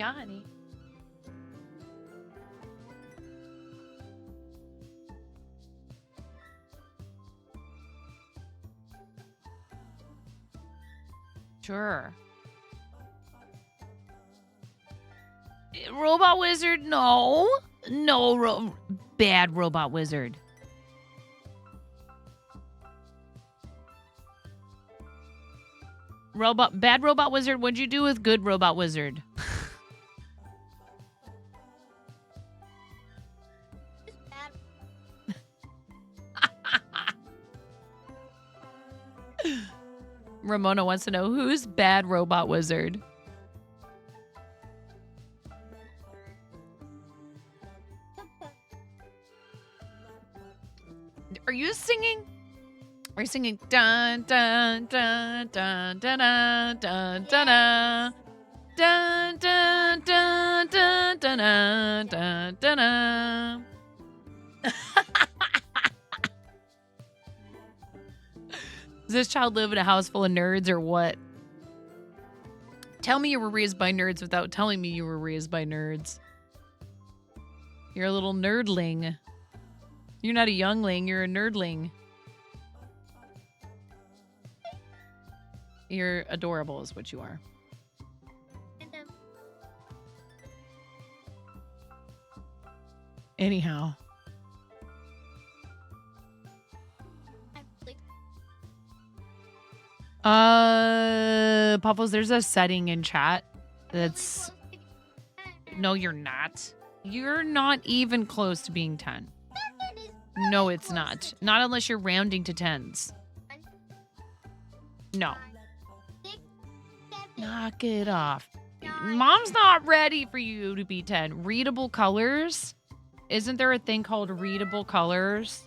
Yeah, honey. Sure. Robot wizard, no. No, bad robot wizard. Bad robot wizard, what'd you do with good robot wizard? Ramona wants to know who's bad robot wizard. Are you singing? Are you singing dun dun dun dun dun dun dun dun dun dun dun dun dun dun dun dun dun? Does this child live in a house full of nerds or what? Tell me you were raised by nerds without telling me you were raised by nerds. You're a little nerdling. You're not a youngling, you're a nerdling. You're adorable is what you are. Anyhow. Puffles, there's a setting in chat that's... No, you're not. You're not even close to being 10. No, it's not. Not unless you're rounding to tens. No. Knock it off. Mom's not ready for you to be 10. Readable colors? Isn't there a thing called readable colors?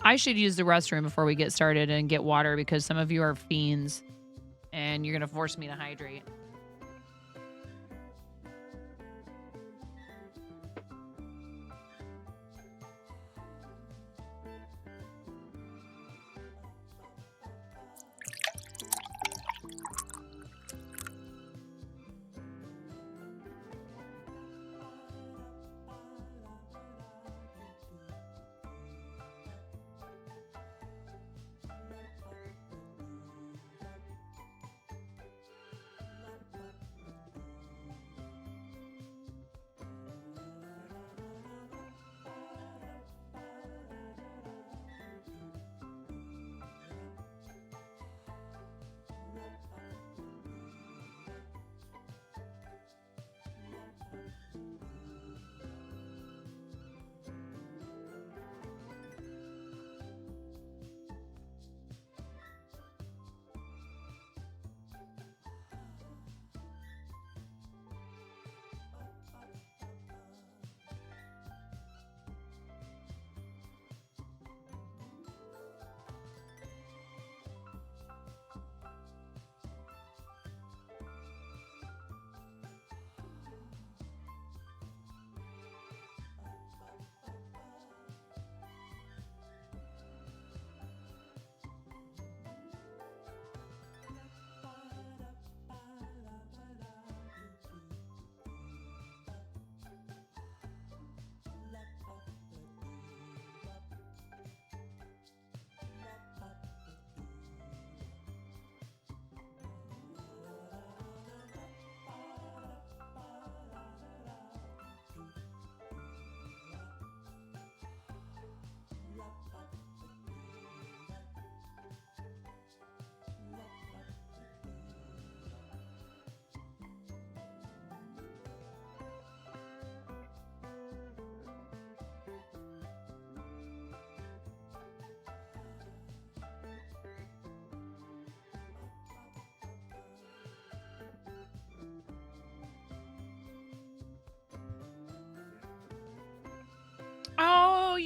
I should use the restroom before we get started and get water because some of you are fiends and you're going to force me to hydrate.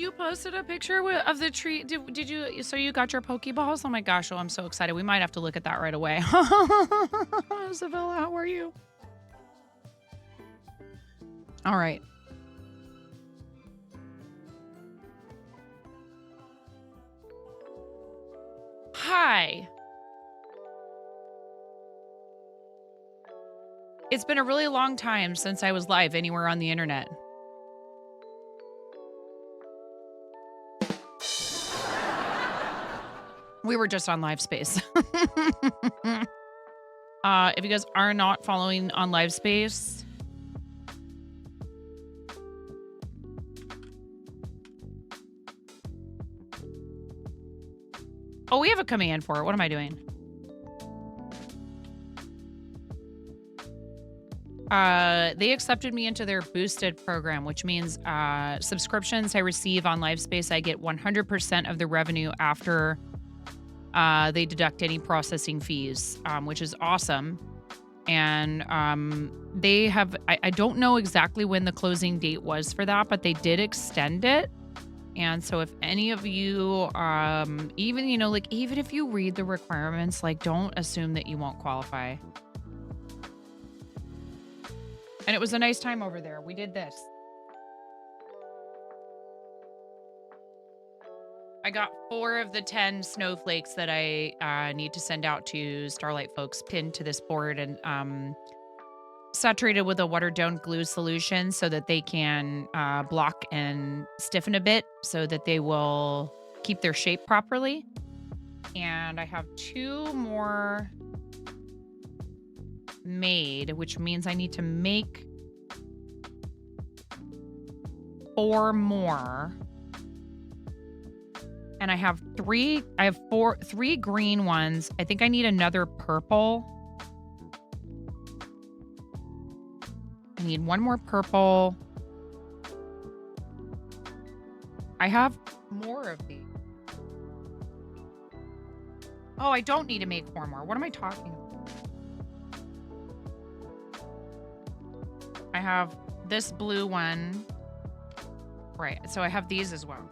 you posted a picture of the tree. Did you? So you got your Pokeballs? Oh my gosh! Oh, I'm so excited. We might have to look at that right away. Isabella, how are you? All right. Hi. It's been a really long time since I was live anywhere on the internet. We were just on Live Space. If you guys are not following on Live Space, oh, we have a command for it. What am I doing? They accepted me into their boosted program, which means subscriptions I receive on LiveSpace, I get 100% of the revenue after they deduct any processing fees, which is awesome. And they have, I don't know exactly when the closing date was for that, but they did extend it. And so if any of you, even, you know, like, even if you read the requirements, like, don't assume that you won't qualify. And it was a nice time over there. We did this. I got 4 of the 10 snowflakes that I need to send out to Starlight folks pinned to this board and saturated with a water-down glue solution so that they can block and stiffen a bit so that they will keep their shape properly. And I have 2 more made, which means I need to make 4 more. And I have 3 green ones. I think I need another purple. I need 1 more purple. I have more of these. Oh, I don't need to make 4 more. What am I talking about? I have this blue one. Right, so I have these as well.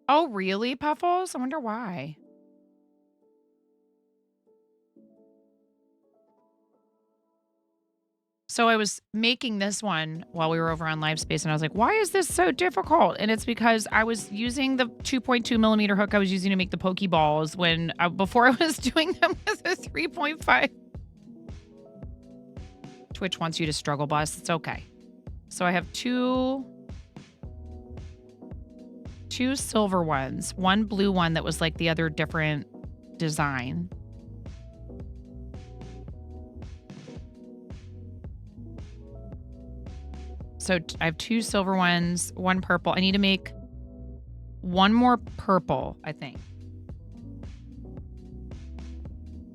Oh, really, Puffles? I wonder why. So I was making this one while we were over on LiveSpace, and I was like, why is this so difficult? And it's because I was using the 2.2 millimeter hook I was using to make the Pokeballs when before I was doing them with a 3.5. Twitch wants you to struggle bus. It's okay. So I have two silver ones, 1 blue one that was like the other different design. So I have 2 silver ones, 1 purple. I need to make 1 more purple, I think.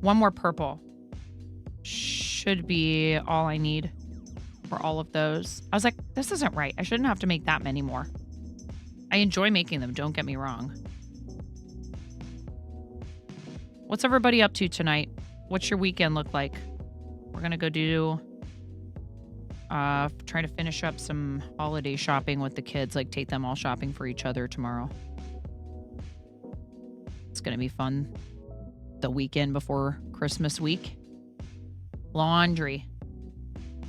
1 more purple should be all I need for all of those. I was like, this isn't right. I shouldn't have to make that many more. I enjoy making them, don't get me wrong. What's everybody up to tonight? What's your weekend look like? We're going to go do... trying to finish up some holiday shopping with the kids, like take them all shopping for each other tomorrow. It's going to be fun. The weekend before Christmas week. Laundry.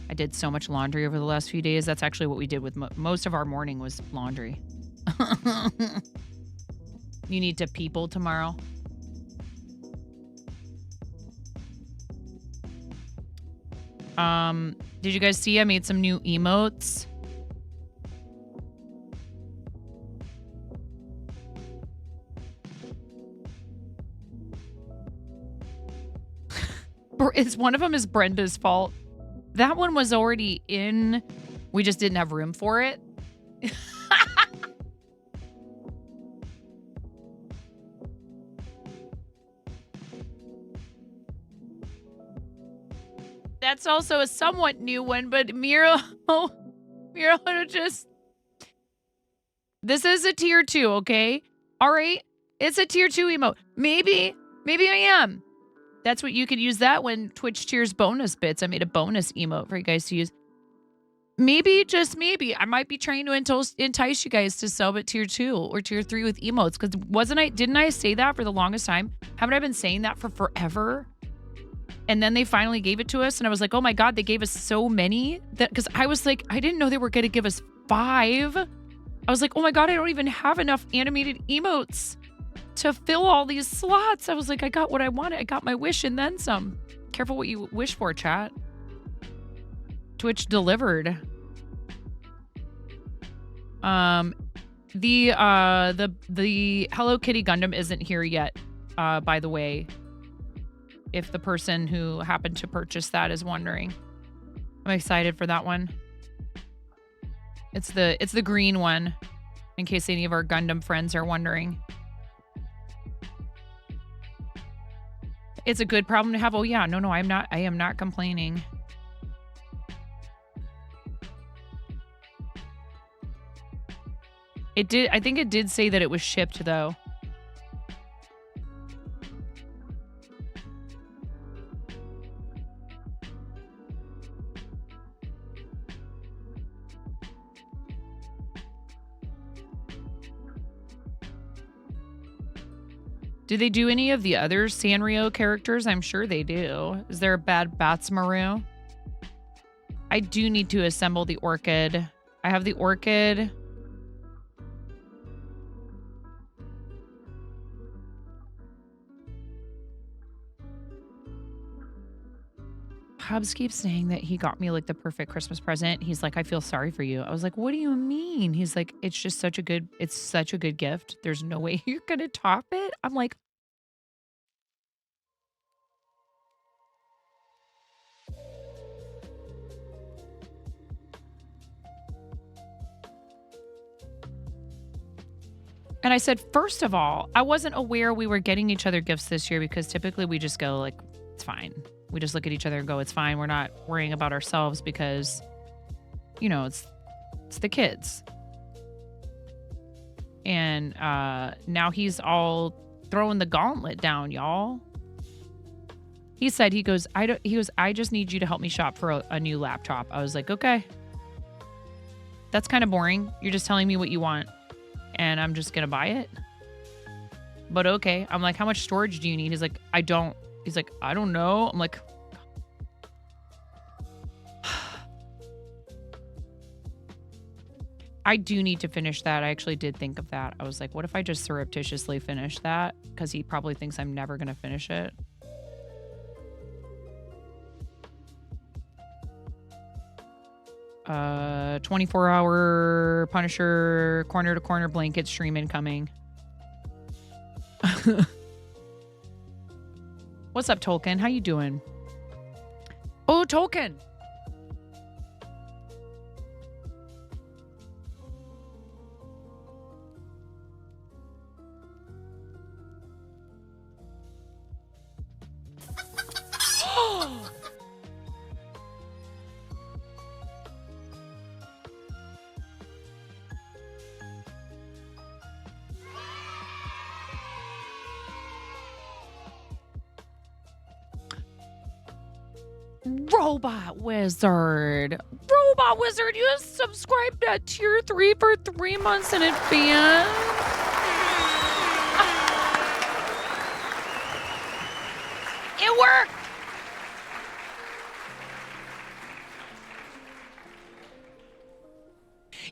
I did so much laundry over the last few days. That's actually what we did with most of our morning was laundry. You need to people tomorrow. Did you guys see I made some new emotes? One of them is Brenda's fault. That one was already in. We just didn't have room for it. That's also a somewhat new one, but Miro just... This is a tier 2, okay? All right? It's a tier 2 emote. Maybe I am. That's what you could use that when Twitch tiers bonus bits. I made a bonus emote for you guys to use. Maybe, just maybe, I might be trying to entice you guys to sub at tier 2 or tier 3 with emotes. Because didn't I say that for the longest time? Haven't I been saying that for forever? And then they finally gave it to us. And I was like, oh my God, they gave us so many. Because I was like, I didn't know they were going to give us 5. I was like, oh my God, I don't even have enough animated emotes to fill all these slots. I was like, I got what I wanted. I got my wish and then some. Careful what you wish for, chat. Twitch delivered. The Hello Kitty Gundam isn't here yet, by the way. If the person who happened to purchase that is wondering. I'm excited for that one. It's the green one, in case any of our Gundam friends are wondering. It's a good problem to have. Oh yeah, no, I am not complaining. I think it did say that it was shipped though. Do they do any of the other Sanrio characters? I'm sure they do. Is there a bad Batsmaru? I do need to assemble the orchid. I have the orchid. Hubs keeps saying that he got me like the perfect Christmas present. He's like, I feel sorry for you. I was like, what do you mean? He's like, it's such a good gift. There's no way you're gonna top it. I'm like, and I said, first of all, I wasn't aware we were getting each other gifts this year because typically we just go like, it's fine. We just look at each other and go, it's fine. We're not worrying about ourselves because, you know, it's the kids. And now he's all throwing the gauntlet down, y'all. He said, he goes, I just need you to help me shop for a new laptop. I was like, okay. That's kind of boring. You're just telling me what you want and I'm just going to buy it. But okay. I'm like, how much storage do you need? He's like, I don't. He's like, I don't know. I'm like, I do need to finish that. I actually did think of that. I was like, what if I just surreptitiously finish that? Because he probably thinks I'm never going to finish it. Uh, 24-hour Punisher corner-to-corner blanket stream incoming. What's up, Tolkien? How you doing? Oh, Tolkien! Robot Wizard. Robot Wizard, you have subscribed at tier 3 for 3 months in advance. It worked.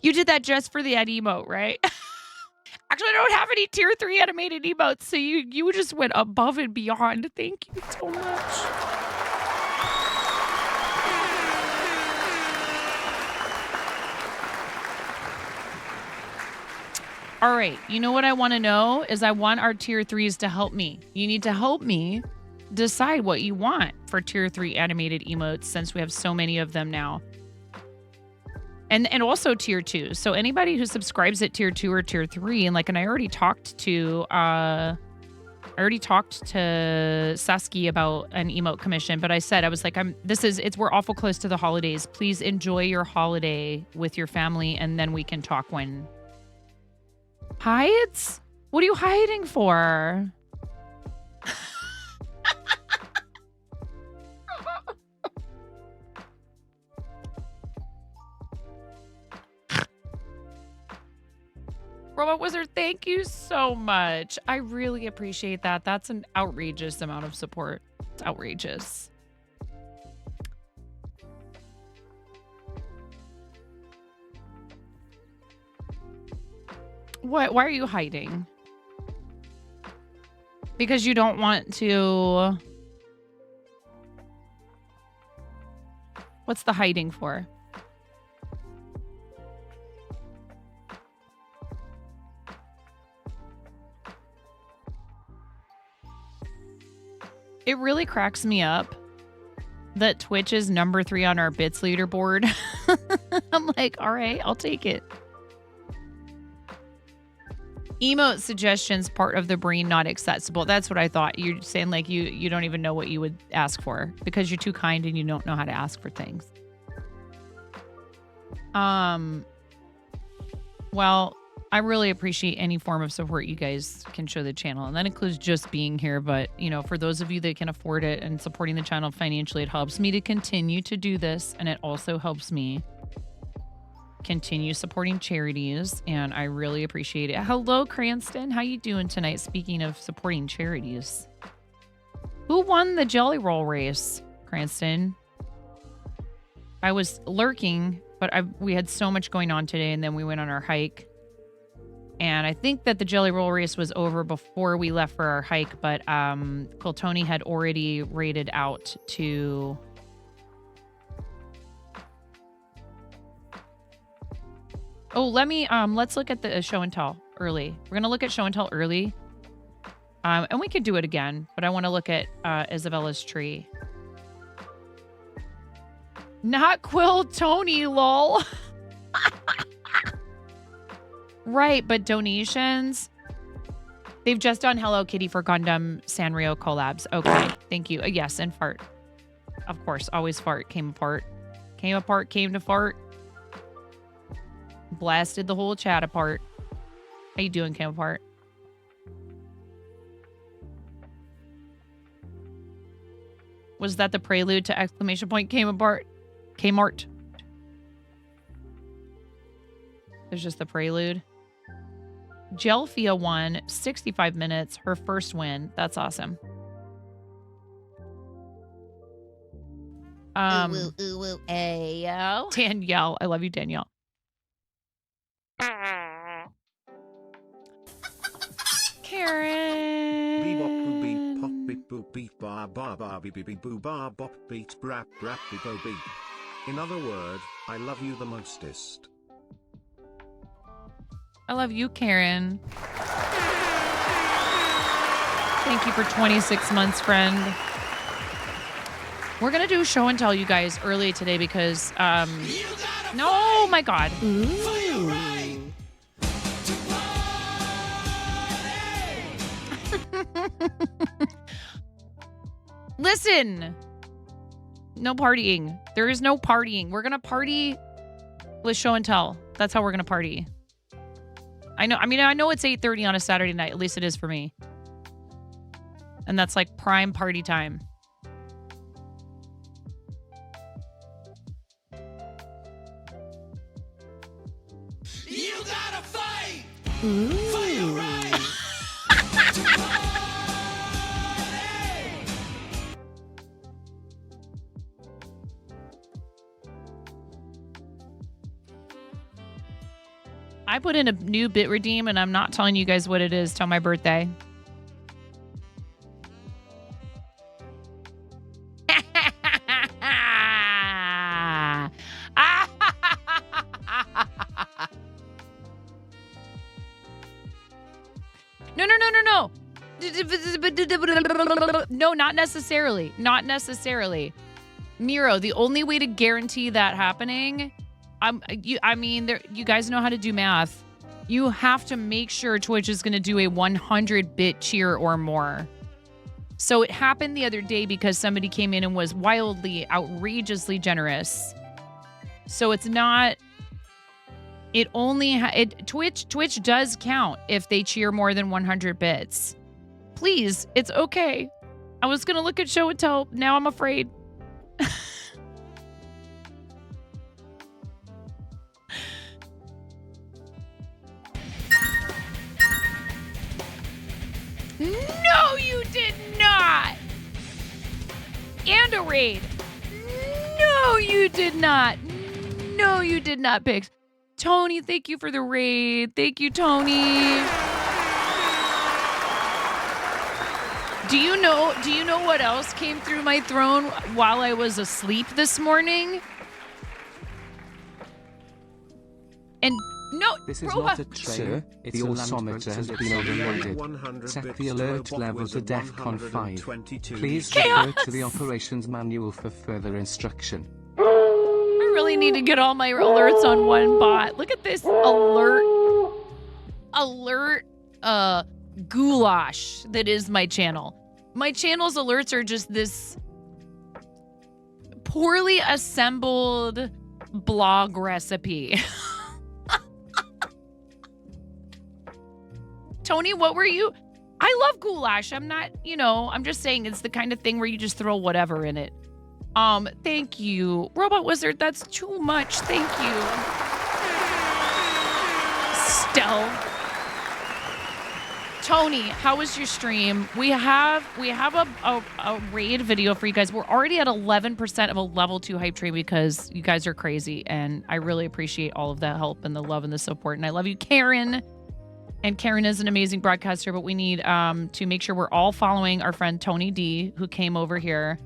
You did that just for the ad emote, right? Actually, I don't have any tier 3 animated emotes, so you just went above and beyond. Thank you so much. All right, you know what I want to know is I want our tier 3s to help me. You need to help me decide what you want for tier 3 animated emotes since we have so many of them now. And also tier 2. So anybody who subscribes at tier 2 or tier 3, and I already talked to Saskia about an emote commission, but I said, I was like, we're awful close to the holidays. Please enjoy your holiday with your family and then we can talk when. Hides? What are you hiding for? Robot Wizard, thank you so much. I really appreciate that. That's an outrageous amount of support. It's outrageous. What? Why are you hiding? Because you don't want to... What's the hiding for? It really cracks me up that Twitch is number 3 on our bits leaderboard. I'm like, all right, I'll take it. Emote suggestions part of the brain not accessible. That's what I thought. You're saying like you don't even know what you would ask for because you're too kind and you don't know how to ask for things. Well, I really appreciate any form of support you guys can show the channel. And that includes just being here. But, you know, for those of you that can afford it and supporting the channel financially, it helps me to continue to do this. And it also helps me continue supporting charities, and I really appreciate it. Hello, Cranston. How you doing tonight? Speaking of supporting charities, who won the Jelly Roll race, Cranston? I was lurking, but we had so much going on today, and then we went on our hike. And I think that the Jelly Roll race was over before we left for our hike, but Coltoni had already raided out to... Oh, let's look at the show and tell early. We're going to look at show and tell early. And we could do it again, but I want to look at Isabella's tree. Not Quill Tony, lol. Right, but donations. They've just done Hello Kitty for Gundam Sanrio collabs. Okay, thank you. Yes, and fart. Of course, always fart. Came apart. Came apart, came to fart. Blasted the whole chat apart. How you doing, Came Apart? Was that the prelude to exclamation point Came Apart? Kmart. There's just the prelude. Gelfia won 65 minutes, her first win. That's awesome. Ayo. Danielle. I love you, Danielle. Karen. In other words, I love you the mostest. I love you, Karen. Thank you for 26 months, friend. We're going to do show and tell you guys early today because, no, my God. Ooh. Listen, no partying. There is no partying. We're going to party with show and tell. That's how we're going to party. I know it's 8:30 on a Saturday night. At least it is for me. And that's like prime party time. You gotta fight. Ooh. For your right. I put in a new bit redeem and I'm not telling you guys what it is till my birthday. No. No, not necessarily. Not necessarily. Miro, the only way to guarantee that happening, you guys know how to do math. You have to make sure Twitch is going to do a 100-bit cheer or more. So it happened the other day because somebody came in and was wildly, outrageously generous. So it's not... Twitch does count if they cheer more than 100 bits. Please, it's okay. I was going to look at show and tell. Now I'm afraid. No, you did not. And a raid. No, you did not. No, you did not, Pigs. Tony, thank you for the raid. Thank you, Tony. Do you know what else came through my throne while I was asleep this morning? And no, This is robot. not a train, the altimeter has been overloaded. Set the alert level to DEFCON 5. Please refer to the operations manual for further instruction. I really need to get all my alerts on one bot. Look at this alert goulash that is my channel. My channel's alerts are just this poorly assembled blog recipe. Tony, what were you? I love goulash. I'm not, I'm just saying it's the kind of thing where you just throw whatever in it. Thank you. Robot Wizard, that's too much. Thank you. Stealth. Tony, how was your stream? We have a raid video for you guys. We're already at 11% of a level 2 hype train because you guys are crazy, and I really appreciate all of the help and the love and the support. And I love you, Karen. And Karen is an amazing broadcaster, but we need to make sure we're all following our friend Tony D, who came over here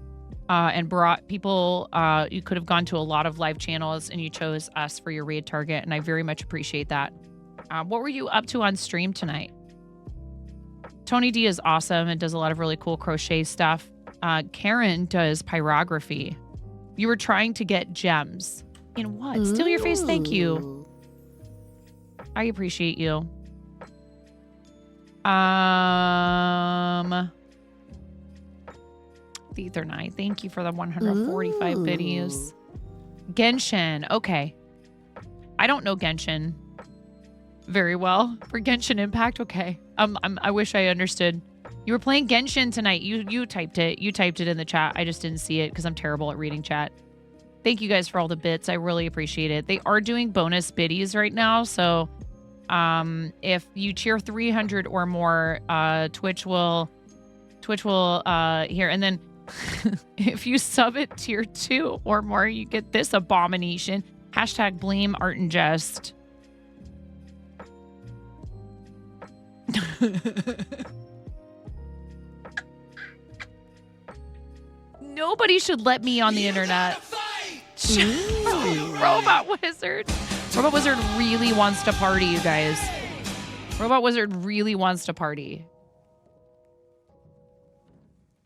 and brought people. You could have gone to a lot of live channels, and you chose us for your raid target, and I very much appreciate that. What were you up to on stream tonight? Tony D is awesome and does a lot of really cool crochet stuff. Karen does pyrography. You were trying to get gems. In what? Steal your face, thank you. I appreciate you. The Ether Knight, thank you for the 145 biddies. Genshin, okay. I don't know Genshin very well. For Genshin Impact, okay. I wish I understood. You were playing Genshin tonight. You typed it. You typed it in the chat. I just didn't see it because I'm terrible at reading chat. Thank you guys for all the bits. I really appreciate it. They are doing bonus biddies right now, so if you cheer 300 or more, Twitch will here, and then if you sub at tier 2 or more, you get this abomination. Hashtag blame art and jest. Nobody should let me on the internet. Robot Wizard. Robot Wizard really wants to party, you guys. Robot Wizard really wants to party.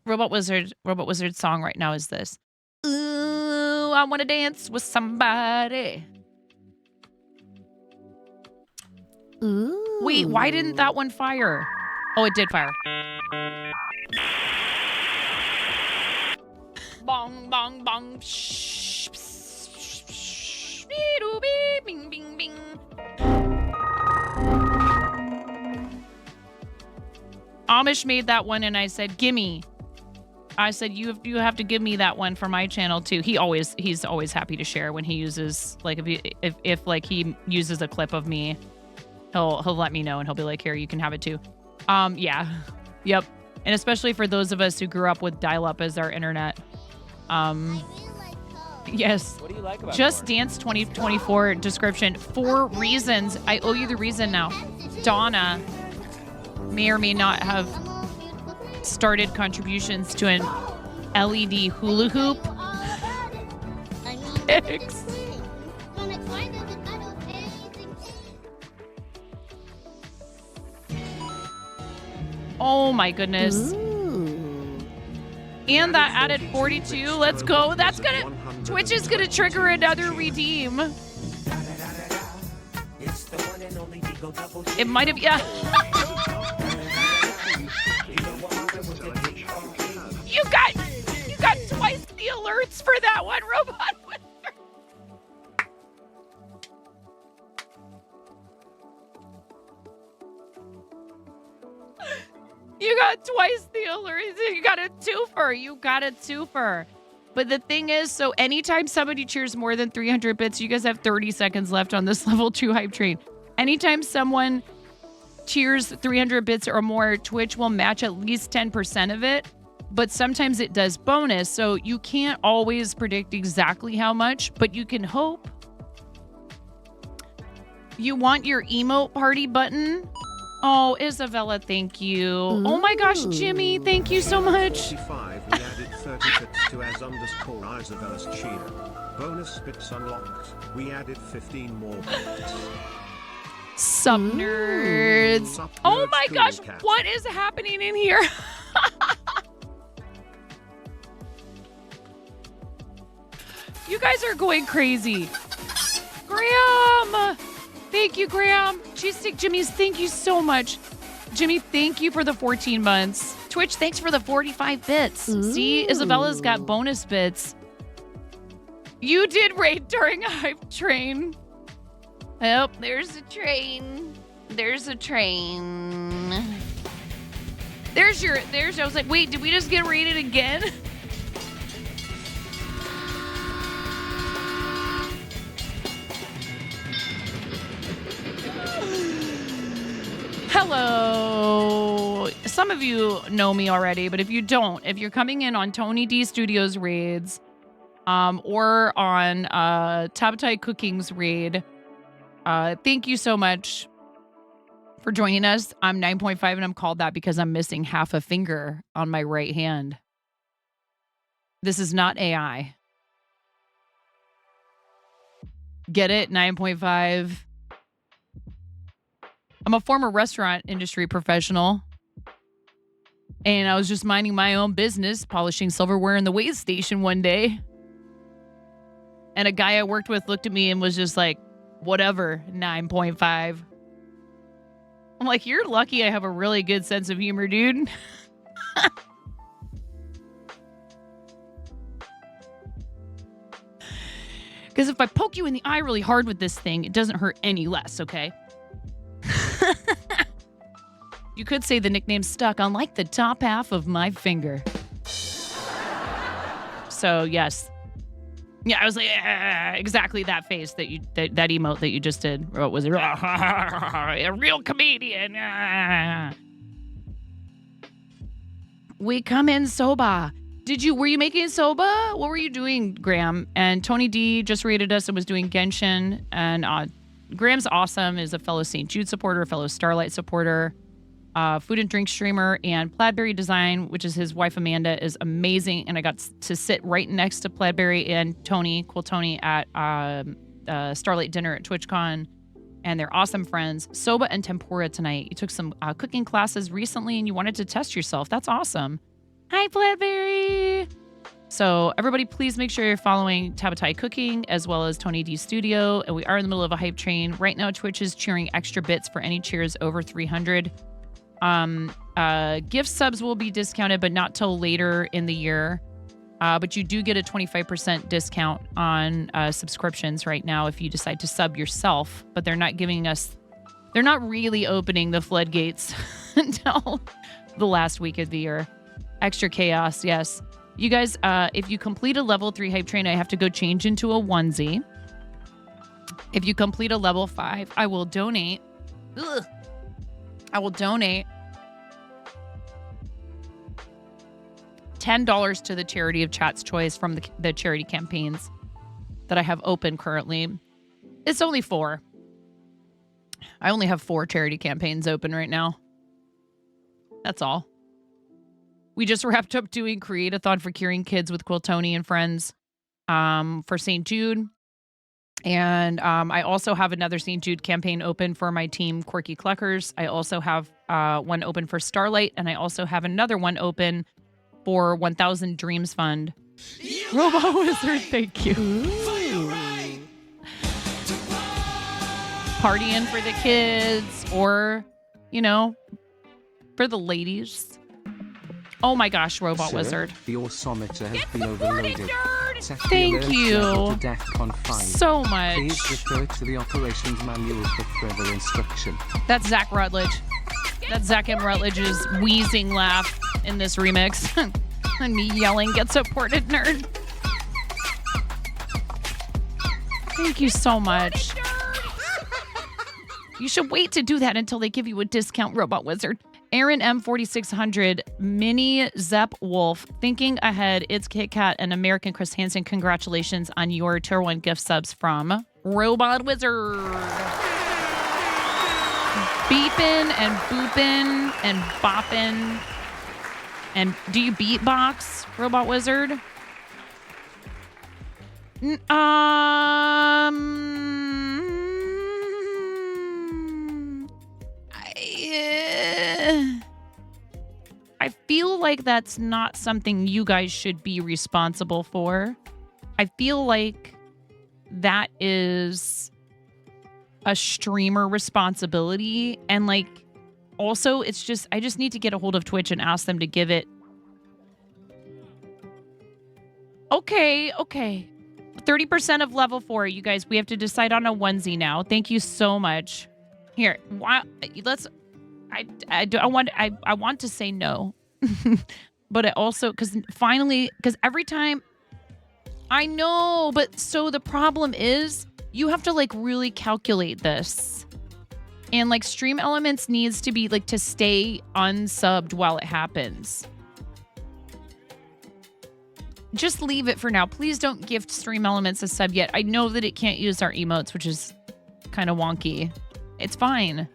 Robot Wizard's song right now is this. Ooh, I want to dance with somebody. Ooh. Wait, why didn't that one fire? Oh, it did fire. Bong, bong, bong. Shh, psh, psh, psh, beep, bing, bing, bing. Amish made that one, and I said, "Gimme." I said, "You have to give me that one for my channel too." He's always happy to share when he uses, like, if he uses a clip of me, he'll let me know, and he'll be like, "Here, you can have it too." Yeah, yep. And especially for those of us who grew up with dial-up as our internet. Yes. What do you like about Just porn? Dance 2024 description. 4 reasons. I owe you the reason now. Donna may or may not have started contributions to an LED hula hoop. Pics. Oh my goodness. And that added 42. Let's go. That's gonna, Twitch is gonna trigger another redeem. It might have, yeah. You got twice the alerts for that one, Robot Wizard. You got twice the alerts. You got a twofer. But the thing is, so anytime somebody cheers more than 300 bits, you guys have 30 seconds left on this level 2 hype train. Anytime someone tiers 300 bits or more, Twitch will match at least 10% of it, but sometimes it does bonus. So you can't always predict exactly how much, but you can hope. You want your emote party button? Oh, Isabella, thank you. Ooh. Oh my gosh, Jimmy, thank you so much. 45, we added 30 bits to as_Isabella's cheer. Bonus bits unlocked. We added 15 more bits. Sup, nerds. Sup, Oh nerds, my cool gosh, cat. what is happening in here? You guys are going crazy. Graham! Thank you, Graham. Cheese Stick Jimmy's, thank you so much. Jimmy, thank you for the 14 months. Twitch, thanks for the 45 bits. See, Isabella's got bonus bits. You did raid during a hype train. Oh, there's a train. There's a train. I was like, wait, did we just get raided again? Hello. Some of you know me already, but if you don't, if you're coming in on Tony D Studios raids, or on Tabatai Cooking's raid, thank you so much for joining us. I'm 9.5 and I'm called that because I'm missing half a finger on my right hand. This is not AI. Get it? 9.5. I'm a former restaurant industry professional. And I was just minding my own business, polishing silverware in the weigh station one day. And a guy I worked with looked at me and was just like, whatever, 9.5. I'm like, you're lucky I have a really good sense of humor, dude. Because if I poke you in the eye really hard with this thing, it doesn't hurt any less, okay? You could say the nickname stuck on like the top half of my finger. So, yes. Yeah, I was like, exactly that face that emote that you just did. What was it? A real comedian. We come in soba. Were you making soba? What were you doing, Graham? And Tony D just rated us and was doing Genshin. And Graham's awesome, is a fellow St. Jude supporter, a fellow Starlight supporter, food and drink streamer, and Plaidberry Design, which is his wife Amanda, is amazing. And I got to sit right next to Plaidberry and Tony, Cool Tony, at Starlight dinner at TwitchCon, and they're awesome friends. Soba and tempura tonight. You took some cooking classes recently and you wanted to test yourself. That's awesome. Hi, Plaidberry. So everybody, please make sure you're following Tabatai Cooking as well as Tony D Studio. And we are in the middle of a hype train. Right now, Twitch is cheering extra bits for any cheers over 300. Gift subs will be discounted, but not till later in the year. But you do get a 25% discount on subscriptions right now if you decide to sub yourself. But they're not really opening the floodgates until the last week of the year. Extra chaos, yes. You guys, if you complete a level 3 hype train, I have to go change into a onesie. If you complete a level 5, I will donate. I will donate $10 to the charity of Chat's Choice from the charity campaigns that I have open currently. It's only 4. I only have 4 charity campaigns open right now. That's all. We just wrapped up doing Create-a-thon for Curing Kids with Quill Tony and friends for St. Jude. And I also have another St. Jude campaign open for my team, Quirky Cluckers. I also have one open for Starlight, and I also have another one open for 1000 Dreams Fund. Robo Wizard, thank you. Partying for the kids, or, for the ladies. Oh my gosh, Robot Wizard. The Orsometer has been overloaded. Thank you so much. Please refer to the operations manual for further instruction. That's Zach Rutledge. That's Zach M. Rutledge's wheezing laugh in this remix. And me yelling, "Get supported, nerd." Thank you so much. You should wait to do that until they give you a discount, Robot Wizard. Aaron M4600, Mini Zepp Wolf, Thinking Ahead, It's Kit Kat, and American Chris Hansen. Congratulations on your Tier 1 gift subs from Robot Wizard. Beepin' and boopin' and boppin'. And do you beatbox, Robot Wizard? I feel like that's not something you guys should be responsible for. I feel like that is a streamer responsibility. And like, also, it's just, I just need to get a hold of Twitch and ask them to give it. Okay. 30% of level 4, you guys. We have to decide on a onesie now. Thank you so much. Here, let's. I want to say no, but it also because every time. I know, but so the problem is you have to like really calculate this, and like Stream Elements needs to be like to stay unsubbed while it happens. Just leave it for now. Please don't gift Stream Elements a sub yet. I know that it can't use our emotes, which is kind of wonky. It's fine.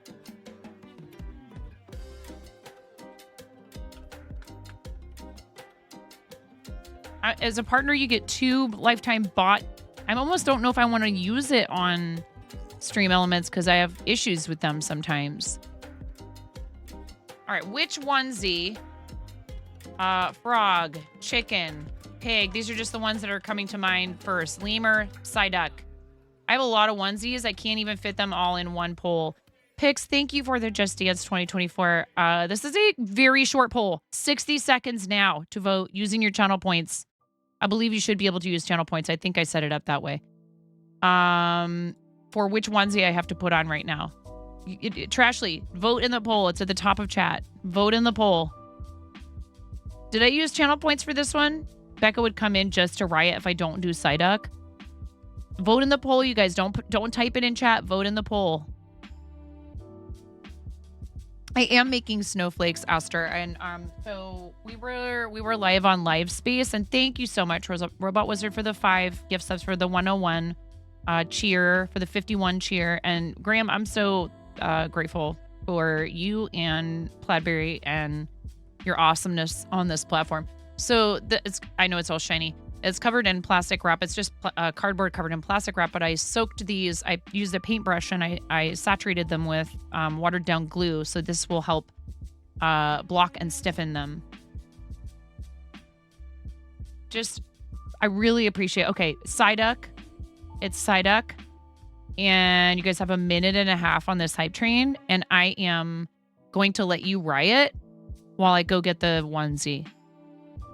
As a partner, you get 2 lifetime bot. I almost don't know if I want to use it on Stream Elements because I have issues with them sometimes. All right, which onesie? Frog, chicken, pig. These are just the ones that are coming to mind first. Lemur, Psyduck. I have a lot of onesies. I can't even fit them all in one poll. Pix, thank you for the Just Dance 2024. This is a very short poll. 60 seconds now to vote using your channel points. I believe you should be able to use channel points. I think I set it up that way. For which onesie I have to put on right now. Trashly, vote in the poll. It's at the top of chat. Vote in the poll. Did I use channel points for this one? Becca would come in just to riot if I don't do Psyduck. Vote in the poll, you guys. Don't type it in chat. Vote in the poll. I am making snowflakes, Aster, and so we were live on Live Space, and thank you so much, Robot Wizard, for the 5 gift subs for the 101 cheer, for the 51 cheer, and Graham, I'm so grateful for you and Plaidberry and your awesomeness on this platform. So I know it's all shiny. It's covered in plastic wrap. It's just cardboard covered in plastic wrap, but I soaked these. I used a paintbrush and I saturated them with watered down glue. So this will help block and stiffen them. I really appreciate. Okay, Psyduck. It's Psyduck. And you guys have a minute and a half on this hype train. And I am going to let you riot while I go get the onesie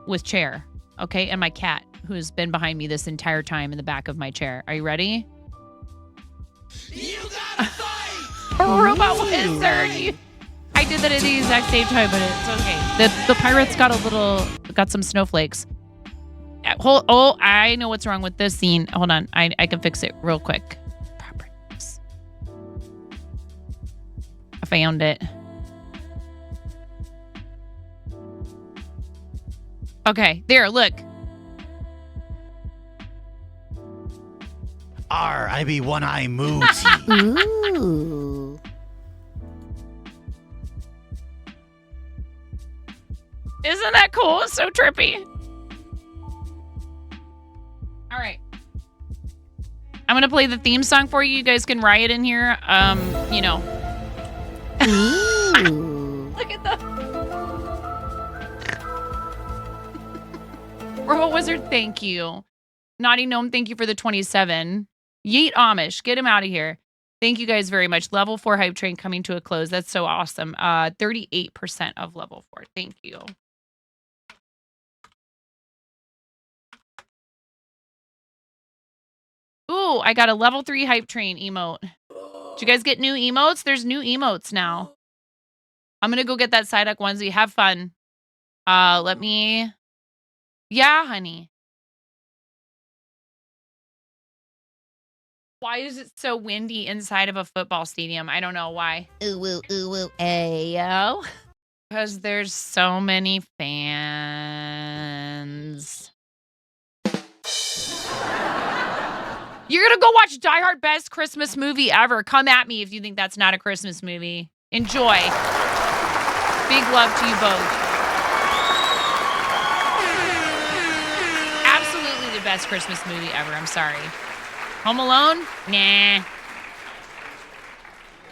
with chair. Okay, and my cat, who has been behind me this entire time in the back of my chair. Are you ready? You gotta fight! Robot Wizard! I did that at the exact same time, but it's okay. The pirates got some snowflakes. I know what's wrong with this scene. Hold on, I can fix it real quick. Properties. I found it. Okay, there, look. I be one-eye mooty. Ooh. Isn't that cool? It's so trippy. All right. I'm going to play the theme song for you. You guys can riot in here. You know. Ooh. Look at the Robot Wizard, thank you. Naughty Gnome, thank you for the 27. Yeet Amish, get him out of here. Thank you guys very much. Level 4 hype train coming to a close. That's so awesome. 38% of level 4. Thank you. Ooh, I got a level 3 hype train emote. Did you guys get new emotes? There's new emotes now. I'm going to go get that Psyduck onesie. Have fun. Let me... Yeah, honey. Why is it so windy inside of a football stadium? I don't know why. Ooh, ooh, ooh, ooh, ayo. Because there's so many fans. You're going to go watch Die Hard Best Christmas movie ever. Come at me if you think that's not a Christmas movie. Enjoy. Big love to you both. Absolutely the best Christmas movie ever. I'm sorry. Home Alone? Nah.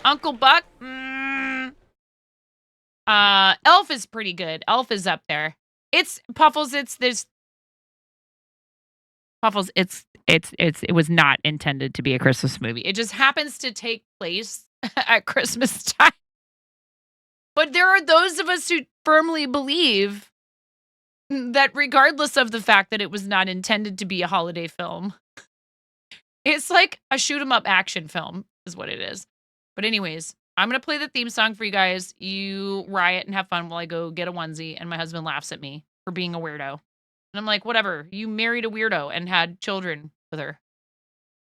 Uncle Buck? Elf is pretty good. Elf is up there. It's Puffles. Puffles. It was not intended to be a Christmas movie. It just happens to take place at Christmas time. But there are those of us who firmly believe that regardless of the fact that it was not intended to be a holiday film, it's like a shoot 'em up action film is what it is. But anyways, I'm going to play the theme song for you guys. You riot and have fun while I go get a onesie, and my husband laughs at me for being a weirdo. And I'm like, whatever. You married a weirdo and had children with her.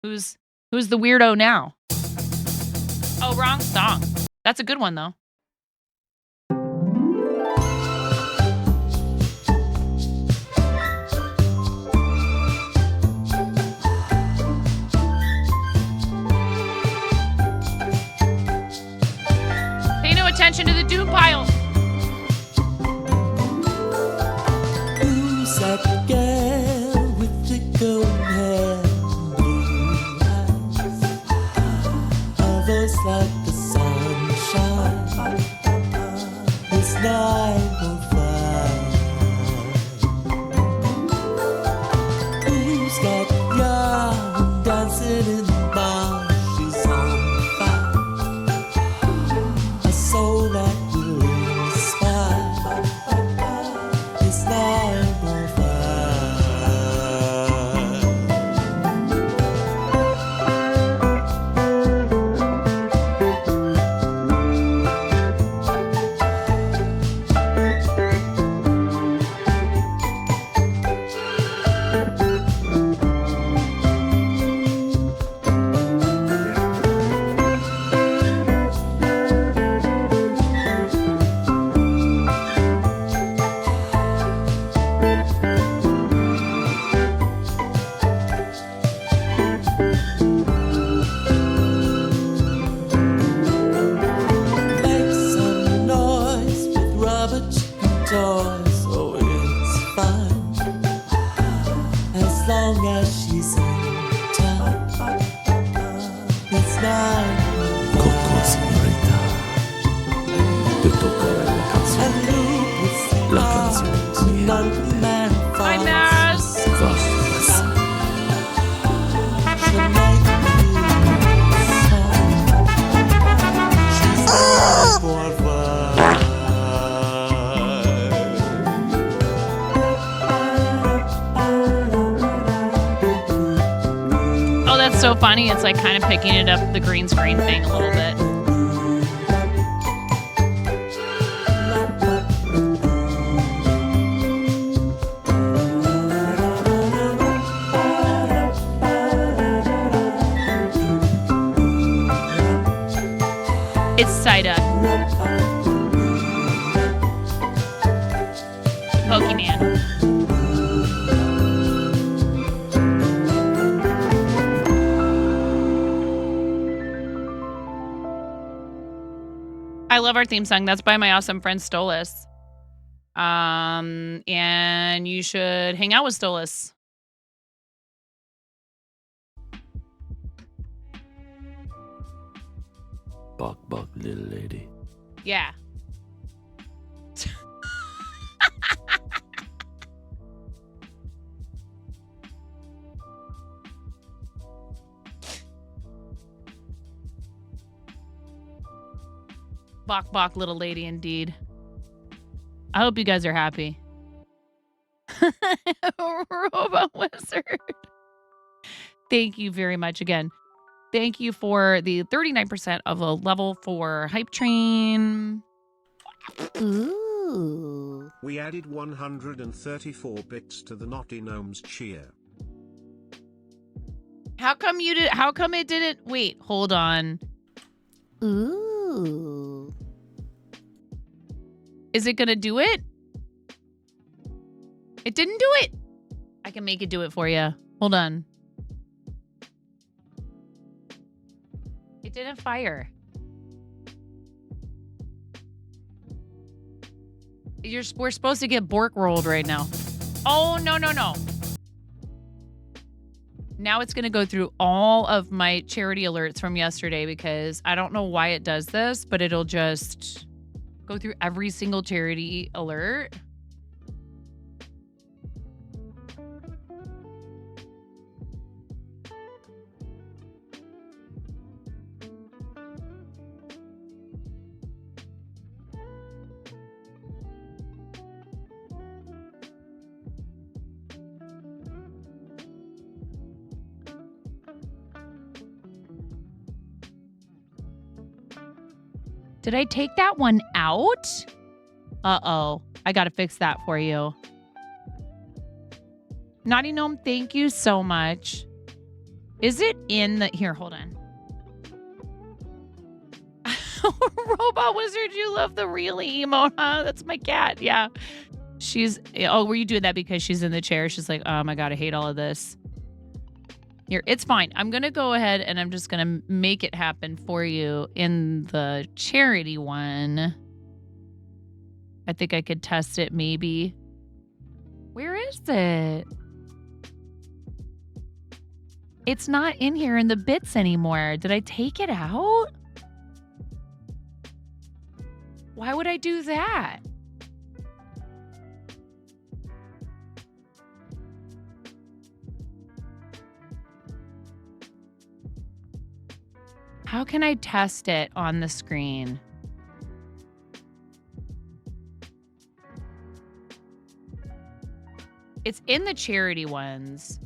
Who's the weirdo now? Oh, wrong song. That's a good one, though. Pay no attention to the doom pile. Who's that girl with the golden hair and blue eyes? Her voice like the sunshine. This night will fly. Who's got young dancing in the bar? She's on fire. A soul that will inspire. This night will make some noise with rubber chicken toys. Oh, it's fine as long as she's in town. It's night. Coco, señorita, te tocará la canción. La canción. Hi, Maz. Oh, that's so funny. It's like kind of picking it up the green screen thing a little bit. It's Psyduck. Pokemon. I love our theme song. That's by my awesome friend Stolas. And you should hang out with Stolas. Buck, little lady. Yeah. Bok, little lady, indeed. I hope you guys are happy. Robot Wizard. Thank you very much again. Thank you for the 39% of a level 4 hype train. Ooh. We added 134 bits to the Naughty Gnomes cheer. How come you did? How come it didn't? Wait, hold on. Ooh. Is it gonna do it? It didn't do it. I can make it do it for you. Hold on. It didn't fire. We're supposed to get Bork rolled right now. Oh, no. Now it's going to go through all of my charity alerts from yesterday because I don't know why it does this, but it'll just go through every single charity alert. Did I take that one out? Uh-oh. I got to fix that for you. Naughty Gnome, thank you so much. Is it in the... Here, hold on. Robot Wizard, you love the really emo, huh? That's my cat, yeah. She's... Oh, were you doing that because she's in the chair? She's like, oh my God, I hate all of this. Here, it's fine. I'm going to go ahead and I'm just going to make it happen for you in the charity one. I think I could test it maybe. Where is it? It's not in here in the bits anymore. Did I take it out? Why would I do that? How can I test it on the screen? It's in the charity ones.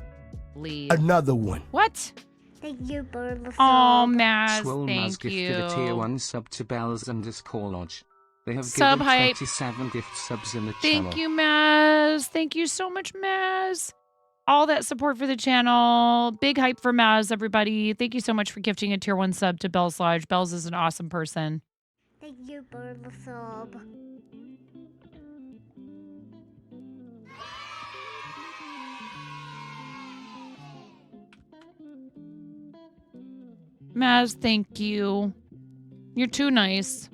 Leave. Another one. What? Thank you, Burleson. Oh, Maz, Swole Maz thank gifted a tier you. 1 sub to Bells_Call Lodge. They have Sub given hype. 27 gift subs in the Thank channel. you, Maz. Thank you so much, Maz. All that support for the channel. Big hype for Maz, everybody. Thank you so much for gifting a tier 1 sub to Bells Lodge. Bells is an awesome person. Thank you, Burleson. Maz, thank you. You're too nice.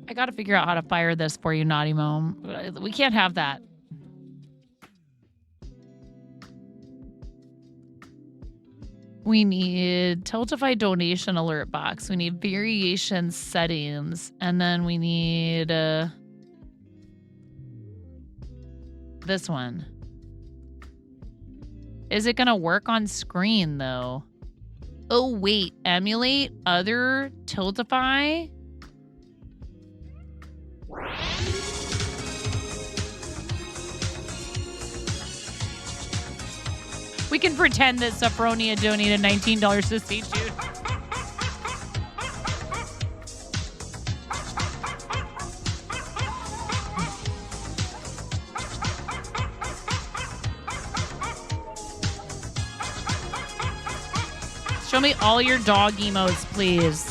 I got to figure out how to fire this for you, Naughty Mom. We can't have that. We need Tiltify donation alert box. We need variation settings. And then we need this one. Is it going to work on screen, though? Oh, wait. Emulate other Tiltify? We can pretend that Sophronia donated $19 to see Jude. Show me all your dog emotes, please.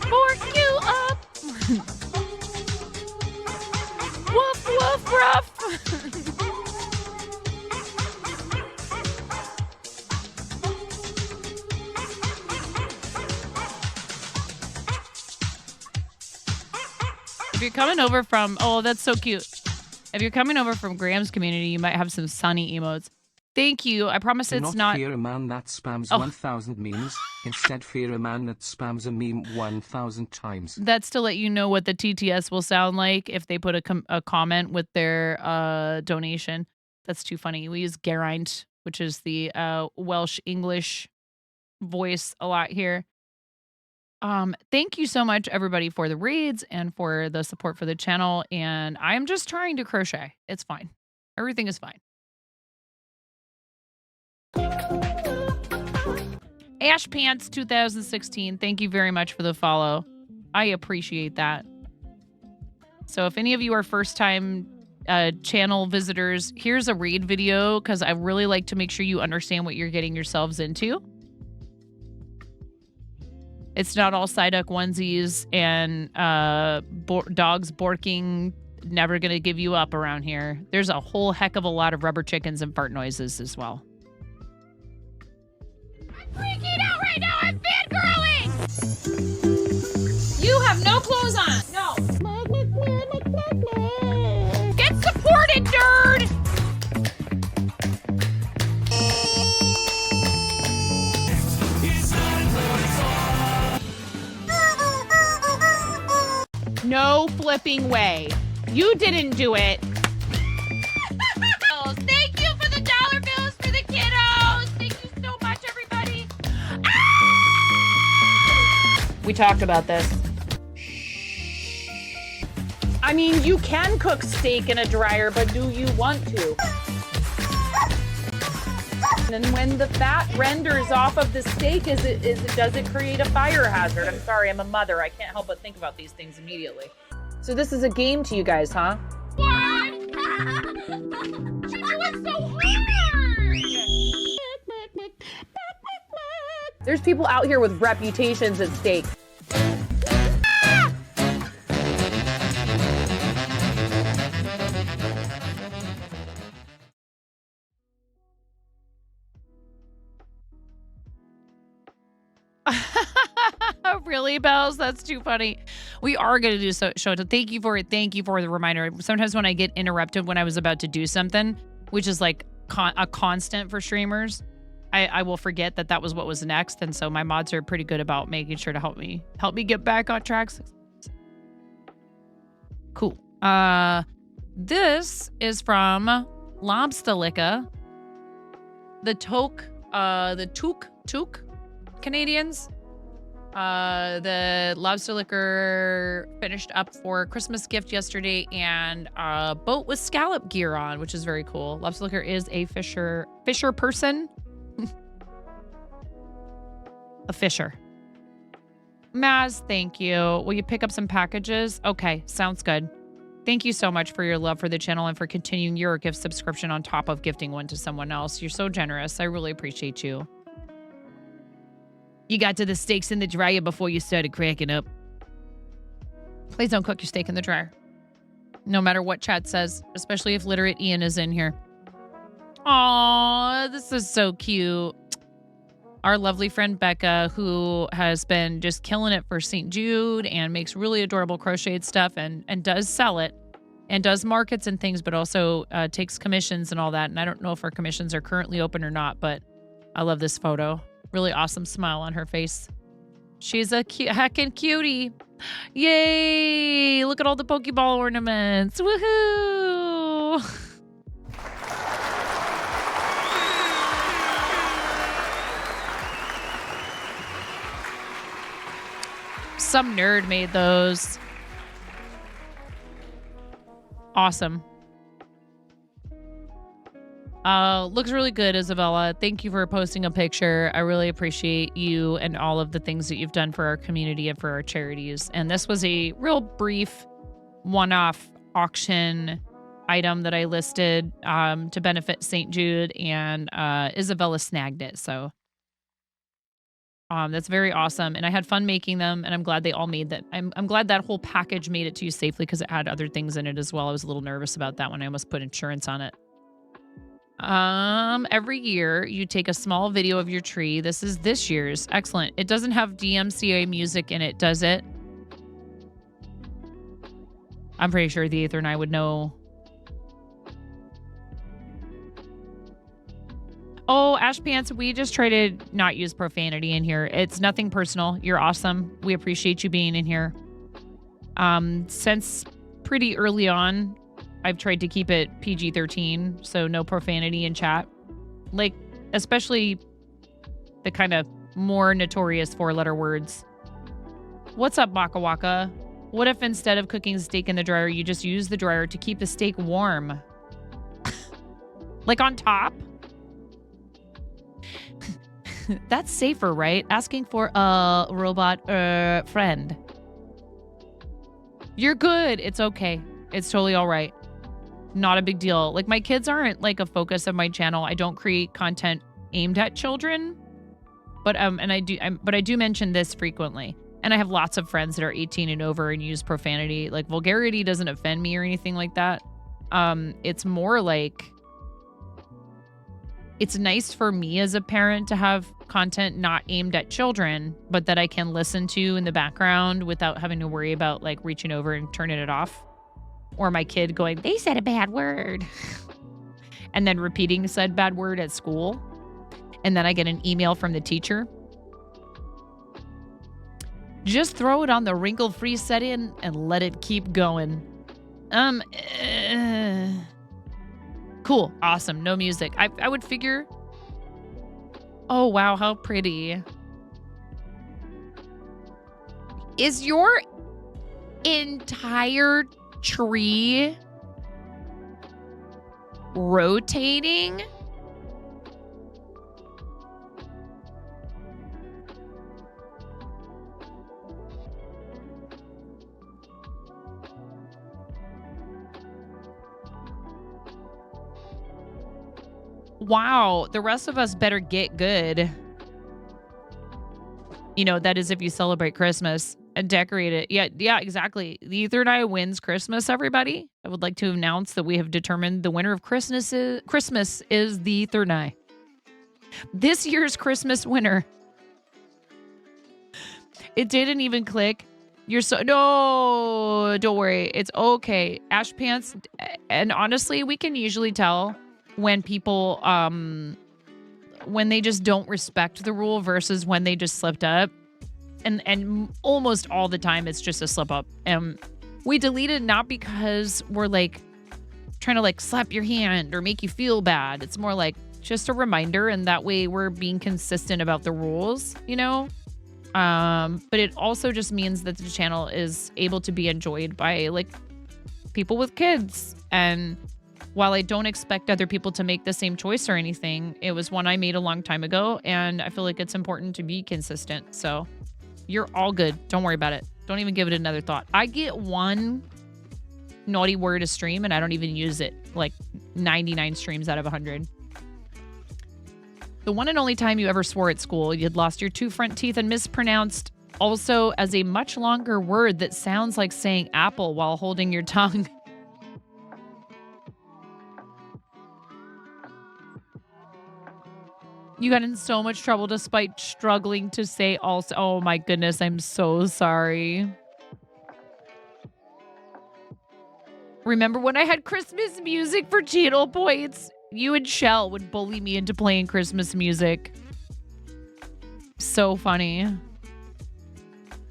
Fork you up. Woof, woof, ruff. If you're coming over from, oh, that's so cute. If you're coming over from Graham's community, you might have some sunny emotes. Thank you. I promise Do it's not not. fear a man that spams Oh. 1,000 memes. Instead, fear a man that spams a meme 1,000 times. That's to let you know what the TTS will sound like if they put a comment with their donation. That's too funny. We use Geraint which is the Welsh English voice a lot here. Thank you so much, everybody, for the raids and for the support for the channel. And I'm just trying to crochet. It's fine. Everything is fine. Ash Pants 2016, thank you very much for the follow. I appreciate that. So if any of you are first-time channel visitors, here's a raid video because I really like to make sure you understand what you're getting yourselves into. It's not all Psyduck onesies and dogs borking, never going to give you up around here. There's a whole heck of a lot of rubber chickens and fart noises as well. I'm freaking out right now. I'm fangirling. You have no clothes on. No. Get supported, nerd. No flipping way. You didn't do it. Thank you for the dollar bills for the kiddos. Thank you so much, everybody. Ah! We talked about this. I mean, you can cook steak in a dryer, but do you want to? And when the fat renders off of the steak, does it create a fire hazard? I'm sorry, I'm a mother. I can't help but think about these things immediately. So this is a game to you guys, huh? What? She went so hard! There's people out here with reputations at stake. Really, Bells? That's too funny. We are going to do show. Thank you for it. Thank you for the reminder. Sometimes when I get interrupted when I was about to do something, which is like a constant for streamers, I will forget that was what was next. And so my mods are pretty good about making sure to help me get back on track. Cool. This is from Lobsterlicka. The Took Canadians. The Lobsterlicka finished up for a Christmas gift yesterday, and a boat with scallop gear on, which is very cool. Lobsterlicka is a fisher person. A fisher. Maz, thank you. Will you pick up some packages? Okay, sounds good. Thank you so much for your love for the channel and for continuing your gift subscription on top of gifting one to someone else. You're so generous. I really appreciate you. You got to the steaks in the dryer before you started cracking up. Please don't cook your steak in the dryer. No matter what chat says, especially if literate Ian is in here. Aw, this is so cute. Our lovely friend Becca, who has been just killing it for St. Jude and makes really adorable crocheted stuff and does sell it and does markets and things, but also takes commissions and all that. And I don't know if our commissions are currently open or not, but I love this photo. Really awesome smile on her face. She's a heckin' cutie. Yay! Look at all the Pokeball ornaments. Woohoo! Some nerd made those. Awesome. Looks really good, Isabella. Thank you for posting a picture. I really appreciate you and all of the things that you've done for our community and for our charities. And this was a real brief one-off auction item that I listed to benefit St. Jude, and Isabella snagged it. So that's very awesome. And I had fun making them, and I'm glad they all made that. I'm glad that whole package made it to you safely because it had other things in it as well. I was a little nervous about that when I almost put insurance on it. Every year you take a small video of your tree. This is this year's. Excellent. It doesn't have DMCA music in it, does it? I'm pretty sure the Aether and I would know. Oh, Ash Pants, we just try to not use profanity in here. It's nothing personal. You're awesome. We appreciate you being in here. Since pretty early on, I've tried to keep it PG-13, so no profanity in chat. Like, especially the kind of more notorious 4-letter words. What's up, Waka Waka? What if instead of cooking steak in the dryer, you just use the dryer to keep the steak warm? Like on top? That's safer, right? Asking for a robot friend. You're good. It's okay. It's totally all right. Not a big deal. Like, my kids aren't like a focus of my channel. I don't create content aimed at children, but I do mention this frequently. And I have lots of friends that are 18 and over and use profanity. Like, vulgarity doesn't offend me or anything like that. It's more like, it's nice for me as a parent to have content not aimed at children, but that I can listen to in the background without having to worry about like reaching over and turning it off. Or my kid going, they said a bad word. And then repeating said bad word at school. And then I get an email from the teacher. Just throw it on the wrinkle-free setting and let it keep going. Cool. Awesome. No music. I would figure. Oh, wow. How pretty. Is your entire tree rotating? Wow, the rest of us better get good. You know, that is if you celebrate Christmas and decorate it. Yeah, exactly. The Third Eye wins Christmas, everybody. I would like to announce that we have determined the winner of Christmas is the Third Eye. This year's Christmas winner. It didn't even click. No, don't worry. It's okay. Ash Pants, and honestly, we can usually tell when people, when they just don't respect the rule versus when they just slipped up. And almost all the time, it's just a slip up. And we deleted not because we're like trying to like slap your hand or make you feel bad. It's more like just a reminder. And that way we're being consistent about the rules, you know? But it also just means that the channel is able to be enjoyed by like people with kids. And while I don't expect other people to make the same choice or anything, it was one I made a long time ago, and I feel like it's important to be consistent. So you're all good. Don't worry about it. Don't even give it another thought. I get one naughty word a stream, and I don't even use it, like 99 streams out of 100. The one and only time you ever swore at school, you'd lost your 2 front teeth and mispronounced also as a much longer word that sounds like saying apple while holding your tongue. You got in so much trouble despite struggling to say also. Oh my goodness, I'm so sorry. Remember when I had Christmas music for channel points? You and Shell would bully me into playing Christmas music. So funny.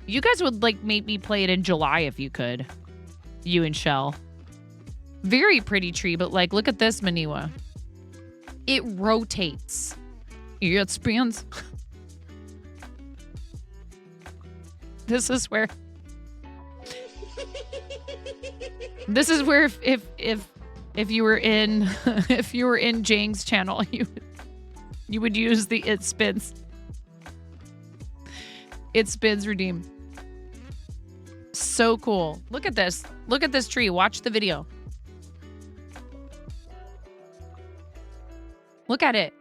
You guys would like make me play it in July if you could. You and Shell. Very pretty tree, but like, look at this, Maniwa. It rotates. It spins. This is where if you were in if you were in Jang's channel, you would use the it spins redeem. So cool. Look at this. Look at this tree. Watch the video. Look at it.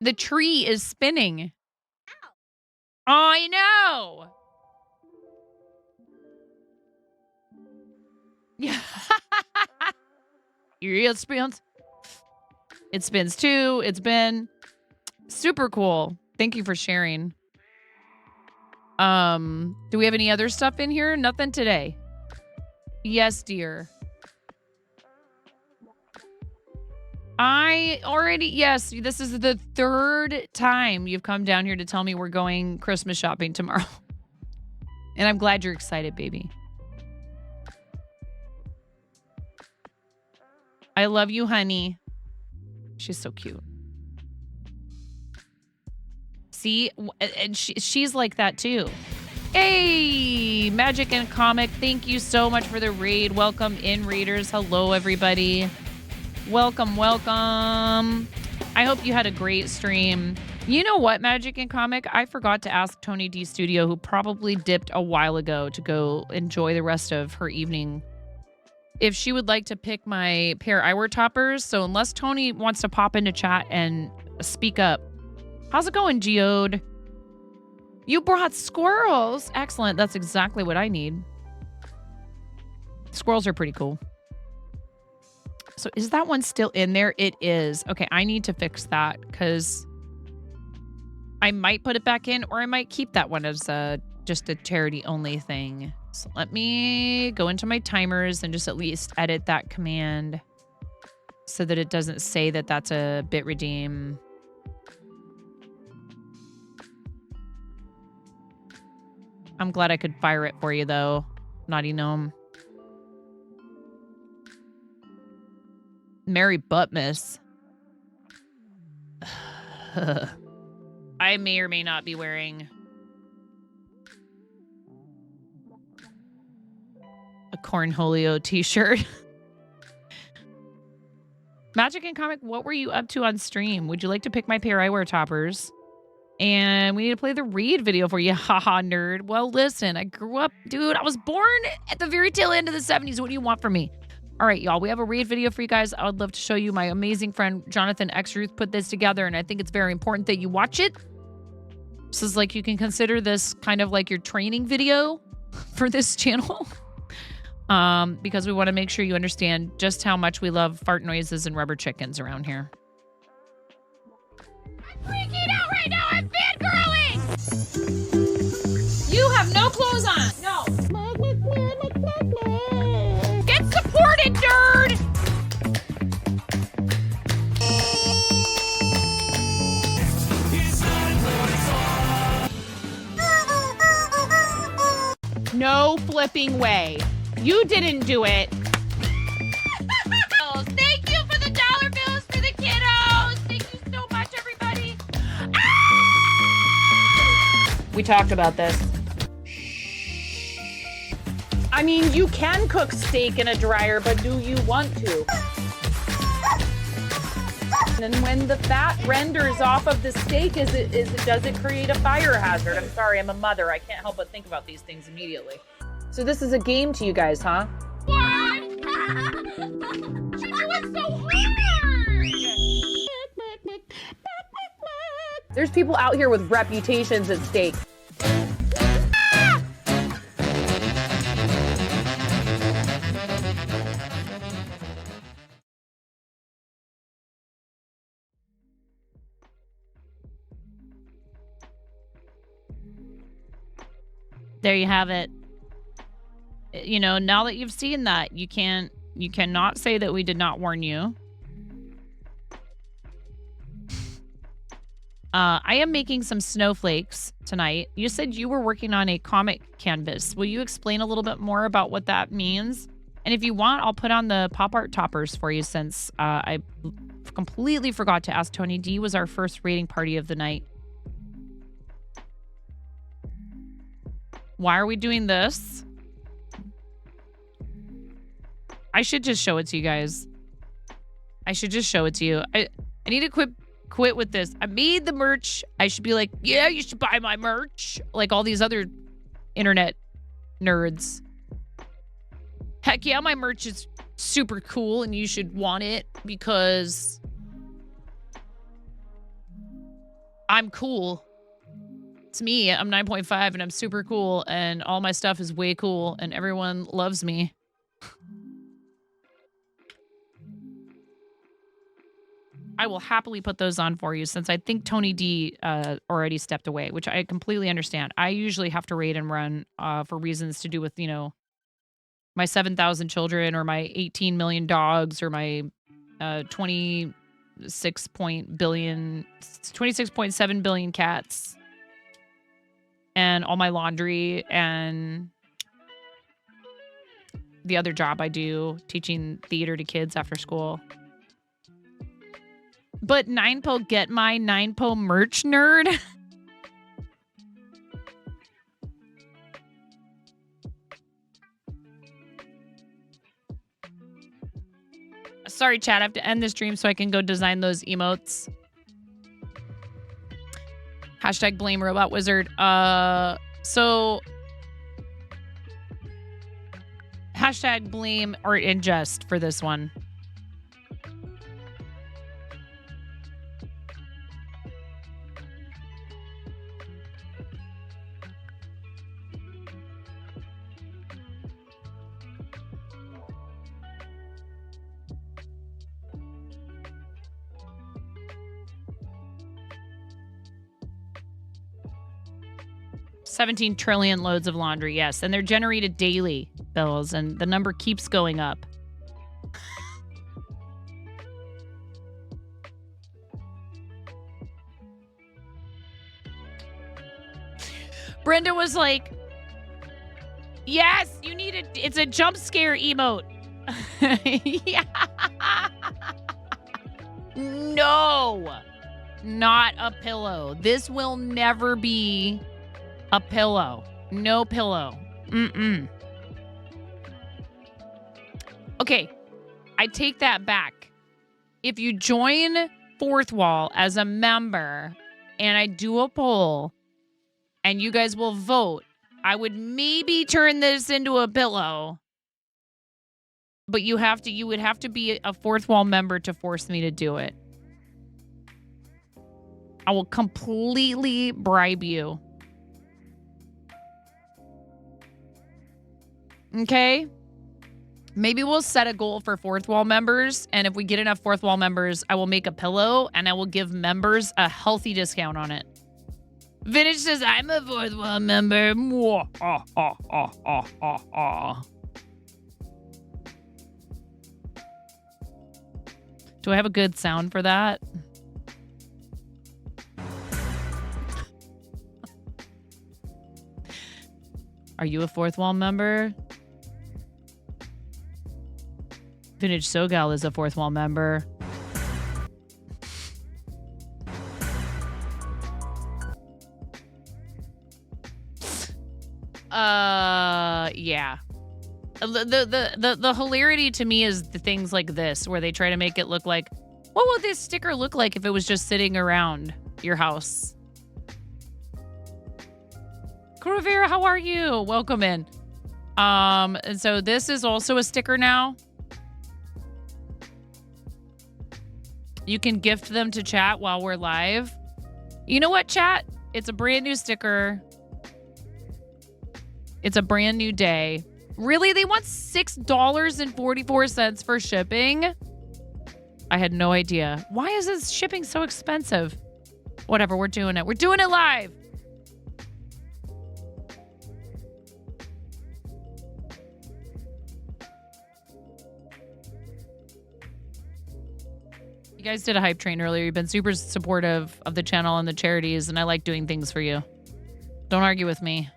The tree is spinning. Ow. I know. Yeah. It spins. It spins too. It's been super cool. Thank you for sharing. Do we have any other stuff in here? Nothing today. Yes, dear. Yes, this is the 3rd time you've come down here to tell me we're going Christmas shopping tomorrow. And I'm glad you're excited, baby. I love you, honey. she's so cute. See, and she's like that too. Hey, Magic and Comic, thank you so much for the raid. Welcome in, raiders. Hello, everybody. Welcome, welcome. I hope you had a great stream. You know what, Magic and Comic? I forgot to ask Tony D Studio, who probably dipped a while ago, to go enjoy the rest of her evening, if she would like to pick my pair eyewear toppers. So unless Tony wants to pop into chat and speak up. How's it going, Geode? You brought squirrels. Excellent. That's exactly what I need. Squirrels are pretty cool. So is that one still in there? It is. Okay, I need to fix that because I might put it back in, or I might keep that one as just a charity only thing. So let me go into my timers and just at least edit that command so that it doesn't say that that's a bit redeem. I'm glad I could fire it for you though, Naughty Gnome. Mary Buttmas. I may or may not be wearing a Cornholio t-shirt. Magic and Comic, what were you up to on stream? Would you like to pick my pair eyewear toppers? And we need to play the raid video for you, haha, nerd. Well, listen, I grew up, dude, I was born at the very tail end of the 70s. What do you want from me? All right, y'all, we have a raid video for you guys. I would love to show you. My amazing friend Jonathan X Ruth put this together, and I think it's very important that you watch it. This is like, you can consider this kind of like your training video for this channel. Because we want to make sure you understand just how much we love fart noises and rubber chickens around here. I'm freaking out right now. I'm fangirling. You have no clothes on. No. Get supported, nerd. No flipping way. You didn't do it. Thank you for the dollar bills for the kiddos. Thank you so much, everybody. Ah! We talked about this. I mean, you can cook steak in a dryer, but do you want to? And when the fat renders off of the steak, does it create a fire hazard? I'm sorry, I'm a mother. I can't help but think about these things immediately. So this is a game to you guys, huh? What? She doing so hard. There's people out here with reputations at stake. There you have it. You know, now that you've seen that, you cannot say that we did not warn you. I am making some snowflakes tonight. You said you were working on a comic canvas. Will you explain a little bit more about what that means? And if you want, I'll put on the pop art toppers for you, since I completely forgot to ask. Tony D was our first raiding party of the night. Why are we doing this? I should just show it to you guys. I should just show it to you. I need to quit with this. I made the merch. I should be like, yeah, you should buy my merch. Like all these other internet nerds. Heck yeah, my merch is super cool and you should want it because I'm cool. It's me. I'm 9.5 and I'm super cool and all my stuff is way cool and everyone loves me. I will happily put those on for you, since I think Tony D already stepped away, which I completely understand. I usually have to raid and run for reasons to do with, you know, my 7,000 children or my 18 million dogs or my 26.7 billion cats and all my laundry and the other job I do, teaching theater to kids after school. But 9po, get my 9po merch, nerd. Sorry, chat. I have to end this stream so I can go design those emotes. Hashtag blame robot wizard. So hashtag blame art ingest for this one. $17 trillion loads of laundry, yes. And they're generated daily, bills, and the number keeps going up. Brenda was like, yes, you need it. It's a jump scare emote. Yeah. No, not a pillow. This will never be a pillow. No pillow. Mm-mm. Okay, I take that back. If you join Fourth Wall as a member and I do a poll and you guys will vote, I would maybe turn this into a pillow. But you would have to be a Fourth Wall member to force me to do it. I will completely bribe you. Okay? Maybe we'll set a goal for Fourth Wall members, and if we get enough Fourth Wall members, I will make a pillow, and I will give members a healthy discount on it. Vintage says, I'm a Fourth Wall member. Do I have a good sound for that? Are you a Fourth Wall member? Vintage Sogal is a Fourth Wall member. Yeah. The hilarity to me is the things like this, where they try to make it look like, what would this sticker look like if it was just sitting around your house? Corvera, how are you? Welcome in. And so this is also a sticker now. You can gift them to chat while we're live. You know what, chat? It's a brand new sticker. It's a brand new day. Really? They want $6.44 for shipping? I had no idea. Why is this shipping so expensive? Whatever, we're doing it. We're doing it live. You guys did a hype train earlier. You've been super supportive of the channel and the charities, and I like doing things for you. Don't argue with me.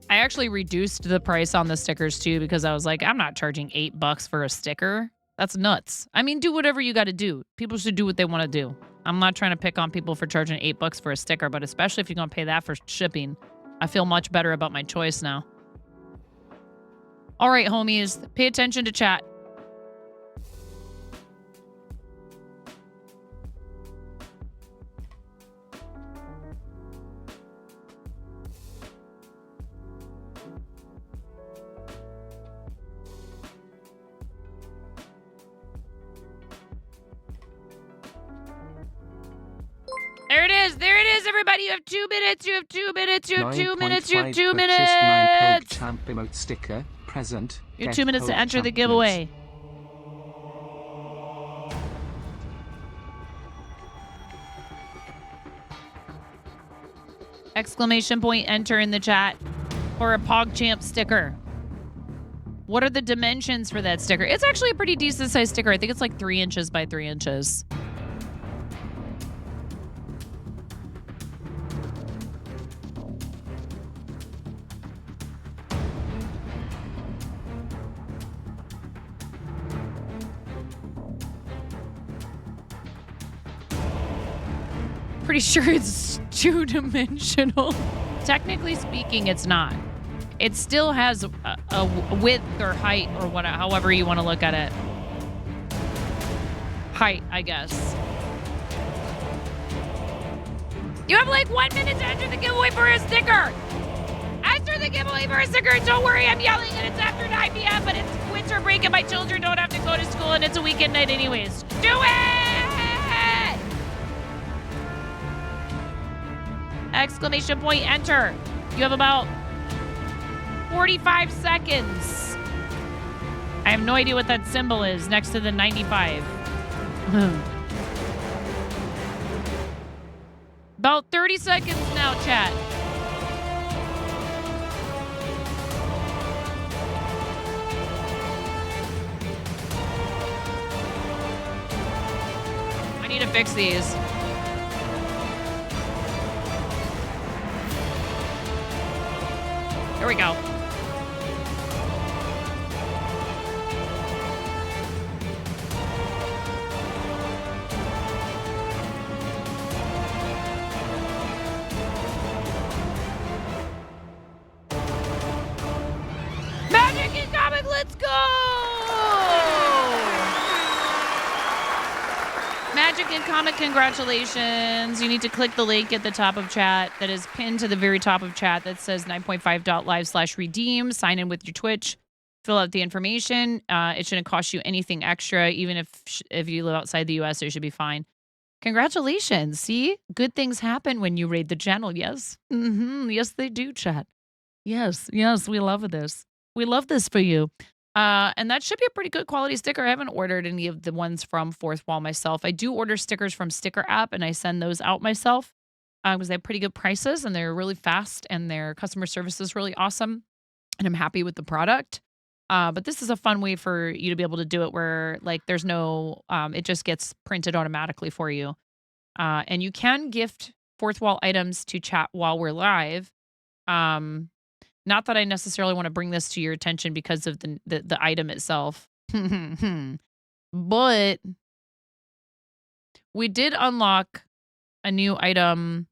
I actually reduced the price on the stickers too, because I was like, I'm not charging $8 for a sticker. That's nuts. I mean, do whatever you got to do. People should do what they want to do. I'm not trying to pick on people for charging $8 for a sticker, but especially if you're going to pay that for shipping, I feel much better about my choice now. All right, homies, pay attention to chat. There it is. There it is, everybody. You have 2 minutes. You have 2 minutes. You have 2 minutes. You have 2 minutes. Champ emote sticker. Present. You have 2 minutes to enter the giveaway. Exclamation point, enter in the chat for a PogChamp sticker. What are the dimensions for that sticker? It's actually a pretty decent sized sticker. I think it's like 3 inches by 3 inches. Pretty sure it's 2-dimensional. Technically speaking, it's not. It still has a width or height or whatever, however you want to look at it. Height, I guess. You have like 1 minute to enter the giveaway for a sticker. Enter the giveaway for a sticker. Don't worry, I'm yelling and it's after 9 p.m., but it's winter break and my children don't have to go to school and it's a weekend night anyways. Do it! Exclamation point, enter. You have about 45 seconds. I have no idea what that symbol is next to the 95. About 30 seconds now, chat. I need to fix these. Here we go. Magic Incoming, let's go! Magic Incoming, congratulations. You need to click the link at the top of chat that is pinned to the very top of chat that says 9.5.live/redeem. Sign in with your Twitch. Fill out the information. It shouldn't cost you anything extra. Even if you live outside the U.S., it should be fine. Congratulations. See? Good things happen when you raid the channel, yes? Yes, they do, chat. Yes, we love this. We love this for you. And that should be a pretty good quality sticker. I haven't ordered any of the ones from Fourth Wall myself. I do order stickers from Sticker App, and I send those out myself because they have pretty good prices, and they're really fast, and their customer service is really awesome, and I'm happy with the product. But this is a fun way for you to be able to do it where, like, there's no, it just gets printed automatically for you. And you can gift Fourth Wall items to chat while we're live. Not that I necessarily want to bring this to your attention because of the item itself. But we did unlock a new item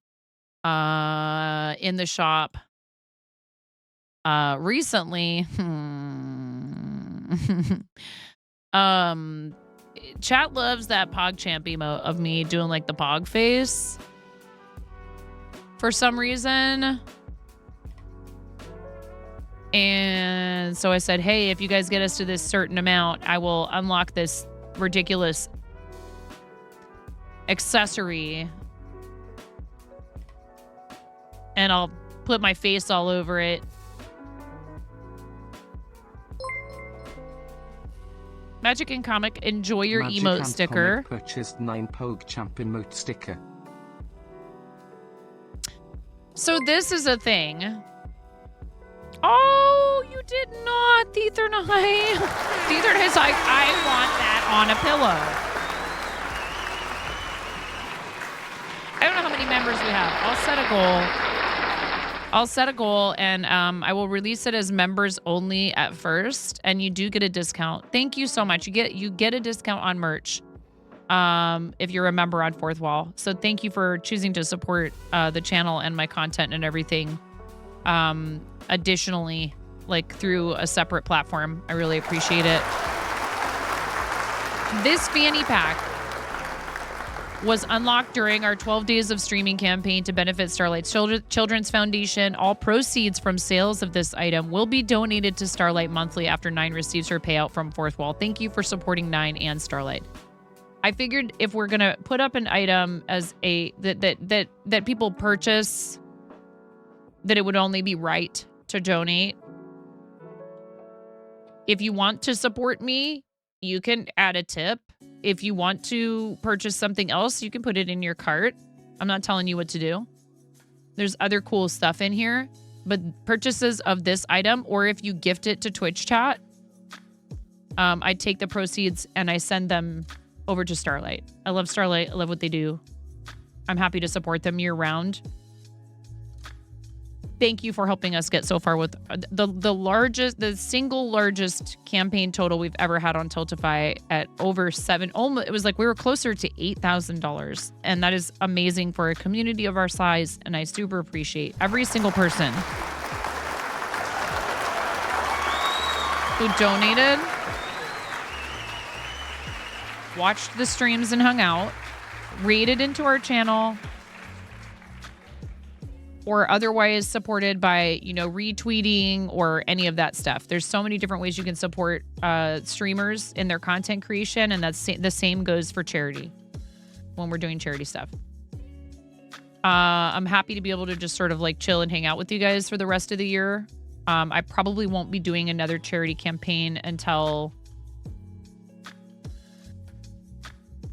in the shop recently. Chat loves that PogChamp emote of me doing like the Pog face for some reason. And so I said, hey, if you guys get us to this certain amount, I will unlock this ridiculous accessory. And I'll put my face all over it. Magic and Comic, enjoy your Magic emote and sticker. Comic purchased 9 PogChamp emote sticker. So this is a thing. Oh, you did not, Theether Night. Theether Night's like, I want that on a pillow. I don't know how many members we have. I'll set a goal, and I will release it as members only at first, and you do get a discount. Thank you so much. You get a discount on merch if you're a member on Fourth Wall. So thank you for choosing to support the channel and my content and everything. Additionally, like through a separate platform. I really appreciate it. This fanny pack was unlocked during our 12 days of streaming campaign to benefit Starlight Children's Foundation. All proceeds from sales of this item will be donated to Starlight monthly after 9 receives her payout from Fourth Wall. Thank you for supporting 9 and Starlight. I figured if we're gonna put up an item as a that people purchase, that it would only be right to donate. If you want to support me, you can add a tip. If you want to purchase something else, you can put it in your cart. I'm not telling you what to do. There's other cool stuff in here, but purchases of this item, or if you gift it to Twitch chat, I take the proceeds and I send them over to Starlight. I love Starlight. I love what they do. I'm happy to support them year round. thank you for helping us get so far with the single largest campaign total we've ever had on Tiltify at over almost, it was like we were closer to $8,000. And that is amazing for a community of our size. And I super appreciate every single person who donated, watched the streams and hung out, raided into our channel, or otherwise supported by, retweeting or any of that stuff. There's so many different ways you can support streamers in their content creation, and that's the same goes for charity when we're doing charity stuff. I'm happy to be able to just sort of like chill and hang out with you guys for the rest of the year. I probably won't be doing another charity campaign until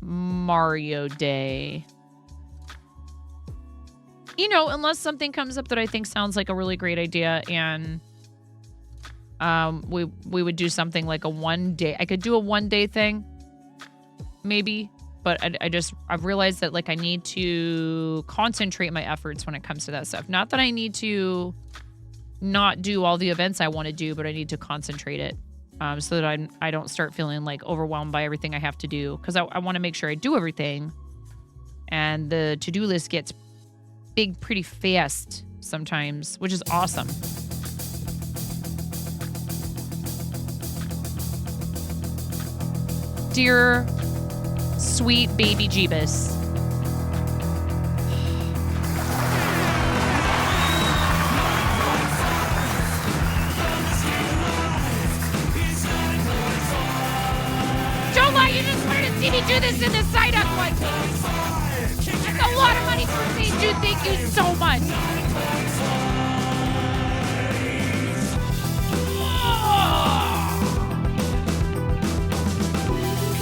Mario Day. Unless something comes up that I think sounds like a really great idea, and we would do something like a 1 day. I could do a 1 day thing, maybe, but I've realized that like I need to concentrate my efforts when it comes to that stuff. Not that I need to not do all the events I want to do, but I need to concentrate it so that I don't start feeling like overwhelmed by everything I have to do, because I want to make sure I do everything, and the to-do list gets big pretty fast sometimes, which is awesome. Dear sweet baby Jeebus, don't lie, you just wanted to see me do this in the side up one. That's a lot of money for me, dude. Thank you so much.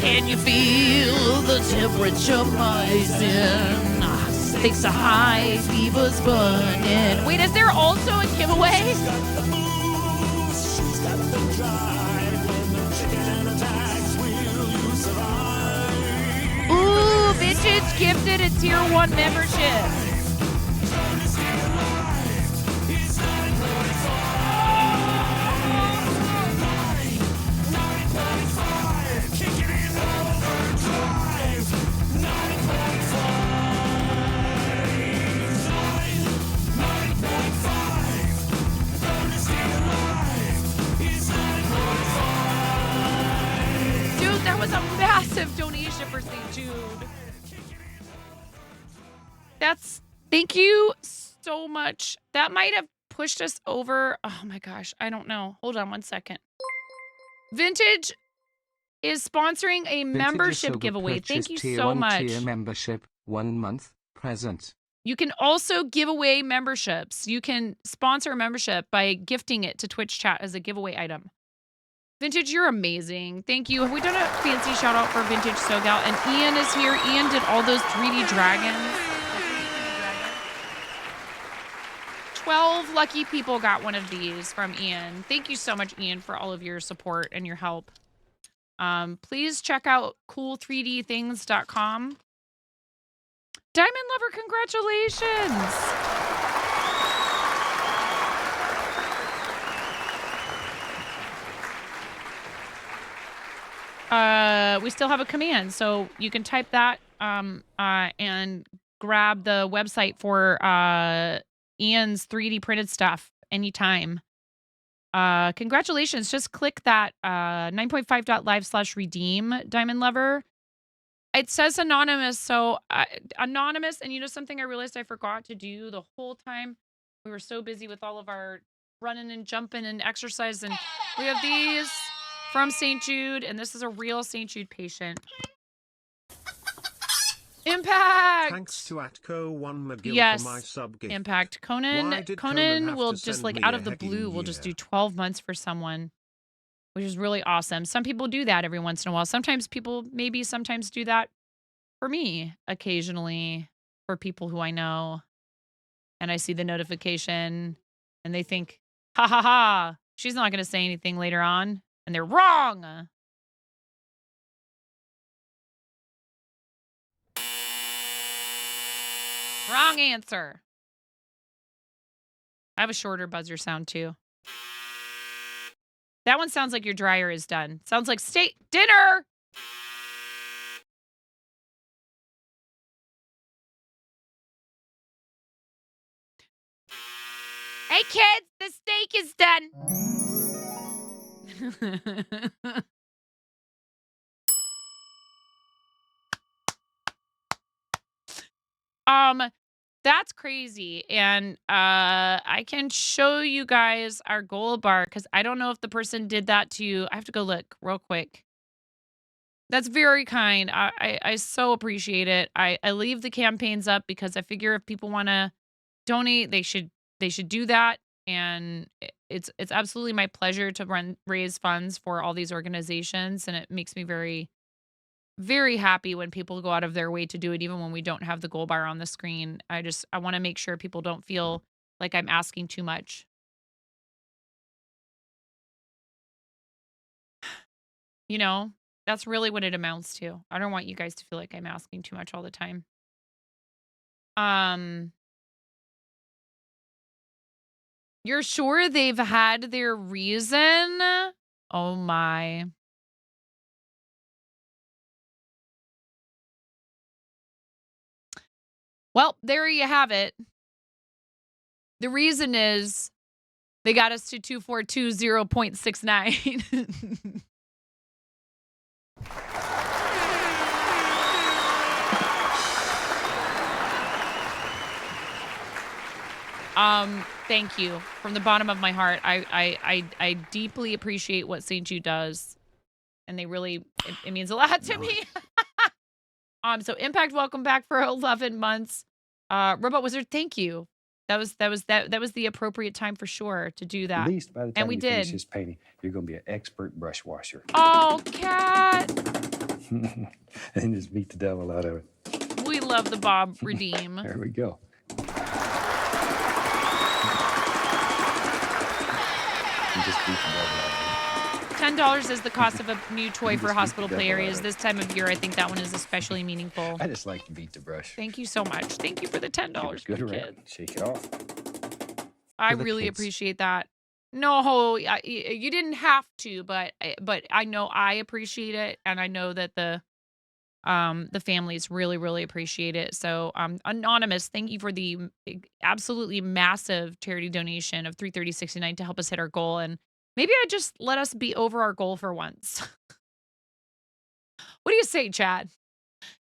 Can you feel the temperature rising? Thanks to high fever's burning. Wait, is there also a giveaway? Ooh, Vintage gifted a tier 1 membership. Dude, that was a massive donation for St. Jude. Thank you so much. That might have pushed us over. Oh my gosh, I don't know. Hold on one second. Vintage is sponsoring a membership giveaway. Thank you so much. Tier membership, 1 month, present. You can also give away memberships. You can sponsor a membership by gifting it to Twitch chat as a giveaway item. Vintage, you're amazing. Thank you. Have we done a fancy shout out for Vintage Sogal? And Ian is here. Ian did all those 3D dragons. 12 lucky people got one of these from Ian. Thank you so much, Ian, for all of your support and your help. Please check out cool3dthings.com. Diamond Lover, congratulations! We still have a command, so you can type that and grab the website for Ian's 3D printed stuff anytime. Congratulations. Just click that 9.5.live/redeem, Diamond Lover. It says anonymous, so anonymous. And you know something I realized I forgot to do the whole time? We were so busy with all of our running and jumping and exercise. And we have these from St. Jude, and this is a real St. Jude patient. Impact! Thanks to Atco1 McGill yes, for my sub gift. Impact. Conan will just like out of the blue will just do 12 months for someone, which is really awesome. Some people do that every once in a while. Sometimes people sometimes do that for me occasionally, for people who I know. And I see the notification and they think, ha ha ha, she's not going to say anything later on. And they're wrong. Wrong answer. I have a shorter buzzer sound too. That one sounds like your dryer is done. Sounds like steak dinner. Hey kids, the steak is done. That's crazy. And I can show you guys our gold bar because I don't know if the person did that to you. I have to go look real quick. That's very kind. I so appreciate it. I leave the campaigns up because I figure if people want to donate, they should do that. And it's absolutely my pleasure to raise funds for all these organizations, and it makes me very, very happy when people go out of their way to do it, even when we don't have the gold bar on the screen. I want to make sure people don't feel like I'm asking too much. You know, that's really what it amounts to. I don't want you guys to feel like I'm asking too much all the time. You're sure they've had their reason? Oh my. Well, there you have it. The reason is they got us to 2420.69. Thank you from the bottom of my heart. I deeply appreciate what St. Jude does, and they really it means a lot to me. So Impact, welcome back for 11 months. Robot Wizard, thank you. That was the appropriate time for sure to do that. At least by the time we you did. finish this painting, you're going to be an expert brush washer. Oh, Cat. And just beat the devil out of it. We love the Bob Redeem. There we go. You just beat the devil out of it. $10 is the cost of a new toy for hospital play areas. This time of year, I think that one is especially meaningful. I just like to beat the brush. Thank you so much. Thank you for the $10 for Good the around. kid. Shake it off. I For the really kids. appreciate that. No, you didn't have to, but I know I appreciate it, and I know that the families really, really appreciate it. So, Anonymous, thank you for the absolutely massive charity donation of $330.69 to help us hit our goal. And maybe I just let us be over our goal for once. What do you say, Chad?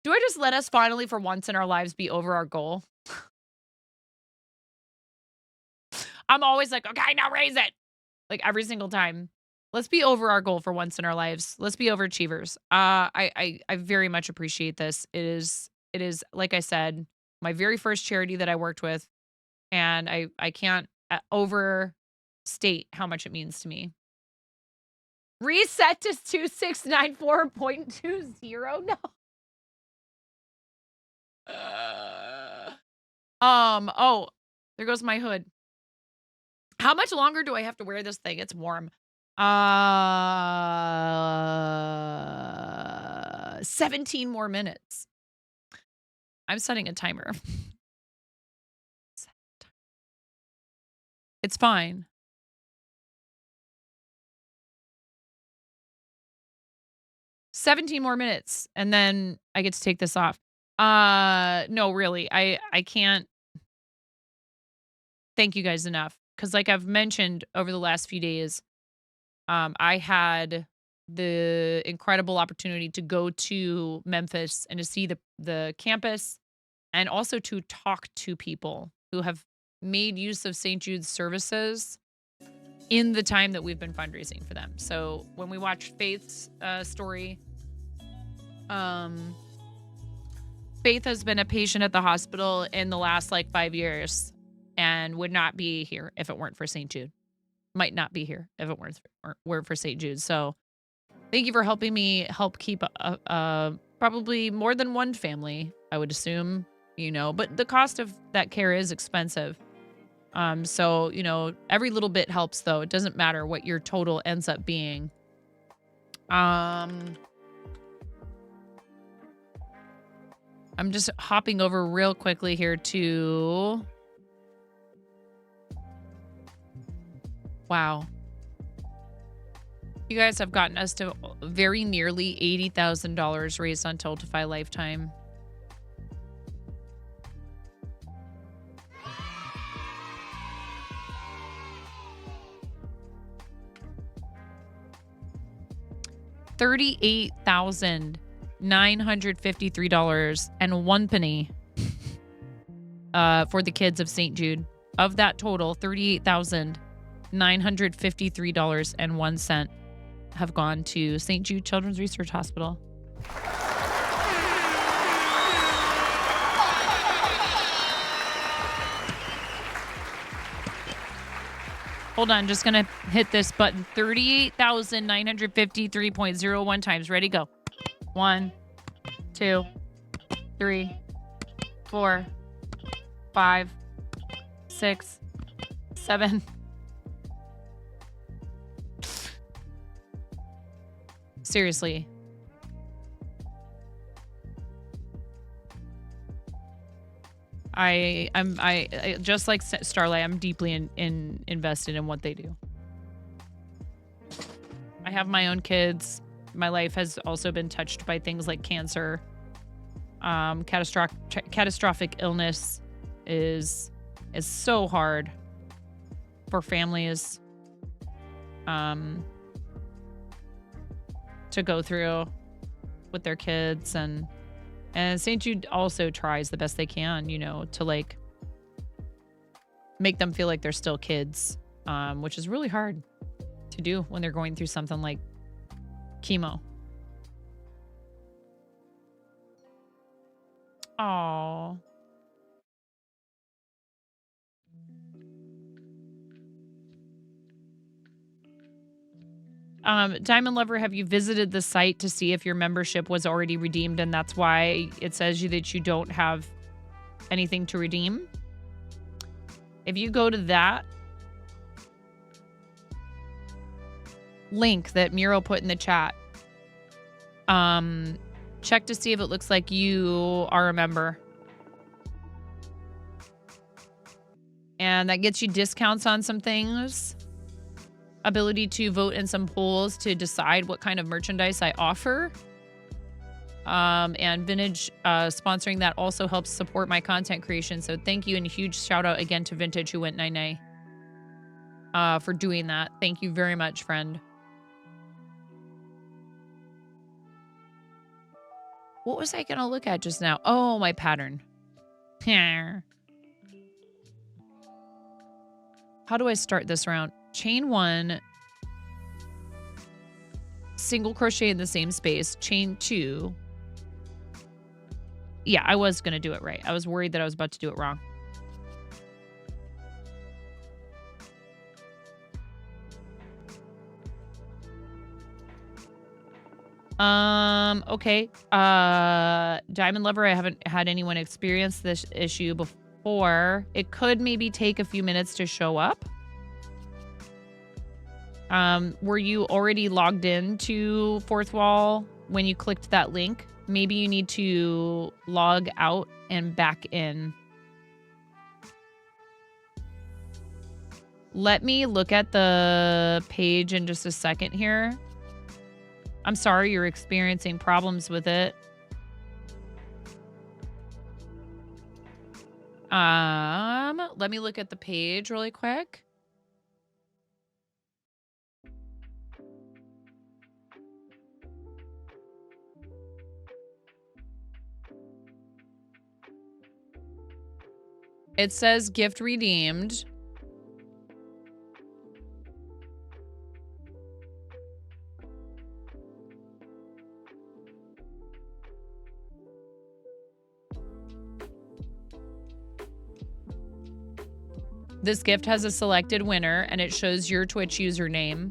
Do I just let us finally for once in our lives be over our goal? I'm always like, okay, now raise it. Like every single time. Let's be over our goal for once in our lives. Let's be overachievers. I very much appreciate this. It is, like I said, my very first charity that I worked with. And I can't overstate how much it means to me. Reset to 2694.20. No. Oh, there goes my hood. How much longer do I have to wear this thing? It's warm. 17 more minutes. I'm setting a timer. It's fine. $17 more minutes, and then I get to take this off. No, really, I can't thank you guys enough. Because like I've mentioned over the last few days, I had the incredible opportunity to go to Memphis and to see the campus, and also to talk to people who have made use of St. Jude's services in the time that we've been fundraising for them. So when we watched Faith's story, Faith has been a patient at the hospital in the last 5 years. And would not be here if it weren't for St. Jude. Might not be here if it weren't for St. Jude. So thank you for helping me help keep probably more than one family, I would assume, but the cost of that care is expensive. So, every little bit helps though. It doesn't matter what your total ends up being. I'm just hopping over real quickly here to Wow. You guys have gotten us to very nearly $80,000 raised on Tiltify Lifetime. $38,953.01 for the kids of St. Jude. Of that total, $38,953.01 have gone to St. Jude Children's Research Hospital. Hold on, just gonna hit this button. 38,953.01 times. Ready, go. 1, 2, 3, 4, 5, 6, 7. Seriously. I just like Starlight, I'm deeply invested in what they do. I have my own kids. My life has also been touched by things like cancer. Catastrophic illness is so hard for families to go through with their kids, and St. Jude also tries the best they can, you know, to like make them feel like they're still kids, which is really hard to do when they're going through something like chemo. Oh. Diamond Lover, have you visited the site to see if your membership was already redeemed and that's why it says that you don't have anything to redeem? If you go to that link that Miro put in the chat, check to see if it looks like you are a member. And that gets you discounts on some things. Ability to vote in some polls to decide what kind of merchandise I offer. And Vintage sponsoring that also helps support my content creation. So thank you, and a huge shout out again to Vintage who went 9-9 for doing that. Thank you very much, friend. What was I going to look at just now? Oh, my pattern. How do I start this round? Chain 1, single crochet in the same space, chain 2. Yeah, I was going to do it right. I was worried that I was about to do it wrong. Okay. Diamond Lover, I haven't had anyone experience this issue before. It could maybe take a few minutes to show up. Were you already logged in to Fourth Wall when you clicked that link? Maybe you need to log out and back in. Let me look at the page in just a second here. I'm sorry you're experiencing problems with it. Let me look at the page really quick. It says gift redeemed. This gift has a selected winner and it shows your Twitch username.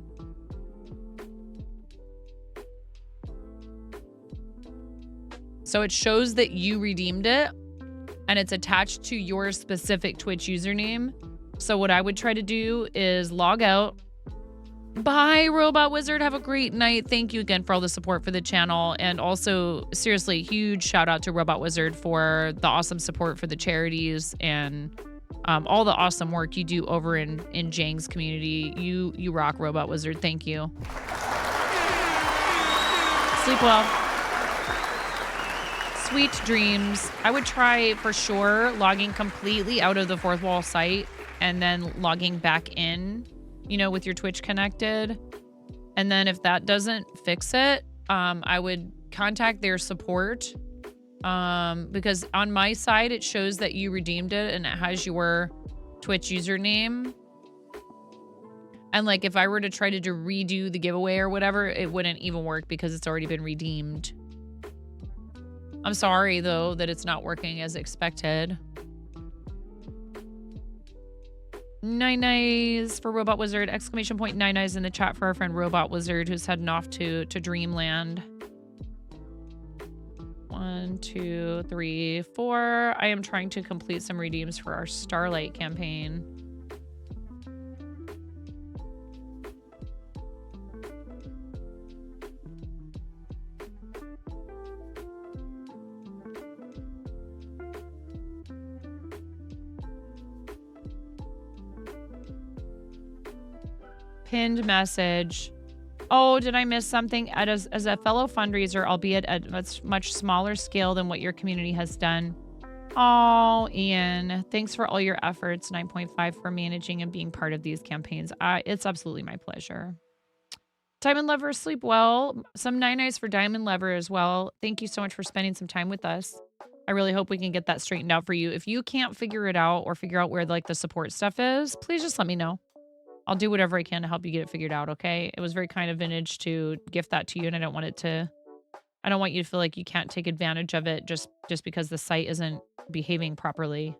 So it shows that you redeemed it. And it's attached to your specific Twitch username. So what I would try to do is log out. Bye, Robot Wizard. Have a great night. Thank you again for all the support for the channel. And also, seriously, huge shout out to Robot Wizard for the awesome support for the charities and all the awesome work you do over in Jang's community. You rock, Robot Wizard. Thank you. Sleep well. Sweet dreams. I would try for sure logging completely out of the fourth wall site and then logging back in, you know, with your Twitch connected. And then if that doesn't fix it, I would contact their support. Because on my side, it shows that you redeemed it and it has your Twitch username. And like, if I were to try to redo the giveaway or whatever, it wouldn't even work because it's already been redeemed. I'm sorry though, that it's not working as expected. Nine-Eyes for Robot Wizard. Exclamation point Nine-Eyes in the chat for our friend Robot Wizard who's heading off to Dreamland. 1, 2, 3, 4. I am trying to complete some redeems for our Starlight campaign. Pinned message. Oh, did I miss something? As a fellow fundraiser, albeit at a much smaller scale than what your community has done. Oh, Ian, thanks for all your efforts. 9.5 for managing and being part of these campaigns. It's absolutely my pleasure. Diamond Lover, sleep well. Some 9-eyes for Diamond Lover as well. Thank you so much for spending some time with us. I really hope we can get that straightened out for you. If you can't figure it out or figure out where like the support stuff is, please just let me know. I'll do whatever I can to help you get it figured out, okay? It was very kind of Vintage to gift that to you, and I don't want you to feel like you can't take advantage of it just because the site isn't behaving properly.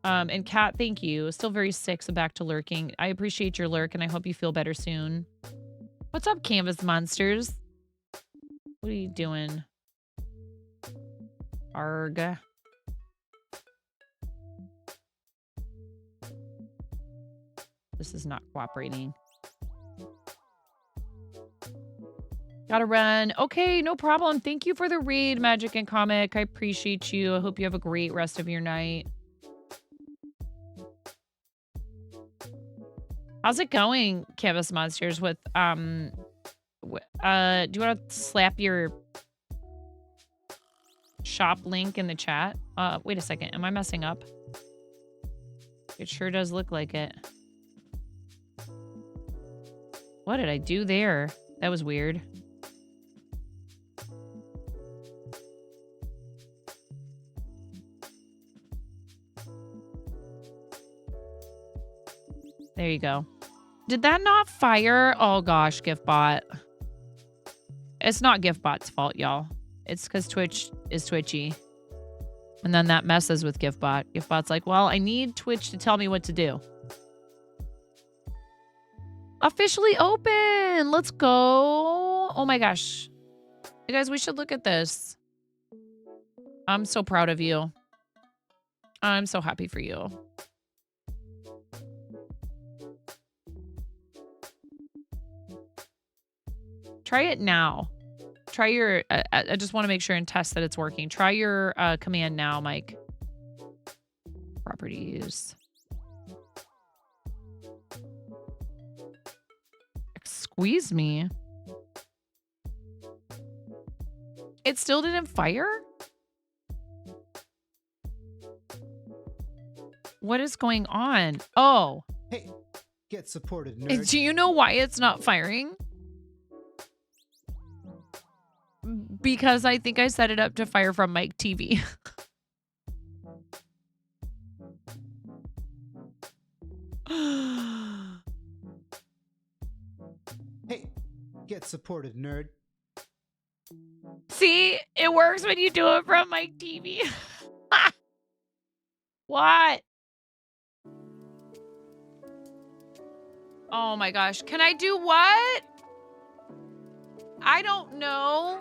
And Kat, thank you. Still very sick, so back to lurking. I appreciate your lurk, and I hope you feel better soon. What's up, Canvas Monsters? What are you doing? Arg. This is not cooperating. Gotta run. Okay, no problem. Thank you for the raid, Magic and Comic. I appreciate you. I hope you have a great rest of your night. How's it going, Canvas Monsters, with, do you want to slap your shop link in the chat? Wait a second. Am I messing up? It sure does look like it. What did I do there? That was weird. There you go. Did that not fire? Oh gosh, GiftBot. It's not GiftBot's fault, y'all. It's because Twitch is twitchy. And then that messes with GiftBot. GiftBot's like, well, I need Twitch to tell me what to do. Officially open. Let's go. Oh my gosh. You guys, we should look at this. I'm so proud of you. I'm so happy for you. Try it now. Try your, I just want to make sure and test that it's working. Try your command now, Mike. Properties. Squeeze me. It still didn't fire? What is going on? Oh. Hey, get supported, nerd. Do you know why it's not firing? Because I think I set it up to fire from Mike TV. Hey, get supported, nerd. See, it works when you do it from Mike TV. What? Oh my gosh. Can I do what? I don't know.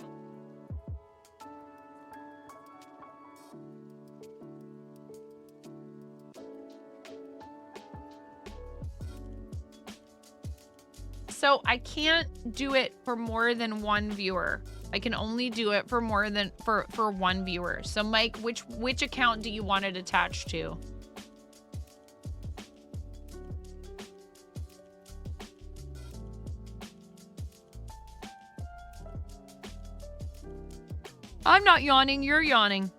So I can't do it for more than one viewer. I can only do it for more than for one viewer. So Mike, which account do you want it attached to? I'm not yawning, you're yawning.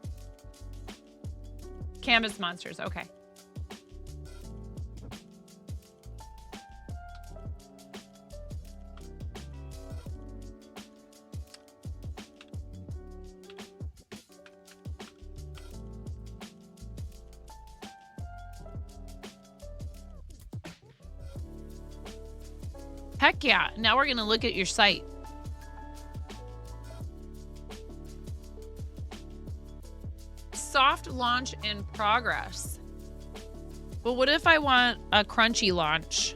Canvas Monsters, okay. Heck yeah, now we're gonna look at your site. Soft launch in progress. But what if I want a crunchy launch?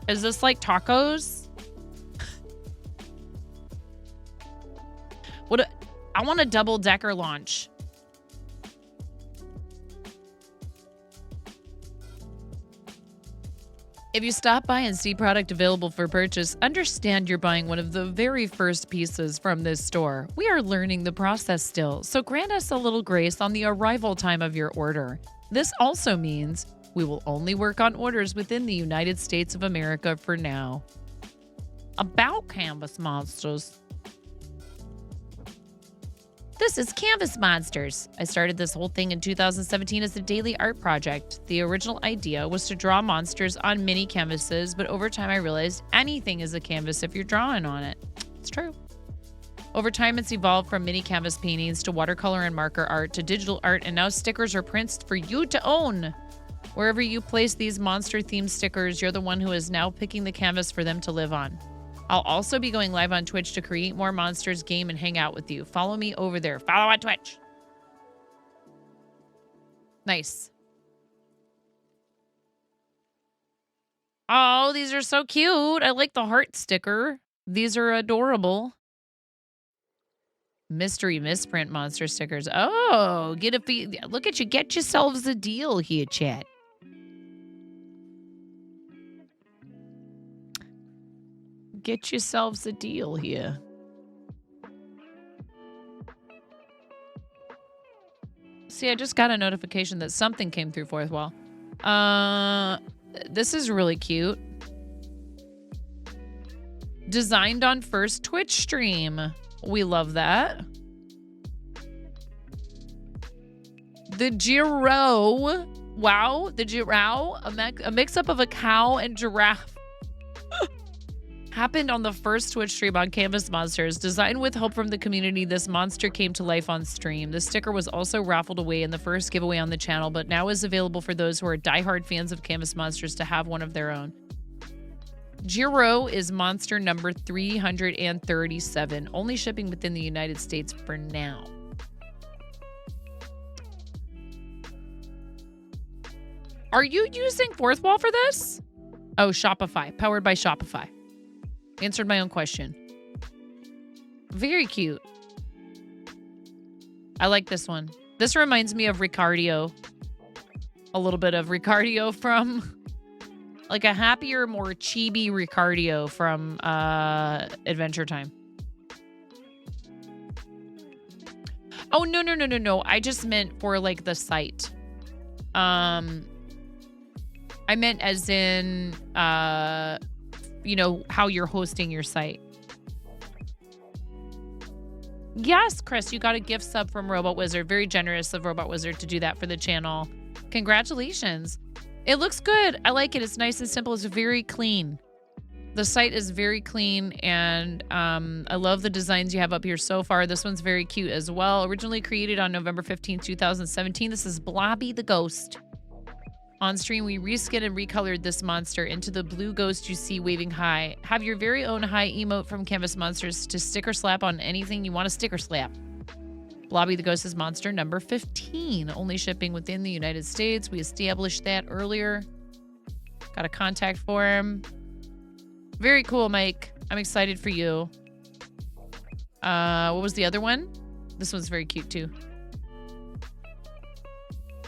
Is this like tacos? I want a double-decker launch. If you stop by and see product available for purchase, understand you're buying one of the very first pieces from this store. We are learning the process still, so grant us a little grace on the arrival time of your order. This also means we will only work on orders within the United States of America for now. About Canvas Monsters. This is Canvas Monsters. I started this whole thing in 2017 as a daily art project. The original idea was to draw monsters on mini canvases, but over time I realized anything is a canvas if you're drawing on it. It's true. Over time, it's evolved from mini canvas paintings to watercolor and marker art to digital art, and now stickers are prints for you to own. Wherever you place these monster-themed stickers, you're the one who is now picking the canvas for them to live on. I'll also be going live on Twitch to create more monsters, game, and hang out with you. Follow me over there. Follow on Twitch. Nice. Oh, these are so cute. I like the heart sticker. These are adorable. Mystery misprint monster stickers. Oh, look at you. Get yourselves a deal here, chat. Get yourselves a deal here. See, I just got a notification that something came through Fourth Wall. This is really cute. Designed on first Twitch stream. We love that. The Giro. Wow, the Giro. A mix-up of a cow and giraffe. Happened on the first Twitch stream on Canvas Monsters. Designed with help from the community, this monster came to life on stream. The sticker was also raffled away in the first giveaway on the channel, but now is available for those who are diehard fans of Canvas Monsters to have one of their own. Giro is monster number 337, only shipping within the United States for now. Are you using Fourth Wall for this? Oh, Shopify. Powered by Shopify. Answered my own question. Very cute. I like this one. This reminds me of Ricardio. A little bit of Ricardio from... like a happier, more chibi Ricardio from Adventure Time. Oh, no. I just meant for, like, the site. I meant as in... you know, how you're hosting your site. Yes, Chris, you got a gift sub from Robot Wizard. Very generous of Robot Wizard to do that for the channel. Congratulations. It looks good. I like it. It's nice and simple. It's very clean. The site is very clean, and I love the designs you have up here so far. This one's very cute as well. Originally created on November 15th, 2017. This is Blobby the Ghost. On stream, we reskinned and recolored this monster into the blue ghost you see waving high. Have your very own high emote from Canvas Monsters to sticker slap on anything you want to sticker slap. Blobby the Ghost is monster number 15, only shipping within the United States. We established that earlier. Got a contact for him. Very cool, Mike. I'm excited for you. What was the other one? This one's very cute too.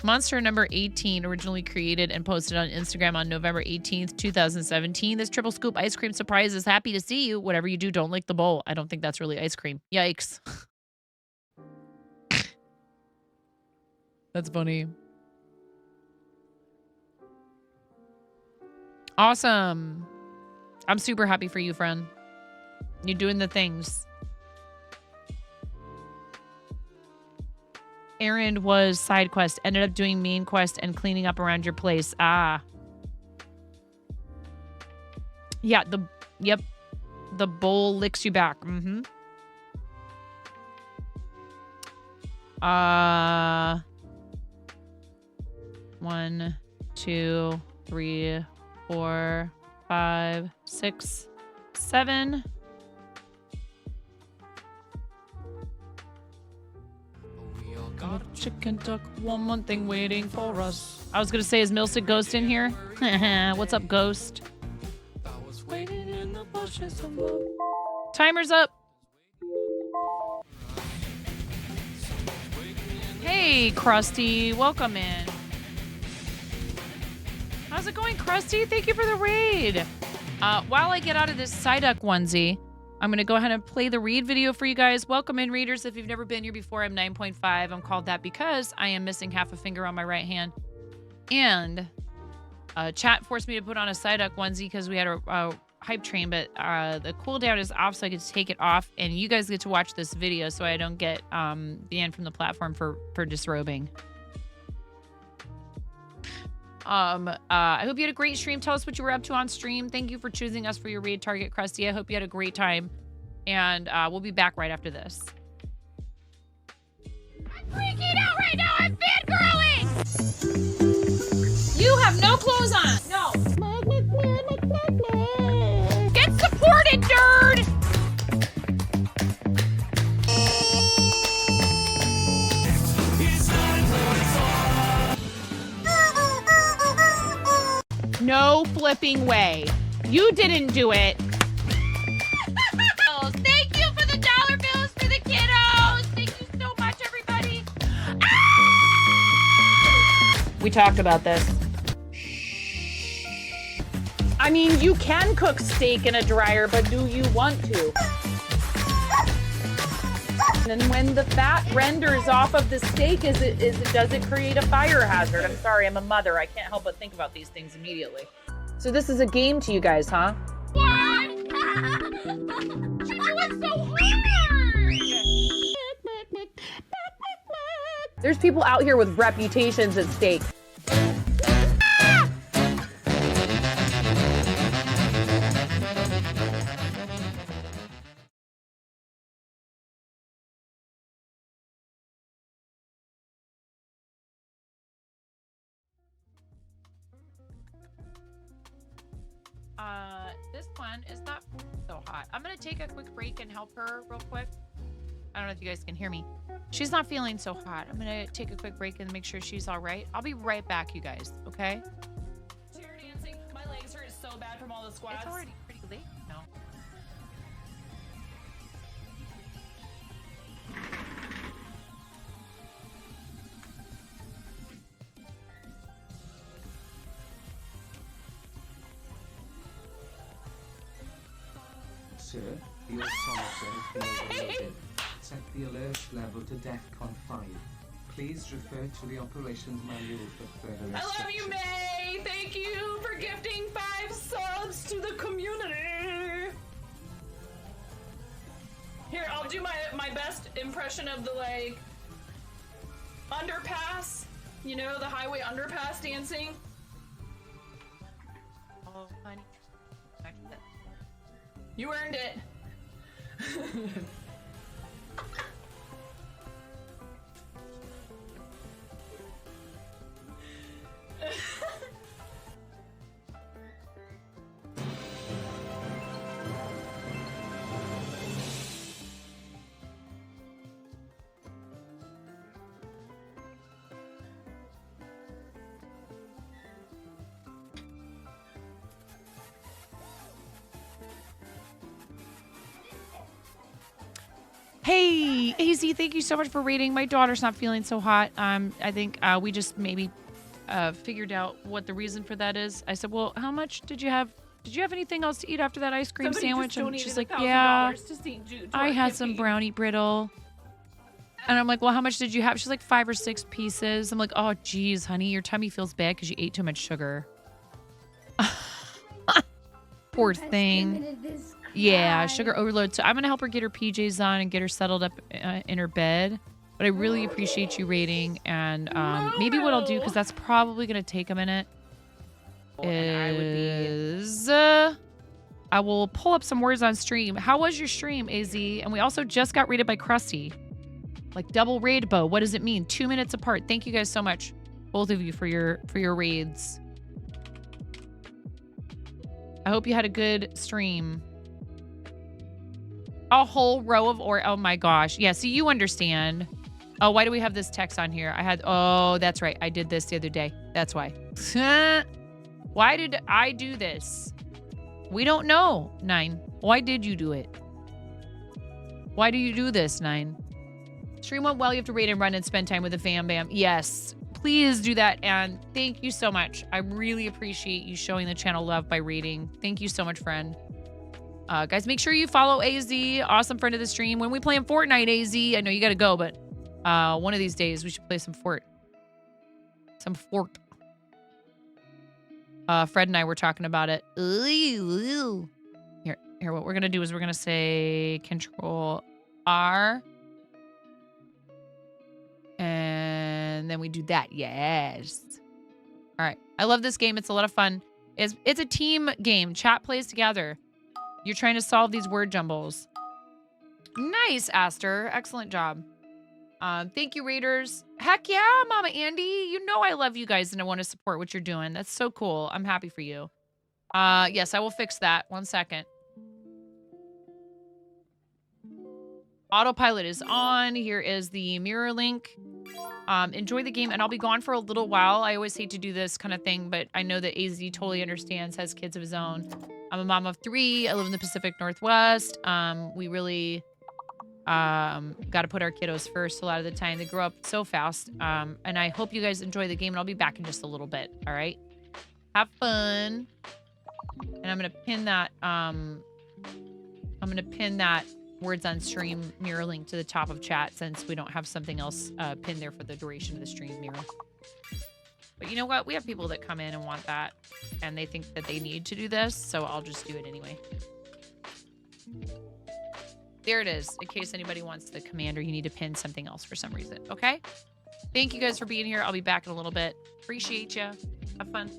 Monster number 18, originally created and posted on Instagram on November 18th, 2017. This triple scoop ice cream surprise is happy to see you. Whatever you do, don't lick the bowl. I don't think that's really ice cream. Yikes. That's funny. Awesome. I'm super happy for you, friend. You're doing the things. Errand was side quest. Ended up doing main quest and cleaning up around your place. Ah. Yeah, yep. The bowl licks you back. Mm-hmm. 1, 2, 3, 4, 5, 6, 7. Chicken duck, one more thing waiting for us. I was gonna say, is Milsic Ghost in here? What's up, Ghost? Timer's up. Hey, Krusty, welcome in. How's it going, Krusty? Thank you for the raid. While I get out of this Psyduck onesie, I'm going to go ahead and play the read video for you guys. Welcome in, readers. If you've never been here before, I'm 9.5. I'm called that because I am missing half a finger on my right hand. And chat forced me to put on a Psyduck onesie because we had a hype train, but the cooldown is off, so I get to take it off. And you guys get to watch this video so I don't get banned from the platform for disrobing. I hope you had a great stream. Tell us what you were up to on stream. Thank you for choosing us for your raid target, Krusty. I hope you had a great time. And we'll be back right after this. I'm freaking out right now. I'm fangirling. You have no clothes on. No. Get supported, nerd. No flipping way. You didn't do it. Thank you for the dollar bills for the kiddos. Thank you so much, everybody. Ah! We talked about this. I mean, you can cook steak in a dryer, but do you want to? And when the fat renders off of the steak, does it create a fire hazard? I'm sorry, I'm a mother. I can't help but think about these things immediately. So this is a game to you guys, huh? What? She went so hard. There's people out here with reputations at stake. This one is not so hot. I'm gonna take a quick break and help her real quick. I don't know if you guys can hear me. She's not feeling so hot. I'm gonna take a quick break and make sure she's all right. I'll be right back, you guys, okay? Chair dancing. My legs hurt so bad from all the squats. It's already pretty late now. Sir, the altimeter has been overloaded. Set the alert level to DEFCON 5. Please refer to the operations manual for further I instructions. love you, May. Thank you for gifting 5 subs to the community. Here, I'll do my best impression of the, like, underpass. You know, the highway underpass dancing. Oh, honey. You earned it. Hey, AZ, thank you so much for rating. My daughter's not feeling so hot. I think we just maybe figured out what the reason for that is. I said, well, how much did you have? Did you have anything else to eat after that ice cream Somebody sandwich? just And donated she's like, $1,000 yeah, to to I our had some campaign. brownie brittle. And I'm like, well, how much did you have? She's like 5 or 6 pieces. I'm like, oh, geez, honey, your tummy feels bad because you ate too much sugar. Poor thing. Yeah, sugar overload. So I'm going to help her get her PJs on and get her settled up in her bed. But I really appreciate you rating. And maybe what I'll do, because that's probably going to take a minute, is I will pull up some words on stream. How was your stream, AZ? And we also just got rated by Krusty. Like double raid, Bo. What does it mean? 2 minutes apart. Thank you guys so much, both of you, for your raids. I hope you had a good stream. A whole row of oh my gosh. Yeah, so you understand. Oh, why do we have this text on here? Oh, that's right. I did this the other day. That's why. Why did I do this? We don't know, 9. Why did you do it? Why do you do this, 9? Stream went well. You have to raid and run and spend time with the fam bam. Yes, please do that. And thank you so much. I really appreciate you showing the channel love by raiding. Thank you so much, friend. Guys, make sure you follow AZ. Awesome friend of the stream. When we play in Fortnite, AZ, I know you got to go, but one of these days we should play some Fort. Fred and I were talking about it. Here, what we're going to do is we're going to say Control R. And then we do that. Yes. All right. I love this game. It's a lot of fun. It's a team game. Chat plays together. You're trying to solve these word jumbles. Nice, Aster. Excellent job. Thank you, Raiders. Heck yeah, Mama Andy. You know I love you guys and I want to support what you're doing. That's so cool. I'm happy for you. Yes, I will fix that. 1 second. Autopilot is on. Here is the mirror link. Enjoy the game, and I'll be gone for a little while. I always hate to do this kind of thing, but I know that AZ totally understands, has kids of his own. I'm a mom of 3. I live in the Pacific Northwest. We really got to put our kiddos first a lot of the time. They grow up so fast. And I hope you guys enjoy the game, and I'll be back in just a little bit. All right? Have fun. And I'm going to pin that words on stream mirror link to the top of chat, since we don't have something else pinned there for the duration of the stream mirror. But you know what? We have people that come in and want that, and they think that they need to do this, so I'll just do it anyway. There it is. In case anybody wants the command or you need to pin something else for some reason. Okay? Thank you guys for being here. I'll be back in a little bit. Appreciate you. Have fun.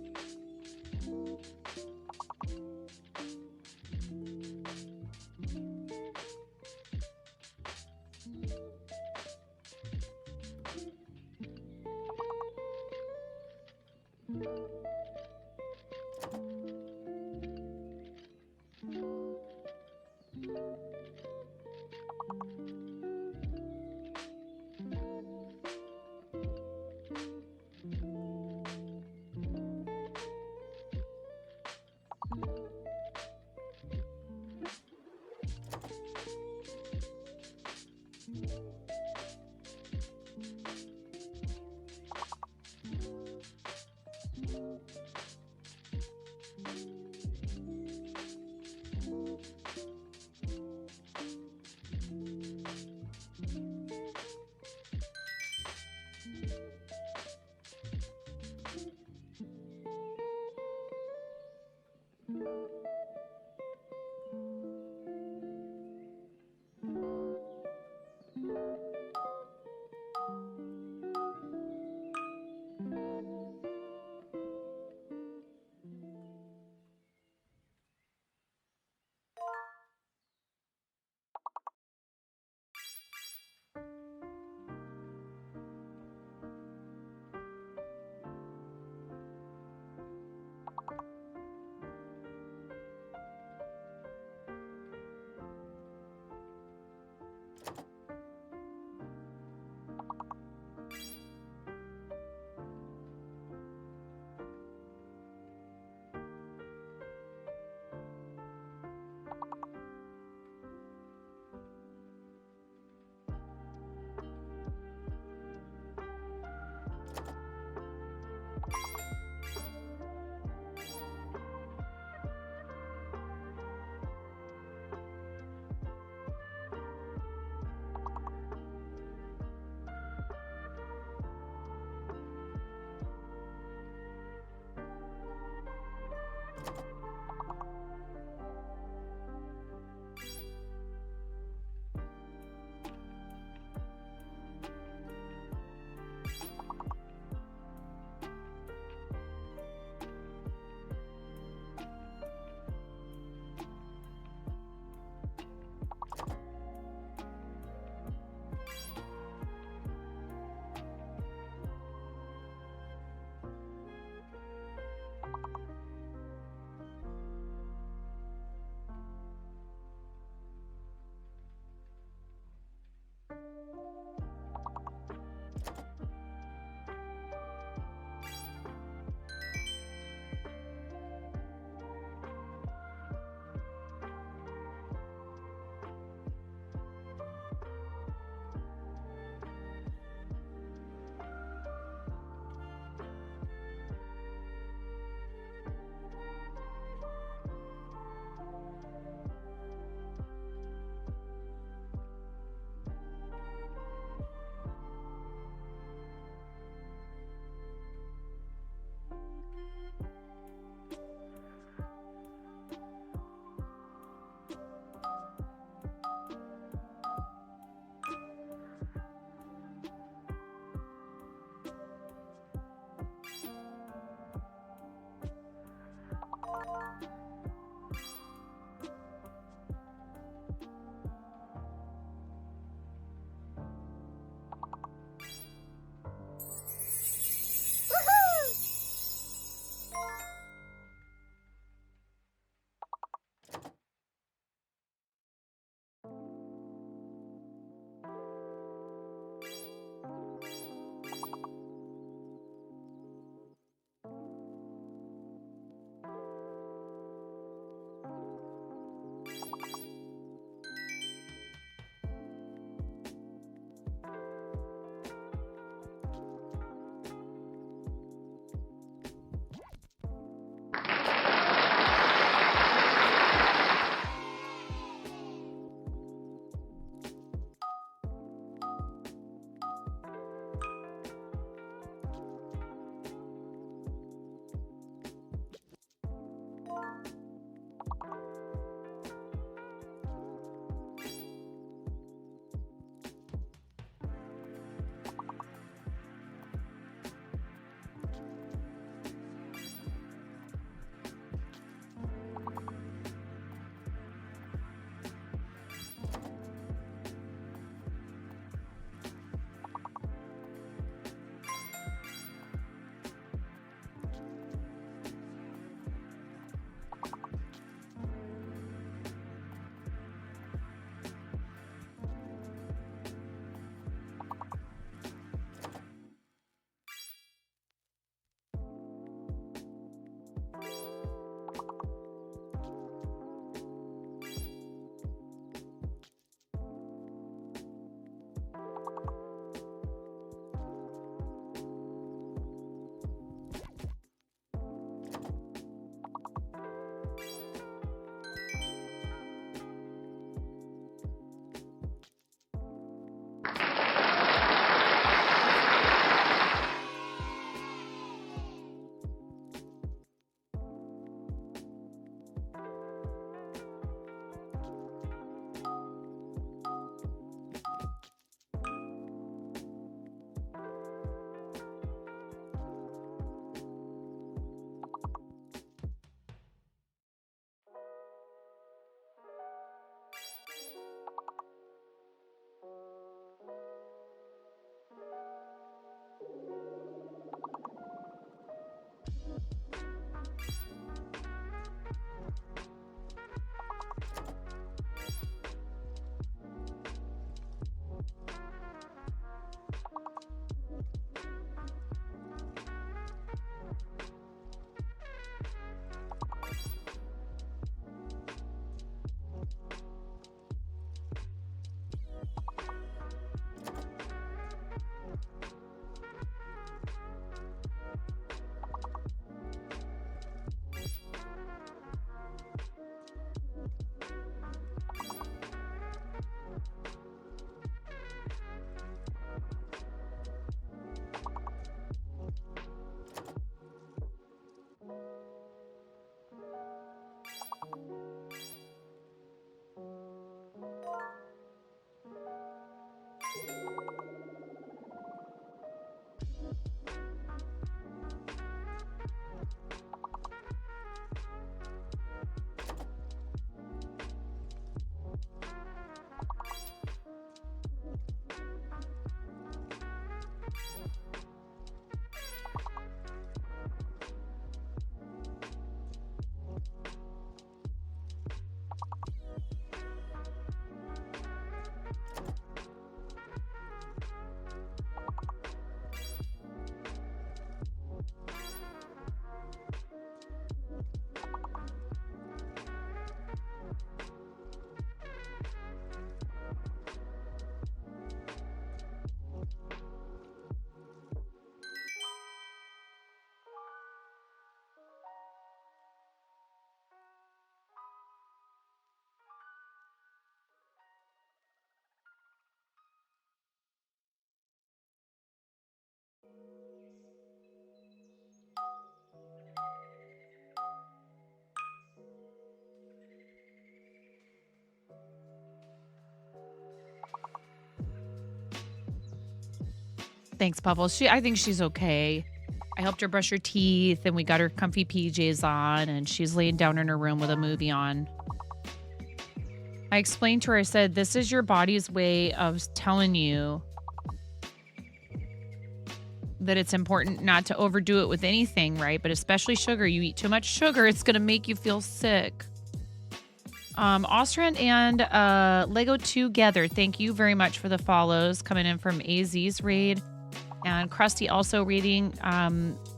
Thanks, Puffles. I think she's okay. I helped her brush her teeth, and we got her comfy PJs on, and she's laying down in her room with a movie on. I explained to her, I said, this is your body's way of telling you that it's important not to overdo it with anything, right? But especially sugar. You eat too much sugar, it's going to make you feel sick. Ostrand and Lego Together, thank you very much for the follows coming in from AZ's raid. And Krusty also reading.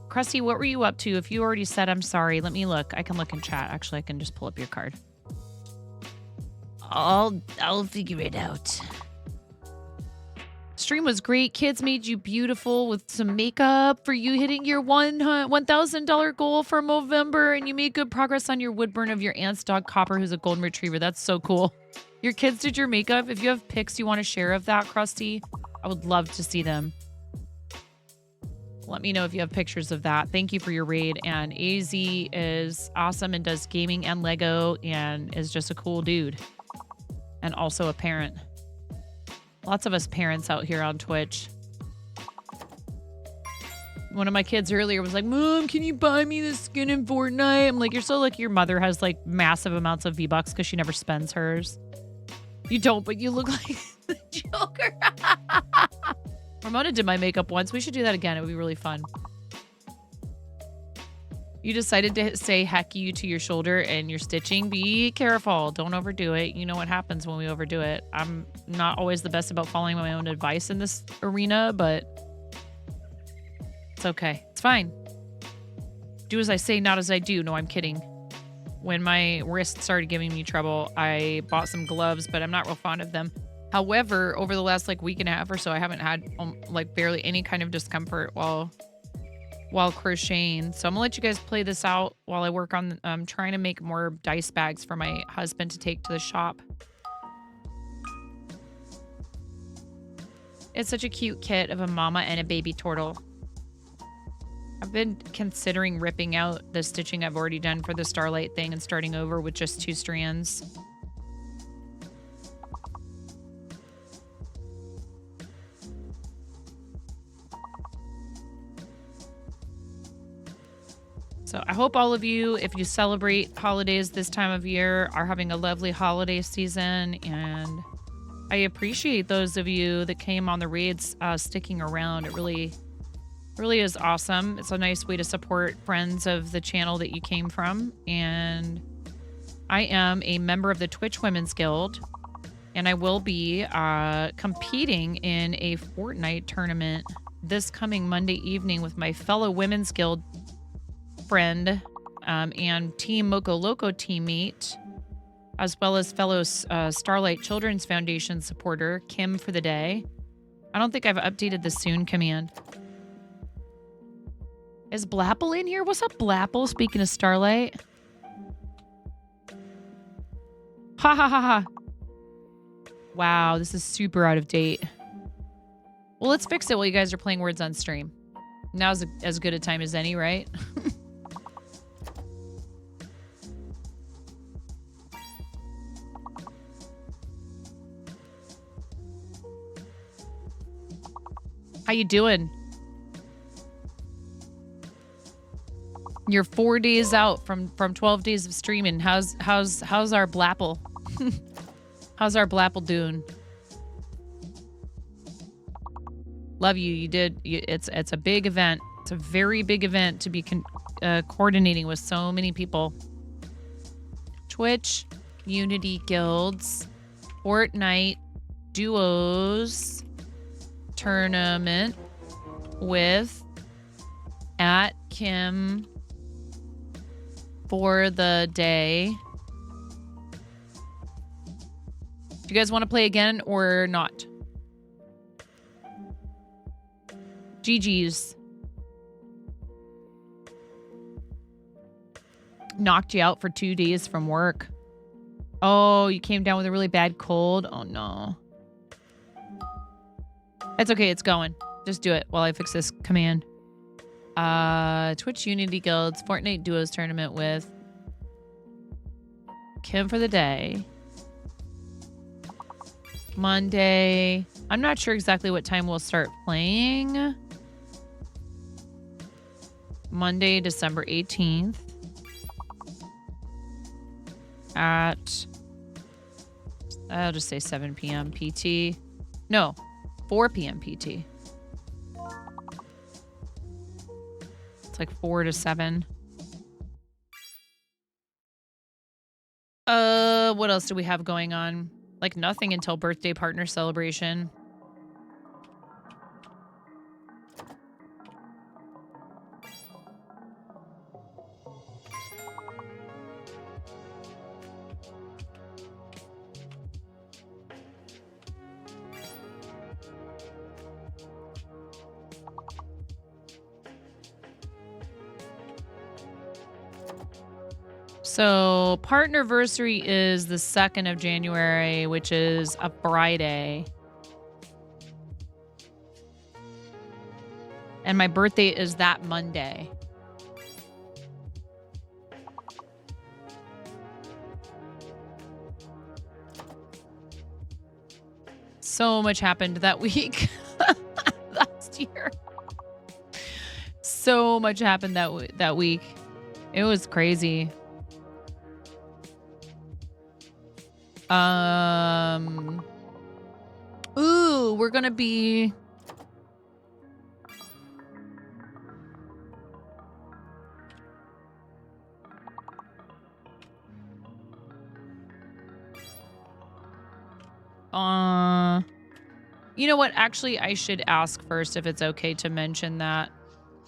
Krusty, what were you up to? If you already said, I'm sorry. Let me look. I can look in chat. Actually, I can just pull up your card. I'll figure it out. Stream was great. Kids made you beautiful with some makeup for you hitting your $1,000 goal for Movember, and you made good progress on your wood burn of your aunt's dog Copper, who's a golden retriever. That's so cool. Your kids did your makeup. If you have pics you want to share of that, Krusty, I would love to see them. Let me know if you have pictures of that. Thank you for your raid. And AZ is awesome and does gaming and Lego and is just a cool dude. And also a parent. Lots of us parents out here on Twitch. One of my kids earlier was like, Mom, can you buy me this skin in Fortnite? I'm like, you're so lucky your mother has like massive amounts of V-Bucks because she never spends hers. You don't, but you look like the Joker. Ramona did my makeup once. We should do that again. It would be really fun. You decided to say heck you to your shoulder and your stitching. Be careful. Don't overdo it. You know what happens when we overdo it. I'm not always the best about following my own advice in this arena, but it's okay. It's fine. Do as I say, not as I do. No, I'm kidding. When my wrist started giving me trouble, I bought some gloves, but I'm not real fond of them. However, over the last like week and a half or so, I haven't had like barely any kind of discomfort while crocheting. So I'm gonna let you guys play this out while I work on trying to make more dice bags for my husband to take to the shop. It's such a cute kit of a mama and a baby turtle. I've been considering ripping out the stitching I've already done for the Starlight thing and starting over with just 2 strands. So I hope all of you, if you celebrate holidays this time of year, are having a lovely holiday season. And I appreciate those of you that came on the raids sticking around. It really is awesome. It's a nice way to support friends of the channel that you came from. And I am a member of the Twitch Women's Guild. And I will be competing in a Fortnite tournament this coming Monday evening with my fellow Women's Guild friend and Team Moco Loco teammate, as well as fellow Starlight Children's Foundation supporter, Kim for the Day. I don't think I've updated the soon command. Is Blapple in here? What's up, Blapple? Speaking of Starlight. Ha ha ha ha. Wow, this is super out of date. Well, let's fix it while you guys are playing Words on stream. Now's as good a time as any, right? How you doing? You're 4 days out from 12 days of streaming. How's our Blapple? How's our Blapple doing? Love you. You did. It's a big event. It's a very big event to be coordinating with so many people. Twitch, community guilds, Fortnite, duos, tournament with @Kim for the day. Do you guys want to play again or not? GG's. Knocked you out for 2 days from work. Oh, you came down with a really bad cold? Oh, no. It's okay. It's going. Just do it while I fix this command. Twitch Unity Guilds, Fortnite Duos tournament with Kim for the Day. Monday, I'm not sure exactly what time we'll start playing. Monday, December 18th. At, I'll just say 7 p.m. PT. No, 4 p.m. PT. It's like 4 to 7. What else do we have going on? Like nothing until birthday partner celebration. So, partnerversary is the 2nd of January, which is a Friday. And my birthday is that Monday. So much happened that week. Last year. So much happened that week. It was crazy. Ooh, we're gonna be you know what? Actually, I should ask first if it's okay to mention that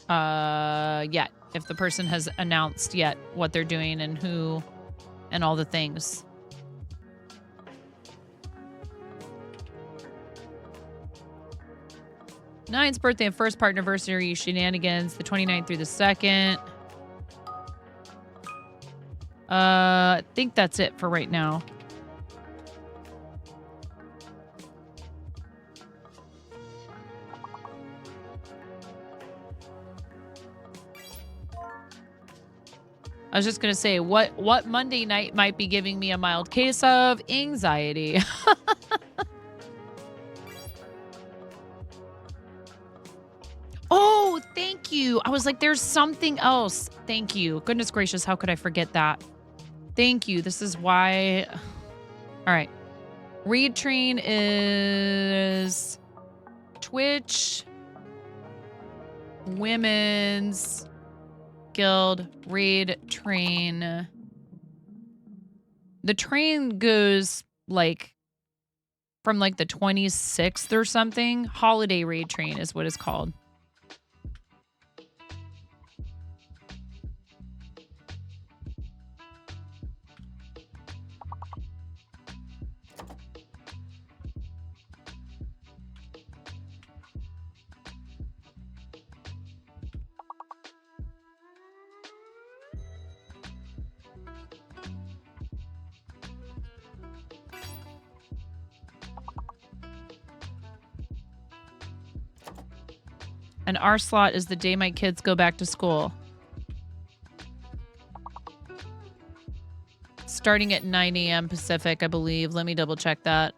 yet. If the person has announced yet what they're doing and who and all the things. Nine's birthday and first partnerversary shenanigans, the 29th through the 2nd. I think that's it for right now. I was just going to say, what Monday night might be giving me a mild case of anxiety? Oh, thank you. I was like, there's something else. Thank you. Goodness gracious, how could I forget that? Thank you. This is why. All right. Raid Train is Twitch, Women's Guild, Raid Train. The train goes like from like the 26th or something. Holiday Raid Train is what it's called. And our slot is the day my kids go back to school. Starting at 9 a.m. Pacific, I believe. Let me double check that.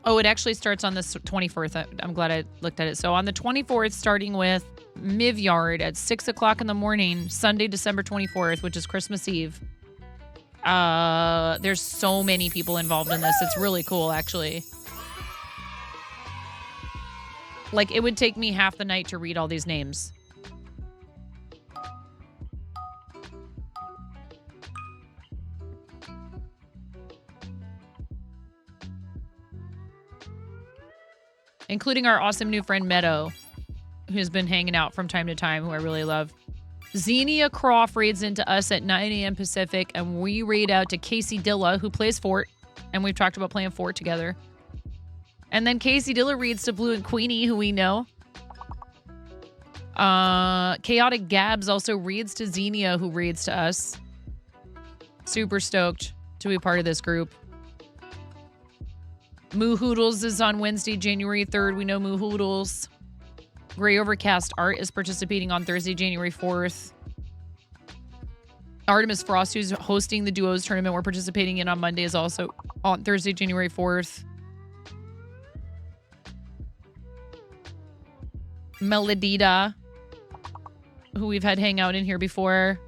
Oh, it actually starts on the 24th. I'm glad I looked at it. So on the 24th, starting with Mivyard at 6 o'clock in the morning, Sunday, December 24th, which is Christmas Eve. There's so many people involved in this. It's really cool, actually. Like, it would take me half the night to read all these names. Including our awesome new friend Meadow, who's been hanging out from time to time, who I really love. Xenia Croft raids into us at 9 a.m. Pacific, and we raid out to Casey Dilla, who plays Fort, and we've talked about playing Fort together. And then Casey Dilla reads to Blue and Queenie, who we know. Chaotic Gabs also reads to Xenia, who reads to us. Super stoked to be part of this group. Moo Hoodles is on Wednesday, January 3rd. We know Moo Hoodles. Gray Overcast Art is participating on Thursday, January 4th. Artemis Frost, who's hosting the Duos tournament we're participating in on Monday, is also on Thursday, January 4th. Melodita, who we've had hang out in here before.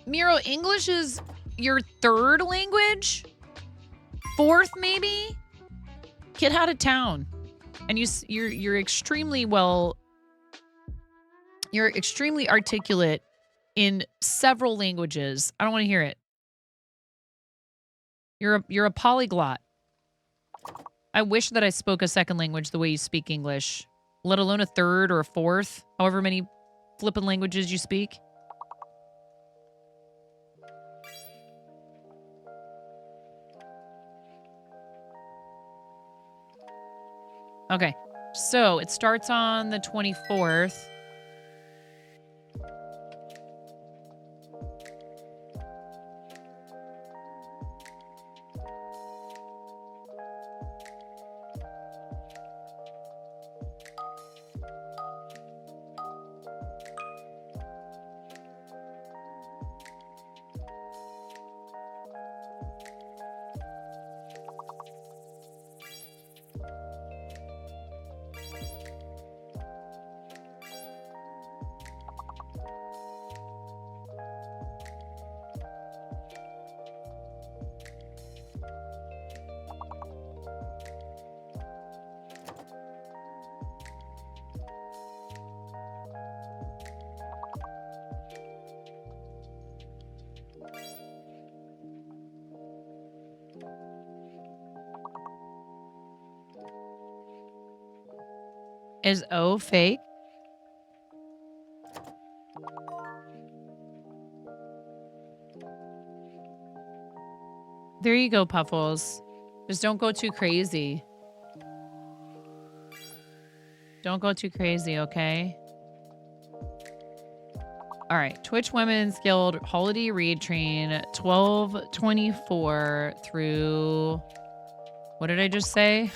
Miro, English is your third language? Fourth, maybe? Get out of town. And you're extremely well... You're extremely articulate in several languages. I don't want to hear it. You're a polyglot. I wish that I spoke a second language the way you speak English, let alone a third or a fourth, however many flippin' languages you speak. Okay, so it starts on the 24th. Is O fake? There you go, Puffles. Just don't go too crazy. Don't go too crazy, okay? All right. Twitch Women's Guild Holiday Read Train 12/24 through... What did I just say?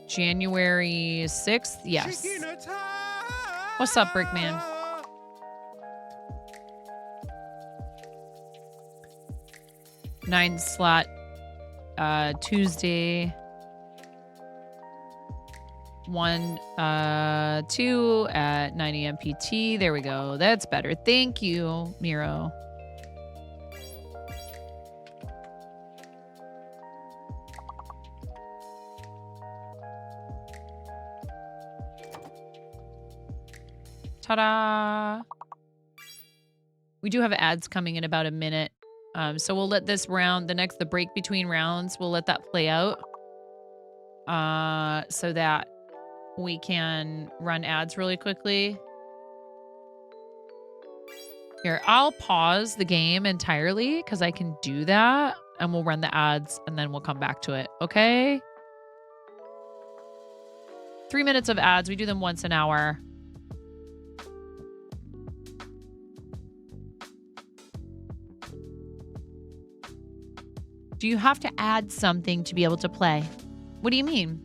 January 6th? Yes. What's up, Brickman? Nine slot Tuesday. 1, 2 at 9 a.m. PT. There we go. That's better. Thank you, Miro. Ta-da! We do have ads coming in about a minute. So we'll let this round, the break between rounds, we'll let that play out. So that we can run ads really quickly. Here, I'll pause the game entirely because I can do that. And we'll run the ads and then we'll come back to it. Okay? 3 minutes of ads. We do them once an hour. Do you have to add something to be able to play? What do you mean?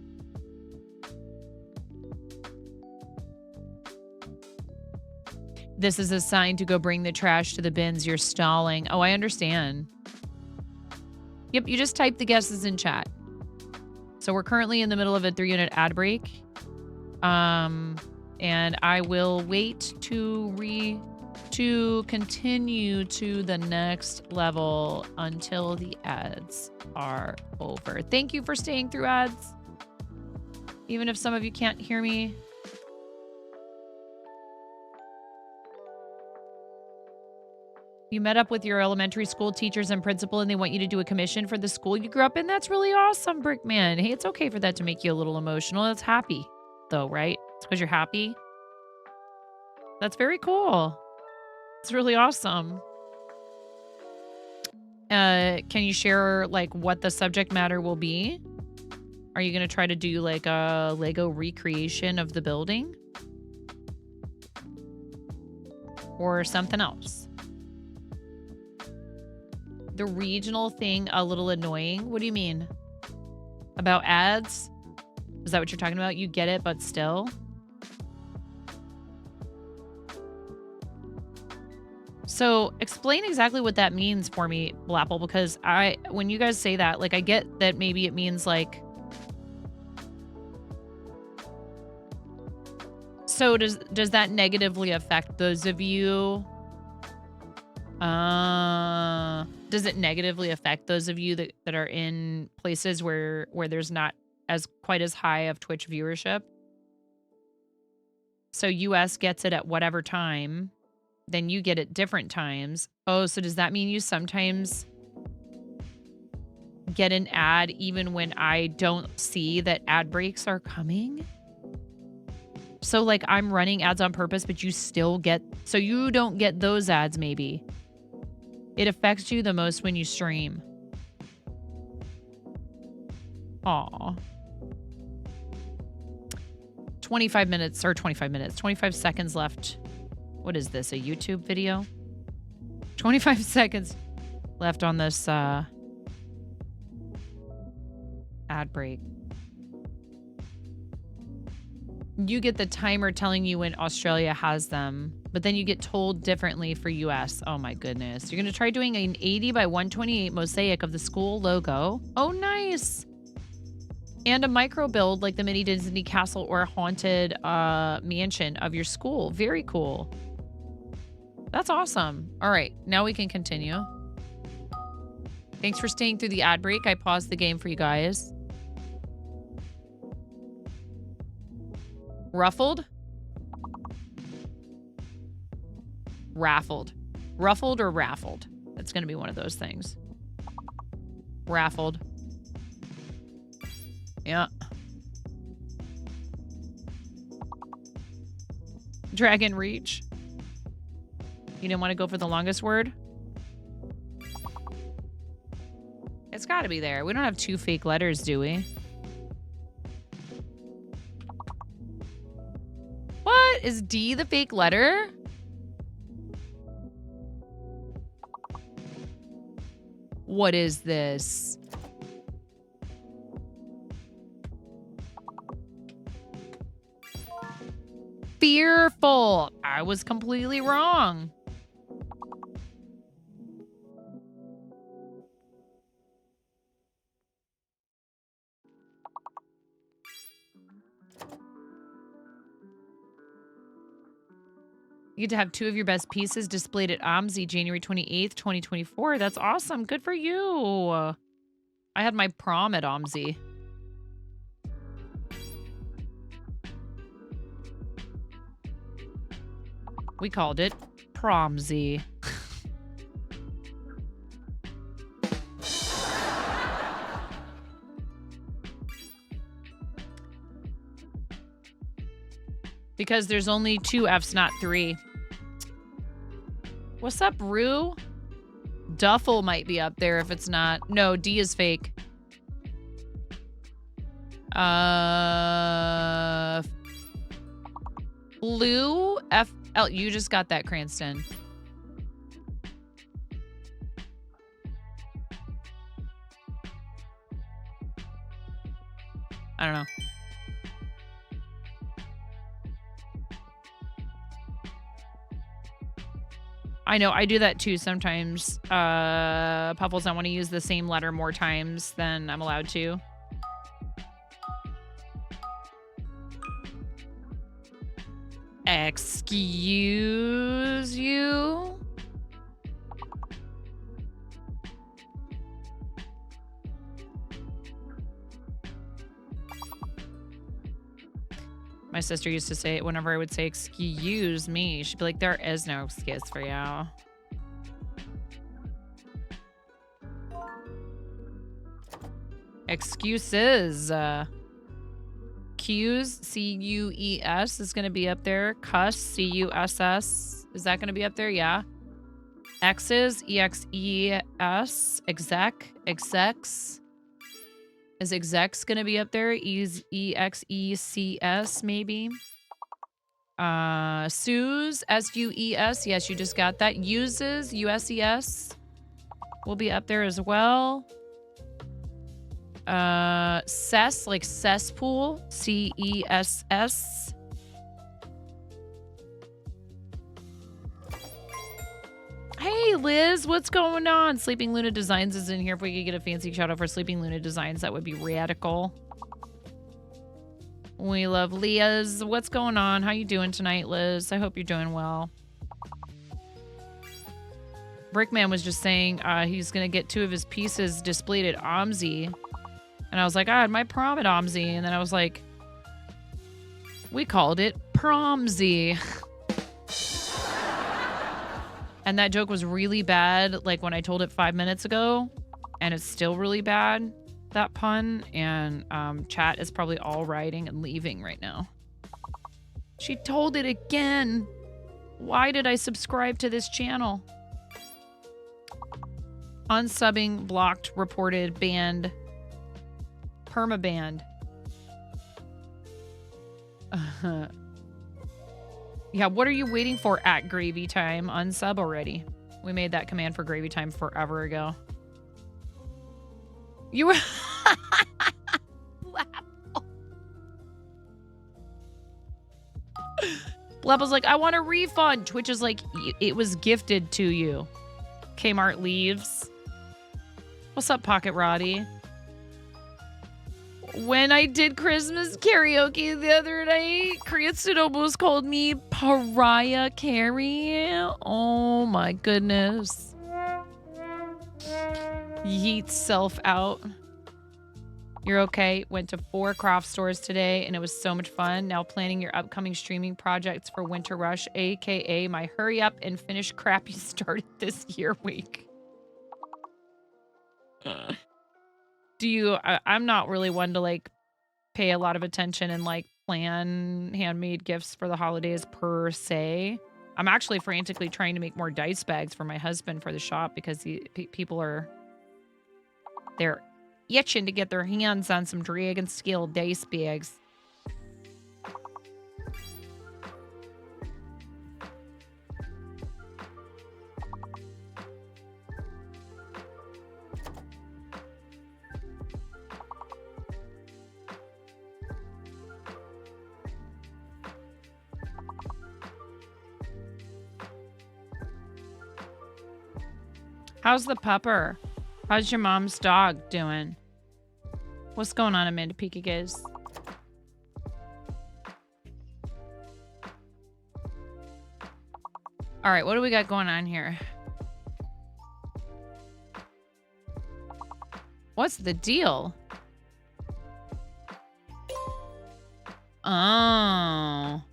This is a sign to go bring the trash to the bins. You're stalling. Oh, I understand. Yep, you just type the guesses in chat. So we're currently in the middle of a 3-unit ad break. And I will wait to continue to the next level until the ads are over. Thank you for staying through ads. Even if some of you can't hear me. You met up with your elementary school teachers and principal and they want you to do a commission for the school you grew up in. That's really awesome, Brickman. Hey, it's okay for that to make you a little emotional. It's happy though, right? It's because you're happy. That's very cool. It's really awesome. Can you share like what the subject matter will be? Are you going to try to do like a Lego recreation of the building? Or something else? The regional thing a little annoying. What do you mean? About ads? Is that what you're talking about? You get it, but still? So explain exactly what that means for me, Blapple, because when you guys say that, like I get that maybe it means like, so does that negatively affect those of you? Does it negatively affect those of you that are in places where there's not quite as high of Twitch viewership? So US gets it at whatever time, then you get it different times. Oh, so does that mean you sometimes get an ad even when I don't see that ad breaks are coming? So like I'm running ads on purpose, but you still get, so you don't get those ads maybe. It affects you the most when you stream. Aw. 25 seconds left. What is this, a YouTube video? 25 seconds left on this ad break. You get the timer telling you when Australia has them, but then you get told differently for US. Oh my goodness. You're going to try doing an 80 by 128 mosaic of the school logo. Oh, nice. And a micro build like the mini Disney castle or haunted mansion of your school. Very cool. That's awesome. All right, now we can continue. Thanks for staying through the ad break. I paused the game for you guys. Ruffled? Raffled. Ruffled or raffled? That's going to be one of those things. Raffled. Yeah. Dragon Reach. You didn't want to go for the longest word? It's got to be there. We don't have 2 fake letters, do we? What? Is D the fake letter? What is this? Fearful. I was completely wrong. You get to have 2 of your best pieces displayed at OMSI January 28th, 2024. That's awesome. Good for you. I had my prom at OMSI. We called it Promsy. Because there's only 2 F's, not 3. What's up, Rue? Duffel might be up there if it's not. No, D is fake. Blue F. Oh, you just got that, Cranston. I don't know. I know, I do that too sometimes. Puffles, I want to use the same letter more times than I'm allowed to. Excuse you? My sister used to say it whenever I would say, excuse me. She'd be like, there is no excuse for you. Excuses. Q's, C-U-E-S is going to be up there. Cuss, C-U-S-S. Is that going to be up there? Yeah. X's, E-X-E-S. Exec, execs. Is execs going to be up there? E-X-E-C-S maybe. Sues, S-U-E-S. Yes, you just got that. Uses, U-S-E-S. Will be up there as well. Cess, like cesspool, C-E-S-S. Hey, Liz, what's going on? Sleeping Luna Designs is in here. If we could get a fancy shout out for Sleeping Luna Designs, that would be radical. We love Liz. What's going on? How you doing tonight, Liz? I hope you're doing well. Brickman was just saying he's going to get 2 of his pieces displayed at OMSI. And I was like, I had my prom at OMSI. And then I was like, we called it Promsy. And that joke was really bad, like when I told it 5 minutes ago. And it's still really bad, that pun. And chat is probably all rioting and leaving right now. She told it again. Why did I subscribe to this channel? Unsubbing, blocked, reported, banned. Permabanned. Yeah, what are you waiting for at Gravy Time? Unsub already. We made that command for Gravy Time forever ago. You were... Blepple's like, I want a refund. Twitch is like, it was gifted to you. Kmart leaves. What's up, Pocket Roddy? When I did Christmas karaoke the other night, Korea Tsunobos called me Pariah Carrie. Oh my goodness. Yeet self out. You're okay. Went to 4 craft stores today and it was so much fun. Now planning your upcoming streaming projects for Winter Rush, aka my hurry up and finish crap you started this year week. I'm not really one to like pay a lot of attention and like plan handmade gifts for the holidays per se. I'm actually frantically trying to make more dice bags for my husband for the shop because people are, they're itching to get their hands on some Dragon Scale dice bags. How's the pupper? How's your mom's dog doing? What's going on, Amanda Pika Giz? All right, what do we got going on here? What's the deal? Oh.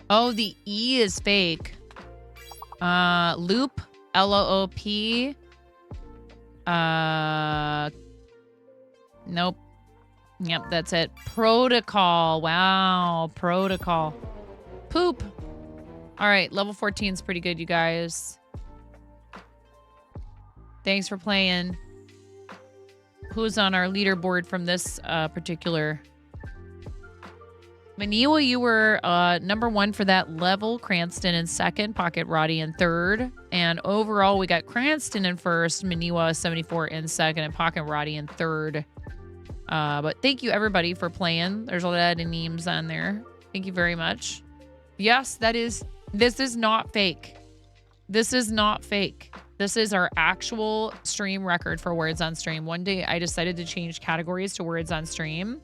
Oh, the E is fake. Loop, L-O-O-P. Nope. Yep, that's it. Protocol. Wow, protocol. Poop. All right, level 14 is pretty good, you guys. Thanks for playing. Who's on our leaderboard from this particular... Maniwa, you were number 1 for that level. Cranston in 2nd. Pocket Roddy in 3rd. And overall, we got Cranston in 1st. Maniwa 74 in 2nd. And Pocket Roddy in 3rd. But thank you, everybody, for playing. There's a lot of names on there. Thank you very much. Yes, this is not fake. This is not fake. This is our actual stream record for Words on Stream. One day, I decided to change categories to Words on Stream.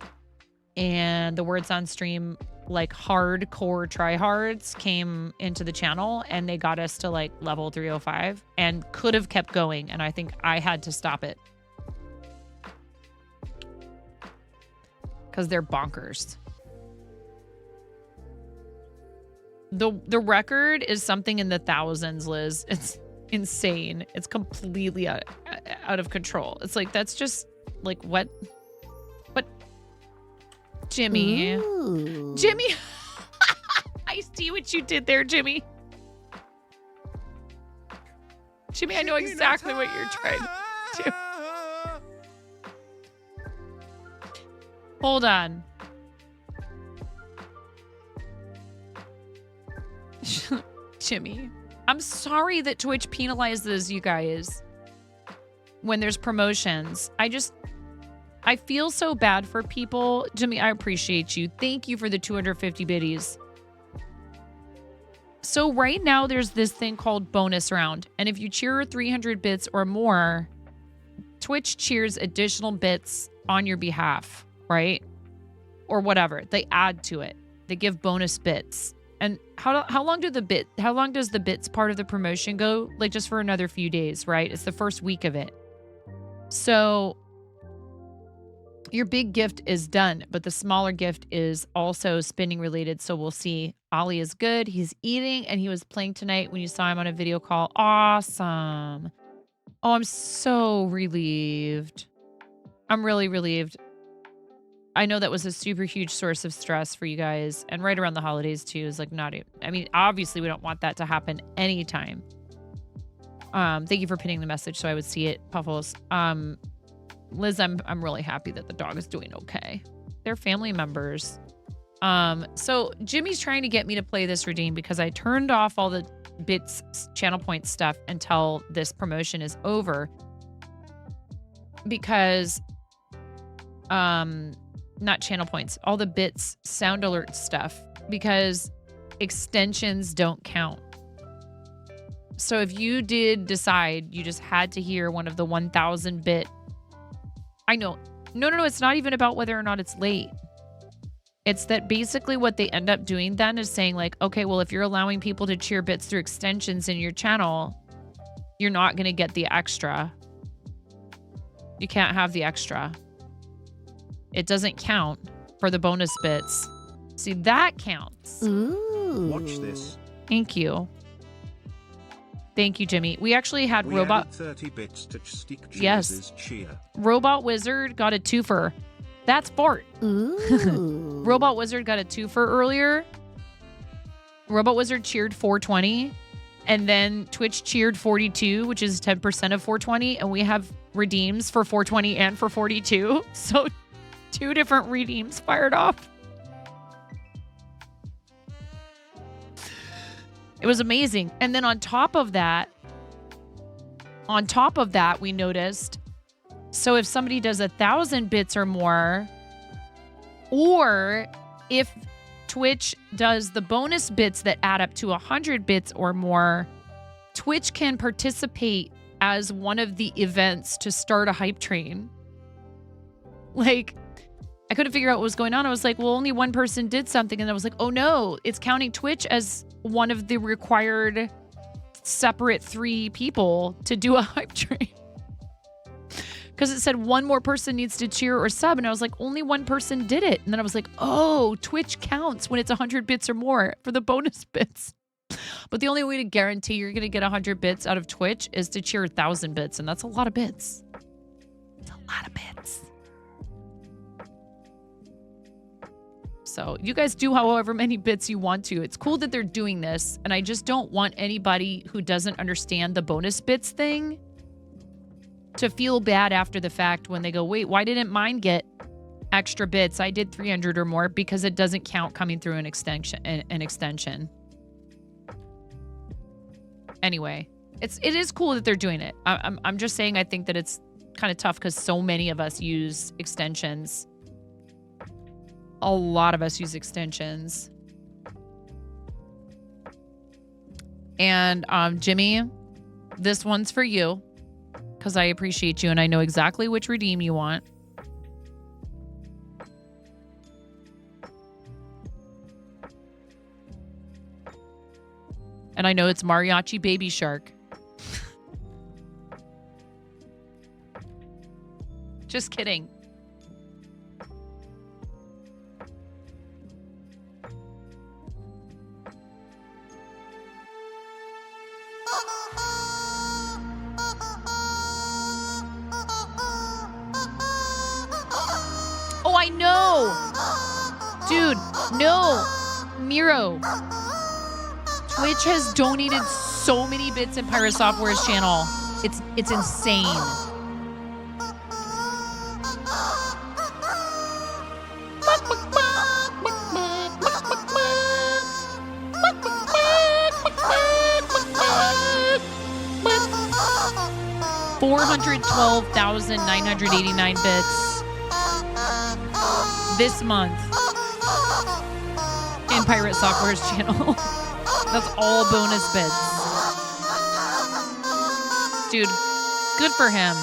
And the Words on Stream, like hardcore tryhards, came into the channel and they got us to like level 305 and could have kept going. And I think I had to stop it because they're bonkers. The record is something in the thousands, Liz. insane. It's completely out of control. It's like, that's just like, what? Jimmy. Ooh. Jimmy. I see what you did there, Jimmy. Jimmy, I know exactly what you're trying to do. Hold on. Jimmy, I'm sorry that Twitch penalizes you guys when there's promotions. I feel so bad for people. Jimmy, I appreciate you. Thank you for the 250 biddies. So right now there's this thing called bonus round. And if you cheer 300 bits or more, Twitch cheers additional bits on your behalf, right? Or whatever. They add to it. They give bonus bits. And how long does the bits part of the promotion go? Like just for another few days, right? It's the first week of it. So your big gift is done, but the smaller gift is also spinning related. So we'll see. Ollie is good. He's eating and he was playing tonight when you saw him on a video call. Awesome. Oh, I'm so relieved. I'm really relieved. I know that was a super huge source of stress for you guys. And right around the holidays too is like not even, I mean, obviously we don't want that to happen anytime. Thank you for pinning the message so I would see it, Puffles. Liz, I'm really happy that the dog is doing okay. They're family members. So Jimmy's trying to get me to play this redeem because I turned off all the bits channel point stuff until this promotion is over. Because not channel points, all the bits sound alert stuff, because extensions don't count. So if you did decide you just had to hear one of the 1000 bit, I know. No, it's not even about whether or not it's late. It's that basically what they end up doing then is saying like, okay, well, if you're allowing people to cheer bits through extensions in your channel, you're not going to get the extra. You can't have the extra. It doesn't count for the bonus bits. See, that counts. Ooh. Watch this. Thank you. Thank you, Jimmy. We actually had We Robot... added 30 bits to Stick Yes. Cheer. Robot Wizard got a twofer. That's Fort. Ooh. Robot Wizard got a twofer earlier. Robot Wizard cheered 420. And then Twitch cheered 42, which is 10% of 420. And we have redeems for 420 and for 42. So 2 different redeems fired off. It was amazing. And then on top of that, we noticed, so if somebody does 1,000 bits or more, or if Twitch does the bonus bits that add up to 100 bits or more, Twitch can participate as one of the events to start a hype train. Like, I couldn't figure out what was going on. I was like, well, only one person did something. And I was like, oh no, it's counting Twitch as one of the required separate 3 people to do a hype train. Because it said one more person needs to cheer or sub. And I was like, only one person did it. And then I was like, oh, Twitch counts when it's 100 bits or more for the bonus bits. But the only way to guarantee you're going to get 100 bits out of Twitch is to cheer 1,000 bits. And that's a lot of bits. It's a lot of bits. So you guys do however many bits you want to. It's cool that they're doing this. And I just don't want anybody who doesn't understand the bonus bits thing to feel bad after the fact when they go, wait, why didn't mine get extra bits? I did 300 or more, because it doesn't count coming through an extension. Anyway, it is cool that they're doing it. I'm just saying I think that it's kind of tough because so many of us use extensions. A lot of us use extensions. And Jimmy, this one's for you because I appreciate you and I know exactly which redeem you want. And I know it's Mariachi Baby Shark. Just kidding. Dude, no. Miro. Twitch has donated so many bits in Pirate Software's channel. It's insane. $412,989 bits this month in Pirate Software's channel. That's all bonus bits. Dude, good for him.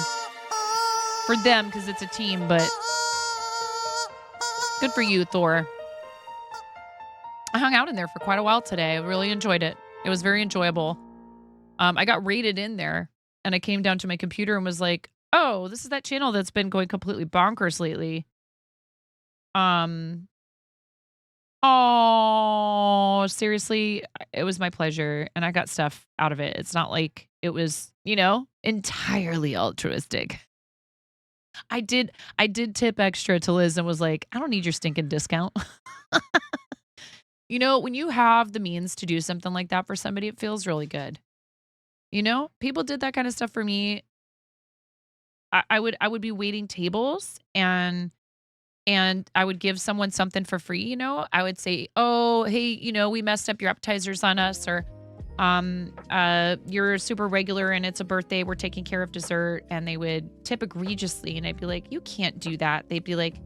For them, because it's a team, but good for you, Thor. I hung out in there for quite a while today. I really enjoyed it. It was very enjoyable. I got raided in there, and I came down to my computer and was like, oh, this is that channel that's been going completely bonkers lately. Oh, seriously, it was my pleasure, and I got stuff out of it. It's not like it was, you know, entirely altruistic. I did tip extra to Liz and was like, I don't need your stinking discount. You know, when you have the means to do something like that for somebody, it feels really good. You know, people did that kind of stuff for me. I would be waiting tables and I would give someone something for free, you know. I would say, oh, hey, you know, we messed up your appetizers on us, or you're super regular and it's a birthday, we're taking care of dessert, and they would tip egregiously, and I'd be like, you can't do that. They'd be like,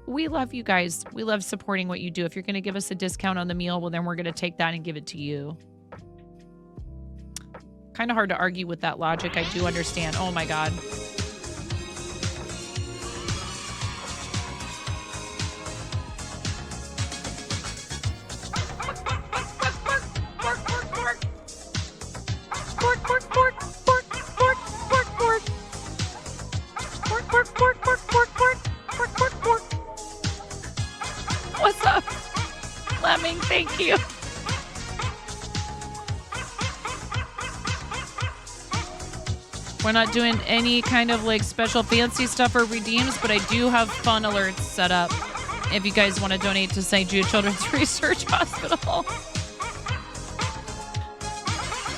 we love you guys. We love supporting what you do. If you're going to give us a discount on the meal, well, then we're going to take that and give it to you. Kind of hard to argue with that logic. I do understand. Oh my God. What's up, Lemming? Thank you. We're not doing any kind of like special fancy stuff or redeems, but I do have fun alerts set up if you guys want to donate to St. Jude Children's Research Hospital.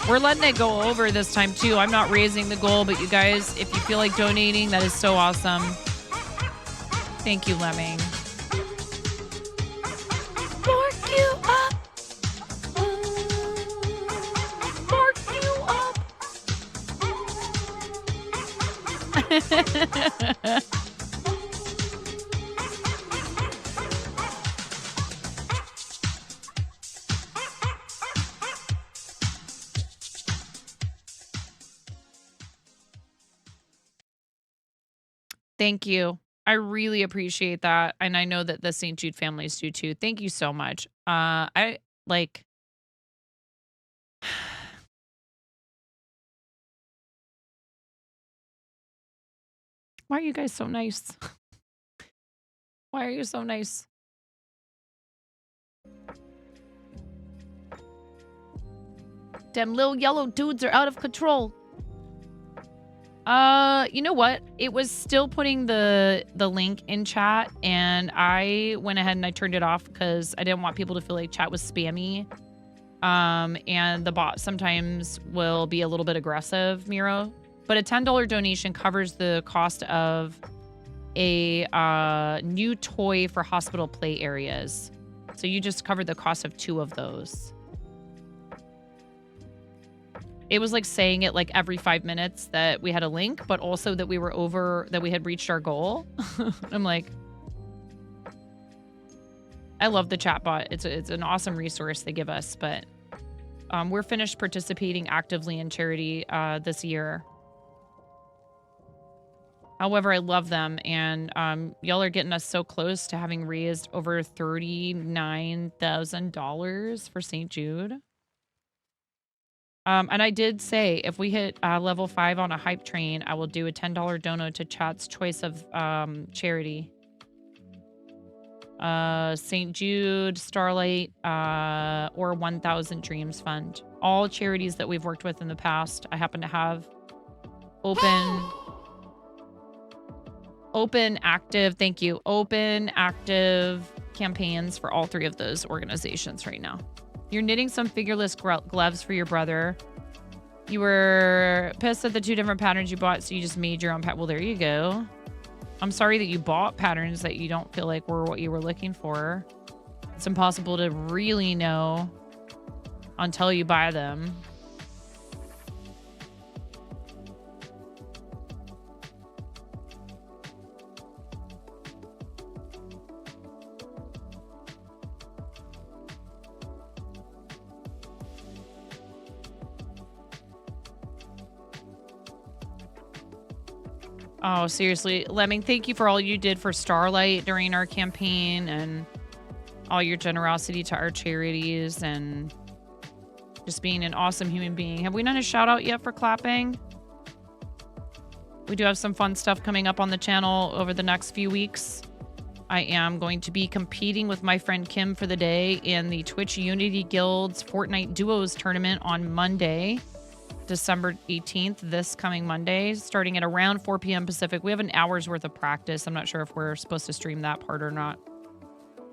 We're letting it go over this time too. I'm not raising the goal, but you guys, if you feel like donating, that is so awesome. Thank you, Lemming. Fork you up. Fork you up. Thank you. I really appreciate that. And I know that the St. Jude families do too. Thank you so much. I like why are you guys so nice? Why are you so nice? Them little yellow dudes are out of control. You know what? It was still putting the link in chat, and I went ahead and I turned it off because I didn't want people to feel like chat was spammy. And the bot sometimes will be a little bit aggressive, Miro. But a $10 donation covers the cost of a new toy for hospital play areas. So you just covered the cost of 2 of those. It was like saying it like every 5 minutes that we had a link, but also that we were that we had reached our goal. I'm like, I love the chatbot. It's an awesome resource they give us, but we're finished participating actively in charity this year. However, I love them, and y'all are getting us so close to having raised over $39,000 for St. Jude. And I did say, if we hit level 5 on a hype train, I will do a $10 dono to chat's choice of charity. St. Jude, Starlight, or 1000 Dreams Fund. All charities that we've worked with in the past, I happen to have open, active, thank you, open, active campaigns for all 3 of those organizations right now. You're knitting some figureless gloves for your brother. You were pissed at the 2 different patterns you bought, so you just made your own Well, there you go. I'm sorry that you bought patterns that you don't feel like were what you were looking for. It's impossible to really know until you buy them. Oh, seriously. Lemming, thank you for all you did for Starlight during our campaign and all your generosity to our charities and just being an awesome human being. Have we done a shout out yet for clapping? We do have some fun stuff coming up on the channel over the next few weeks. I am going to be competing with my friend Kim for the day in the Twitch Unity Guild's Fortnite Duos tournament on Monday, December 18th, this coming Monday, starting at around 4 p.m. Pacific. We have an hour's worth of practice. I'm not sure if we're supposed to stream that part or not.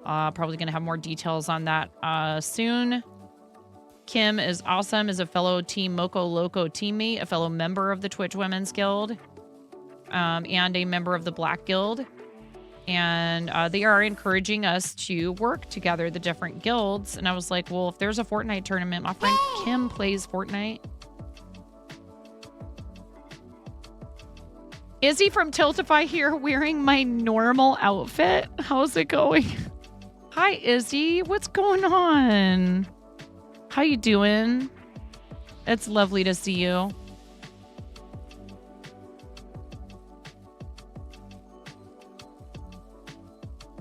Probably going to have more details on that soon. Kim is awesome, is a fellow Team Moco Loco teammate, a fellow member of the Twitch Women's Guild, and a member of the Black Guild. And they are encouraging us to work together, the different guilds. And I was like, well, if there's a Fortnite tournament, my friend Kim plays Fortnite. Izzy from Tiltify here wearing my normal outfit. How's it going? Hi, Izzy. What's going on? How you doing? It's lovely to see you.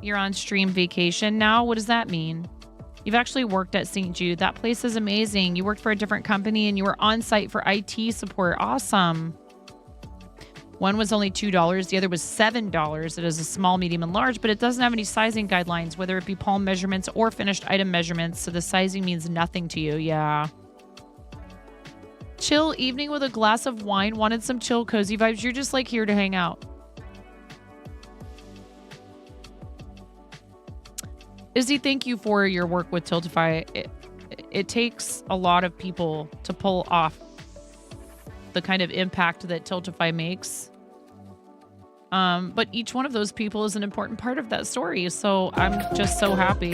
You're on stream vacation now? What does that mean? You've actually worked at St. Jude. That place is amazing. You worked for a different company and you were on site for IT support. Awesome. One was only $2. The other was $7. It is a small, medium, and large, but it doesn't have any sizing guidelines, whether it be palm measurements or finished item measurements. So the sizing means nothing to you. Yeah. Chill evening with a glass of wine. Wanted some chill, cozy vibes. You're just like here to hang out. Izzy, thank you for your work with Tiltify. It takes a lot of people to pull off the kind of impact that Tiltify makes. But each one of those people is an important part of that story. So I'm just so happy.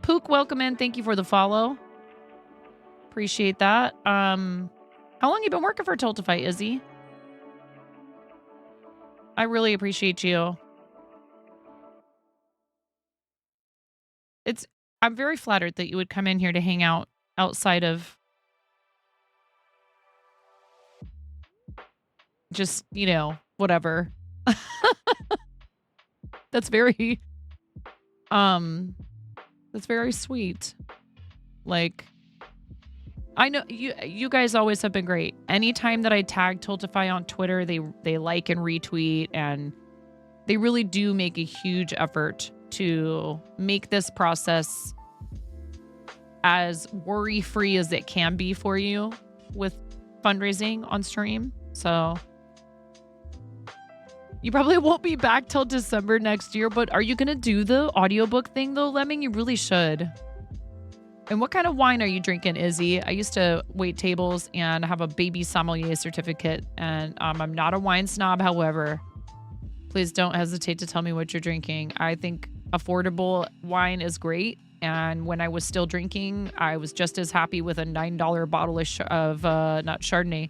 Pook, welcome in. Thank you for the follow. Appreciate that. How long you been working for Tiltify, Izzy? I really appreciate you. I'm very flattered that you would come in here to hang out outside of just, you know, whatever. That's very sweet. Like, I know you guys always have been great. Anytime that I tag Tiltify on Twitter, they like and retweet, and they really do make a huge effort to make this process as worry-free as it can be for you with fundraising on stream. So you probably won't be back till December next year, but are you going to do the audiobook thing though, Lemming? You really should. And what kind of wine are you drinking, Izzy? I used to wait tables and have a baby sommelier certificate, and I'm not a wine snob. However, please don't hesitate to tell me what you're drinking. I think affordable wine is great. And when I was still drinking, I was just as happy with a $9 bottle of not Chardonnay,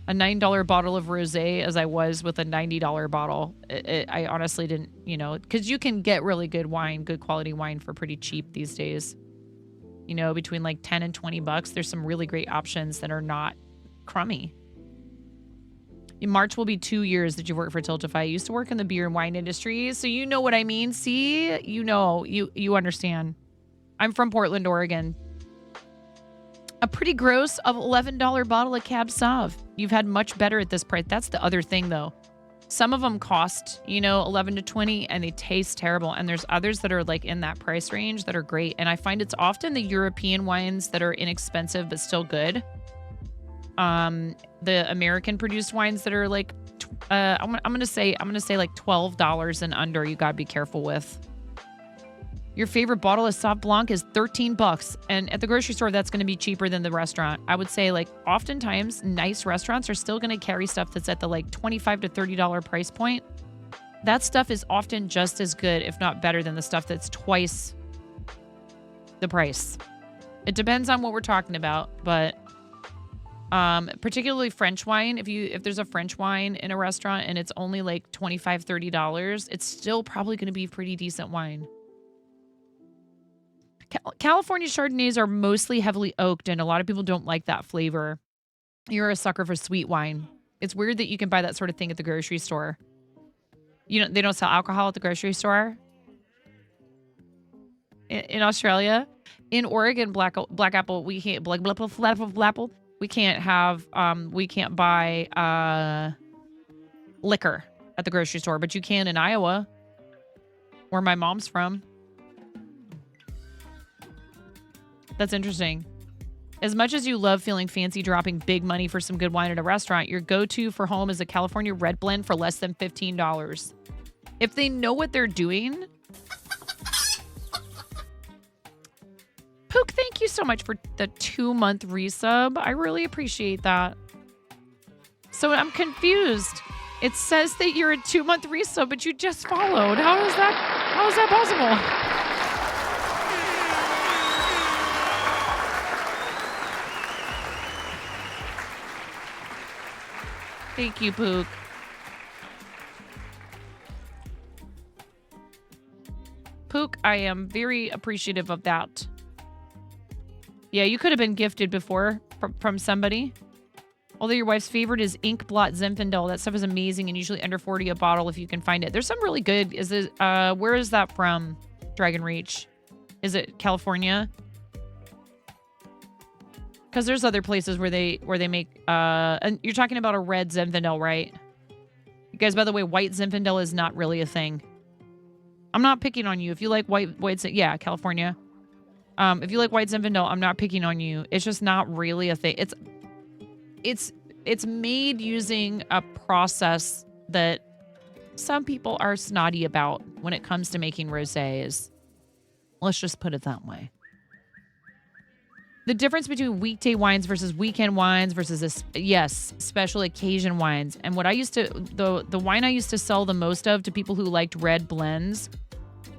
a $9 bottle of rosé as I was with a $90 bottle. I honestly didn't, you know, because you can get really good wine, good quality wine for pretty cheap these days. You know, between like 10 and 20 bucks, there's some really great options that are not crummy. In March will be 2 years that you work for Tiltify. I used to work in the beer and wine industry, so you know what I mean. See, you know, you understand. I'm from Portland, Oregon. A pretty gross of $11 bottle of Cab Sauv. You've had much better at this price. That's the other thing, though. Some of them cost, you know, 11 to 20, and they taste terrible. And there's others that are like in that price range that are great. And I find it's often the European wines that are inexpensive but still good. The American produced wines that are like I'm gonna say like $12 and under. You gotta be careful with. Your favorite bottle of Sauv Blanc is $13, and at the grocery store that's gonna be cheaper than the restaurant. I would say like oftentimes nice restaurants are still gonna carry stuff that's at the like $25 to $30 price point. That stuff is often just as good, if not better, than the stuff that's twice the price. It depends on what we're talking about, but particularly French wine. If there's a French wine in a restaurant and it's only like $25, $30, it's still probably going to be pretty decent wine. California Chardonnays are mostly heavily oaked, and a lot of people don't like that flavor. You're a sucker for sweet wine. It's weird that you can buy that sort of thing at the grocery store. They don't sell alcohol at the grocery store in Australia. In Oregon, Black Apple, we can't we can't buy liquor at the grocery store, but you can in Iowa, where my mom's from. That's interesting. As much as you love feeling fancy dropping big money for some good wine at a restaurant, your go-to for home is a California red blend for less than $15. If they know what they're doing. Pook, thank you so much for the 2-month resub. I really appreciate that. So I'm confused. It says that you're a 2-month resub, but you just followed. How is that possible? Thank you, Pook. Pook, I am very appreciative of that. Yeah, you could have been gifted before from somebody. Although your wife's favorite is Ink Blot Zinfandel. That stuff is amazing and usually under $40 a bottle if you can find it. There's some really good. Where is that from? Dragon Reach. Is it California? Because there's other places where they make and you're talking about a red Zinfandel, right? You guys, by the way, white Zinfandel is not really a thing. I'm not picking on you. If you like white, yeah, California. If you like white Zinfandel, I'm not picking on you. It's just not really a thing. It's made using a process that some people are snotty about when it comes to making rosés. Let's just put it that way. The difference between weekday wines versus weekend wines versus special occasion wines. And what I used to, the wine I used to sell the most of to people who liked red blends,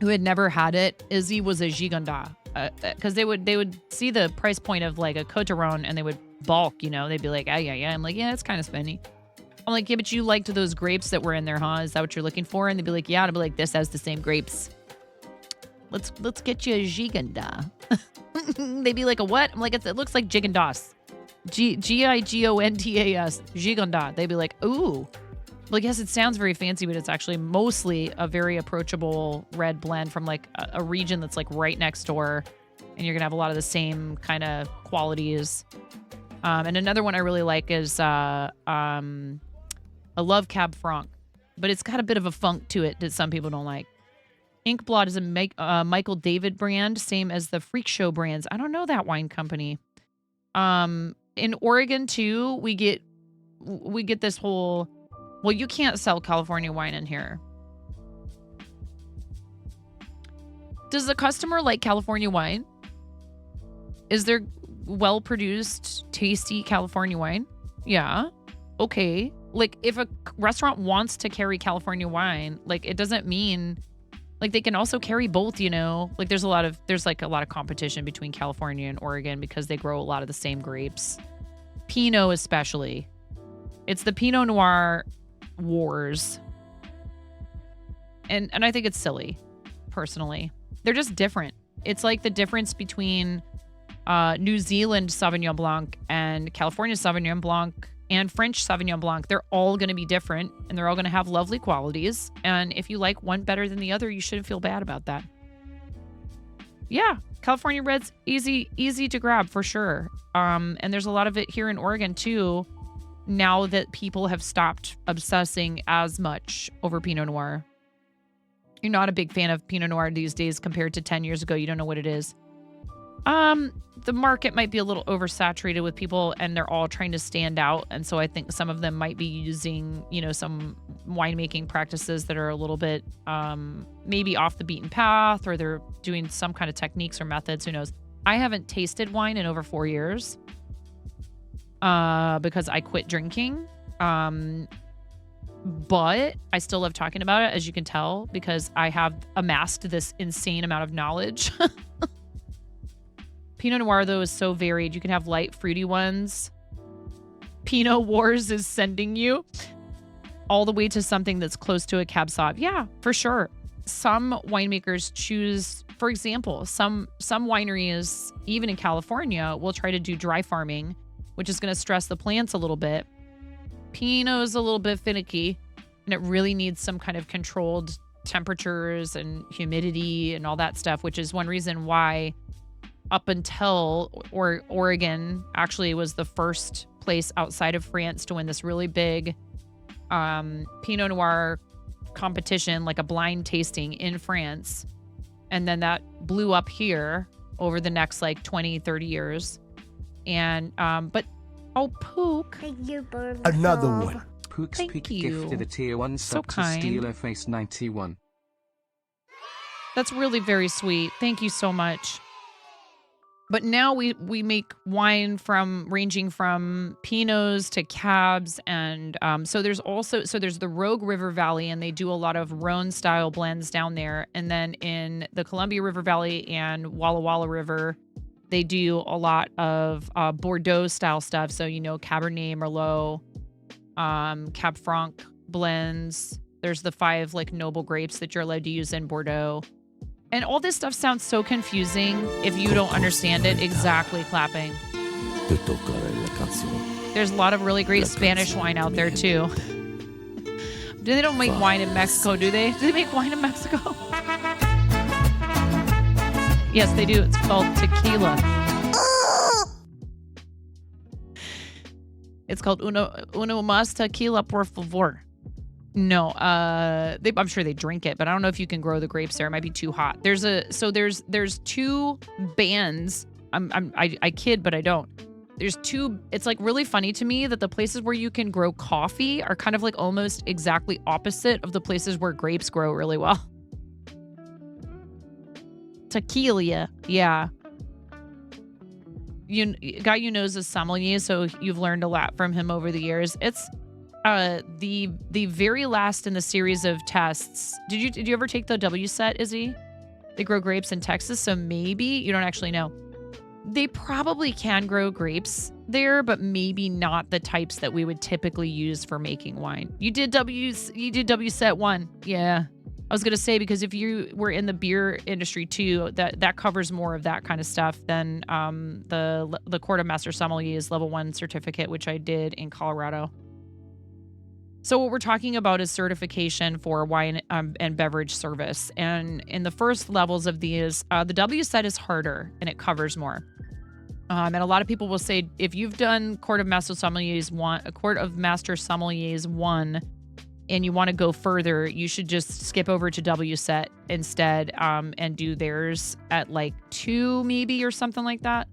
who had never had it, Izzy, was a Gigondas. Because they would see the price point of like a Coteron and they would balk, they'd be like, yeah. I'm like, yeah, it's kind of spenny. I'm like, yeah, but you liked those grapes that were in there, huh? Is that what you're looking for? And they'd be like, yeah. And I'd be like, this has the same grapes. Let's get you a Gigondas. They'd be like, a what? I'm like, it looks like Gigondas. Gigondas. Gigondas. They'd be like, ooh. Like, yes, it sounds very fancy, but it's actually mostly a very approachable red blend from like a region that's like right next door. And you're going to have a lot of the same kind of qualities. And another one I really like is a Love Cab Franc. But it's got a bit of a funk to it that some people don't like. Ink Blot is a Michael David brand, same as the Freak Show brands. I don't know that wine company. In Oregon, too, we get this whole... Well, you can't sell California wine in here. Does the customer like California wine? Is there well-produced, tasty California wine? Yeah. Okay. Like, if a restaurant wants to carry California wine, like, it doesn't mean... Like, they can also carry both, Like, there's a lot of competition between California and Oregon because they grow a lot of the same grapes. Pinot especially. It's the Pinot Noir wars. And I think it's silly, personally. They're just different. It's like the difference between New Zealand Sauvignon Blanc and California Sauvignon Blanc and French Sauvignon Blanc. They're all going to be different, and they're all going to have lovely qualities. And if you like one better than the other, you shouldn't feel bad about that. Yeah, California Red's easy to grab for sure. And there's a lot of it here in Oregon too, now that people have stopped obsessing as much over Pinot Noir. You're not a big fan of Pinot Noir these days compared to 10 years ago. You don't know what it is. The market might be a little oversaturated with people and they're all trying to stand out. And so I think some of them might be using, you know, some winemaking practices that are a little bit maybe off the beaten path, or they're doing some kind of techniques or methods. Who knows? I haven't tasted wine in over 4 years because I quit drinking. But I still love talking about it, as you can tell, because I have amassed this insane amount of knowledge. Pinot Noir, though, is so varied. You can have light, fruity ones. Pinot Wars is sending you all the way to something that's close to a Cab Sauv. Yeah, for sure. Some winemakers choose, for example, some wineries, even in California, will try to do dry farming, which is going to stress the plants a little bit. Pinot is a little bit finicky, and it really needs some kind of controlled temperatures and humidity and all that stuff, which is one reason why up until Oregon actually was the first place outside of France to win this really big Pinot Noir competition, like a blind tasting in France. And then that blew up here over the next like 20, 30 years. And, but, oh, Pook. Thank you, Another one. Pook's Thank Peak you. gifted a tier 1 So sub to kind. Steelerface 91. That's really very sweet. Thank you so much. But now we make wine ranging from Pinots to Cabs, and so there's the Rogue River Valley, and they do a lot of Rhone style blends down there, and then in the Columbia River Valley and Walla Walla River, they do a lot of Bordeaux style stuff. So Cabernet Merlot, Cab Franc blends. There's the 5 like noble grapes that you're allowed to use in Bordeaux. And all this stuff sounds so confusing if you don't understand it. Exactly, clapping. There's a lot of really great Spanish wine out there, too. They don't make wine in Mexico, do they? Do they make wine in Mexico? Yes, they do. It's called tequila. It's called uno más tequila, por favor. No, I'm sure they drink it, but I don't know if you can grow the grapes there. It might be too hot. There's 2 bands. I kid, but I don't. There's 2. It's like really funny to me that the places where you can grow coffee are kind of like almost exactly opposite of the places where grapes grow really well. Tequila, yeah. Guy you knows is sommelier, so you've learned a lot from him over the years. It's the very last in the series of tests. Did you ever take the WSET, Izzy? They grow grapes in Texas, so maybe you don't actually know. They probably can grow grapes there, but maybe not the types that we would typically use for making wine. You did WSET 1. Yeah. I was going to say, because if you were in the beer industry too, that covers more of that kind of stuff than the Court of Master Sommelier's level 1 certificate, which I did in Colorado. So what we're talking about is certification for wine and beverage service. And in the first levels of these, the WSET is harder and it covers more. And a lot of people will say, if you've done Court of Master Sommeliers 1, and you want to go further, you should just skip over to WSET instead, and do theirs at like 2 maybe or something like that.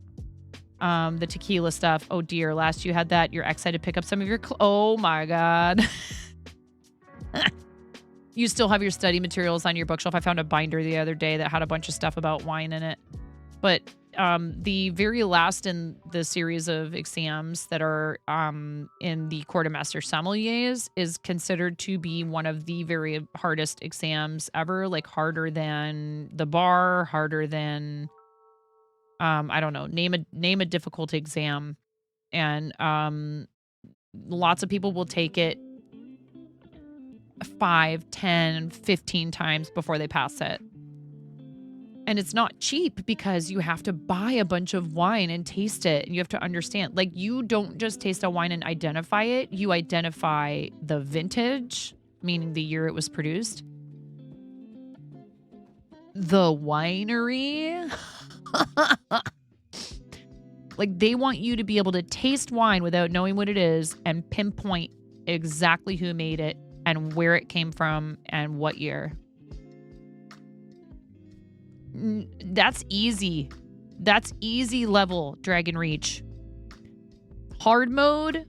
The tequila stuff. Oh dear, last you had that, your ex had to pick up some of your oh my god. You still have your study materials on your bookshelf. I found a binder the other day that had a bunch of stuff about wine in it. But the very last in the series of exams that are in the Court of Master Sommeliers is considered to be one of the very hardest exams ever, like harder than the bar, harder than I don't know, name a difficult exam. And lots of people will take it 5, 10, 15 times before they pass it. And it's not cheap because you have to buy a bunch of wine and taste it. And you have to understand, like, you don't just taste a wine and identify it. You identify the vintage, meaning the year it was produced, the winery. Like, they want you to be able to taste wine without knowing what it is and pinpoint exactly who made it and where it came from and what year. That's easy. That's easy level Dragon Reach. Hard mode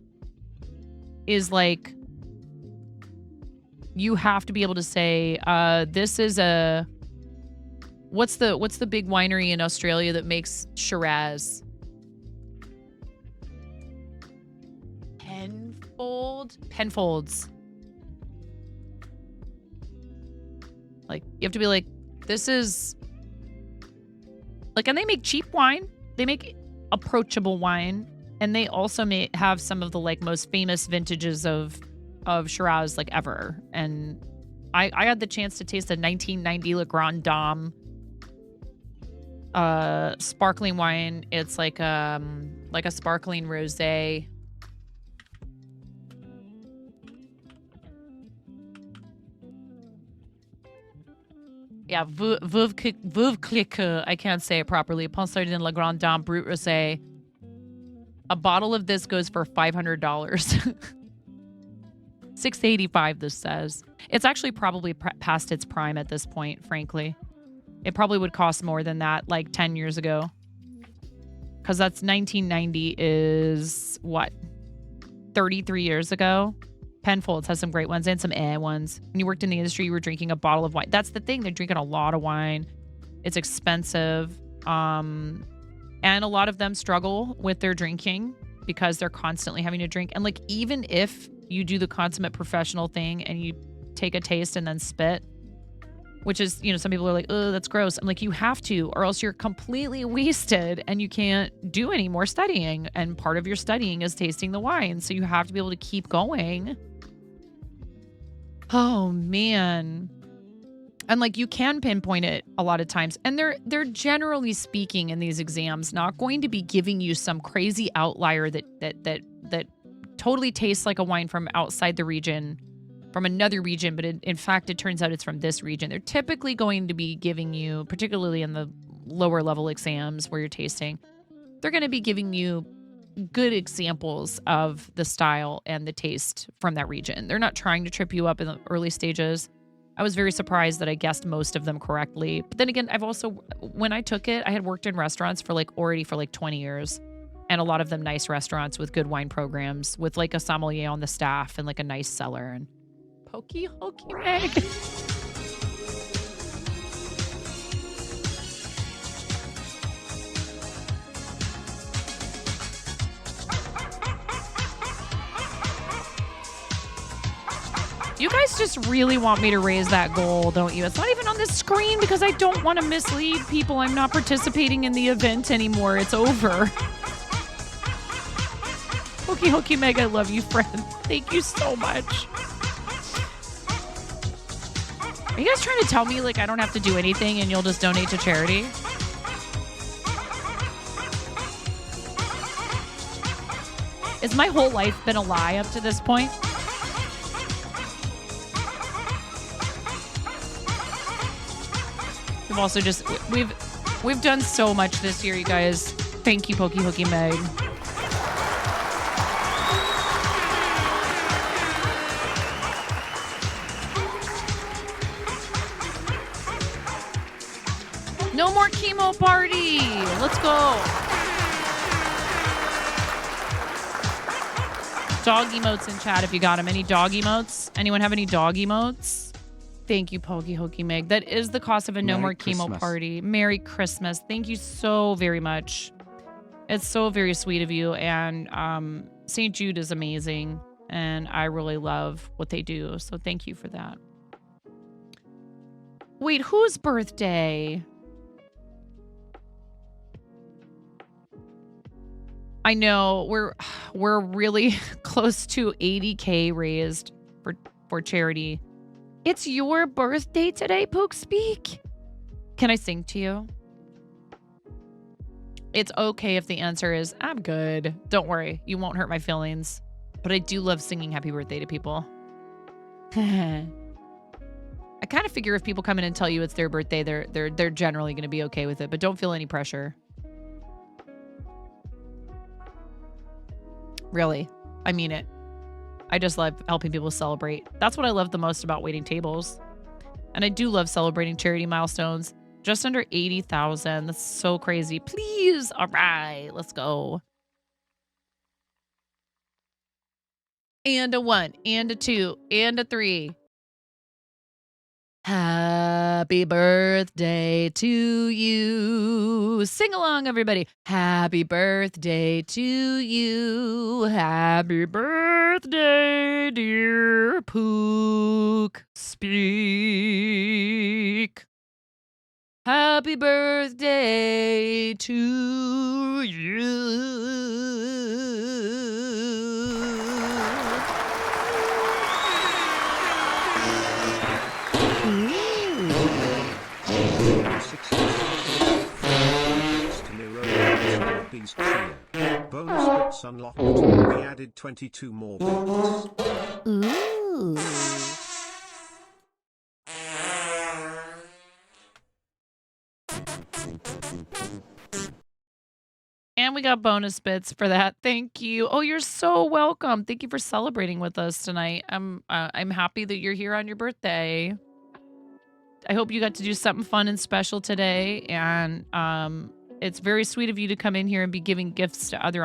is like, you have to be able to say, this is a, what's the big winery in Australia that makes Shiraz? Penfolds. Like, you have to be like, this is like, and they make cheap wine. They make approachable wine. And they also may have some of the like most famous vintages of Shiraz like ever. And I had the chance to taste a 1990 Le Grand Dame sparkling wine. It's like a sparkling rosé. Yeah, Veuve Clicquot. I can't say it properly. Ponsardin Le Grand Dame Brut Rosé. A bottle of this goes for $500. $685, this says. It's actually probably past its prime at this point, frankly. It probably would cost more than that like 10 years ago. Because that's 1990 is, what, 33 years ago? Penfolds has some great ones and some ones. When you worked in the industry, you were drinking a bottle of wine. That's the thing. They're drinking a lot of wine. It's expensive. And a lot of them struggle with their drinking because they're constantly having to drink. And like, even if you do the consummate professional thing and you take a taste and then spit, which is, you know, some people are like, oh, that's gross. I'm like, you have to, or else you're completely wasted and you can't do any more studying. And part of your studying is tasting the wine. So you have to be able to keep going. Oh, man. And like, you can pinpoint it a lot of times. And they're generally speaking in these exams not going to be giving you some crazy outlier that totally tastes like a wine from outside the region, from another region, but in fact, it turns out it's from this region. They're typically going to be giving you, particularly in the lower level exams where you're tasting, they're going to be giving you good examples of the style and the taste from that region. They're not trying to trip you up in the early stages. I was very surprised that I guessed most of them correctly. But then again, I've also, when I took it, I had worked in restaurants for like 20 years. And a lot of them nice restaurants with good wine programs with like a sommelier on the staff and like a nice cellar. And Pokey Hokey Meg. You guys just really want me to raise that goal, don't you? It's not even on this screen because I don't want to mislead people. I'm not participating in the event anymore. It's over. Hokey Hokey Meg, I love you, friend. Thank you so much. Are you guys trying to tell me like I don't have to do anything and you'll just donate to charity? Has my whole life been a lie up to this point? We've also just we've done so much this year, you guys. Thank you, Pokey Hokey Meg. No more chemo party. Let's go. Dog emotes in chat if you got them. Any dog emotes? Anyone have any dog emotes? Thank you, Pokey Hokey Meg. That is the cost of a no more chemo party. Merry Christmas. Thank you so very much. It's so very sweet of you. And St. Jude is amazing. And I really love what they do. So thank you for that. Wait, whose birthday? I know we're really close to 80K raised for charity. It's your birthday today, Poke Speak. Can I sing to you? It's okay if the answer is, I'm good. Don't worry. You won't hurt my feelings. But I do love singing happy birthday to people. I kind of figure if people come in and tell you it's their birthday, they're generally going to be okay with it. But don't feel any pressure. Really. I mean it. I just love helping people celebrate. That's what I love the most about waiting tables. And I do love celebrating charity milestones. Just under 80,000. That's so crazy. Please. All right, let's go. And a 1, and a 2, and a 3. Happy birthday to you. Sing along, everybody. Happy birthday to you. Happy birthday, dear Pook. Speak. Happy birthday to you. Bonus bits unlocked. We added 22 more bits. Ooh. And we got bonus bits for that. Thank you. Oh, you're so welcome. Thank you for celebrating with us tonight. I'm happy that you're here on your birthday. I hope you got to do something fun and special today. And it's very sweet of you to come in here and be giving gifts to others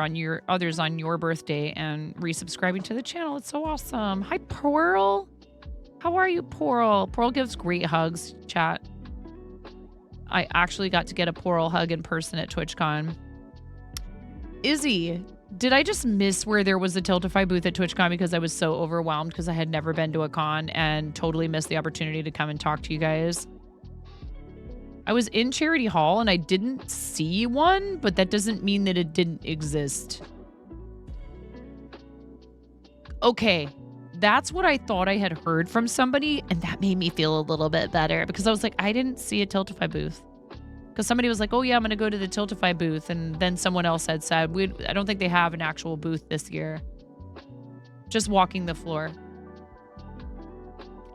on your birthday and resubscribing to the channel. It's so awesome. Hi, Pearl. How are you, Pearl? Pearl gives great hugs, chat. I actually got to get a Pearl hug in person at TwitchCon. Izzy, did I just miss where there was a Tiltify booth at TwitchCon because I was so overwhelmed because I had never been to a con and totally missed the opportunity to come and talk to you guys? I was in Charity Hall and I didn't see one, but that doesn't mean that it didn't exist. Okay, that's what I thought I had heard from somebody, and that made me feel a little bit better because I was like, I didn't see a Tiltify booth. Because somebody was like, oh yeah, I'm going to go to the Tiltify booth. And then someone else had said, I don't think they have an actual booth this year. Just walking the floor.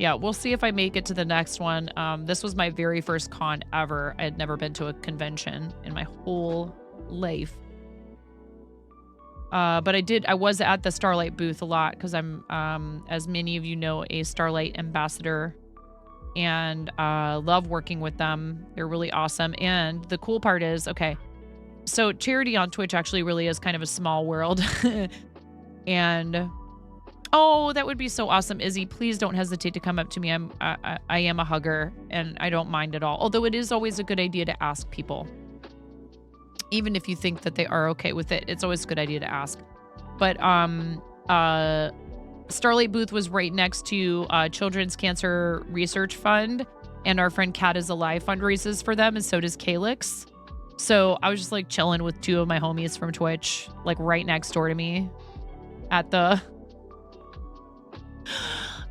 Yeah, we'll see if I make it to the next one. This was my very first con ever. I had never been to a convention in my whole life. But I was at the Starlight booth a lot because I'm, as many of you know, a Starlight ambassador. And love working with them. They're really awesome. And the cool part is, okay, so charity on Twitch actually really is kind of a small world. And oh, that would be so awesome, Izzy. Please don't hesitate to come up to me. I am a hugger and I don't mind at all. Although it is always a good idea to ask people. Even if you think that they are okay with it, it's always a good idea to ask. But Starlight booth was right next to Children's Cancer Research Fund, and our friend Cat is Alive fundraises for them, and so does Calyx. So I was just like chilling with two of my homies from Twitch, like right next door to me at the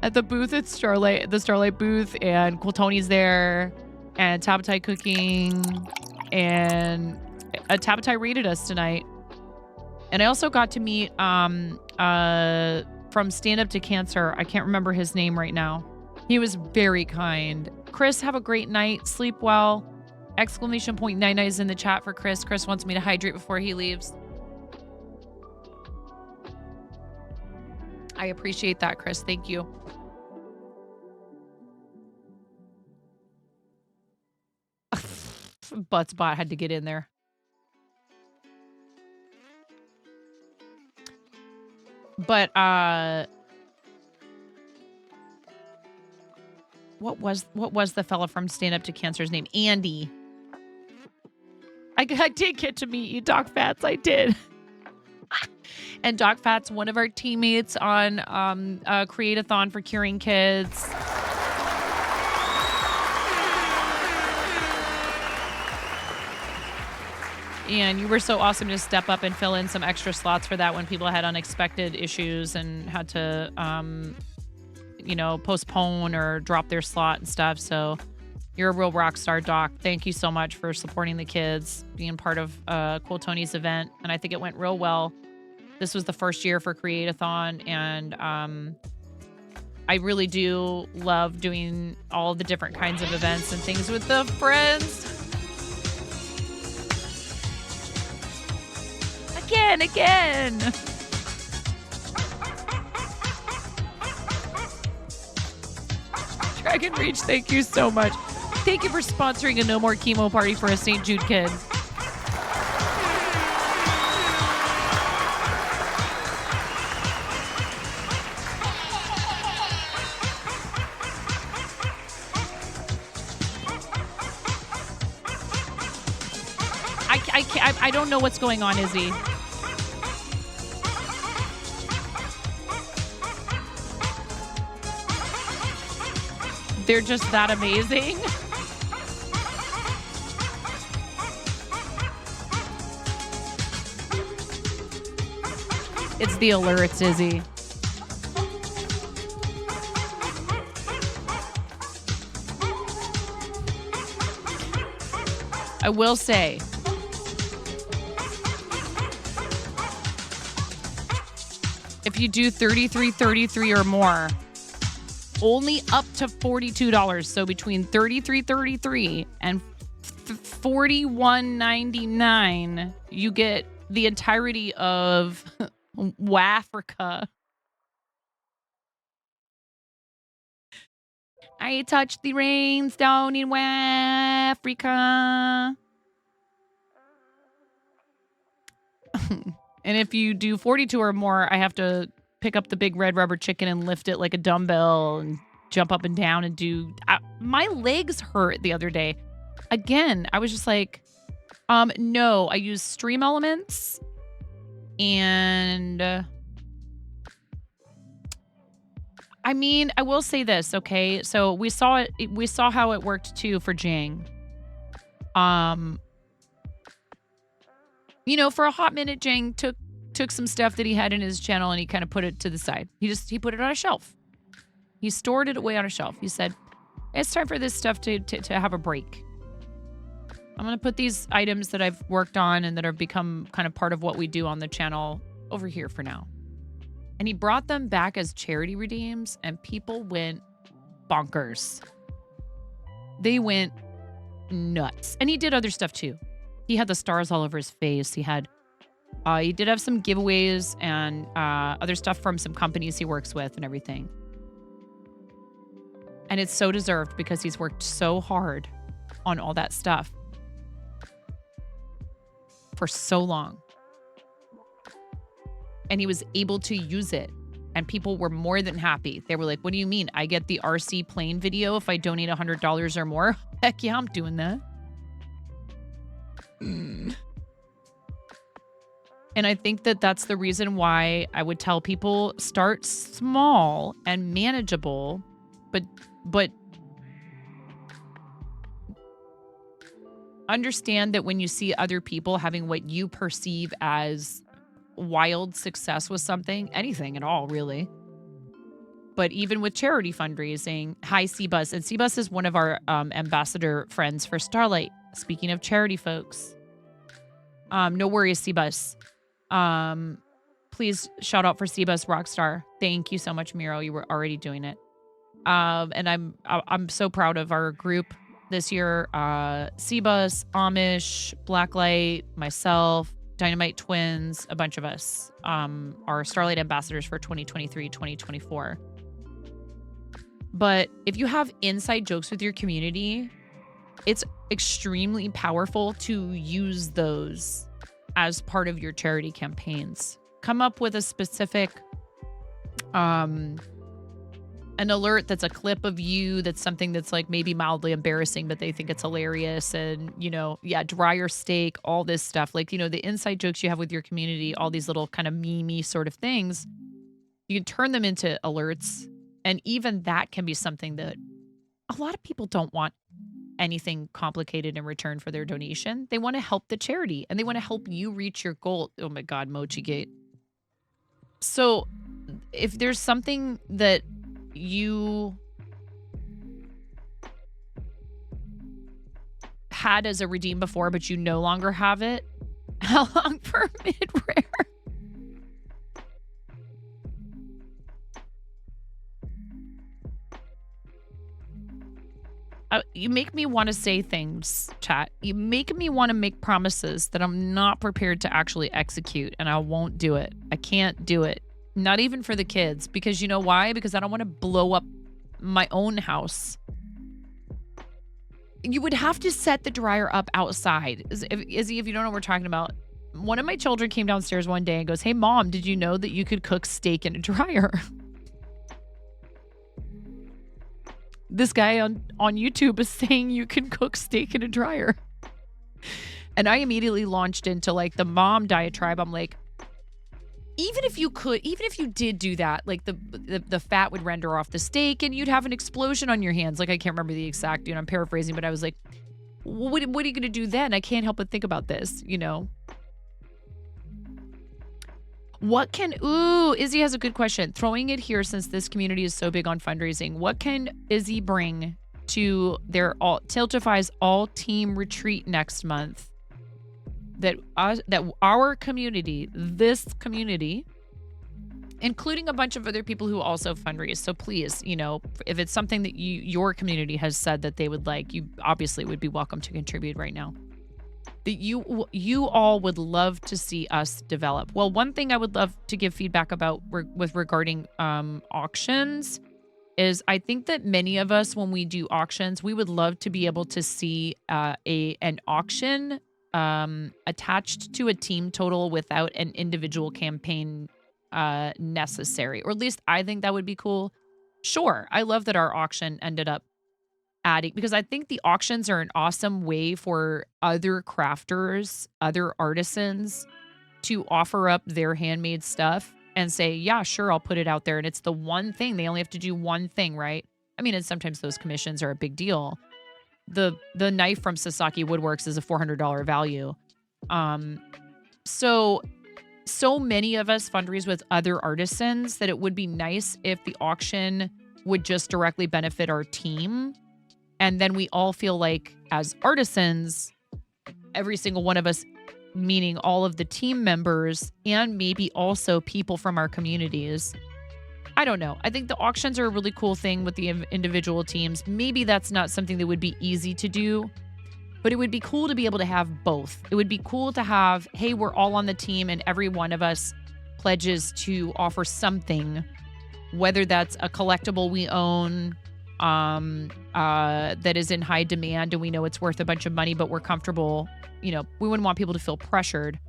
booth at the Starlight booth, and Cool Tony's there, and Tabatai cooking, and Tabatai raided us tonight. And I also got to meet from Stand Up to Cancer. I can't remember his name right now. He was very kind. Chris, have a great night. Sleep well. Exclamation point 99 is in the chat for Chris. Chris wants me to hydrate before he leaves. I appreciate that, Chris. Thank you. Buttsbot had to get in there. But what was the fella from Stand Up to Cancer's name? Andy. I did get to meet you, Doc Fats. I did. And Doc Fats, one of our teammates on Create-a-thon for Curing Kids. And you were so awesome to step up and fill in some extra slots for that when people had unexpected issues and had to, postpone or drop their slot and stuff. So you're a real rock star, Doc. Thank you so much for supporting the kids, being part of Cool Tony's event. And I think it went real well. This was the first year for Create-a-thon, and I really do love doing all the different kinds of events and things with the friends. Again. Dragon Reach, thank you so much. thank you for sponsoring a no more chemo party for a St. Jude kid. I don't know what's going on, Izzy. They're just that amazing. It's the alerts, Izzy. I will say, if you do 33.33 or more, only up to $42. So between $33.33 and $41.99, you get the entirety of Wafrica. I touch the rains down in Wafrica. And if you do 42 or more, I have to pick up the big red rubber chicken and lift it like a dumbbell and jump up and down and do... my legs hurt the other day. Again, I was just like, no, I use Stream Elements and... I mean, I will say this, okay? So we saw how it worked too for Jing. You know, for a hot minute, Jing took some stuff that he had in his channel and he kind of put it to the side. He put it on a shelf. He stored it away on a shelf. He said, it's time for this stuff to have a break. I'm going to put these items that I've worked on and that have become kind of part of what we do on the channel over here for now. And he brought them back as charity redeems and people went bonkers. They went nuts. And he did other stuff too. He had the stars all over his face. He did have some giveaways and other stuff from some companies he works with and everything. And it's so deserved because he's worked so hard on all that stuff for so long. And he was able to use it. And people were more than happy. They were like, what do you mean? I get the RC plane video if I donate $100 or more? Heck yeah, I'm doing that. And I think that that's the reason why I would tell people start small and manageable, but understand that when you see other people having what you perceive as wild success with something, anything at all, really. But even with charity fundraising, hi Cbus, and Cbus is one of our ambassador friends for Starlight. Speaking of charity folks, no worries, Cbus. Please shout out for Cbus Rockstar. Thank you so much, Miro. You were already doing it. And I'm so proud of our group this year. Cbus, Amish, Blacklight, myself, Dynamite Twins, a bunch of us are Starlight ambassadors for 2023-2024. But if you have inside jokes with your community, it's extremely powerful to use those as part of your charity campaigns. Come up with a specific an alert that's a clip of you, that's something that's like maybe mildly embarrassing, but they think it's hilarious. And, you know, yeah, dryer steak, all this stuff. Like, you know, the inside jokes you have with your community, all these little kind of meme-y sort of things, you can turn them into alerts. And even that can be something that a lot of people don't want anything complicated in return for their donation. They want to help the charity and they want to help you reach your goal. Oh my God, Mochigate. So if there's something that you had as a redeem before, but you no longer have it, how long for mid-rare? You make me want to say things, chat. You make me want to make promises that I'm not prepared to actually execute, and I won't do it. I can't do it. Not even for the kids. Because you know why? Because I don't want to blow up my own house. You would have to set the dryer up outside. Izzy, if you don't know what we're talking about, one of my children came downstairs one day and goes, "Hey, Mom, did you know that you could cook steak in a dryer?" This guy on YouTube is saying you can cook steak in a dryer. And I immediately launched into like the mom diatribe. I'm like, even if you did do that, like the fat would render off the steak and you'd have an explosion on your hands. Like, I can't remember the exact, I'm paraphrasing, but I was like, what are you going to do then? I can't help but think about this, Izzy has a good question. Throwing it here, since this community is so big on fundraising, what can Izzy bring to their Tiltify's all team retreat next month that our community, this community, including a bunch of other people who also fundraise. So please, if it's something that your community has said that they would like, you obviously would be welcome to contribute right now. That you all would love to see us develop. Well, one thing I would love to give feedback about regarding auctions is I think that many of us, when we do auctions, we would love to be able to see an auction attached to a team total without an individual campaign necessary, or at least I think that would be cool. Sure, I love that our auction ended up adding, because I think the auctions are an awesome way for other crafters, other artisans to offer up their handmade stuff and say, yeah, sure, I'll put it out there. And it's the one thing. They only have to do one thing, right? I mean, and sometimes those commissions are a big deal. The knife from Sasaki Woodworks is a $400 value. So many of us fundraise with other artisans that it would be nice if the auction would just directly benefit our team. And then we all feel like, as artisans, every single one of us, meaning all of the team members and maybe also people from our communities. I don't know. I think the auctions are a really cool thing with the individual teams. Maybe that's not something that would be easy to do, but it would be cool to be able to have both. It would be cool to have, hey, we're all on the team and every one of us pledges to offer something, whether that's a collectible we own, that is in high demand and we know it's worth a bunch of money, but we're comfortable. We wouldn't want people to feel pressured.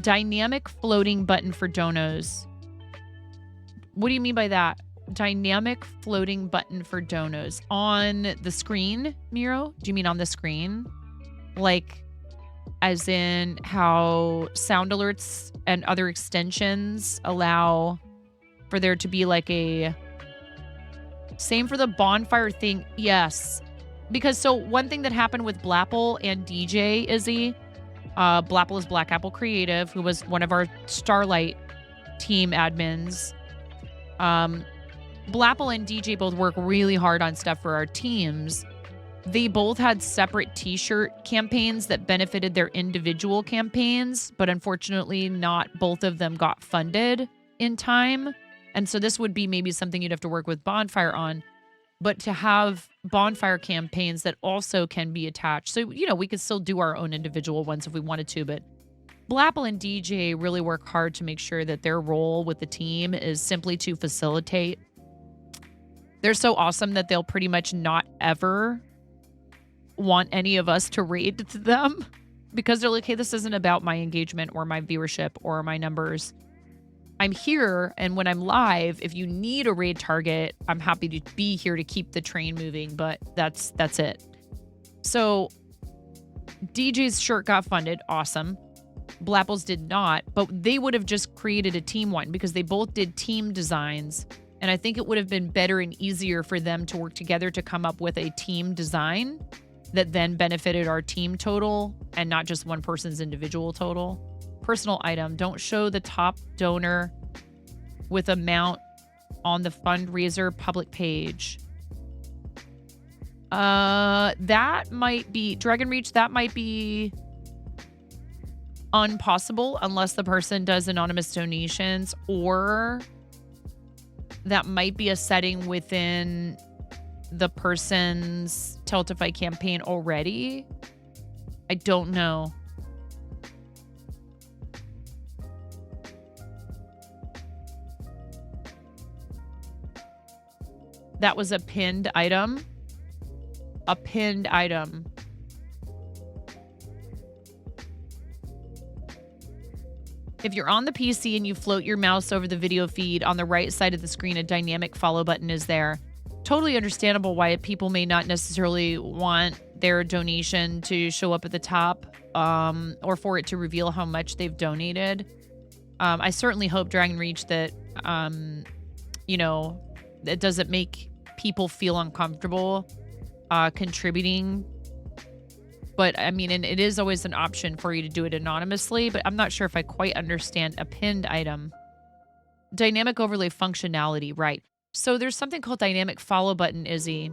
Dynamic floating button for donos. What do you mean by that? Dynamic floating button for donos on the screen, Miro? Do you mean on the screen? Like, as in how sound alerts and other extensions allow for there to be like a... Same for the bonfire thing. Yes. Because so one thing that happened with Blapple and DJ Izzy, Blapple is Black Apple Creative, who was one of our Starlight team admins. Blapple and DJ both work really hard on stuff for our teams. They both had separate t-shirt campaigns that benefited their individual campaigns, but unfortunately not both of them got funded in time. And so this would be maybe something you'd have to work with Bonfire on, but to have Bonfire campaigns that also can be attached. So, we could still do our own individual ones if we wanted to, but Blapple and DJ really work hard to make sure that their role with the team is simply to facilitate. They're so awesome that they'll pretty much not ever want any of us to raid to them because they're like, hey, this isn't about my engagement or my viewership or my numbers. I'm here, and when I'm live, if you need a raid target, I'm happy to be here to keep the train moving, but that's it. So DJ's shirt got funded, awesome. Blapple's did not, but they would have just created a team one because they both did team designs, and I think it would have been better and easier for them to work together to come up with a team design that then benefited our team total and not just one person's individual total. Personal item, don't show the top donor with amount on the fundraiser public page. That might be Dragon Reach, that might be impossible unless the person does anonymous donations, or that might be a setting within the person's Tiltify campaign already. I don't know. That was a pinned item. a pinned item. If you're on the PC and you float your mouse over the video feed, on the right side of the screen, a dynamic follow button is there. Totally understandable why people may not necessarily want their donation to show up at the top, or for it to reveal how much they've donated. I certainly hope, Dragon Reach, that, you know, it doesn't make people feel uncomfortable contributing. But I mean, and it is always an option for you to do it anonymously, but I'm not sure if I quite understand a pinned item. Dynamic overlay functionality, right. So there's something called dynamic follow button, Izzy.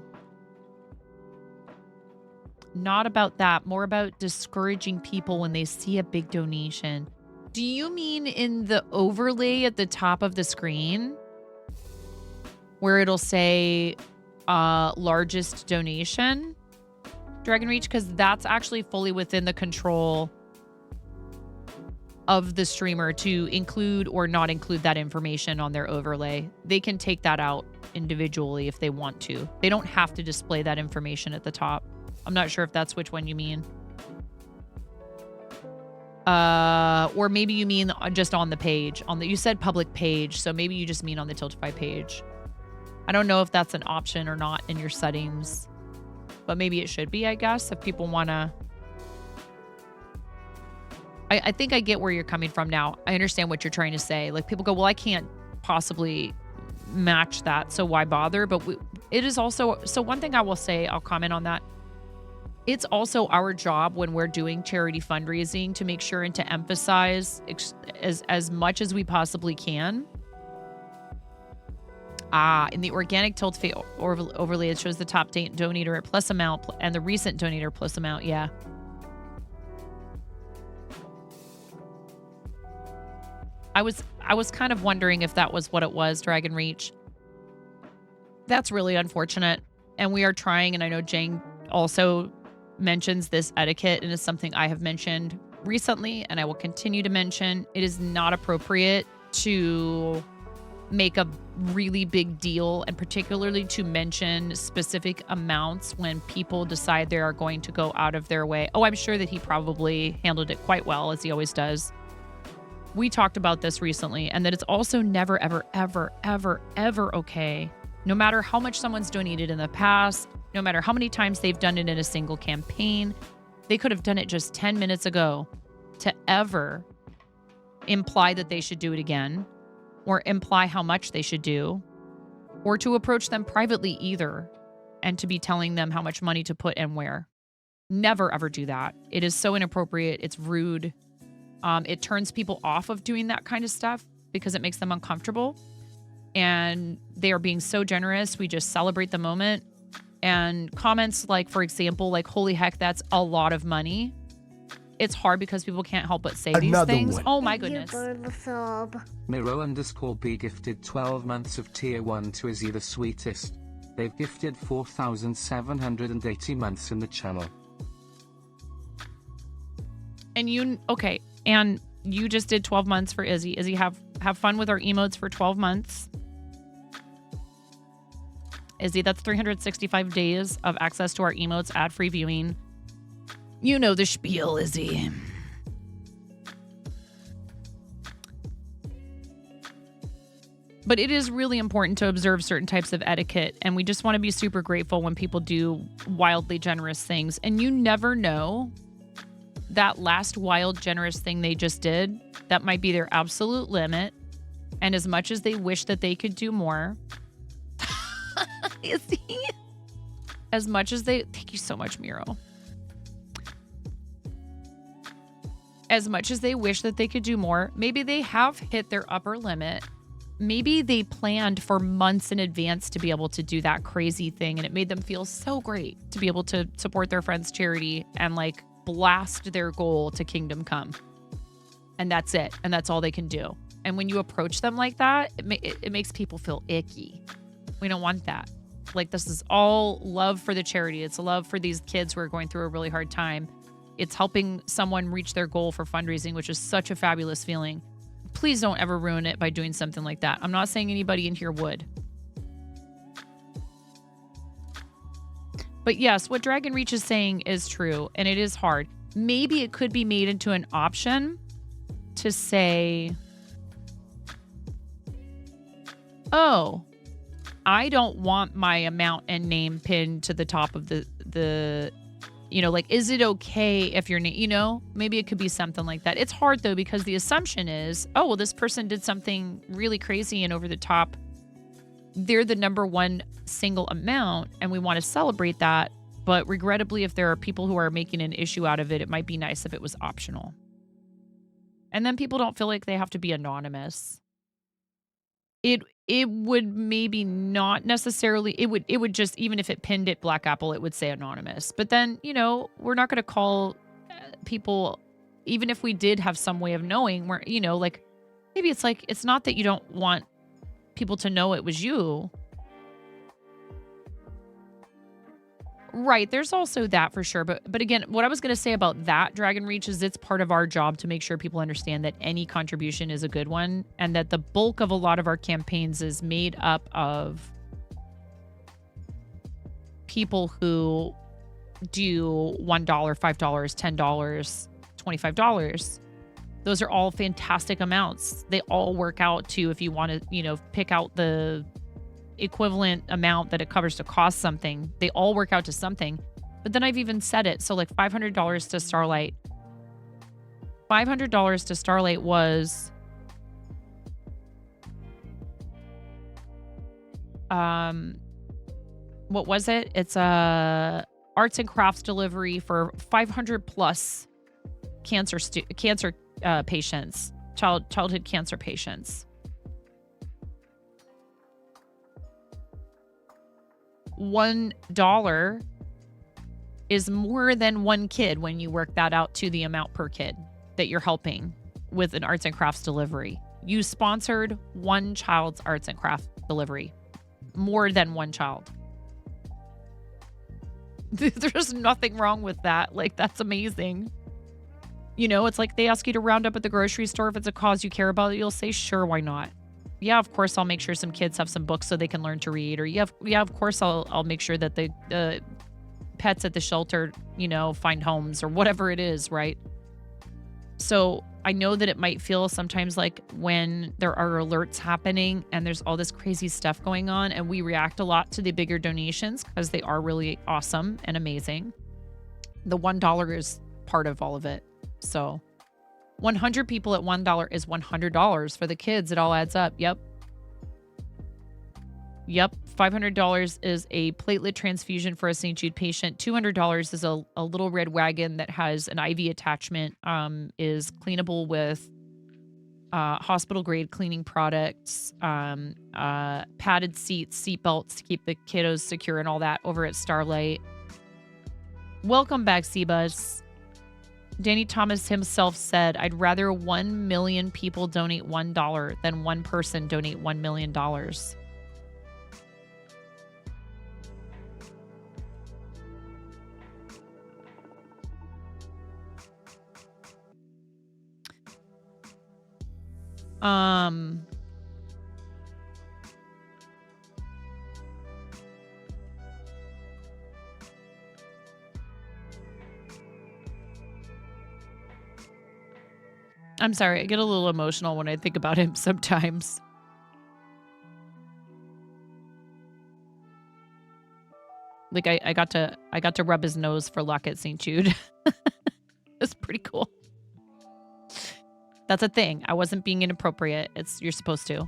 Not about that, more about discouraging people when they see a big donation. Do you mean in the overlay at the top of the screen where it'll say largest donation? Dragon Reach, because that's actually fully within the control of the streamer to include or not include that information on their overlay. They can take that out individually if they want to. They don't have to display that information at the top. I'm not sure if that's which one you mean. Or maybe you mean just on the page. You said public page, so maybe you just mean on the Tiltify page. I don't know if that's an option or not in your settings. But maybe it should be, I guess, if people want to. I think I get where you're coming from now. I understand what you're trying to say. Like, people go, well, I can't possibly match that, so why bother? But it is also, so one thing I will say, I'll comment on that. It's also our job when we're doing charity fundraising to make sure and to emphasize as much as we possibly can. In the organic Tiltify overlay, it shows the top donator plus amount and the recent donator plus amount. Yeah. I was kind of wondering if that was what it was, Dragon Reach. That's really unfortunate. And we are trying, and I know Jang also mentions this etiquette, and it's something I have mentioned recently, and I will continue to mention. It is not appropriate to make a really big deal, and particularly to mention specific amounts when people decide they are going to go out of their way. Oh, I'm sure that he probably handled it quite well, as he always does. We talked about this recently, and that it's also never, ever, ever, ever, ever okay, no matter how much someone's donated in the past, no matter how many times they've done it in a single campaign, they could have done it just 10 minutes ago, to ever imply that they should do it again, or imply how much they should do, or to approach them privately either, and to be telling them how much money to put and where. Never, ever do that. It is so inappropriate. It's rude. It turns people off of doing that kind of stuff because it makes them uncomfortable. And they are being so generous. We just celebrate the moment. And comments like, for example, like, holy heck, that's a lot of money. It's hard because people can't help but say these things. Oh my goodness. Miro_B gifted 12 months of tier 1 to Izzy the Sweetest. They've gifted 4,780 months in the channel. And okay, and you just did 12 months for Izzy. Izzy, have fun with our emotes for 12 months. Izzy, that's 365 days of access to our emotes, ad-free viewing. You know the spiel, Izzy. But it is really important to observe certain types of etiquette, and we just want to be super grateful when people do wildly generous things. And you never know, that last wild generous thing they just did, that might be their absolute limit. And as much as they wish that they could do more, Izzy, as much as they, thank you so much, Miro. As much as they wish that they could do more, maybe they have hit their upper limit. Maybe they planned for months in advance to be able to do that crazy thing, and it made them feel so great to be able to support their friend's charity and like blast their goal to kingdom come. And that's it. And that's all they can do. And when you approach them like that, it makes people feel icky. We don't want that. Like, this is all love for the charity. It's a love for these kids who are going through a really hard time. It's helping someone reach their goal for fundraising, which is such a fabulous feeling. Please don't ever ruin it by doing something like that. I'm not saying anybody in here would. But yes, what Dragon Reach is saying is true, and it is hard. Maybe it could be made into an option to say, oh, I don't want my amount and name pinned to the top of the like, is it okay if your name, maybe it could be something like that. It's hard though, because the assumption is, oh, well, this person did something really crazy and over the top. They're the number one single amount and we want to celebrate that. But regrettably, if there are people who are making an issue out of it, it might be nice if it was optional. And then people don't feel like they have to be anonymous. It would maybe not necessarily, it would just, even if it pinned it Black Apple, it would say anonymous. But then, we're not going to call people, even if we did have some way of knowing where, like, maybe it's like, it's not that you don't want people to know it was you. Right. There's also that for sure. But again, what I was going to say about that Dragon Reach is it's part of our job to make sure people understand that any contribution is a good one and that the bulk of a lot of our campaigns is made up of people who do $1, $5, $10, $25. Those are all fantastic amounts. They all work out to, if you want to, pick out the equivalent amount that it covers to cost something, they all work out to something. But then I've even said it. So like $500 to Starlight. $500 to Starlight was what was it? It's a arts and crafts delivery for 500 plus cancer patients, childhood cancer patients. $1 is more than one kid when you work that out to the amount per kid that you're helping with an arts and crafts delivery. You sponsored one child's arts and craft delivery. More than one child. There's nothing wrong with that. Like, that's amazing. It's like they ask you to round up at the grocery store. If it's a cause you care about, you'll say, sure, why not? Yeah, of course, I'll make sure some kids have some books so they can learn to read. Or yeah, of course, I'll make sure that the pets at the shelter, find homes or whatever it is, right? So I know that it might feel sometimes like when there are alerts happening and there's all this crazy stuff going on, and we react a lot to the bigger donations because they are really awesome and amazing. The $1 is part of all of it. So 100 people at $1 is $100 for the kids. It all adds up. Yep. $500 is a platelet transfusion for a St. Jude patient. $200 is a little red wagon that has an IV attachment, is cleanable with hospital grade cleaning products, padded seats, seat belts to keep the kiddos secure and all that over at Starlight. Welcome back, Seabus. Danny Thomas himself said, I'd rather 1 million people donate $1 than one person donate $1 million. I'm sorry, I get a little emotional when I think about him sometimes. Like I got to rub his nose for luck at St. Jude. It's pretty cool. That's a thing. I wasn't being inappropriate. You're supposed to.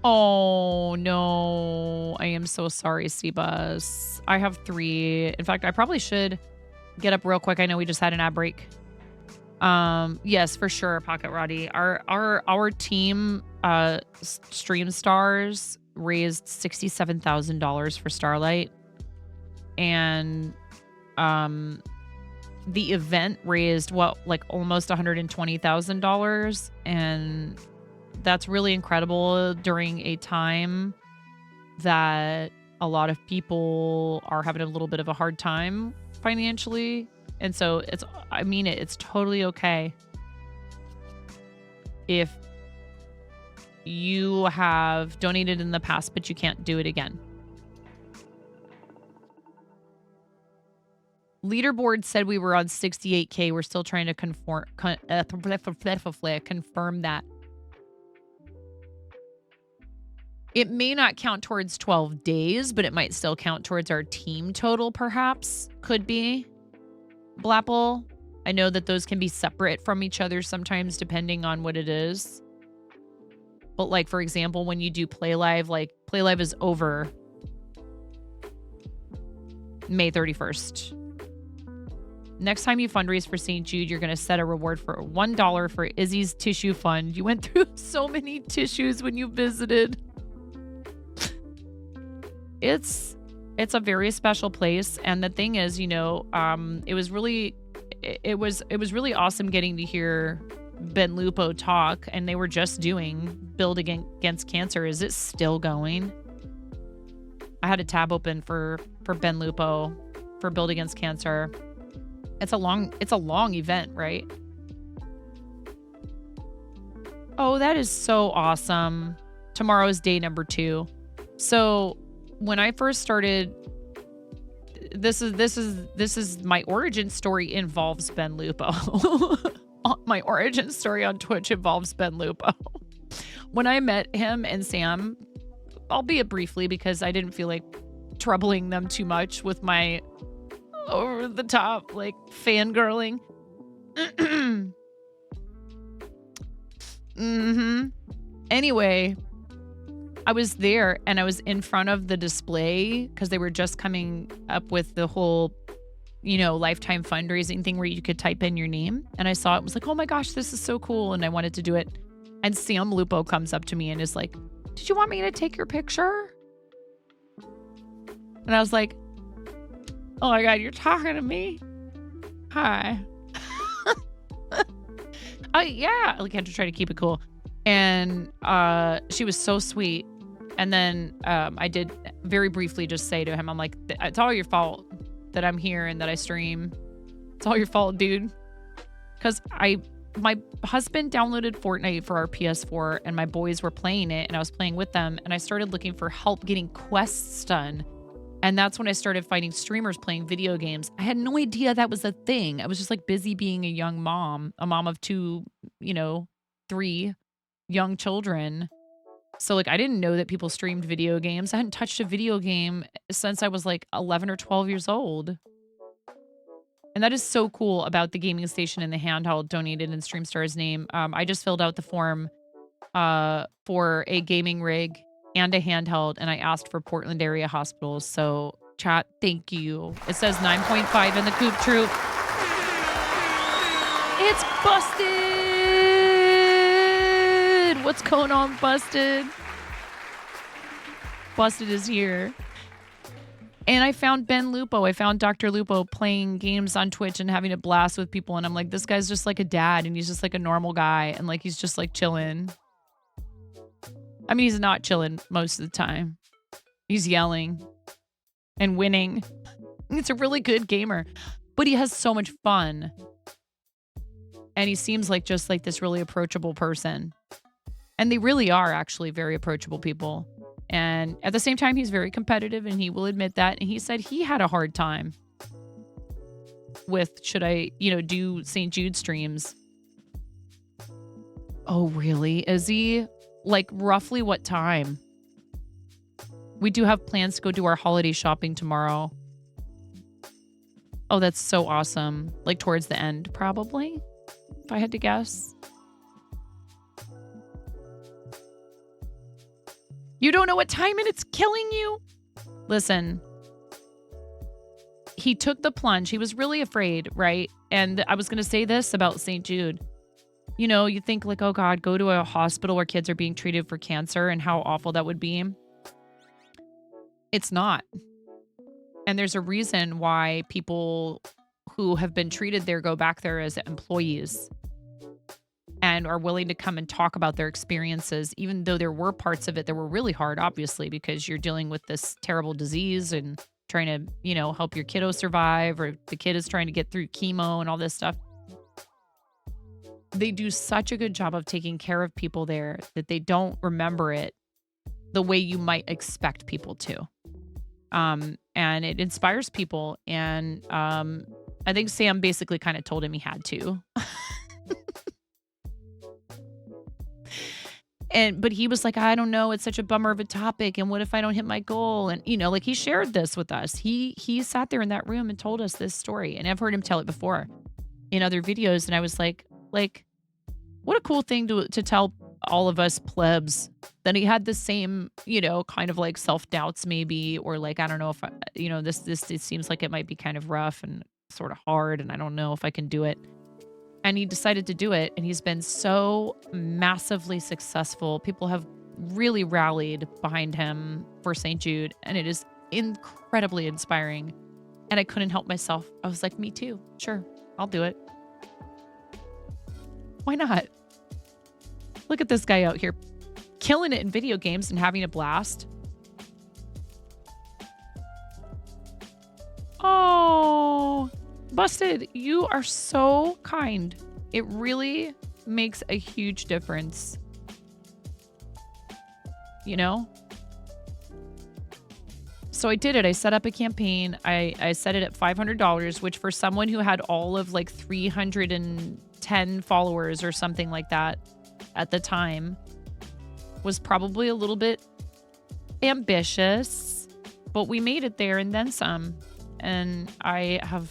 Oh no. I am so sorry, Seabus. I have 3. In fact, I probably should get up real quick. I know we just had an ad break. Yes, for sure, Pocket Roddy. Our team, Stream Stars, raised $67,000 for Starlight. And the event raised almost $120,000, and that's really incredible during a time that a lot of people are having a little bit of a hard time financially. And so it's totally okay if you have donated in the past, but you can't do it again. Leaderboard said we were on 68K. We're still trying to confirm that. It may not count towards 12 days, but it might still count towards our team total, perhaps. Could be. Blapple. I know that those can be separate from each other sometimes, depending on what it is. But, like, for example, when you do Play Live, like, Play Live is over May 31st. Next time you fundraise for St. Jude, you're going to set a reward for $1 for Izzy's tissue fund. You went through so many tissues when you visited. It's a very special place, and the thing is, you know, it was really awesome getting to hear Ben Lupo talk, and they were just doing Build Against Cancer. Is it still going? I had a tab open for Ben Lupo for Build Against Cancer. It's a long event, right? Oh, that is so awesome. Tomorrow's day number 2. So when I first started, this is my origin story involves Ben Lupo. My origin story on Twitch involves Ben Lupo. When I met him and Sam, albeit briefly because I didn't feel like troubling them too much with my over the top like fangirling. Anyway, I was there and I was in front of the display because they were just coming up with the whole, you know, lifetime fundraising thing where you could type in your name. And I saw it, was like, oh my gosh, this is so cool. And I wanted to do it. And Sam Lupo comes up to me and is like, did you want me to take your picture? And I was like, oh my God, you're talking to me? Hi. Oh yeah. Like, I had to try to keep it cool. And she was so sweet. And then I did very briefly just say to him, I'm like, it's all your fault that I'm here and that I stream. It's all your fault, dude. Because my husband downloaded Fortnite for our PS4 and my boys were playing it and I was playing with them and I started looking for help getting quests done. And that's when I started finding streamers playing video games. I had no idea that was a thing. I was just like busy being a young mom, a mom of 2, 3 young children. So like, I didn't know that people streamed video games. I hadn't touched a video game since I was like 11 or 12 years old. And that is so cool about the gaming station and the handheld donated in StreamStar's name. I just filled out the form for a gaming rig and a handheld, and I asked for Portland area hospitals. So chat, thank you. It says 9.5 in the Coop Troop. It's Busted! What's going on, Busted? Busted is here. And I found Ben Lupo. I found Dr. Lupo playing games on Twitch and having a blast with people. And I'm like, this guy's just like a dad and he's just like a normal guy. And like, he's just like chilling. I mean, he's not chilling most of the time. He's yelling and winning. He's a really good gamer, but he has so much fun. And he seems like just like this really approachable person. And they really are actually very approachable people. And at the same time, he's very competitive and he will admit that. And he said he had a hard time with, should I, do St. Jude streams? Oh, really? Is he? Like, roughly what time? We do have plans to go do our holiday shopping tomorrow. Oh, that's so awesome. Like, towards the end, probably, if I had to guess. You don't know what time and it's killing you? Listen, he took the plunge. He was really afraid, right? And I was going to say this about St. Jude. You think like, oh God, go to a hospital where kids are being treated for cancer and how awful that would be. It's not. And there's a reason why people who have been treated there go back there as employees and are willing to come and talk about their experiences, even though there were parts of it that were really hard, obviously, because you're dealing with this terrible disease and trying to, help your kiddo survive, or the kid is trying to get through chemo and all this stuff. they do such a good job of taking care of people there that they don't remember it the way you might expect people to. And it inspires people. And I think Sam basically kind of told him he had to. But he was like, I don't know, it's such a bummer of a topic. And what if I don't hit my goal? And, you know, like he shared this with us. He sat there in that room and told us this story. And I've heard him tell it before in other videos. And I was like, what a cool thing to tell all of us plebs, that he had the same, you know, kind of like self-doubts maybe, or like, I don't know if, you know, this it seems like it might be kind of rough and sort of hard. And I don't know if I can do it. And he decided to do it. And he's been so massively successful. People have really rallied behind him for St. Jude. And it is incredibly inspiring. And I couldn't help myself. I was like, me too. Sure, I'll do it. Why not? Look at this guy out here killing it in video games and having a blast. Oh, Busted, you are so kind. It really makes a huge difference. You know? So I did it. I set up a campaign. I set it at $500, which for someone who had all of like 310 followers or something like that at the time was probably a little bit ambitious, but we made it there and then some. And I have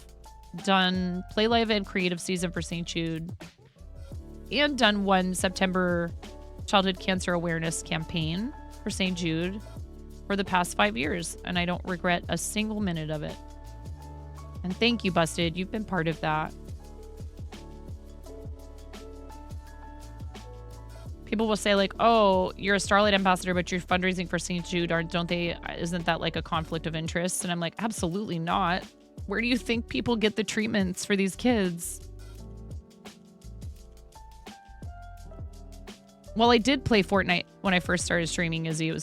done Play Live and Creative Season for St. Jude and done one September Childhood Cancer Awareness campaign for St. Jude for the past 5 years. And I don't regret a single minute of it. And thank you, Busted. You've been part of that. People will say like, oh, you're a Starlight ambassador, but you're fundraising for St. Jude. Isn't that like a conflict of interest? And I'm like, absolutely not. Where do you think people get the treatments for these kids? Well, I did play Fortnite when I first started streaming, Izzy.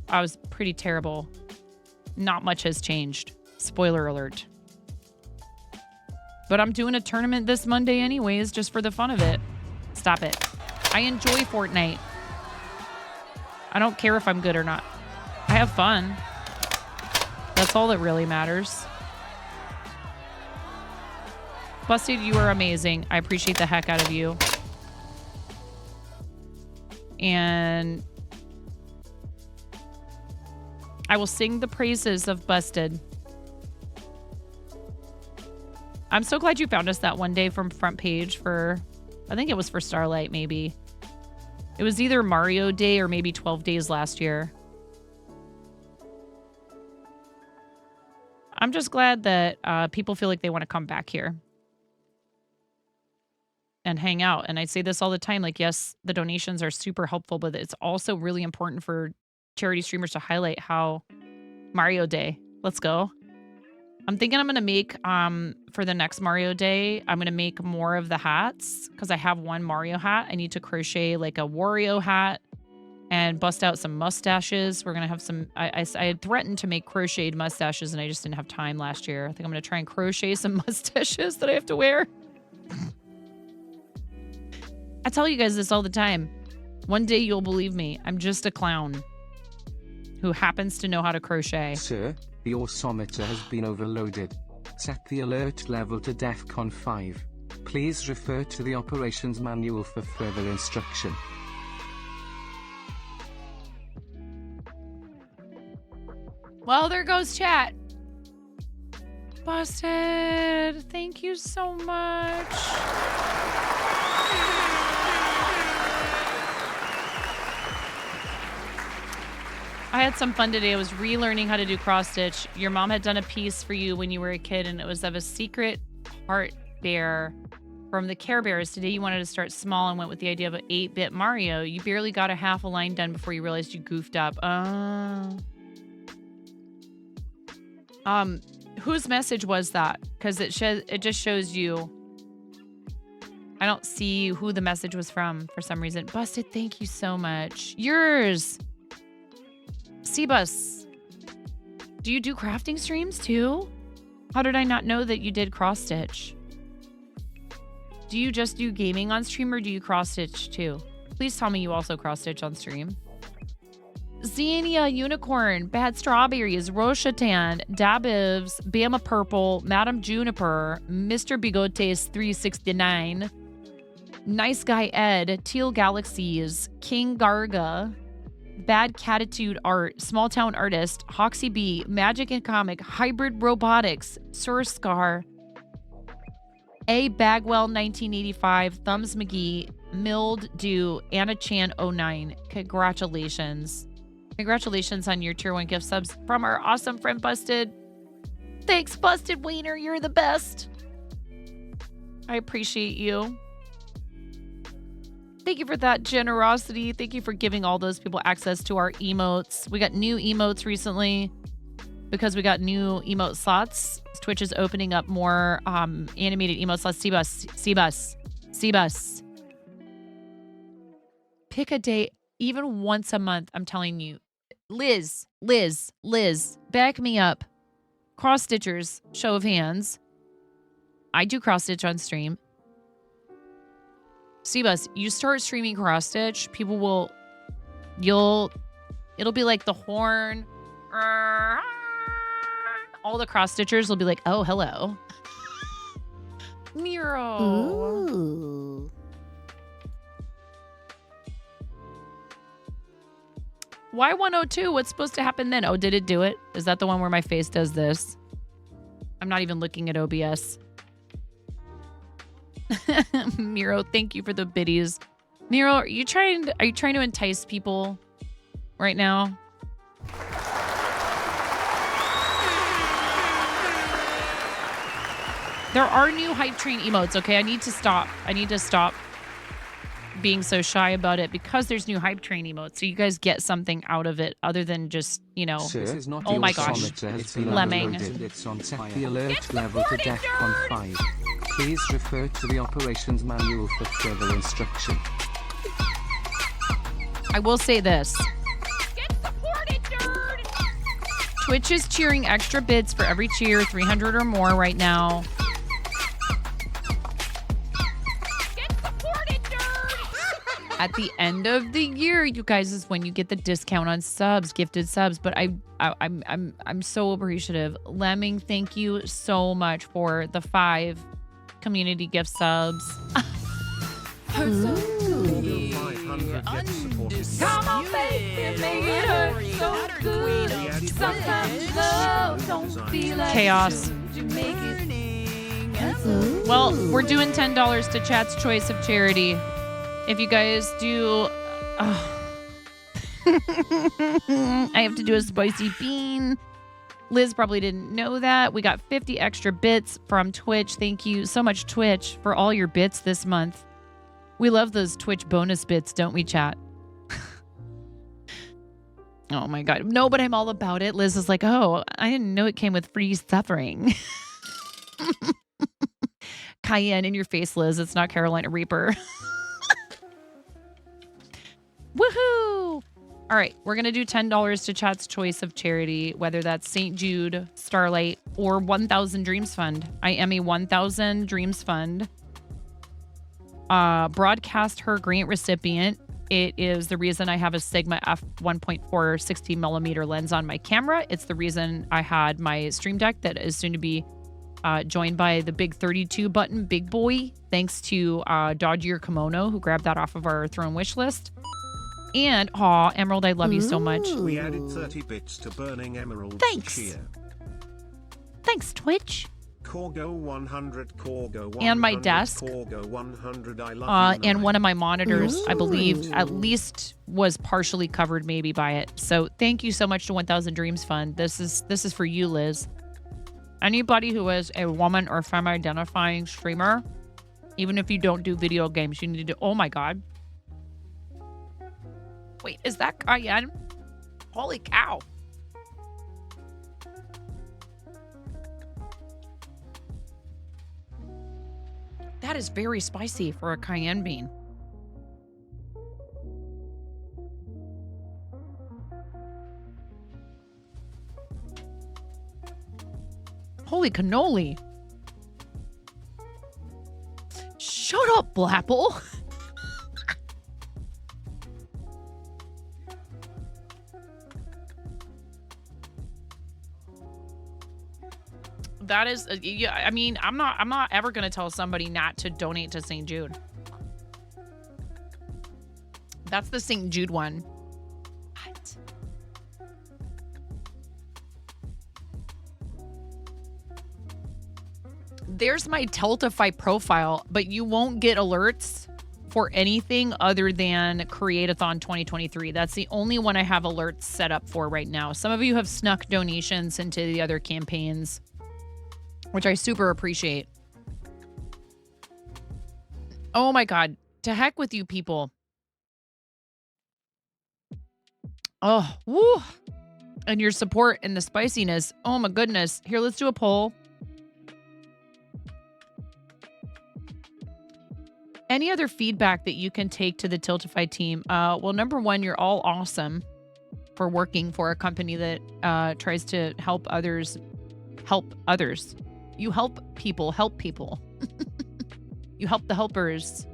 I was pretty terrible. Not much has changed. Spoiler alert. But I'm doing a tournament this Monday anyways, just for the fun of it. Stop it. I enjoy Fortnite. I don't care if I'm good or not. I have fun. That's all that really matters. Busted, you are amazing. I appreciate the heck out of you. And I will sing the praises of Busted. I'm so glad you found us that one day from Front Page for, I think it was for Starlight maybe. It was either Mario Day or maybe 12 days last year. I'm just glad that people feel like they want to come back here and hang out. And I say this all the time, like, yes, the donations are super helpful, but it's also really important for charity streamers to highlight how Mario Day, let's go. I'm thinking I'm going to make, for the next Mario Day, I'm going to make more of the hats because I have one Mario hat. I need to crochet like a Wario hat and bust out some mustaches. We're going to have some, I had threatened to make crocheted mustaches and I just didn't have time last year. I think I'm going to try and crochet some mustaches that I have to wear. I tell you guys this all the time. One day you'll believe me. I'm just a clown who happens to know how to crochet. Sir, the Orsometer has been overloaded. Set the alert level to DEFCON 5. Please refer to the operations manual for further instruction. Well, there goes chat. Busted. Thank you so much. I had some fun today. I was relearning how to do cross stitch. Your mom had done a piece for you when you were a kid, and it was of a secret heart bear from the Care Bears. Today you wanted to start small and went with the idea of an 8-bit Mario. You barely got a half a line done before you realized you goofed up. Whose message was that? Because it just shows you. I don't see who the message was from for some reason. Busted, thank you so much. Yours. Cbus, do you do crafting streams too? How did I not know that you did cross stitch? Do you just do gaming on stream or do you cross-stitch too? Please tell me you also cross-stitch on stream. Xenia, Unicorn, Bad Strawberries, Rochatan, Dabivs, Bama Purple, Madam Juniper, Mr. Bigotes 369, Nice Guy Ed, Teal Galaxies, King Garga, Bad Catitude Art, Small Town Artist, Hoxie B, Magic and Comic, Hybrid Robotics, Sir Scar, A. Bagwell 1985, Thumbs McGee, Mild Dew, Anna Chan 09. Congratulations. Congratulations on your tier 1 gift subs from our awesome friend Busted. Thanks, Busted Wiener. You're the best. I appreciate you. Thank you for that generosity. Thank you for giving all those people access to our emotes. We got new emotes recently because we got new emote slots. Twitch is opening up more animated emote slots. Cbus. Pick a day, even once a month. I'm telling you. Liz, back me up. Cross stitchers, show of hands. I do cross stitch on stream. Cbus, you start streaming cross stitch, people will, it'll be like the horn. All the cross stitchers will be like, oh, hello. Miro. Ooh. Why 102? What's supposed to happen then? Oh, did it do it? Is that the one where my face does this? I'm not even looking at OBS. Miro, thank you for the biddies. Miro, are you trying to entice people right now? There are new hype train emotes, okay? I need to stop being so shy about it because there's new hype train emotes. So you guys get something out of it other than just, you know, oh my gosh, Lemming. It's on set the alert level to DEFCON 5. Please refer to the operations manual for further instruction. I will say this. Get supported, nerd! Twitch is cheering extra bits for every cheer, 300 or more right now. Get supported, nerd! At the end of the year, you guys, is when you get the discount on subs, gifted subs. But I'm so appreciative. Lemming, thank you so much for the 5 community gift subs. Come on, baby, make it hurt so good. Sometimes love don't feel like chaos. Well, we're doing $10 to Chat's Choice of Charity. If you guys do, I have to do a spicy bean. Liz probably didn't know that. We got 50 extra bits from Twitch. Thank you so much, Twitch, for all your bits this month. We love those Twitch bonus bits, don't we, chat? Oh my God. No, but I'm all about it. Liz is like, oh, I didn't know it came with free suffering. Cayenne in your face, Liz. It's not Carolina Reaper. Woohoo! All right, we're going to do $10 to Chat's Choice of Charity, whether that's St. Jude, Starlight, or 1000 Dreams Fund. I am a 1000 Dreams Fund broadcast her grant recipient. It is the reason I have a Sigma f1.4 60mm lens on my camera. It's the reason I had my Stream Deck that is soon to be joined by the big 32 button big boy. Thanks to Dodgier Kimono, who grabbed that off of our throne wish list. And, aw, Emerald, I love you so much. We added 30 bits to Burning Emerald. Thanks. Cheer. Thanks, Twitch. Corgo 100, Corgo 100, and my desk. Corgo 100, I love you, and one of my monitors, I believe, at least was partially covered maybe by it. So thank you so much to 1000 Dreams Fund. This is for you, Liz. Anybody who is a woman or femme-identifying streamer, even if you don't do video games, you need to. Oh my God. Wait, is that cayenne? Holy cow. That is very spicy for a cayenne bean. Holy cannoli. Shut Flapple. That is, yeah, I mean, I'm not ever going to tell somebody not to donate to St. Jude. That's the St. Jude one. What? There's my Tiltify profile, but you won't get alerts for anything other than Create-a-thon 2023. That's the only one I have alerts set up for right now. Some of you have snuck donations into the other campaigns, which I super appreciate. Oh my God. To heck with you people. Oh, woo. And your support and the spiciness. Oh my goodness. Here, let's do a poll. Any other feedback that you can take to the Tiltify team? Well, number one, you're all awesome for working for a company that tries to help others help others. You help people help people. You help the helpers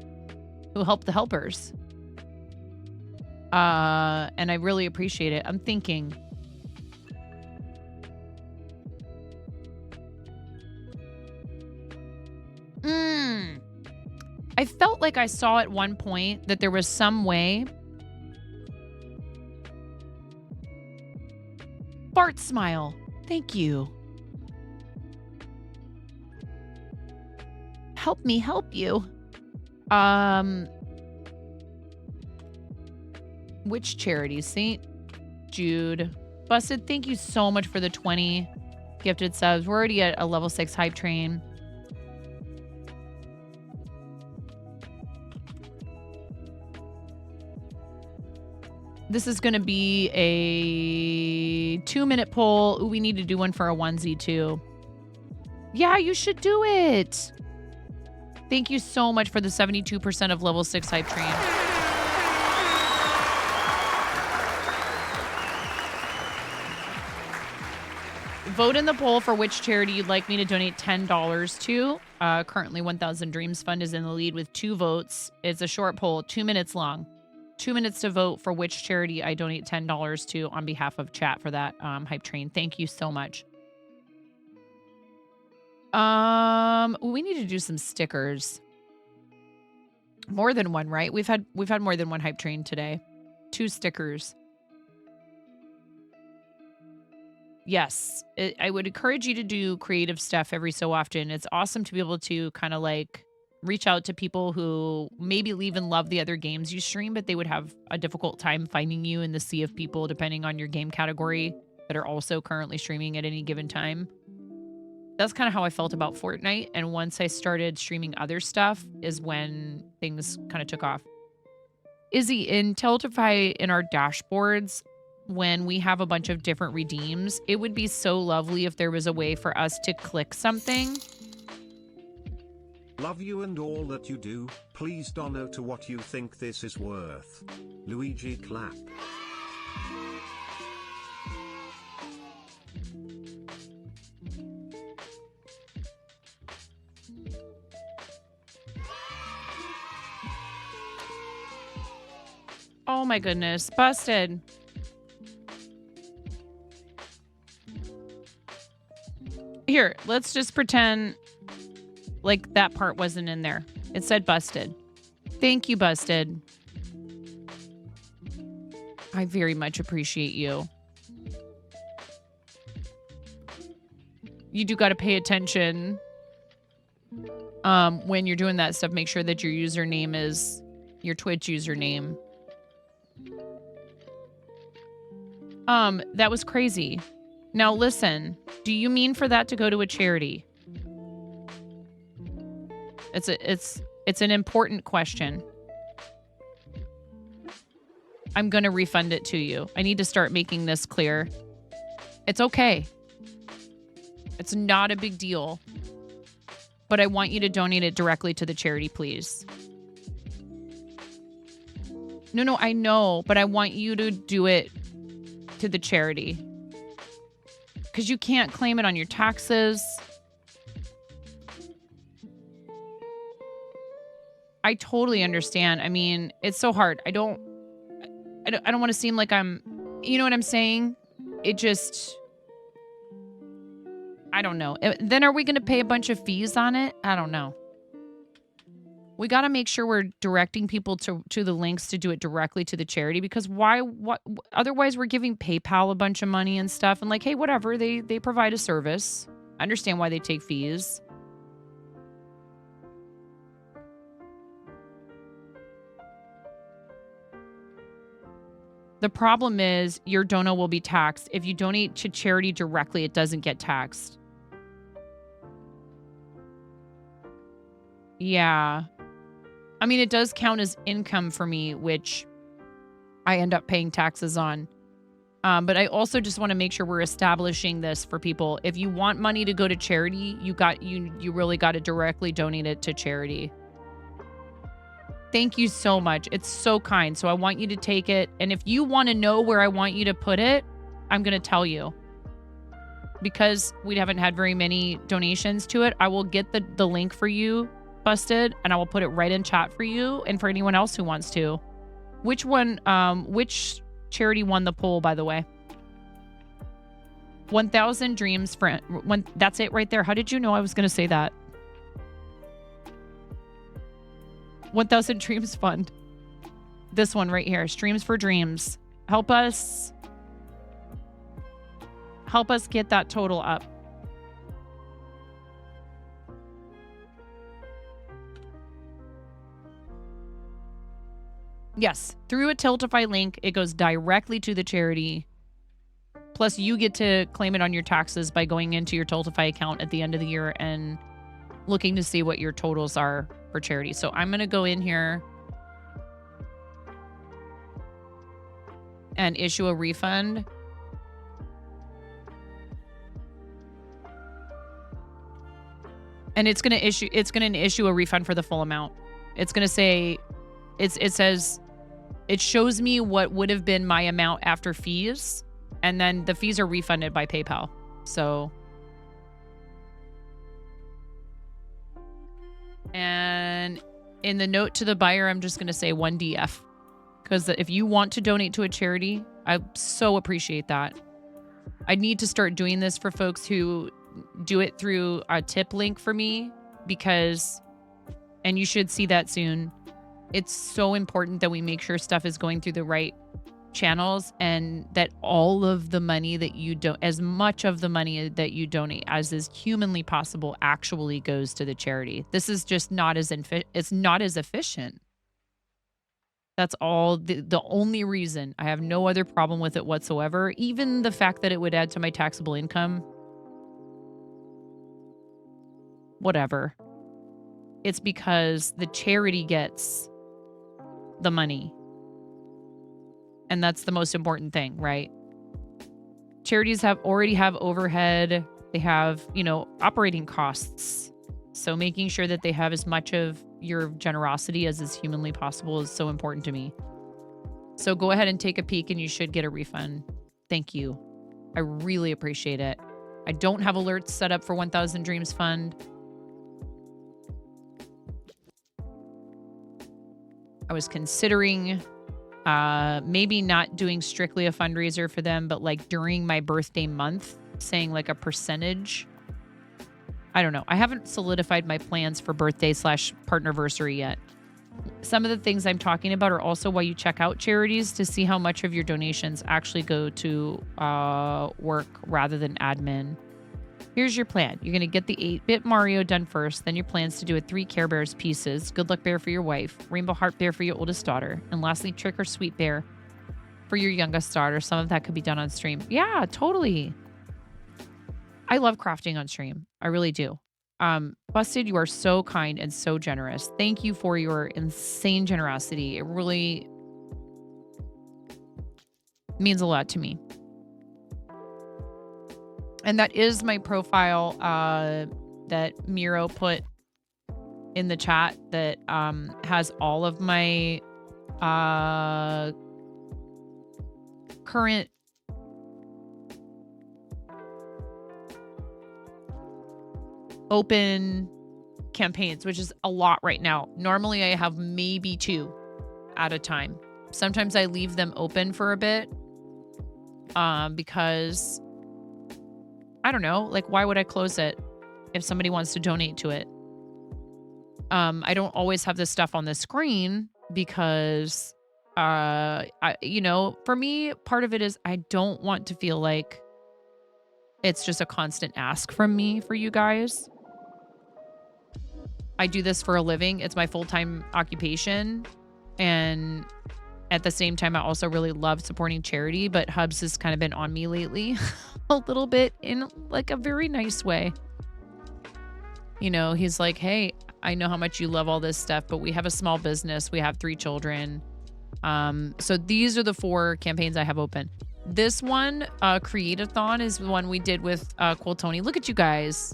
who help the helpers. And I really appreciate it. I'm thinking. I felt like I saw at one point that there was some way. Bart Smile. Thank you. Help me help you. Which charity? St. Jude. Busted, thank you so much for the 20 gifted subs. We're already at a level 6 hype train. This is going to be a 2-minute poll. Ooh, we need to do one for a onesie too. Yeah, you should do it. Thank you so much for the 72% of level 6 hype train. Vote in the poll for which charity you'd like me to donate $10 to. Currently, 1000 Dreams Fund is in the lead with 2 votes. It's a short poll, 2 minutes long. 2 minutes to vote for which charity I donate $10 to on behalf of chat for that hype train. Thank you so much. We need to do some stickers. More than one, right? We've had more than one hype train today. 2 stickers. Yes, I would encourage you to do creative stuff every so often. It's awesome to be able to kind of like reach out to people who maybe even love the other games you stream, but they would have a difficult time finding you in the sea of people, depending on your game category, that are also currently streaming at any given time. That's kind of how I felt about Fortnite. And once I started streaming other stuff is when things kind of took off. Izzy, in Tiltify, in our dashboards, when we have a bunch of different redeems, it would be so lovely if there was a way for us to click something. Love you and all that you do. Please donate to what you think this is worth. Luigi clap. Oh my goodness, busted. Here, let's just pretend like that part wasn't in there. It said busted. Thank you, busted. I very much appreciate you. You do got to pay attention when you're doing that stuff. Make sure that your username is your Twitch username. That was crazy. Now listen, do you mean for that to go to a charity? It's an important question. I'm going to refund it to you. I need to start making this clear. It's okay. It's not a big deal. But I want you to donate it directly to the charity, please. No, I know, but I want you to do it to the charity. Because you can't claim it on your taxes. I totally understand. I mean, it's so hard. I don't want to seem like I'm, you know what I'm saying? It just, I don't know. Then are we going to pay a bunch of fees on it? I don't know. We got to make sure we're directing people to the links to do it directly to the charity, because otherwise we're giving PayPal a bunch of money and stuff, and like, hey, whatever, they provide a service. I understand why they take fees. The problem is your dono will be taxed. If you donate to charity directly, it doesn't get taxed. Yeah. I mean, it does count as income for me, which I end up paying taxes on. But I also just want to make sure we're establishing this for people. If you want money to go to charity, you really got to directly donate it to charity. Thank you so much. It's so kind. So I want you to take it. And if you want to know where I want you to put it, I'm going to tell you. Because we haven't had very many donations to it, I will get the link for you, Busted, and I will put it right in chat for you and for anyone else who wants to. Which charity won the poll, by the way? 1,000 Dreams for that's it right there. How did you know I was going to say that? 1,000 Dreams Fund. This one right here, Streams for Dreams. Help us get that total up. Yes, through a Tiltify link, it goes directly to the charity. Plus, you get to claim it on your taxes by going into your Tiltify account at the end of the year and looking to see what your totals are for charity. So I'm going to go in here and issue a refund. And it's going to issue a refund for the full amount. It's going to say, it shows me what would have been my amount after fees, and then the fees are refunded by PayPal. So, and in the note to the buyer, I'm just going to say 1DF, because if you want to donate to a charity, I so appreciate that. I need to start doing this for folks who do it through a tip link for me, because, and you should see that soon. It's so important that we make sure stuff is going through the right channels, and that all of the money that you as much of the money that you donate as is humanly possible actually goes to the charity. This is just not as it's not as efficient. That's all. The only reason. I have no other problem with it whatsoever. Even the fact that it would add to my taxable income. Whatever. It's because the charity gets the money. And that's the most important thing, right? Charities already have overhead. They have, operating costs. So making sure that they have as much of your generosity as is humanly possible is so important to me. So go ahead and take a peek and you should get a refund. Thank you. I really appreciate it. I don't have alerts set up for 1,000 Dreams Fund. I was considering maybe not doing strictly a fundraiser for them, but like during my birthday month, saying like a percentage. I don't know. I haven't solidified my plans for birthday/partnerversary yet. Some of the things I'm talking about are also why you check out charities, to see how much of your donations actually go to work rather than admin. Here's your plan. You're going to get the 8-bit Mario done first, then your plans to do a 3 Care Bears pieces, Good Luck Bear for your wife, Rainbow Heart Bear for your oldest daughter, and lastly, Trick or Sweet Bear for your youngest daughter. Some of that could be done on stream. Yeah, totally. I love crafting on stream. I really do. Busted, you are so kind and so generous. Thank you for your insane generosity. It really means a lot to me. And that is my profile that Miro put in the chat that has all of my current open campaigns, which is a lot right now. Normally I have maybe 2 at a time. Sometimes I leave them open for a bit because I don't know, like why would I close it if somebody wants to donate to it? I don't always have this stuff on the screen because for me, part of it is I don't want to feel like it's just a constant ask from me for you guys. I do this for a living. It's my full-time occupation. And at the same time, I also really love supporting charity, but Hubs has kind of been on me lately a little bit in like a very nice way. You know, he's like, hey, I know how much you love all this stuff, but we have a small business. We have 3 children. So these are the 4 campaigns I have open. This one, Create-a-thon, is the one we did with Cool Tony. Look at you guys.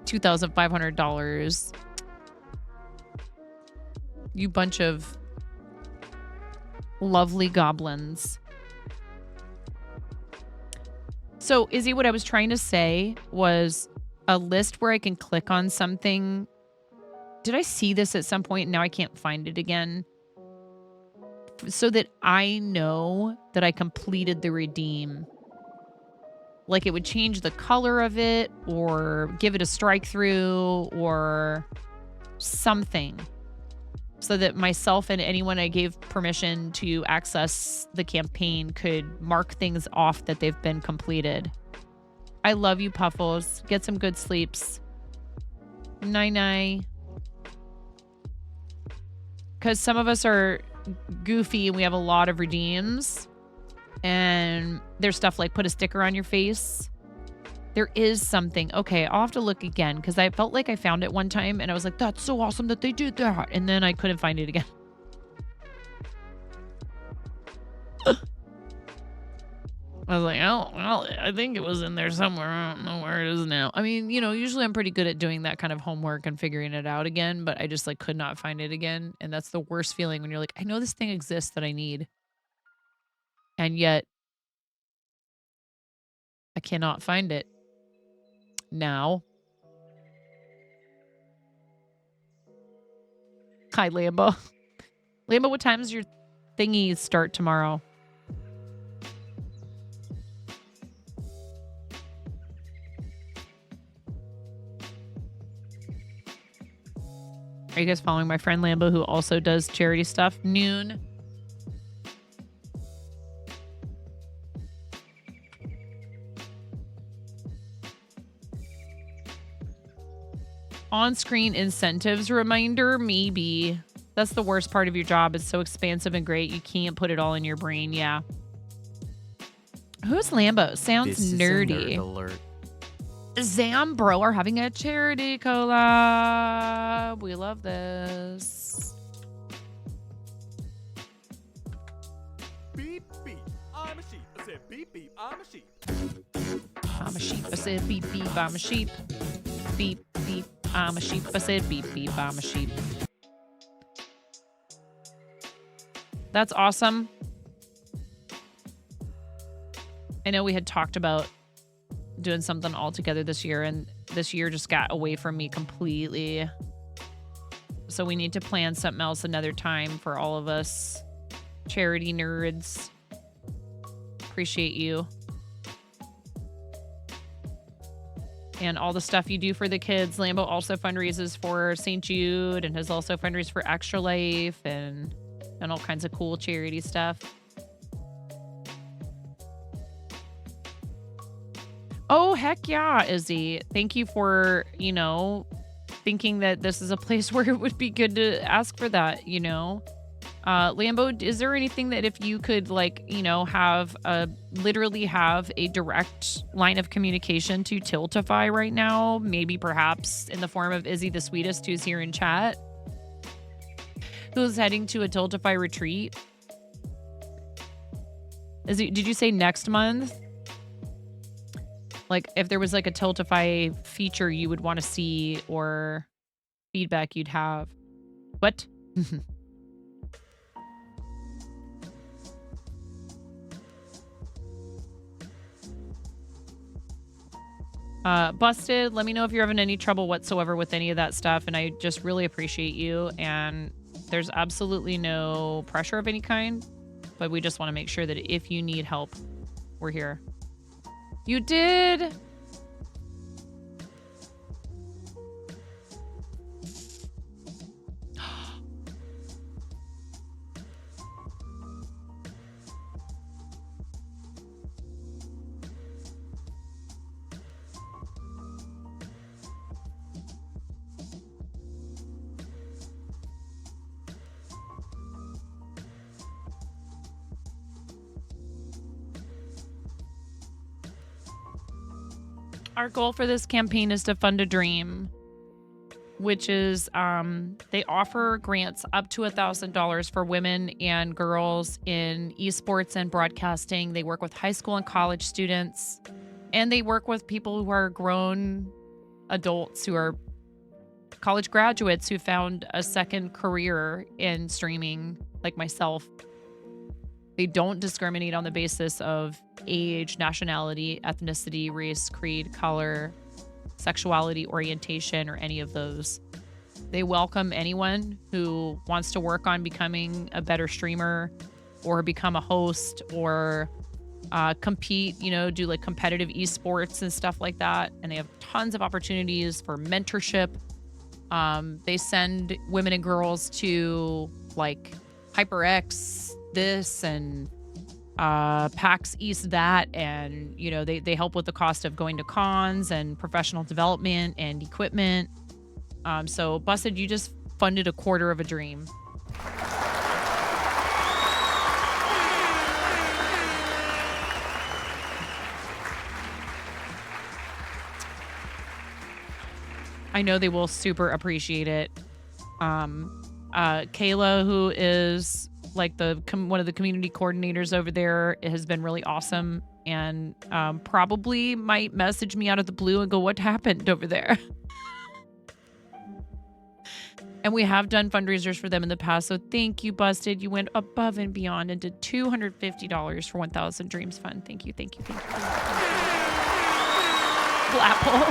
$2,500. You bunch of lovely goblins. So, Izzy, what I was trying to say was a list where I can click on something. Did I see this at some point? Now I can't find it again. So that I know that I completed the redeem. Like it would change the color of it or give it a strike through or something. So that myself and anyone I gave permission to access the campaign could mark things off that they've been completed. I love you, Puffles. Get some good sleeps. Night-night. Because some of us are goofy and we have a lot of redeems. And there's stuff like put a sticker on your face. There is something. Okay, I'll have to look again because I felt like I found it one time and I was like, that's so awesome that they did that. And then I couldn't find it again. I was like, oh, well, I think it was in there somewhere. I don't know where it is now. I mean, usually I'm pretty good at doing that kind of homework and figuring it out again, but I just like could not find it again. And that's the worst feeling when you're like, I know this thing exists that I need. And yet I cannot find it now. Hi, Lambo. Lambo, what time does your thingy start tomorrow? Are you guys following my friend Lambo, who also does charity stuff? Noon. On-screen incentives reminder, maybe. That's the worst part of your job. It's so expansive and great. You can't put it all in your brain. Yeah. Who's Lambo? Sounds This nerdy. Is a nerd alert. Zambro are having a charity collab. We love this. Beep, beep. I'm a sheep. I said beep, beep. I'm a sheep. I'm a sheep. I said beep, beep. I'm a sheep. Beep, beep. I'm a sheep. I said beep, beep. I'm a sheep. That's awesome. I know we had talked about doing something all together this year, and this year just got away from me completely. So we need to plan something else another time for all of us charity nerds. Appreciate you. And all the stuff you do for the kids. Lambo also fundraises for St. Jude and has also fundraised for Extra Life and all kinds of cool charity stuff. Oh, heck yeah, Izzy. Thank you for, thinking that this is a place where it would be good to ask for that, Lambo, is there anything that if you could literally have a direct line of communication to Tiltify right now, maybe perhaps in the form of Izzy the Sweetest, who's here in chat, who's heading to a Tiltify retreat? Did you say next month? Like if there was like a Tiltify feature you would want to see or feedback you'd have. What? Busted, let me know if you're having any trouble whatsoever with any of that stuff, and I just really appreciate you. And there's absolutely no pressure of any kind, but we just want to make sure that if you need help, we're here. You did. Our goal for this campaign is to fund a dream, which is they offer grants up to $1,000 for women and girls in esports and broadcasting. They work with high school and college students, and they work with people who are grown adults, who are college graduates who found a second career in streaming, like myself. They don't discriminate on the basis of age, nationality, ethnicity, race, creed, color, sexuality, orientation, or any of those. They welcome anyone who wants to work on becoming a better streamer or become a host or compete, do like competitive esports and stuff like that. And they have tons of opportunities for mentorship. They send women and girls to like HyperX this and PAX East that, and they help with the cost of going to cons and professional development and equipment. So Busted, you just funded a quarter of a dream. I know they will super appreciate it. Kayla, who is like one of the community coordinators over there, has been really awesome, and probably might message me out of the blue and go, what happened over there? And we have done fundraisers for them in the past, so thank you, Busted. You went above and beyond and did $250 for 1,000 Dreams Fund. Thank you, thank you, thank you. Blapple.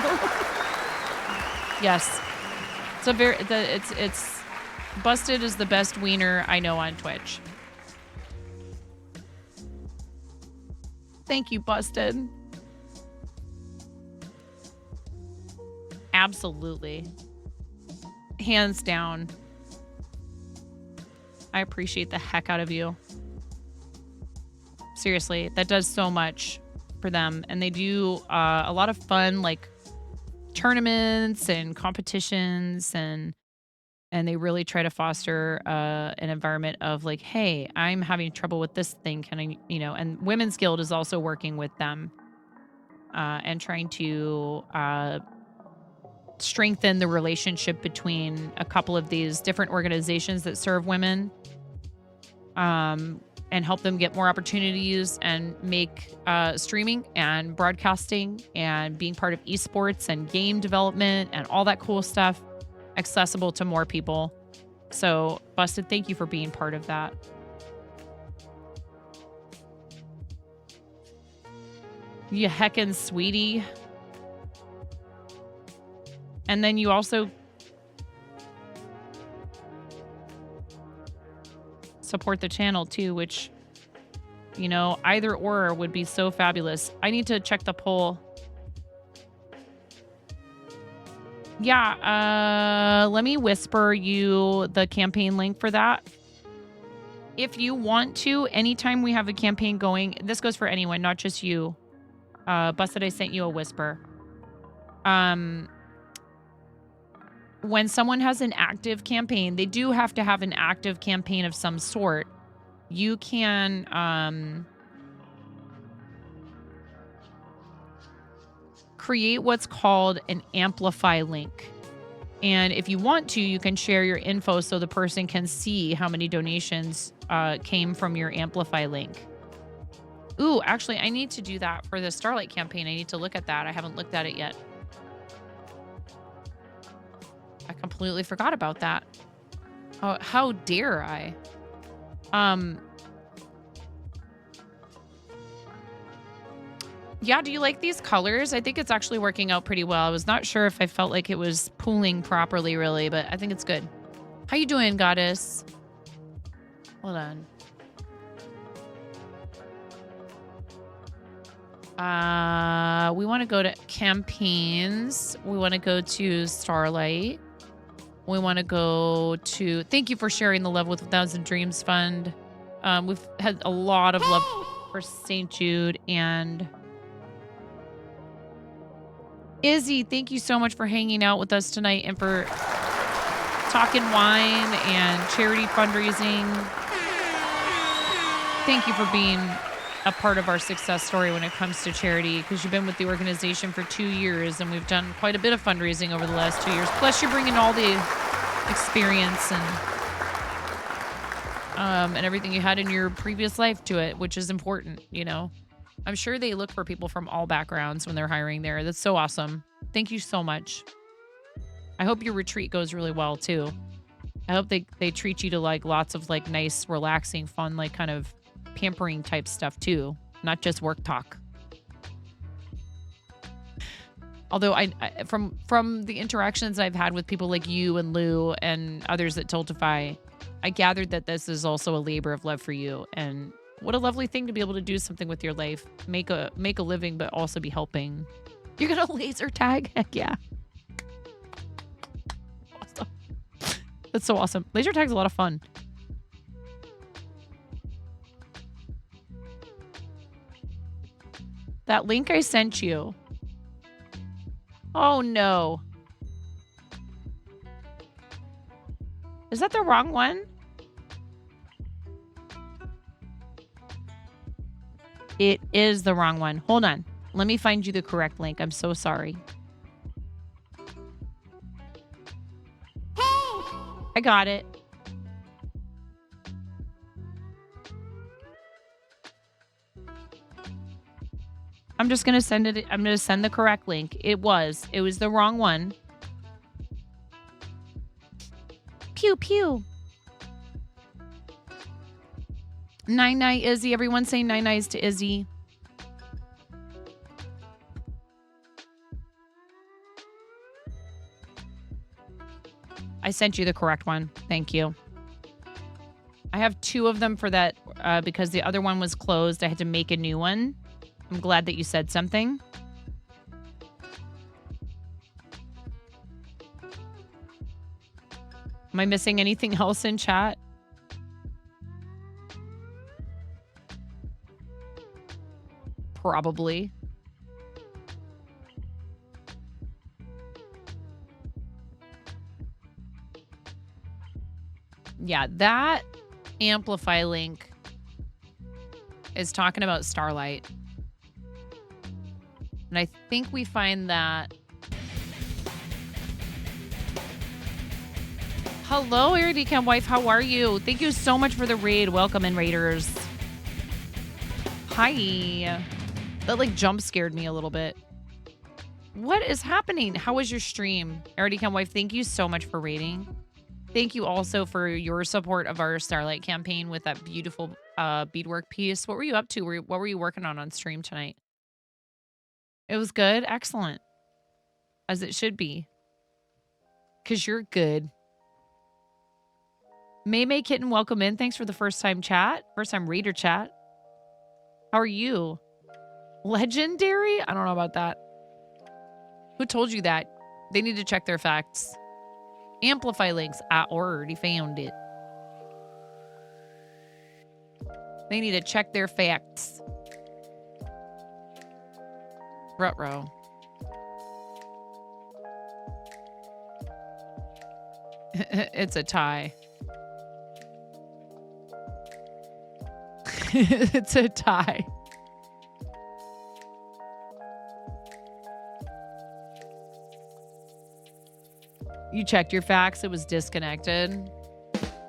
Yes. It's Busted is the best wiener I know on Twitch. Thank you, Busted. Absolutely. Hands down. I appreciate the heck out of you. Seriously, that does so much for them. And they do a lot of fun, like, tournaments and competitions, and they really try to foster an environment of like, hey, I'm having trouble with this thing. Can I, and Women's Guild is also working with them and trying to strengthen the relationship between a couple of these different organizations that serve women, and help them get more opportunities and make streaming and broadcasting and being part of esports and game development and all that cool stuff accessible to more people. So, Busted, thank you for being part of that. You heckin' sweetie. And then you also support the channel too, which, either or would be so fabulous. I need to check the poll. Yeah, let me whisper you the campaign link for that. If you want to, anytime we have a campaign going, this goes for anyone, not just you. Busted, I sent you a whisper. When someone has an active campaign, they do have to have an active campaign of some sort. You can create what's called an amplify link. And if you want to, you can share your info so the person can see how many donations came from your amplify link. Ooh, actually, I need to do that for the Starlight campaign. I need to look at that. I haven't looked at it yet. I completely forgot about that. Oh, how dare I? Yeah, do you like these colors? I think it's actually working out pretty well. I was not sure if I felt like it was pooling properly, really, but I think it's good. How you doing, Goddess? Hold on. We want to go to campaigns. We want to go to Starlight. We want to go to... Thank you for sharing the Love with 1,000 Dreams Fund. We've had a lot of love for St. Jude and... Izzy, thank you so much for hanging out with us tonight and for talking wine and charity fundraising. Thank you for being a part of our success story when it comes to charity, because you've been with the organization for 2 years and we've done quite a bit of fundraising over the last 2 years. Plus you're bringing all the experience and everything you had in your previous life to it, which is important, you know. I'm sure they look for people from all backgrounds when they're hiring there. That's so awesome. Thank you so much. I hope your retreat goes really well too. I hope they treat you to like lots of like nice, relaxing, fun, like kind of pampering type stuff too, not just work talk. Although I from the interactions I've had with people like you and Lou and others at Tiltify, I gathered that this is also a labor of love for you, and what a lovely thing to be able to do something with your life, make a living, but also be helping. You're gonna laser tag? Heck yeah. Awesome. That's so awesome. Laser tag's a lot of fun. That link I sent you. Oh no. Is that the wrong one? It is the wrong one. Hold on. Let me find you the correct link. I'm so sorry. I got it. I'm just going to send it. I'm going to send the correct link. It was the wrong one. Pew, pew. Nine Izzy. Everyone say nine-nines to Izzy. I sent you the correct one. Thank you. I have 2 of them for that because the other one was closed. I had to make a new one. I'm glad that you said something. Am I missing anything else in chat? Probably. Yeah, that Amplify link is talking about Starlight. And I think we find that... Hello, Aerodecam wife. How are you? Thank you so much for the raid. Welcome in, Raiders. Hi. That like jump scared me a little bit. What is happening? How was your stream? Aerodecam wife, thank you so much for raiding. Thank you also for your support of our Starlight campaign with that beautiful beadwork piece. What were you up to? What were you working on stream tonight? It was good? Excellent. As it should be. Because you're good. May Kitten, welcome in. Thanks for the first time chat. First time raider chat. How are you? Legendary? I don't know about that. Who told you that? They need to check their facts. Amplify links. I already found it. They need to check their facts. Ruh-roh. It's a tie. It's a tie. You checked your facts. It was disconnected.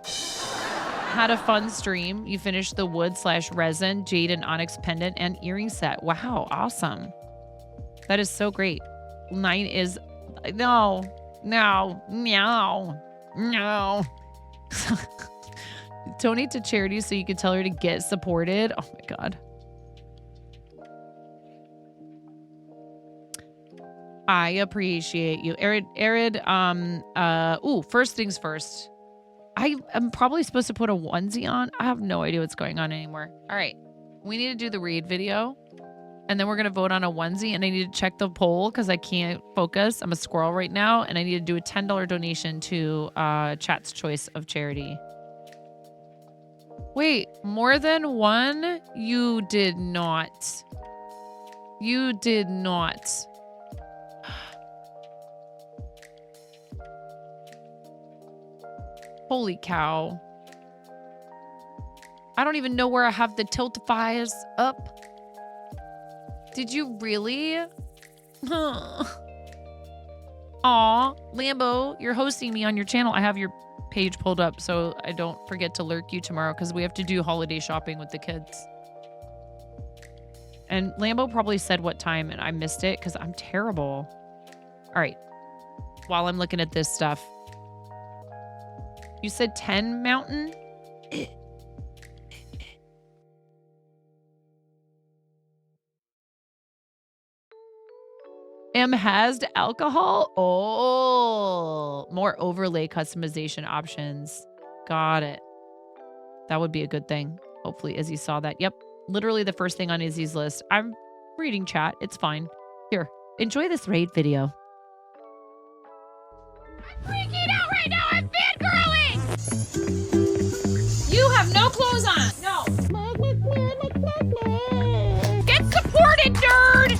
Had a fun stream. You finished the wood/resin, jade, and onyx pendant and earring set. Wow, awesome. That is so great. 9 is... No. Donate to charity so you can tell her to get supported. Oh my God. I appreciate you. Arid, first things first. I am probably supposed to put a onesie on. I have no idea what's going on anymore. All right. We need to do the raid video. And then we're going to vote on a onesie. And I need to check the poll because I can't focus. I'm a squirrel right now. And I need to do a $10 donation to Chat's Choice of Charity. Wait, more than one? You did not. You did not. Holy cow. I don't even know where I have the tiltifiers up. Did you really? Aw, Lambo, you're hosting me on your channel. I have your page pulled up so I don't forget to lurk you tomorrow because we have to do holiday shopping with the kids. And Lambo probably said what time and I missed it because I'm terrible. All right. While I'm looking at this stuff. You said 10 Mountain? Hazed alcohol? Oh, more overlay customization options. Got it. That would be a good thing. Hopefully Izzy saw that. Yep. Literally the first thing on Izzy's list. I'm reading chat. It's fine. Here, enjoy this raid video. I'm freaking out right now. I'm fangirling. You have no clothes on. No. Get supported, nerd.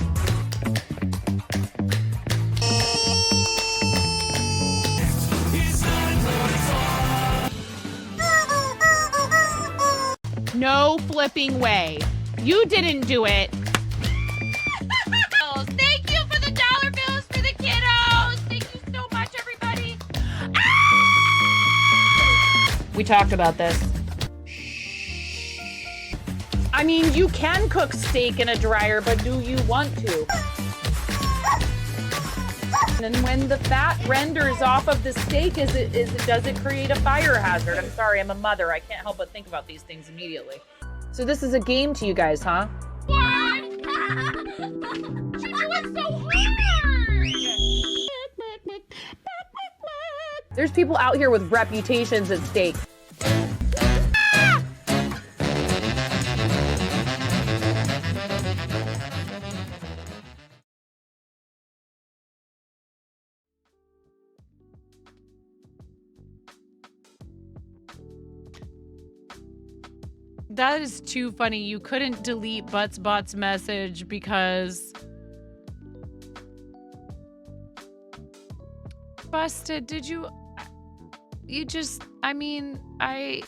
No flipping way. You didn't do it. Thank you for the dollar bills for the kiddos. Thank you so much, everybody. Ah! We talked about this. I mean, you can cook steak in a dryer, but do you want to? And when the fat renders off of the steak, does it create a fire hazard? I'm sorry, I'm a mother. I can't help but think about these things immediately. So this is a game to you guys, huh? What? She do it so hard. There's people out here with reputations at stake. That is too funny. You couldn't delete Buttsbot's message because... Busted, did you... You just... I mean, I...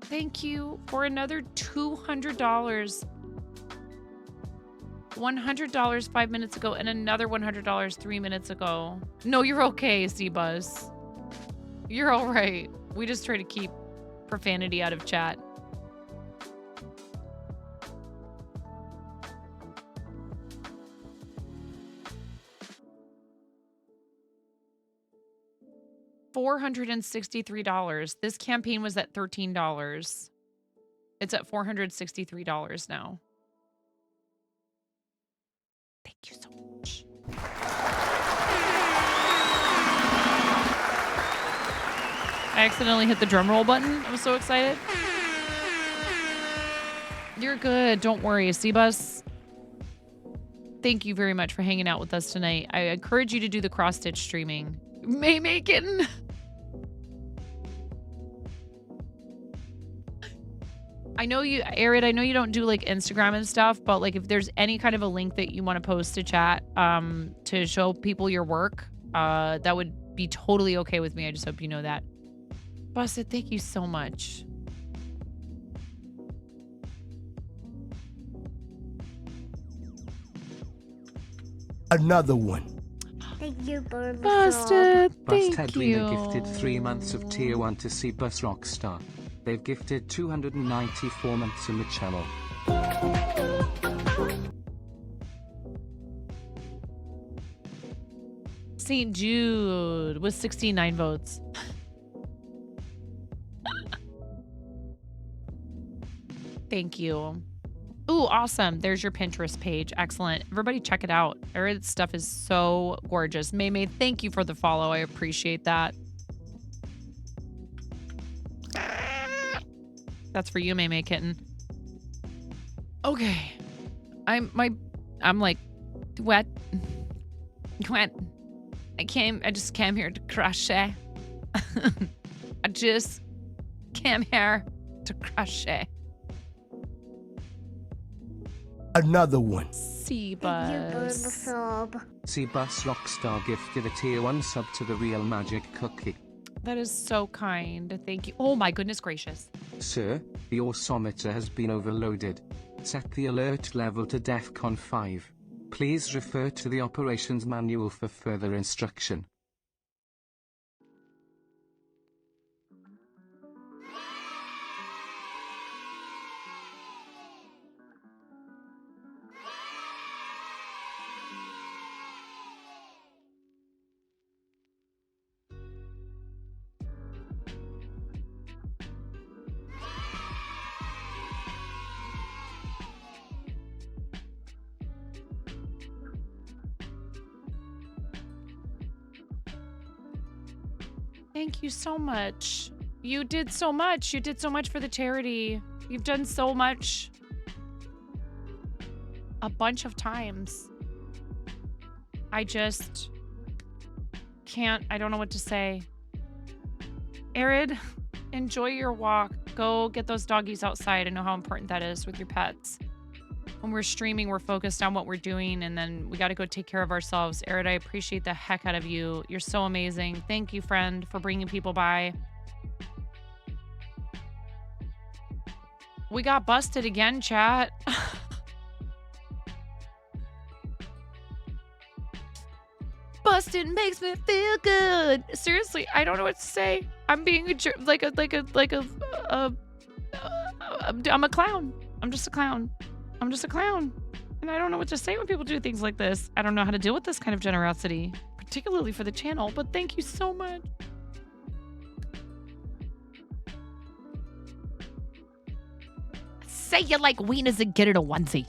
Thank you for another $200. $100 5 minutes ago and another $100 3 minutes ago. No, you're okay, C-Buzz. You're all right. We just try to keep profanity out of chat. $463. This campaign was at $13. It's at $463 now. Thank you so much. I accidentally hit the drum roll button. I was so excited. You're good. Don't worry. C-Bus, thank you very much for hanging out with us tonight. I encourage you to do the cross-stitch streaming. Maymakin. I know you, Arid, I know you don't do like Instagram and stuff, but like if there's any kind of a link that you want to post to chat to show people your work, that would be totally okay with me. I just hope you know that. Busted, thank you so much. Another one. Thank you, Bulbasaur. Busted, thank Busted you. gifted 3 months of tier 1 to see Bus Rockstar. They've gifted 294 months in the channel. St. Jude with 69 votes. Thank you. Ooh, Ooh, awesome. There's your Pinterest page. Excellent. Everybody check it out. Arid's stuff is so gorgeous. May, thank you for the follow. I appreciate that. That's for you, May Kitten. Okay. I'm like wet. I just came here to crochet. I just came here to crochet. Another one. Seabus. Seabus Rockstar gifted a tier 1 sub to the Real Magic Cookie. That is so kind. Thank you. Oh my goodness gracious. Sir, the Orsometer has been overloaded. Set the alert level to DEFCON 5. Please refer to the operations manual for further instruction. Thank you so much. You did so much. You did so much for the charity. You've done so much. A bunch of times. I just can't. I don't know what to say. Arid, enjoy your walk. Go get those doggies outside. I know how important that is with your pets. When we're streaming, we're focused on what we're doing, and then we got to go take care of ourselves. Arid, I appreciate the heck out of you. You're so amazing. Thank you, friend, for bringing people by. We got busted again, chat. Busted makes me feel good. Seriously, I don't know what to say. I'm being I'm a clown. I'm just a clown. I'm just a clown. And I don't know what to say when people do things like this. I don't know how to deal with this kind of generosity, particularly for the channel, but thank you so much. Say you like wieners and get it a onesie.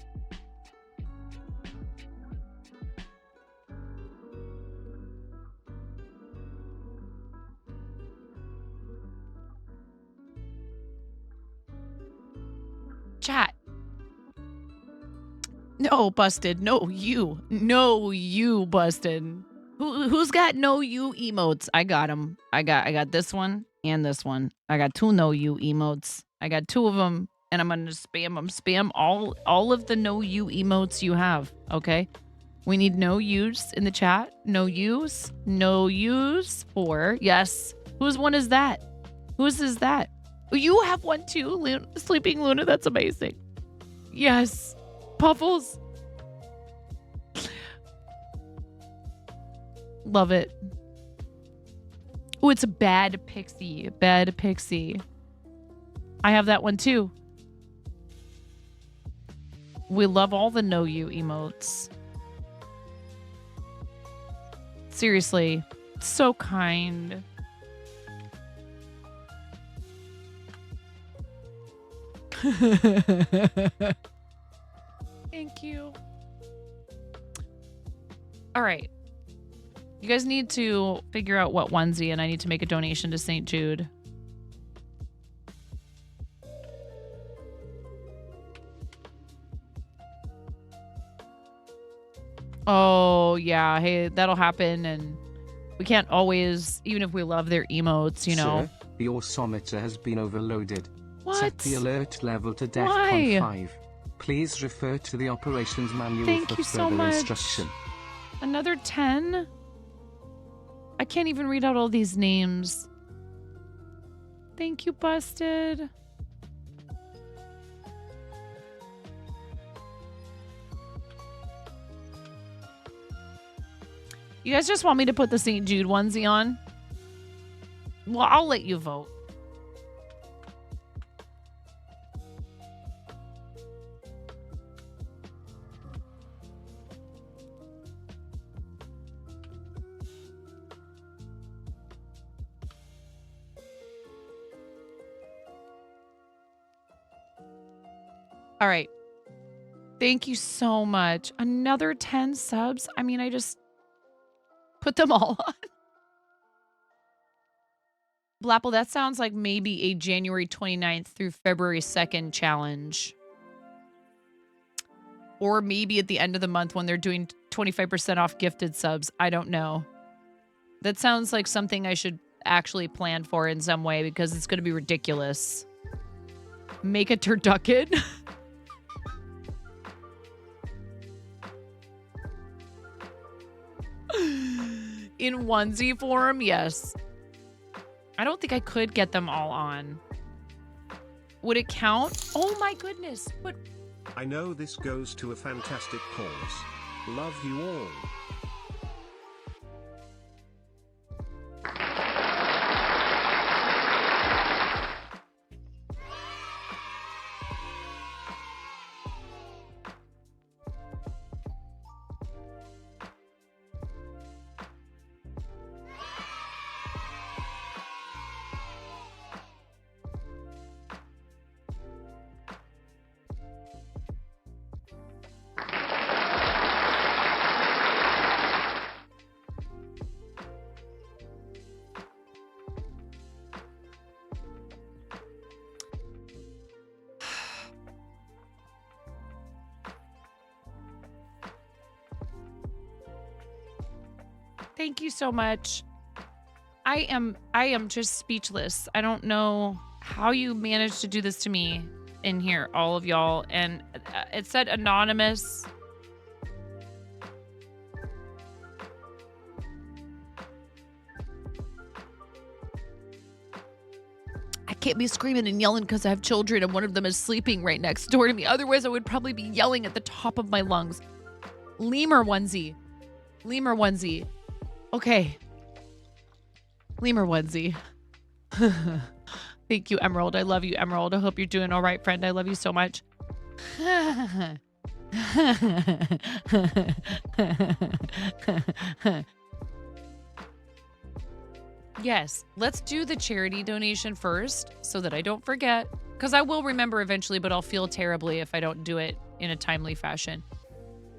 Chat. No, busted. No, you. No, you, busted. Who's got no you emotes? I got them. I got this one and this one. I got 2 no you emotes. I got 2 of them, and I'm gonna spam them. Spam all of the no you emotes you have. Okay. We need no use in the chat. No use. No use for yes. Whose one is that? Whose is that? You have one too, Sleeping Luna. That's amazing. Yes. Puffles. Love it. Oh, it's a bad pixie. Bad pixie. I have that one too. We love all the know you emotes. Seriously. So kind. Thank you. All right. You guys need to figure out what onesie, and I need to make a donation to St. Jude. Oh, yeah. Hey, that'll happen, and we can't always, even if we love their emotes, you know. Sir, the Orsometer has been overloaded. What? Set the alert level to DEFCON Why? 5. Please refer to the operations manual Thank for you so further much. instruction. Another 10? I can't even read out all these names. Thank you, Busted. You guys just want me to put the St. Jude onesie on? Well, I'll let you vote. All right. Thank you so much. Another 10 subs? I mean, I just put them all on. Blapple, that sounds like maybe a January 29th through February 2nd challenge. Or maybe at the end of the month when they're doing 25% off gifted subs. I don't know. That sounds like something I should actually plan for in some way because it's going to be ridiculous. Make a turducken. In onesie form, yes. I don't think I could get them all on. Would it count? Oh my goodness. What? I know this goes to a fantastic cause. Love you all. Thank you so much. I am just speechless. I don't know how you managed to do this to me in here, all of y'all. And it said anonymous. I can't be screaming and yelling because I have children and one of them is sleeping right next door to me. Otherwise, I would probably be yelling at the top of my lungs. Lemur onesie. Lemur onesie. Okay. Lemur onesie. Thank you, Emerald. I love you, Emerald. I hope you're doing all right, friend. I love you so much. Yes, let's do the charity donation first so that I don't forget. Because I will remember eventually, but I'll feel terribly if I don't do it in a timely fashion.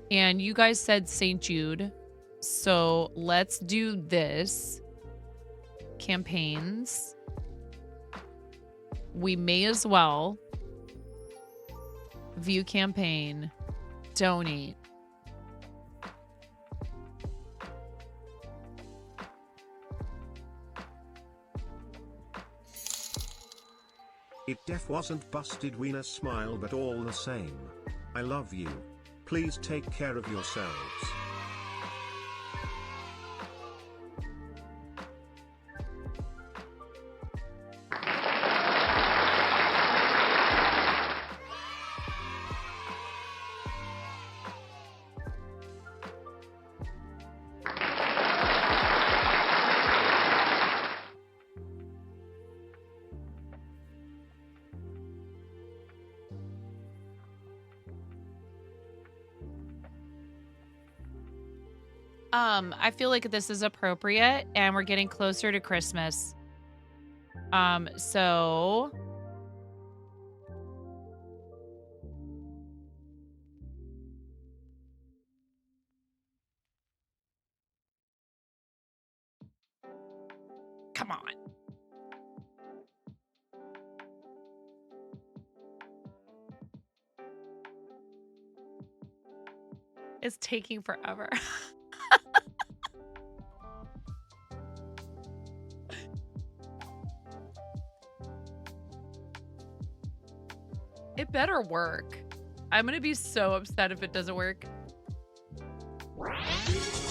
And you guys said St. Jude. So let's do this. Campaigns. We may as well view campaign, donate. It def wasn't busted wiener smile, but all the same. I love you. Please take care of yourselves. I feel like this is appropriate and we're getting closer to Christmas. So come on. It's taking forever. It better work. I'm gonna be so upset if it doesn't work.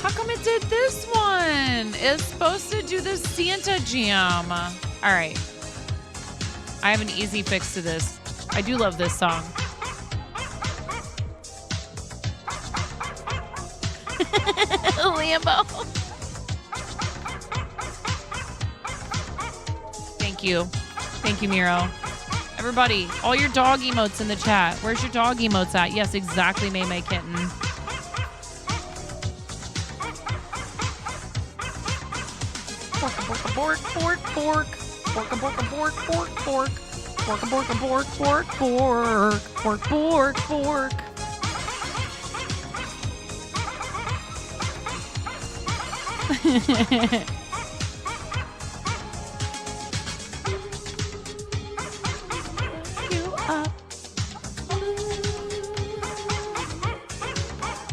How come it did this one? It's supposed to do the Santa Jam. All right. I have an easy fix to this. I do love this song. Lambo. Thank you. Thank you, Miro. Everybody, all your dog emotes in the chat. Where's your dog emotes at? Yes, exactly, May May Kitten. Bork, bork, bork, bork. Bork, bork, bork, bork, bork. Bork, bork, bork, bork, bork. Bork, bork, bork.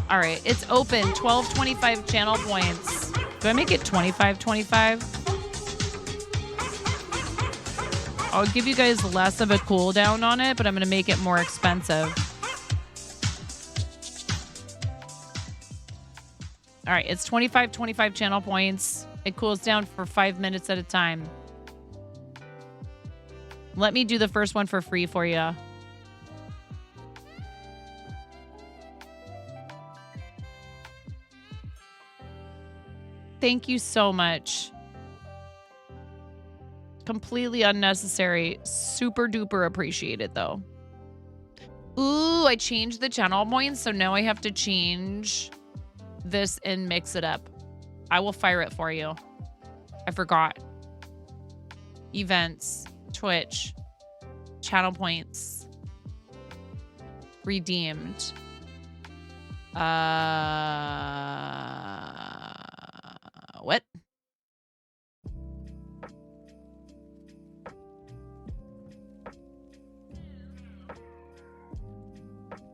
All right, it's open. 1225 channel points. Do I make it 2525? I'll give you guys less of a cooldown on it, but I'm going to make it more expensive. All right, it's 2525 channel points. It cools down for 5 minutes at a time. Let me do the first one for free for you. Thank you so much. Completely unnecessary. Super duper appreciated though. Ooh, I changed the channel points, so now I have to change this and mix it up. I will fire it for you. I forgot. Events, Twitch, channel points, redeemed. What?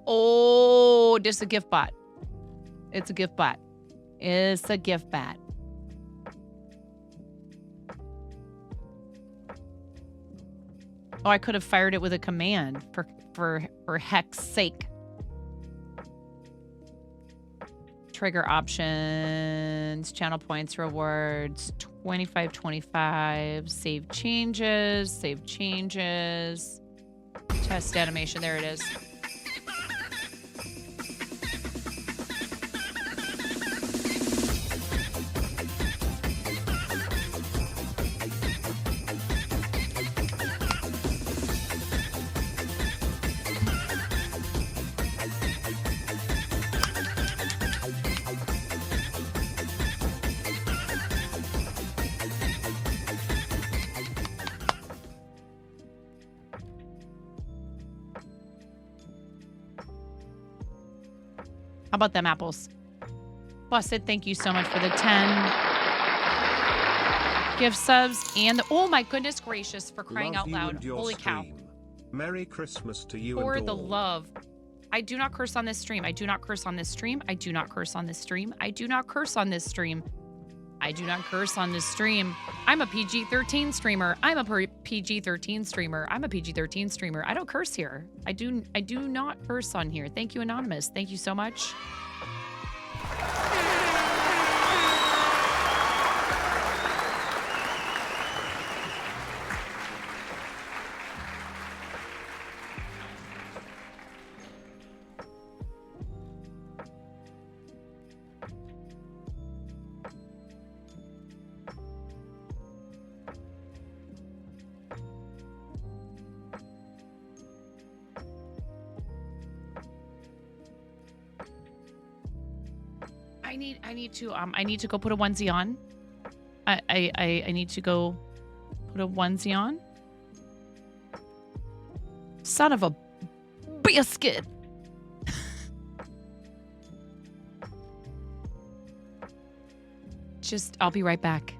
Oh, just a gift bot. It's a gift bot. It's a gift bot. Oh, I could have fired it with a command for heck's sake. Trigger options, channel points, rewards, 2525, save changes, test animation, there it is. How about them apples? Busted, thank you so much for the 10 gift subs and oh my goodness gracious, for crying out loud. Holy cow. Merry Christmas to you for and the all. love. I do not curse on this stream. I do not curse on this stream. I do not curse on this stream. I do not curse on this stream. I do not curse on this stream. I'm a PG-13 streamer. I'm a PG-13 streamer. I'm a PG-13 streamer. I don't curse here. I do not curse on here. Thank you, Anonymous. Thank you so much. I need to go put a onesie on. I need to go put a onesie on. Son of a biscuit. I'll be right back.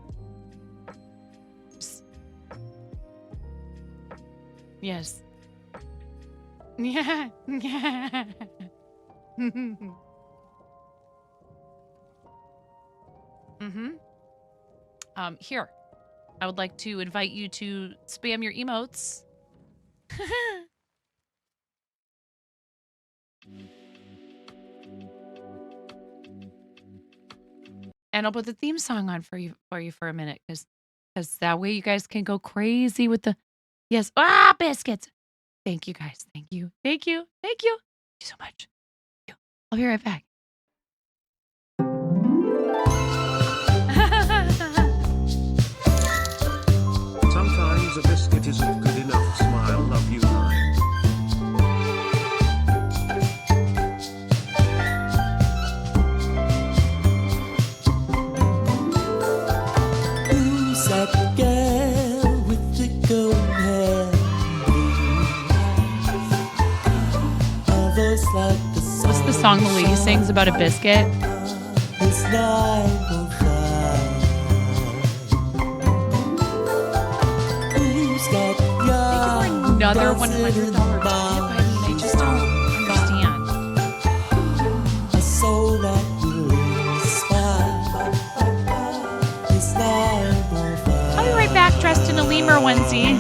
Yes. Yeah. Yeah. Here, I would like to invite you to spam your emotes. And I'll put the theme song on for you for a minute, because that way you guys can go crazy with the yes. Biscuits. Thank you guys. Thank you. Thank you. Thank you. Thank you so much. Thank you. I'll be right back. Sometimes a biscuit isn't good enough. Smile, love you, nine. Who's that girl with the golden hair? Are those like the What's the song the lady sings about a biscuit? It's 905. got Thank you for another $100 tip. I mean, I just don't understand. a soul that will inspire. It's not more fun. I'll be right back dressed in a lemur onesie.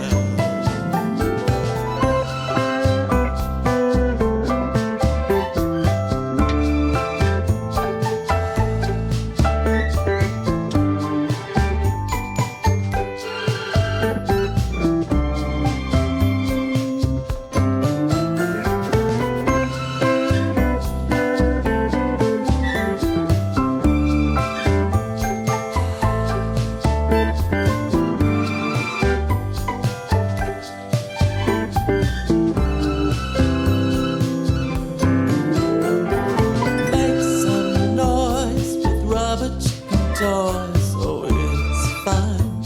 Make some noise with rubber chicken toys. Oh, it's fine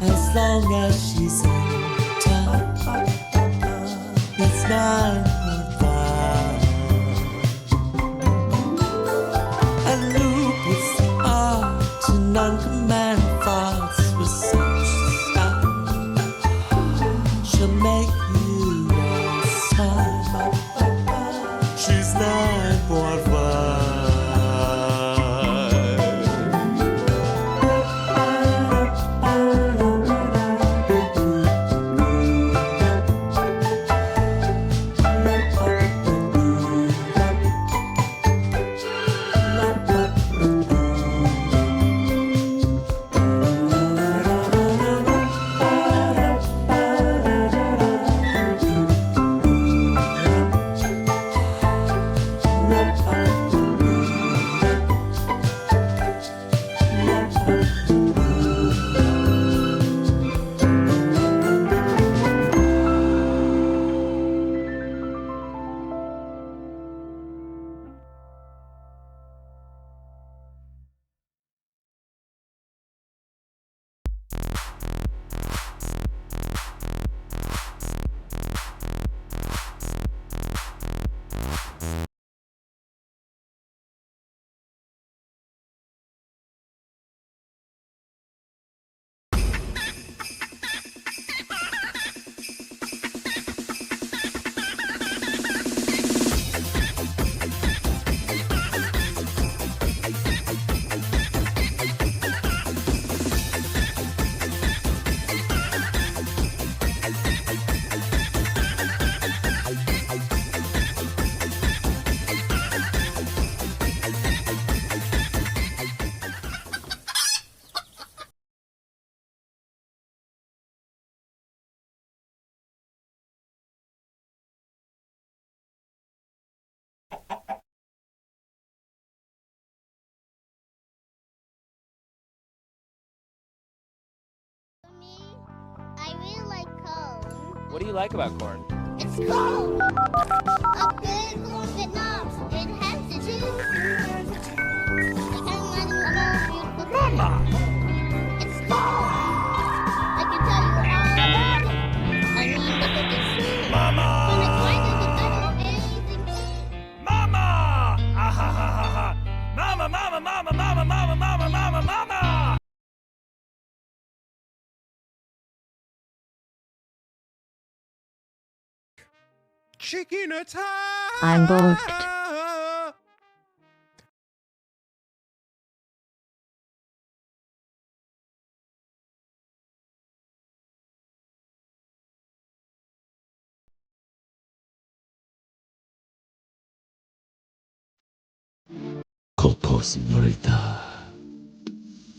as long as she's in time. It's 9.5. And Luke puts the art in non-command thoughts with such style. She'll make you all smile. She's 9.5. I really like corn. What do you like about corn? It's cold. A good corn Vietnam. It has the juice. I can imagine a beautiful Mama! It's cold. I can tell you all about it. I mean, look at this food. Mama! When it's white, I don't anything to eat. Mama! Ah, ha, ha, ha, ha. Mama, mama, mama, mama, mama, mama, mama, mama! Chicken attack! I'm bored. Coco, señorita,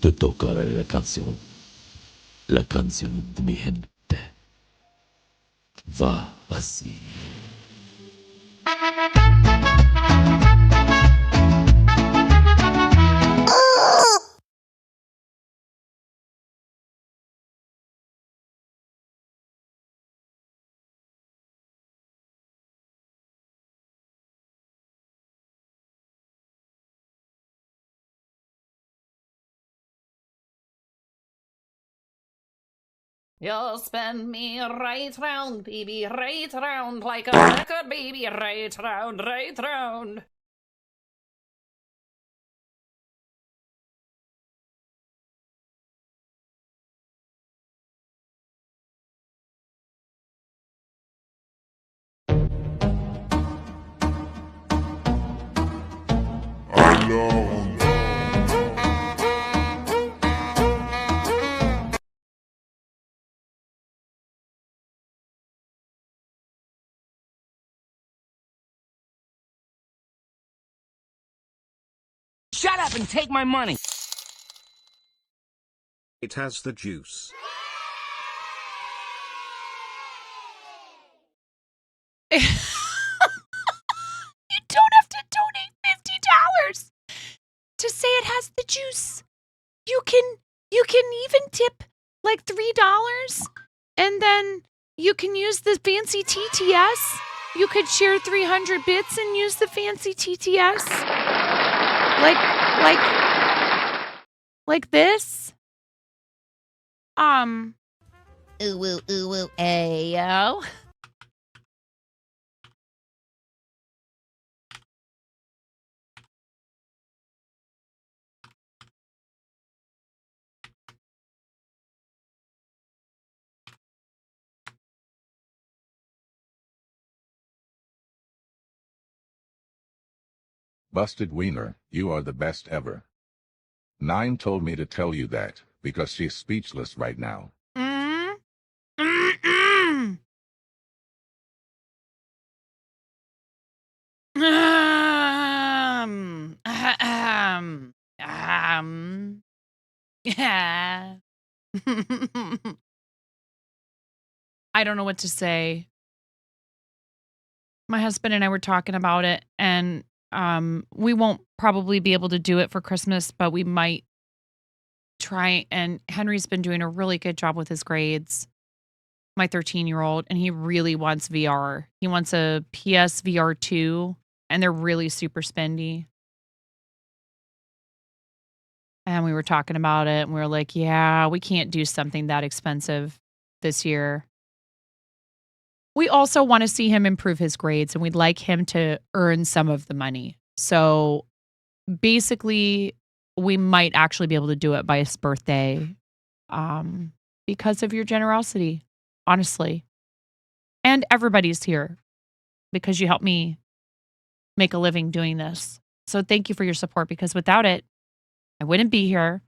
te tocaré la canción de mi gente. Va así. You'll spin me right round, baby, right round, like a record, baby, right round, right round. Shut up and take my money. It has the juice. You don't have to donate $50 to say it has the juice. You can even tip like $3 and then you can use the fancy TTS. You could share 300 bits and use the fancy TTS. Like this. Ooh, ooh, ooh, ooh, ayo. Busted Wiener, you are the best ever. 9 told me to tell you that, because she's speechless right now. Yeah. I don't know what to say. My husband and I were talking about it, and we won't probably be able to do it for Christmas, but we might try. And Henry's been doing a really good job with his grades, my 13-year-old, and he really wants VR. He wants a PS VR 2, and they're really super spendy. And we were talking about it, and we were like, yeah, we can't do something that expensive this year. We also want to see him improve his grades, and we'd like him to earn some of the money. So basically, we might actually be able to do it by his birthday because of your generosity, honestly. And everybody's here because you helped me make a living doing this. So thank you for your support, because without it, I wouldn't be here.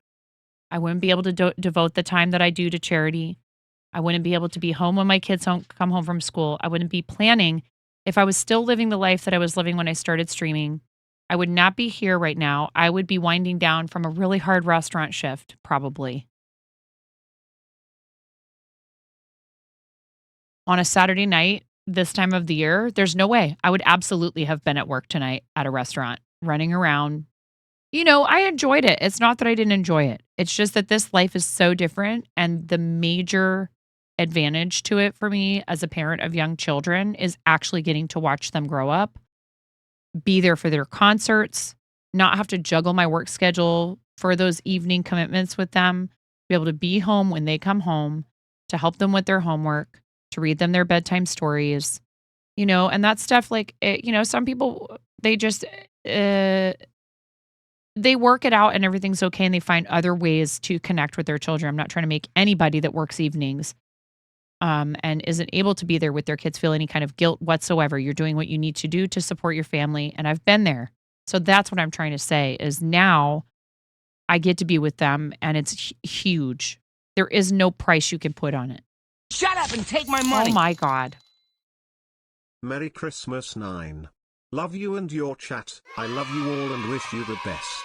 I wouldn't be able to devote the time that I do to charity. I wouldn't be able to be home when my kids come home from school. I wouldn't be planning. If I was still living the life that I was living when I started streaming, I would not be here right now. I would be winding down from a really hard restaurant shift, probably. On a Saturday night, this time of the year, there's no way. I would absolutely have been at work tonight at a restaurant, running around. You know, I enjoyed it. It's not that I didn't enjoy it. It's just that this life is so different, and the major advantage to it for me as a parent of young children is actually getting to watch them grow up, be there for their concerts, not have to juggle my work schedule for those evening commitments with them, be able to be home when they come home, to help them with their homework, to read them their bedtime stories, you know, and that stuff, like, some people, they just, they work it out and everything's okay, and they find other ways to connect with their children. I'm not trying to make anybody that works evenings and isn't able to be there with their kids feel any kind of guilt whatsoever. You're doing what you need to do to support your family, and I've been there. So that's what I'm trying to say, is now I get to be with them, and it's huge. There is no price you can put on it. Shut up and take my money. Oh my God. Merry Christmas 9. Love you and your chat. I love you all and wish you the best.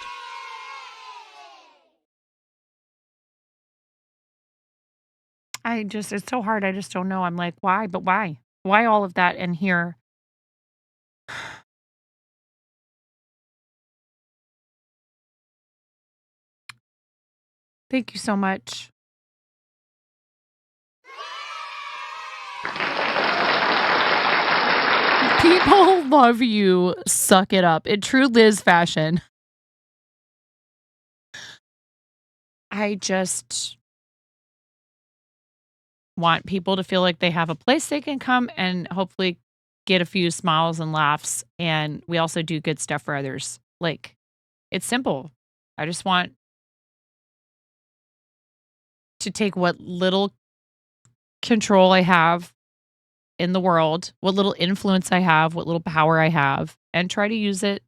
It's so hard. I just don't know. I'm like, why? But why? Why all of that? And here, thank you so much. People love you. Suck it up. In true Liz fashion. I just want people to feel like they have a place they can come and hopefully get a few smiles and laughs. And we also do good stuff for others. Like, it's simple. I just want to take what little control I have in the world, what little influence I have, what little power I have, and try to use it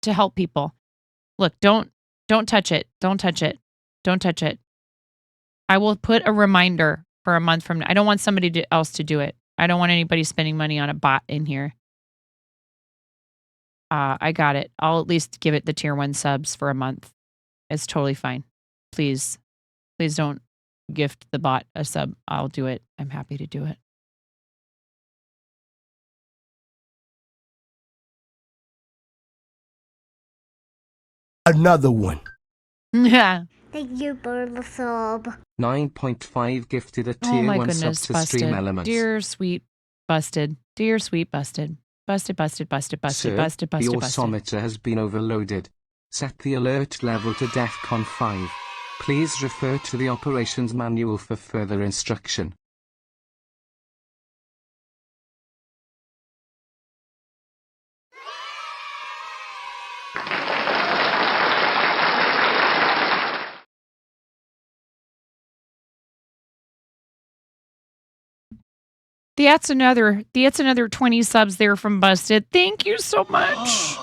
to help people. Look, don't touch it. Don't touch it. Don't touch it. I will put a reminder for a month from now. I don't want somebody else to do it. I don't want anybody spending money on a bot in here. I got it. I'll at least give it the tier 1 subs for a month. It's totally fine. Please don't gift the bot a sub. I'll do it. I'm happy to do it. Another one. Yeah. Thank you for the sub. 9.5 gifted a Oh tier my 1 sub goodness, to busted. Stream Elements. Dear sweet busted. Dear sweet busted. Busted. Sir, the Busted. Autometer has been overloaded. Set the alert level to DEFCON 5. Please refer to the operations manual for further instruction. That's another 20 subs there from Busted. Thank you so much.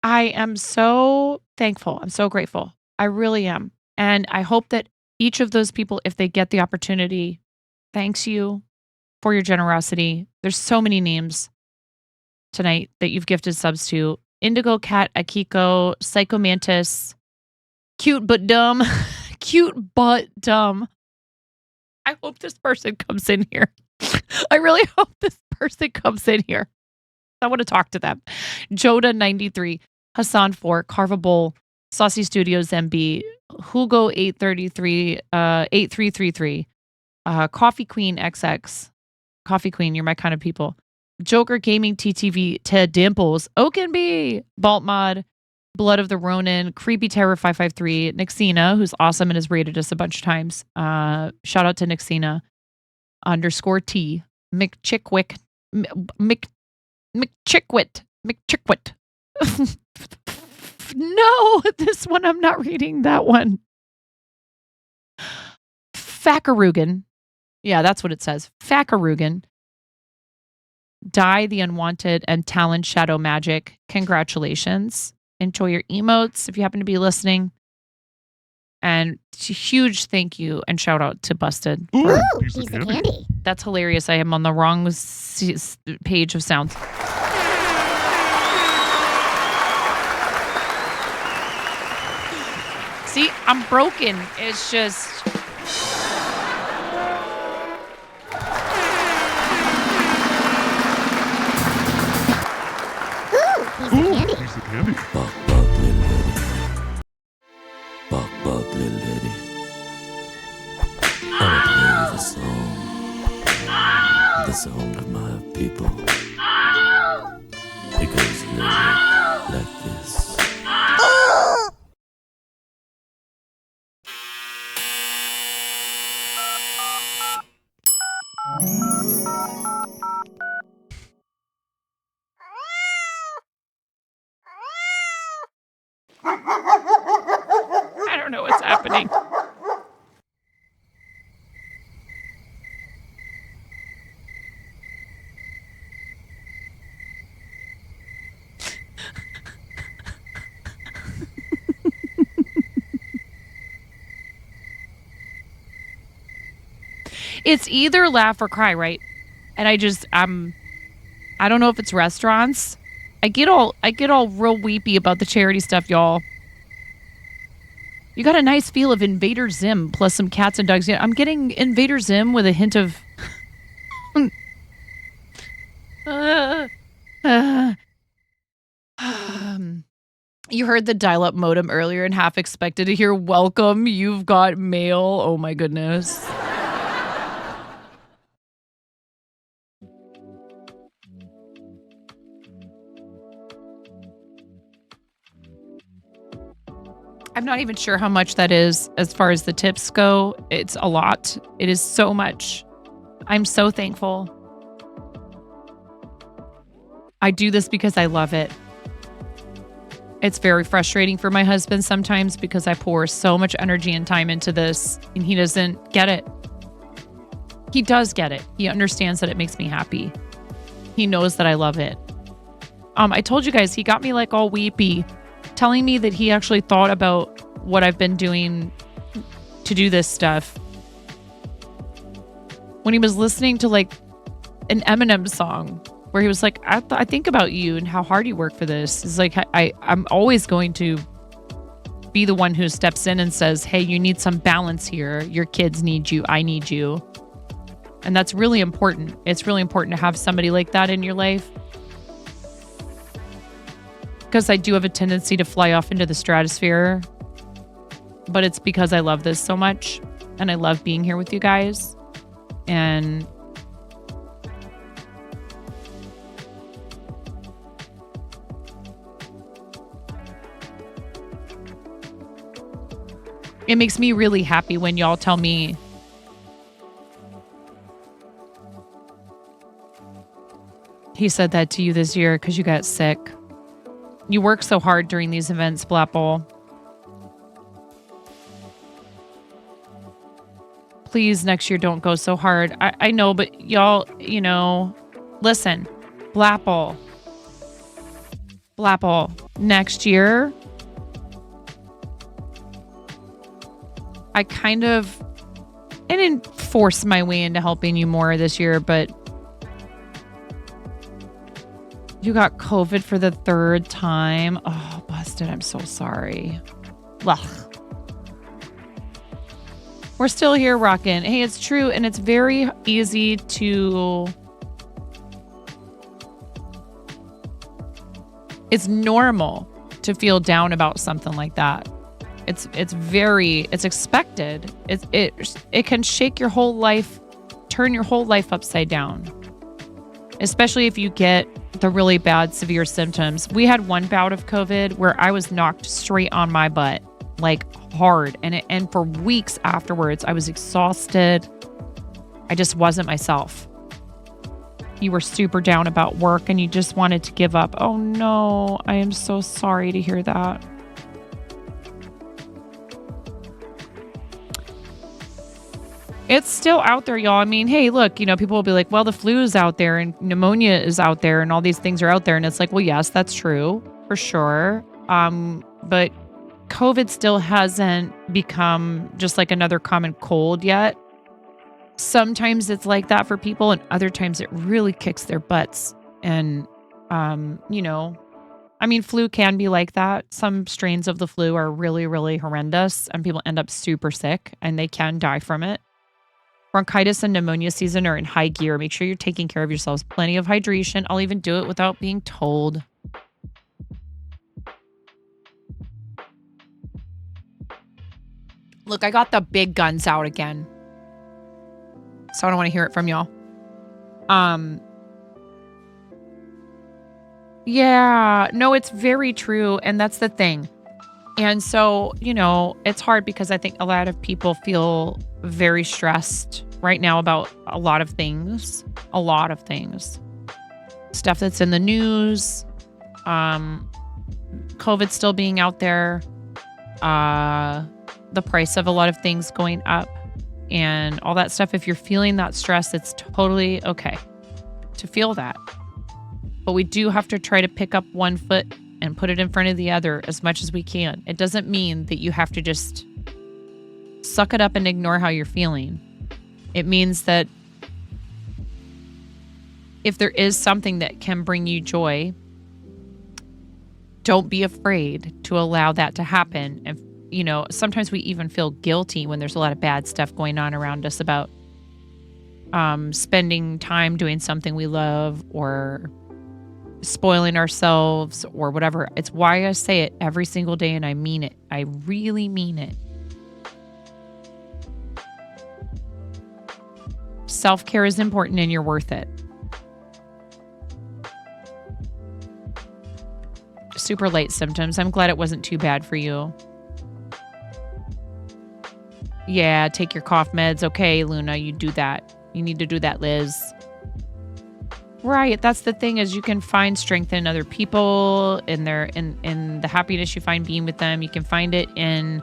I am so thankful. I'm so grateful. I really am. And I hope that each of those people, if they get the opportunity, thanks you for your generosity. There's so many names tonight that you've gifted subs to. Indigo Cat, Akiko, Psychomantis, Cute but dumb. Cute but dumb. I hope this person comes in here. I really hope this person comes in here. I want to talk to them. Joda93, Hassan 4, Carvable, Saucy Studios MB, Hugo 833, 8333, Coffee Queen XX. Coffee Queen, you're my kind of people. Joker Gaming TTV, Ted Dimples, Oakenby, Baltmod, Blood of the Ronin, Creepy Terror 553, Nixina, who's awesome and has rated us a bunch of times. Shout out to Nixina _T, McChickwick, McChickwit. No, this one I'm not reading that one. Fakarugan. Yeah, that's what it says. Fakarugan. Die the Unwanted and Talon Shadow Magic. Congratulations. Enjoy your emotes if you happen to be listening. And huge thank you and shout out to Busted. Ooh, piece of candy. That's hilarious. I am on the wrong page of sounds. See, I'm broken. It's just... Piece of candy. Buck, little lady. Buck, little lady. I will play you the song of my people. It goes like this. I don't know what's happening. It's either laugh or cry, right? And I don't know if it's restaurants. I get all real weepy about the charity stuff, y'all. You got a nice feel of Invader Zim plus some cats and dogs. I'm getting Invader Zim with a hint of you heard the dial-up modem earlier and half expected to hear welcome, you've got mail. Oh my goodness. I'm not even sure how much that is as far as the tips go. It's a lot. It is so much. I'm so thankful. I do this because I love it. It's very frustrating for my husband sometimes because I pour so much energy and time into this and he doesn't get it. He does get it. He understands that it makes me happy. He knows that I love it. I told you guys, he got me like all weepy, telling me that he actually thought about what I've been doing to do this stuff. When he was listening to like an Eminem song where he was like, I think about you and how hard you work for this. It's like, I'm always going to be the one who steps in and says, hey, you need some balance here. Your kids need you. I need you. And that's really important. It's really important to have somebody like that in your life. Because I do have a tendency to fly off into the stratosphere. But it's because I love this so much. And I love being here with you guys. And it makes me really happy when y'all tell me he said that to you this year because you got sick. You work so hard during these events, Blapple. Please, next year, don't go so hard. I know, but y'all, listen, Blapple, next year, I didn't force my way into helping you more this year, but you got COVID for the 3rd time. Oh, busted. I'm so sorry. Ugh. We're still here rocking. Hey, it's true. And it's very easy to... It's normal to feel down about something like that. It's expected. It can shake your whole life, turn your whole life upside down. Especially if you get the really bad, severe symptoms. We had one bout of COVID where I was knocked straight on my butt, like hard. And for weeks afterwards, I was exhausted. I just wasn't myself. You were super down about work and you just wanted to give up. Oh no, I am so sorry to hear that. It's still out there, y'all. I mean, hey, look, people will be like, well, the flu is out there and pneumonia is out there and all these things are out there. And it's like, well, yes, that's true for sure. But COVID still hasn't become just like another common cold yet. Sometimes it's like that for people and other times it really kicks their butts. And, flu can be like that. Some strains of the flu are really, really horrendous and people end up super sick and they can die from it. Bronchitis and pneumonia season are in high gear. Make sure you're taking care of yourselves. Plenty of hydration. I'll even do it without being told. Look, I got the big guns out again. So I don't want to hear it from y'all. Yeah, no, it's very true. And that's the thing. And so, it's hard because I think a lot of people feel very stressed right now about a lot of things. Stuff that's in the news, COVID still being out there, the price of a lot of things going up and all that stuff. If you're feeling that stress, it's totally okay to feel that. But we do have to try to pick up one foot and put it in front of the other as much as we can. It doesn't mean that you have to just suck it up and ignore how you're feeling. It means that if there is something that can bring you joy, don't be afraid to allow that to happen. And, sometimes we even feel guilty when there's a lot of bad stuff going on around us about spending time doing something we love or spoiling ourselves or whatever. It's why I say it every single day and I mean it. I really mean it. Self-care is important and you're worth it. Super light symptoms. I'm glad it wasn't too bad for you. Yeah, take your cough meds. Okay, Luna, you do that. You need to do that, Liz. Right. That's the thing is you can find strength in other people, in the happiness you find being with them. You can find it in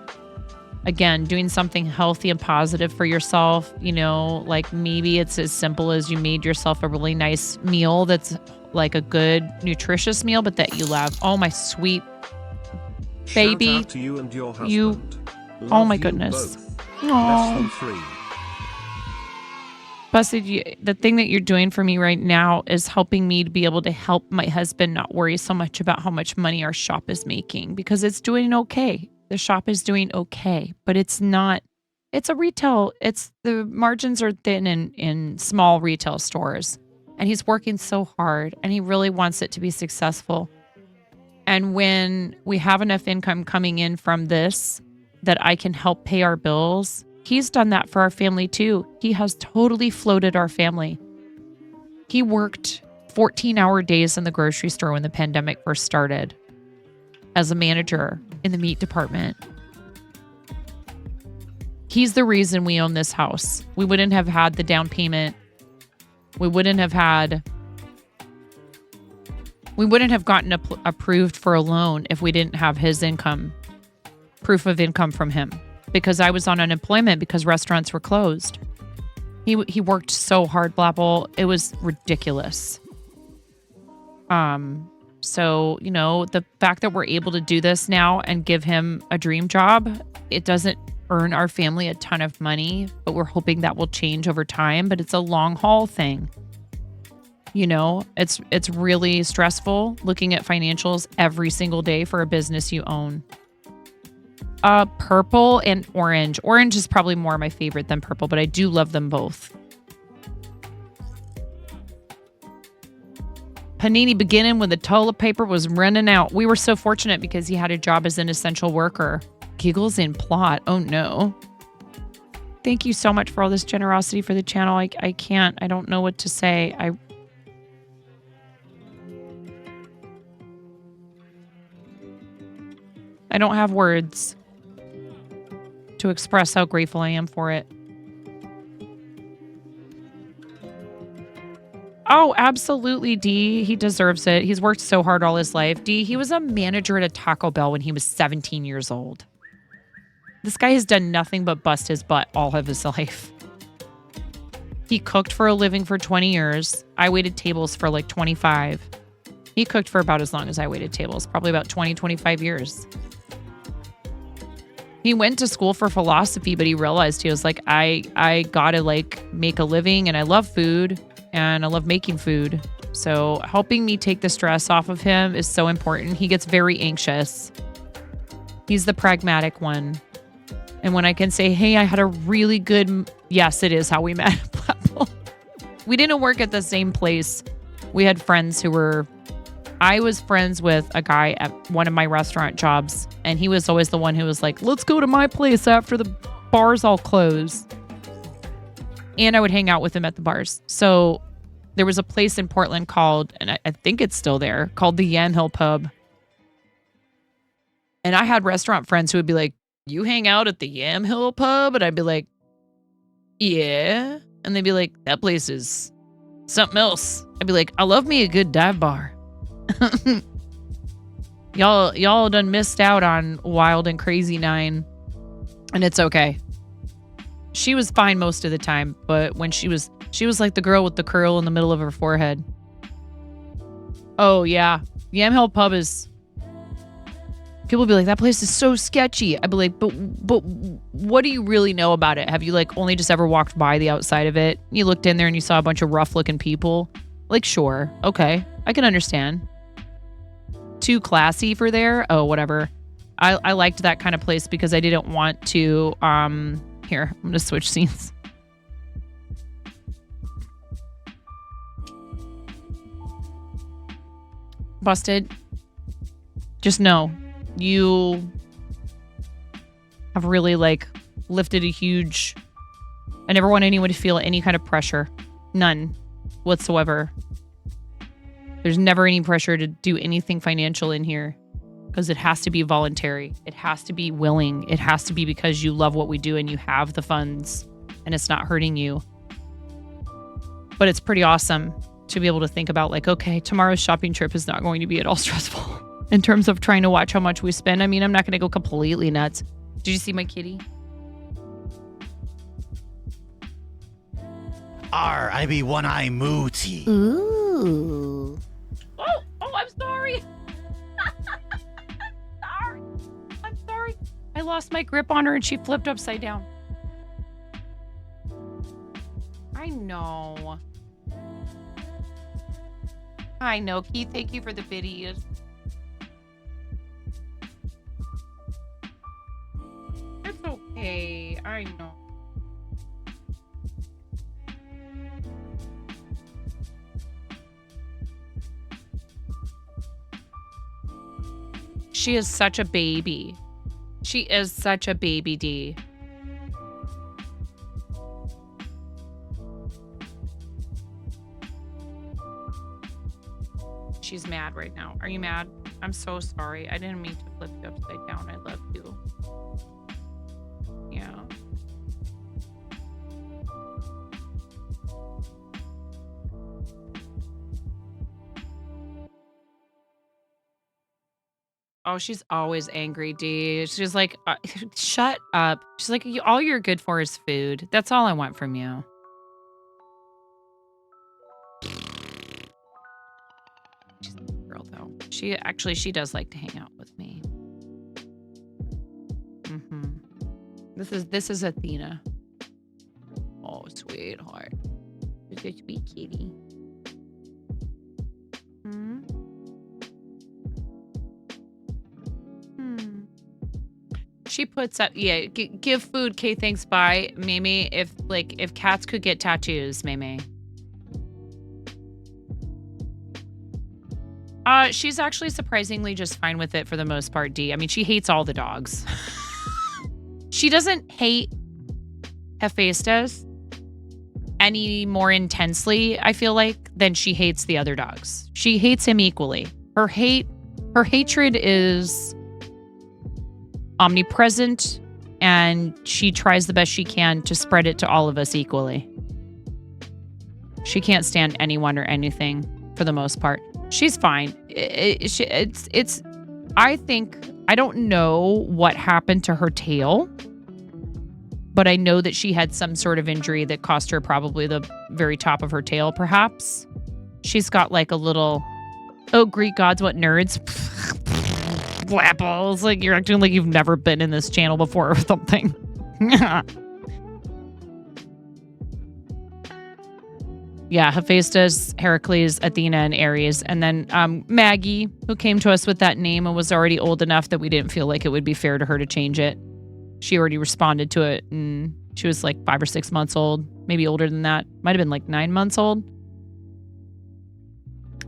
again, doing something healthy and positive for yourself. You know, like maybe it's as simple as you made yourself a really nice meal that's like a good, nutritious meal, but that you love. Oh, my sweet baby. Shout out to you and your husband. Oh Love my you goodness. both. Less than 3. Busted, the thing that you're doing for me right now is helping me to be able to help my husband not worry so much about how much money our shop is making, because it's doing okay. The shop is doing okay, but it's not, it's a retail, the margins are thin in small retail stores, and he's working so hard and he really wants it to be successful. And when we have enough income coming in from this that I can help pay our bills, he's done that for our family too. He has totally floated our family. He worked 14-hour days in the grocery store when the pandemic first started as a manager in the meat department. He's the reason we own this house. We wouldn't have had the down payment. We wouldn't have gotten approved for a loan if we didn't have his income, proof of income from him. Because I was on unemployment because restaurants were closed. He worked so hard, Blapple. It was ridiculous. So, you know, the fact that we're able to do this now and give him a dream job, it doesn't earn our family a ton of money, but we're hoping that will change over time. But it's a long haul thing. You know, it's really stressful looking at financials every single day for a business you own. Purple and orange. Orange is probably more my favorite than purple, but I do love them both. Panini beginning when the toilet paper was running out. We were so fortunate because he had a job as an essential worker. Giggles in plot. Oh no. Thank you so much for all this generosity for the channel. I don't know what to say. I don't have words to express how grateful I am for it. Oh, absolutely, D. He deserves it. He's worked so hard all his life. D, he was a manager at a Taco Bell when he was 17 years old. This guy has done nothing but bust his butt all of his life. He cooked for a living for 20 years. I waited tables for like 25. He cooked for about as long as I waited tables, probably about 20, 25 years. He went to school for philosophy, but he realized he was like, I gotta like make a living, and I love food and I love making food. So helping me take the stress off of him is so important. He gets very anxious. He's the pragmatic one. And when I can say, hey, I had a really good, yes, it is how we met. We didn't work at the same place. We had friends who were, I was friends with a guy at one of my restaurant jobs, and he was always the one who was like, let's go to my place after the bars all close. And I would hang out with him at the bars. So there was a place in Portland called, and I think it's still there, called the Yamhill Pub. And I had restaurant friends who would be like, you hang out at the Yamhill Pub? And I'd be like, yeah. And they'd be like, that place is something else. I'd be like, I love me a good dive bar. Y'all done missed out on Wild and Crazy 9, and it's okay. She was fine most of the time, but when she was like the girl with the curl in the middle of her forehead. Oh yeah, Yamhill Pub is. People be like, that place is so sketchy. I'd be like, but what do you really know about it? Have you like only just ever walked by the outside of it? You looked in there and you saw a bunch of rough looking people. Like, sure, okay, I can understand. Too classy for there? Oh, whatever. I liked that kind of place because I didn't want to, here, I'm gonna switch scenes. Busted. Just know, you have really like lifted a huge, I never want anyone to feel any kind of pressure. None whatsoever. There's never any pressure to do anything financial in here because it has to be voluntary. It has to be willing. It has to be because you love what we do and you have the funds and it's not hurting you. But it's pretty awesome to be able to think about like, okay, tomorrow's shopping trip is not going to be at all stressful in terms of trying to watch how much we spend. I mean, I'm not going to go completely nuts. Did you see my kitty? I be one-eye mooty. Ooh. Oh, I'm sorry. Sorry. I'm sorry. I lost my grip on her and she flipped upside down. I know. Keith, thank you for the biddies. It's okay. I know. She is such a baby. She is such a baby D. She's mad right now. Are you mad? I'm so sorry. I didn't mean to flip you upside down. I love you. Yeah. Oh, she's always angry, D. She's like, shut up. She's like, all you're good for is food. That's all I want from you. She's a good girl, though. She does like to hang out with me. This is Athena. Oh, sweetheart. She's a sweet kitty. She puts up, give food, Kay, thanks, bye. Mimi, if cats could get tattoos, Mimi. She's actually surprisingly just fine with it for the most part, D. I mean, she hates all the dogs. She doesn't hate Hephaestus any more intensely, I feel like, than she hates the other dogs. She hates him equally. Her hatred is omnipresent, and she tries the best she can to spread it to all of us equally. She can't stand anyone or anything for the most part. She's fine. I don't know what happened to her tail, but I know that she had some sort of injury that cost her probably the very top of her tail, perhaps. She's got like a little, oh, Greek gods, what nerds? Blapples, like you're acting like you've never been in this channel before or something. Yeah, Hephaestus, Heracles, Athena, and Ares. And then Maggie, who came to us with that name and was already old enough that we didn't feel like it would be fair to her to change it. She already responded to it, and she was like 5 or 6 months old, maybe older than that. Might have been like 9 months old.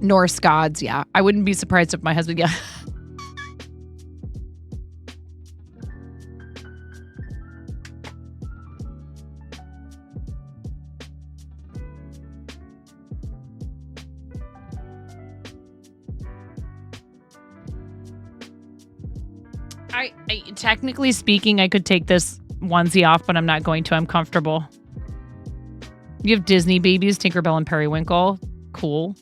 Norse gods, yeah. I wouldn't be surprised if my husband, yeah. Technically speaking, I could take this onesie off, but I'm not going to. I'm comfortable. You have Disney babies, Tinkerbell and Periwinkle. Cool.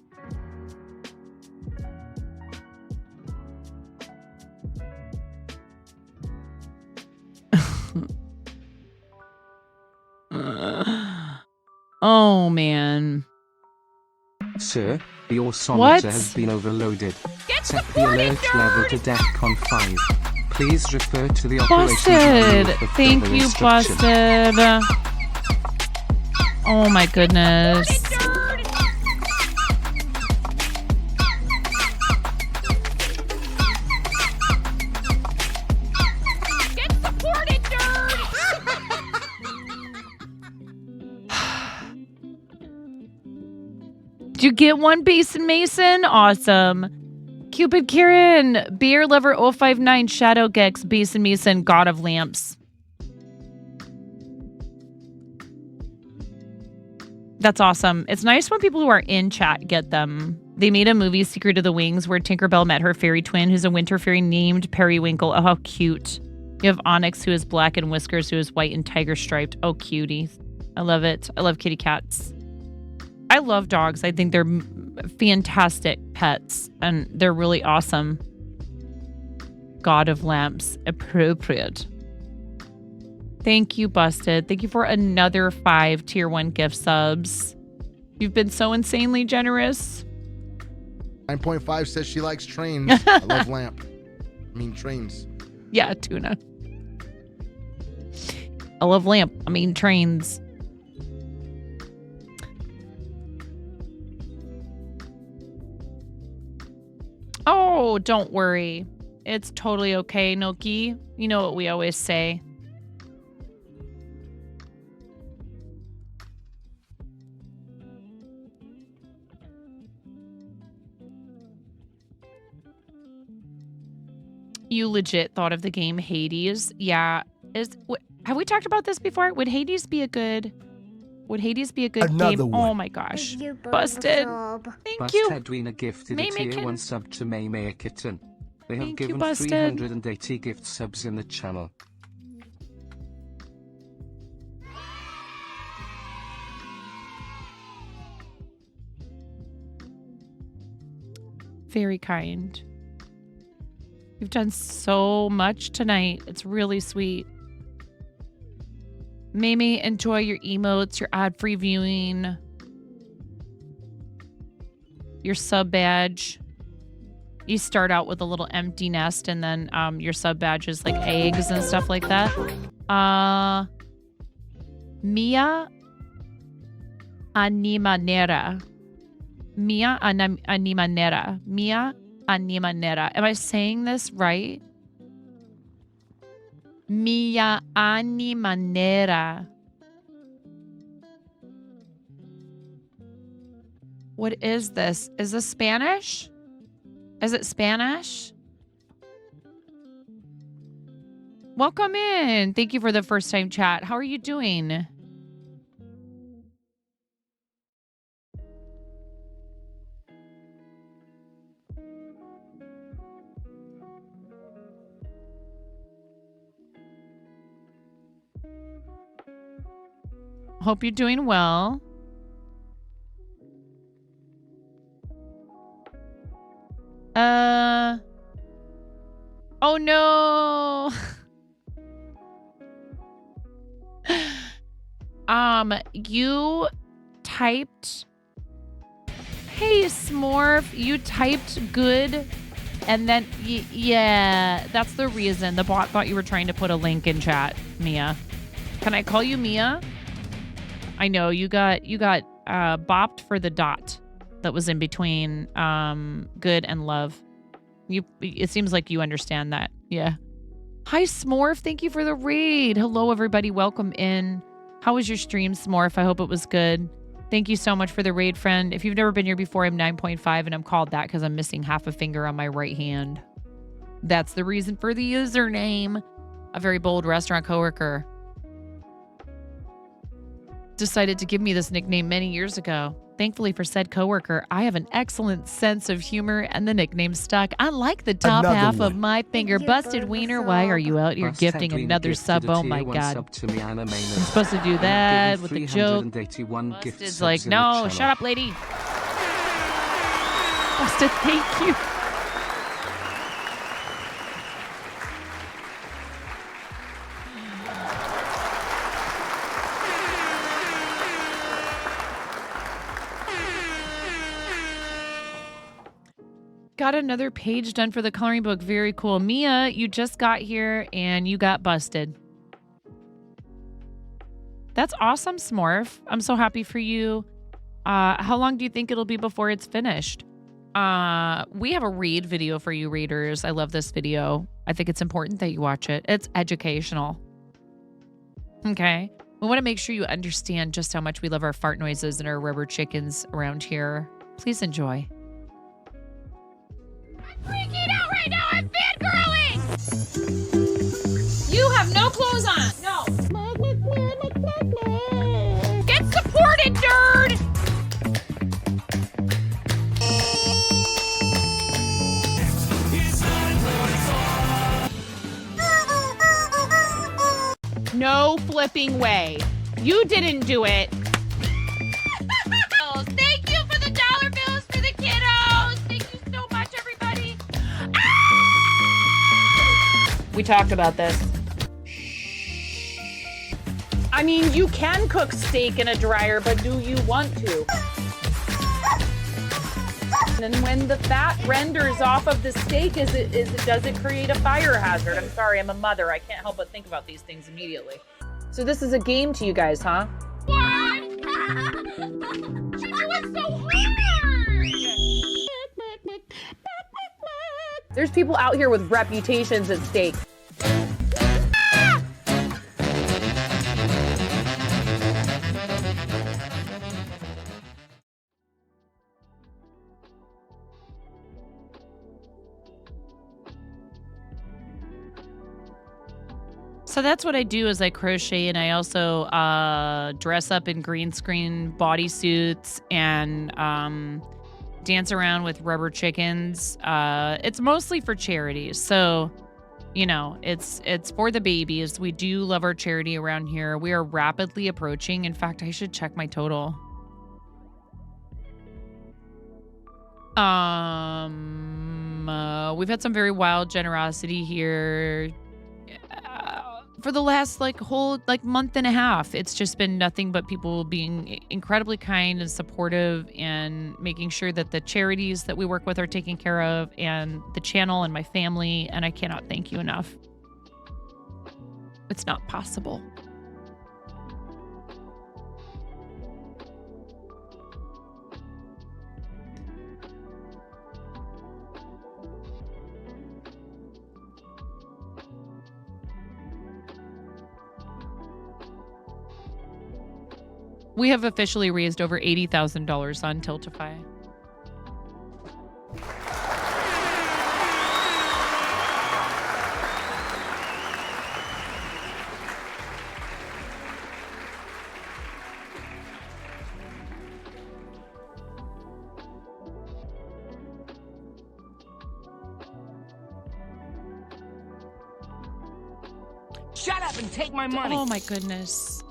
Oh, man. Sir, your sonator has been overloaded. Set the alert level to DEFCON 5. Please refer to the operations manual for further Thank you, instructions. Busted. Oh my goodness. Get supported, nerd! Did you get one, Basin Mason? Awesome. Cupid Kieran, Beer Lover 059, Shadow Gex, Basin Mason, God of Lamps. That's awesome. It's nice when people who are in chat get them. They made a movie, Secret of the Wings, where Tinkerbell met her fairy twin, who's a winter fairy named Periwinkle. Oh, how cute. You have Onyx, who is black, and Whiskers, who is white and tiger striped. Oh, cuties. I love it. I love kitty cats. I love dogs. I think they're fantastic pets, and they're really awesome. God of Lamps, appropriate. Thank you, Busted. Thank you for another 5 tier 1 gift subs. You've been so insanely generous. 9.5 says she likes trains. I love lamp. I mean trains. Yeah, Tuna. I love lamp. I mean trains. Oh, don't worry. It's totally okay, Noki. You know what we always say. You legit thought of the game Hades. Yeah. Have we talked about this before? Would Hades be a good Another game? one. Oh my gosh. Busted. Thank you. Edwina gifted a Maymakin. tier 1 sub to Maymay Kitten. They have Thank you, given Busted. 380 gift subs in the channel. Very kind. You've done so much tonight. It's really sweet. Mamie, enjoy your emotes, your ad-free viewing, your sub badge. You start out with a little empty nest, and then your sub badge is like eggs and stuff like that. Mia Animanera. Mia Animanera. Mia Animanera. Am I saying this right? Mia Animanera. What is this? Is this Spanish? Is it Spanish? Welcome in. Thank you for the first time chat. How are you doing? Hope you're doing well. Oh no. You typed, hey Smorf, you typed good, and then yeah, that's the reason. The bot thought you were trying to put a link in chat, Mia. Can I call you Mia? I know you got bopped for the dot that was in between good and love. It seems like you understand that. Yeah. Hi Smorf, thank you for the raid. Hello everybody, welcome in. How was your stream, Smorf? I hope it was good. Thank you so much for the raid, friend. If you've never been here before, I'm 9.5 and I'm called that because I'm missing half a finger on my right hand. That's the reason for the username. A very bold restaurant coworker decided to give me this nickname many years ago. Thankfully for said coworker, I have an excellent sense of humor and the nickname stuck. I like the top Another half one. of my finger. Busted Wiener, why are you out here gifting another sub? Oh my god. I'm supposed to do that with the joke. Busted's like, no, shut up, lady. Busted, thank you. Got another page done for the coloring book. Very cool. Mia, you just got here and you got busted. That's awesome, Smorf. I'm so happy for you. How long do you think it'll be before it's finished? We have a read video for you readers. I love this video. I think it's important that you watch it. It's educational. Okay. We want to make sure you understand just how much we love our fart noises and our rubber chickens around here. Please enjoy. Freaking out right now. I'm fangirling. You have no clothes on. No. Get supported, nerd. No flipping way. You didn't do it. Thank you for the dollar bills for the kiddos. Thank you so much, everybody. We talked about this. I mean, you can cook steak in a dryer, but do you want to? And when the fat renders off of the steak, does it create a fire hazard? I'm sorry, I'm a mother. I can't help but think about these things immediately. So this is a game to you guys, huh? What? She doing so hard! There's people out here with reputations at stake. So that's what I do is I crochet, and I also dress up in green screen bodysuits and dance around with rubber chickens. It's mostly for charities. So, you know, it's for the babies. We do love our charity around here. We are rapidly approaching. In fact, I should check my total. We've had some very wild generosity here. For the last whole month and a half, it's just been nothing but people being incredibly kind and supportive and making sure that the charities that we work with are taken care of, and the channel and my family, and I cannot thank you enough. It's not possible. We have officially raised over $80,000 on Tiltify. Shut up and take my money. Oh my goodness.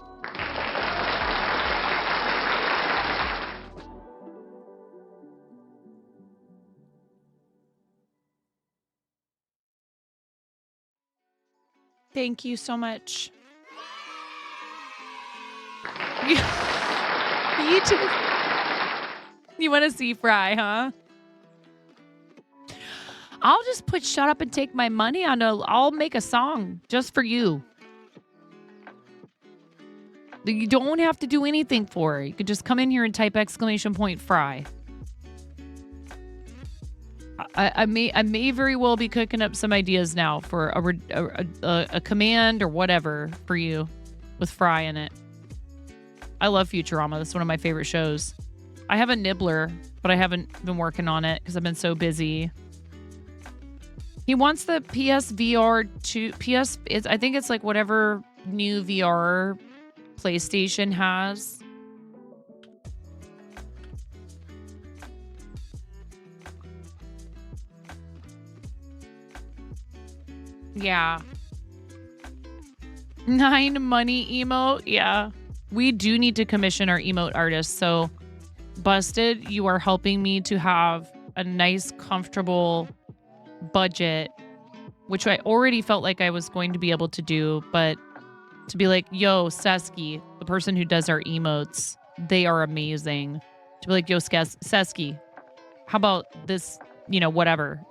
Thank you so much. You too. You want to see Fry, huh? I'll just put "Shut Up and Take My Money" on I'll make a song just for you. You don't have to do anything for it. You could just come in here and type !Fry. I may very well be cooking up some ideas now for a command or whatever for you with Fry in it. I love Futurama. That's one of my favorite shows. I have a Nibbler, but I haven't been working on it because I've been so busy. He wants the PSVR 2. I think it's like whatever new VR PlayStation has. Yeah. 9 money emote. Yeah. We do need to commission our emote artists. So, Busted, you are helping me to have a nice, comfortable budget, which I already felt like I was going to be able to do. But to be like, yo, Sesky, the person who does our emotes, they are amazing. To be like, yo, Sesky, how about this, whatever,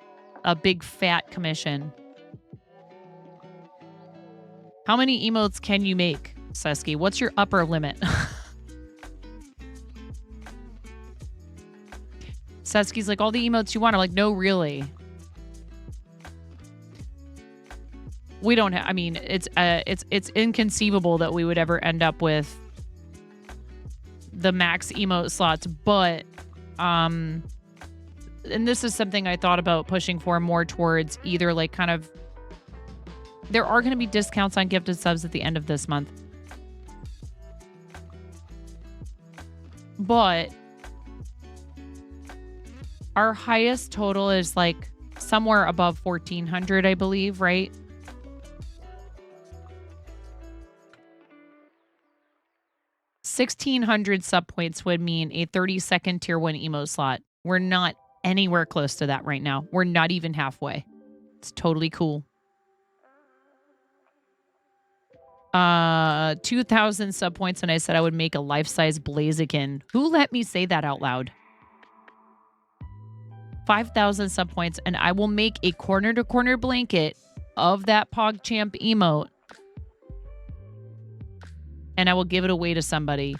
a big fat commission. How many emotes can you make, Sesky? What's your upper limit? Sesky's like, all the emotes you want. I'm like, no, really. We don't have, it's inconceivable that we would ever end up with the max emote slots, but, and this is something I thought about pushing for more towards either there are going to be discounts on gifted subs at the end of this month. But our highest total is somewhere above 1,400, I believe, right? $1,600 sub points would mean a 30-second tier 1 emote slot. We're not anywhere close to that right now. We're not even halfway. It's totally cool. 2,000 sub points, and I said I would make a life-size Blaziken. Who let me say that out loud? 5,000 sub points, and I will make a corner-to-corner blanket of that PogChamp emote, and I will give it away to somebody.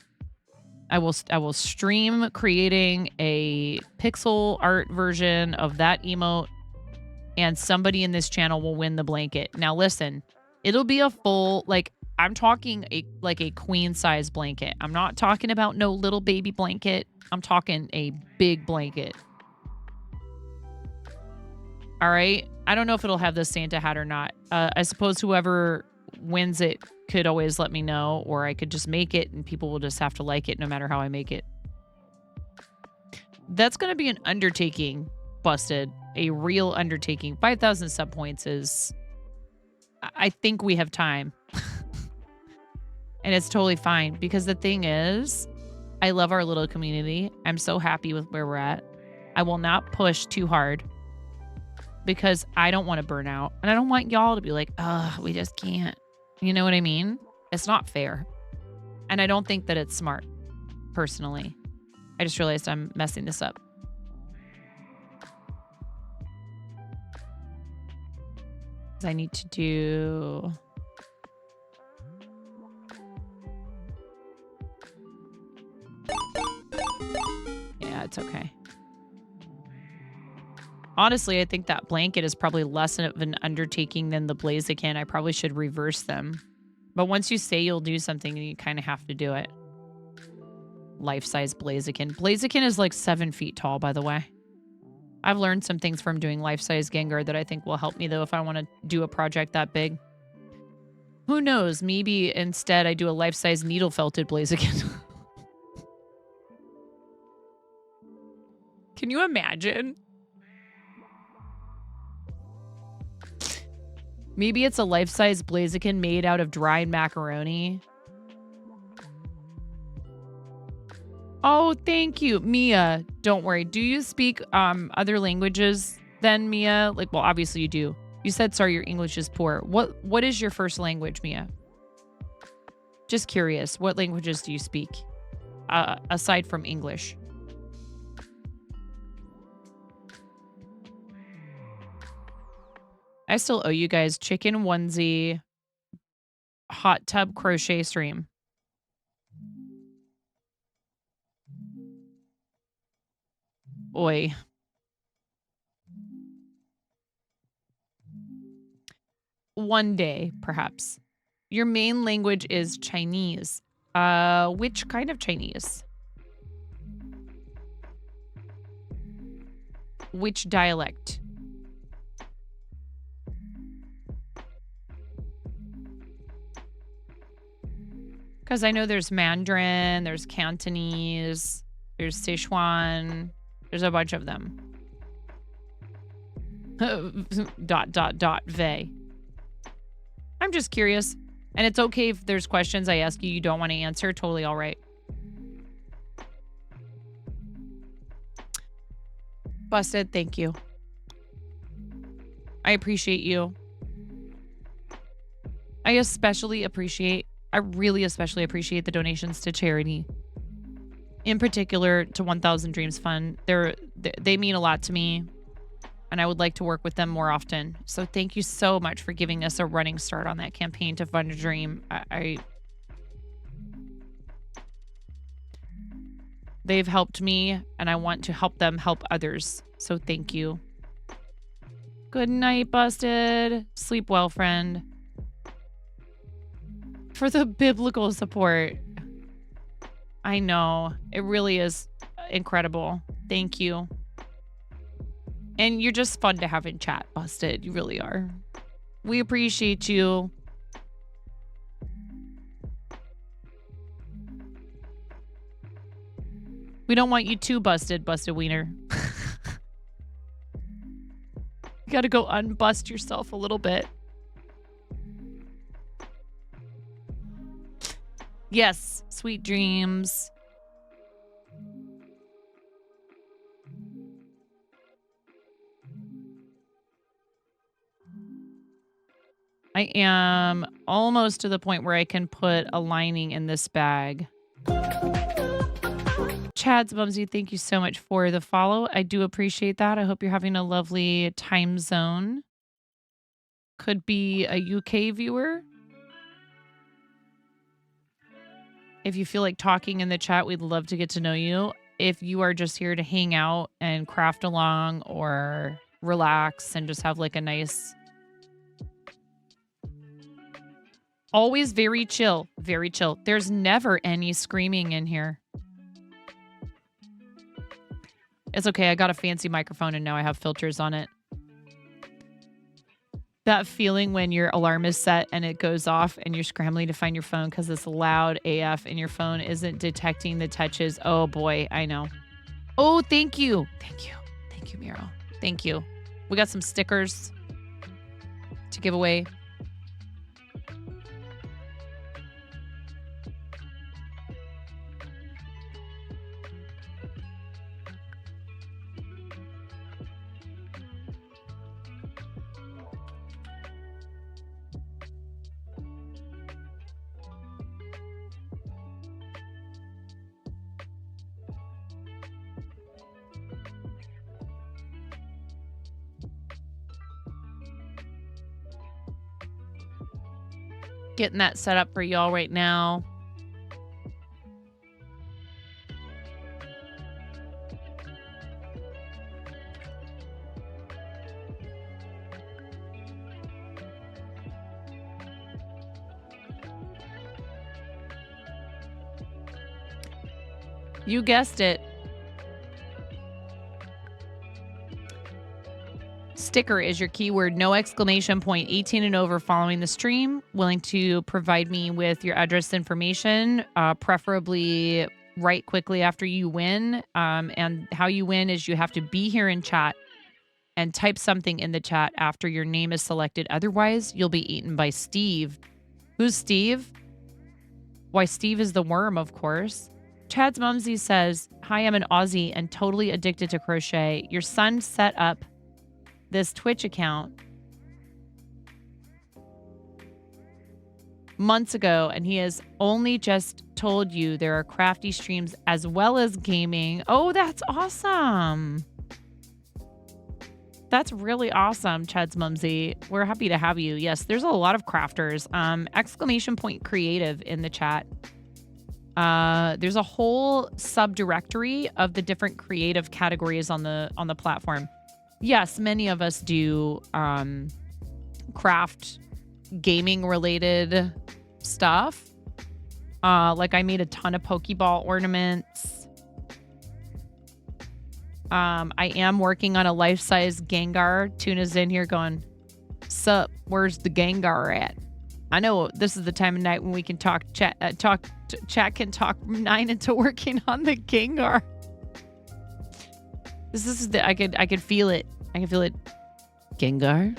I will stream creating a pixel art version of that emote, and somebody in this channel will win the blanket. Now listen, it'll be a full, like, I'm talking a queen size blanket. I'm not talking about no little baby blanket. I'm talking a big blanket. All right. I don't know if it'll have the Santa hat or not. I suppose whoever wins it could always let me know, or I could just make it and people will just have to like it no matter how I make it. That's going to be an undertaking, Busted. A real undertaking. 5,000 sub points is... I think we have time. And it's totally fine, because the thing is, I love our little community. I'm so happy with where we're at. I will not push too hard because I don't want to burn out. And I don't want y'all to be like, we just can't. You know what I mean? It's not fair. And I don't think that it's smart, personally. I just realized I'm messing this up. I need to do... Yeah, it's okay. Honestly, I think that blanket is probably less of an undertaking than the Blaziken. I probably should reverse them. But once you say you'll do something, you kind of have to do it. Life-size Blaziken. Blaziken is like 7 feet tall, by the way. I've learned some things from doing life-size Gengar that I think will help me, though, if I want to do a project that big. Who knows? Maybe instead I do a life-size needle-felted Blaziken. Can you imagine? Maybe it's a life-size Blaziken made out of dried macaroni. Oh, thank you, Mia. Don't worry. Do you speak other languages then, Mia? Like, well, obviously you do. You said, sorry, your English is poor. What is your first language, Mia? Just curious. What languages do you speak aside from English? I still owe you guys chicken onesie hot tub crochet stream. Oi. One day, perhaps. Your main language is Chinese. Which kind of Chinese? Which dialect? Because I know there's Mandarin, there's Cantonese, there's Sichuan, there's a bunch of them. Vey. I'm just curious. And it's okay if there's questions I ask you don't want to answer. Totally all right. Busted, thank you. I appreciate you. I really especially appreciate the donations to charity. In particular, to 1000 Dreams Fund. They mean a lot to me, and I would like to work with them more often. So thank you so much for giving us a running start on that campaign to fund a dream. They've helped me, and I want to help them help others. So thank you. Good night, Busted. Sleep well, friend. For the biblical support. I know. It really is incredible. Thank you. And you're just fun to have in chat, Busted. You really are. We appreciate you. We don't want you too busted, Busted Wiener. You gotta go unbust yourself a little bit. Yes, sweet dreams. I am almost to the point where I can put a lining in this bag. Chad's Bumsy, thank you so much for the follow. I do appreciate that. I hope you're having a lovely time zone. Could be a UK viewer. If you feel like talking in the chat, we'd love to get to know you. If you are just here to hang out and craft along or relax and just have like a nice... Always very chill. Very chill. There's never any screaming in here. It's okay. I got a fancy microphone and now I have filters on it. That feeling when your alarm is set and it goes off and you're scrambling to find your phone because it's loud AF and your phone isn't detecting the touches. Oh boy, I know. Oh, thank you. Thank you. Thank you, Miro. Thank you. We got some stickers to give away. Getting that set up for y'all right now. You guessed it. Sticker is your keyword. No exclamation point. 18 and over following the stream. Willing to provide me with your address information, preferably right quickly after you win. And how you win is you have to be here in chat and type something in the chat after your name is selected. Otherwise, you'll be eaten by Steve. Who's Steve? Why, Steve is the worm, of course. Chad's Mumsy says, hi, I'm an Aussie and totally addicted to crochet. Your son set up this Twitch account months ago, and he has only just told you there are crafty streams as well as gaming. Oh, that's awesome. That's really awesome, Chad's Mumsy. We're happy to have you. Yes, there's a lot of crafters. Exclamation point creative in the chat. There's a whole subdirectory of the different creative categories on the platform. Yes, many of us do craft gaming related stuff. Like I made a ton of Pokeball ornaments. I am working on a life-size Gengar. Tuna's in here going, sup, where's the Gengar at? I know this is the time of night when we can talk. Chat can talk 9 into working on the Gengar. This is the I could feel it. I can feel it. Gengar.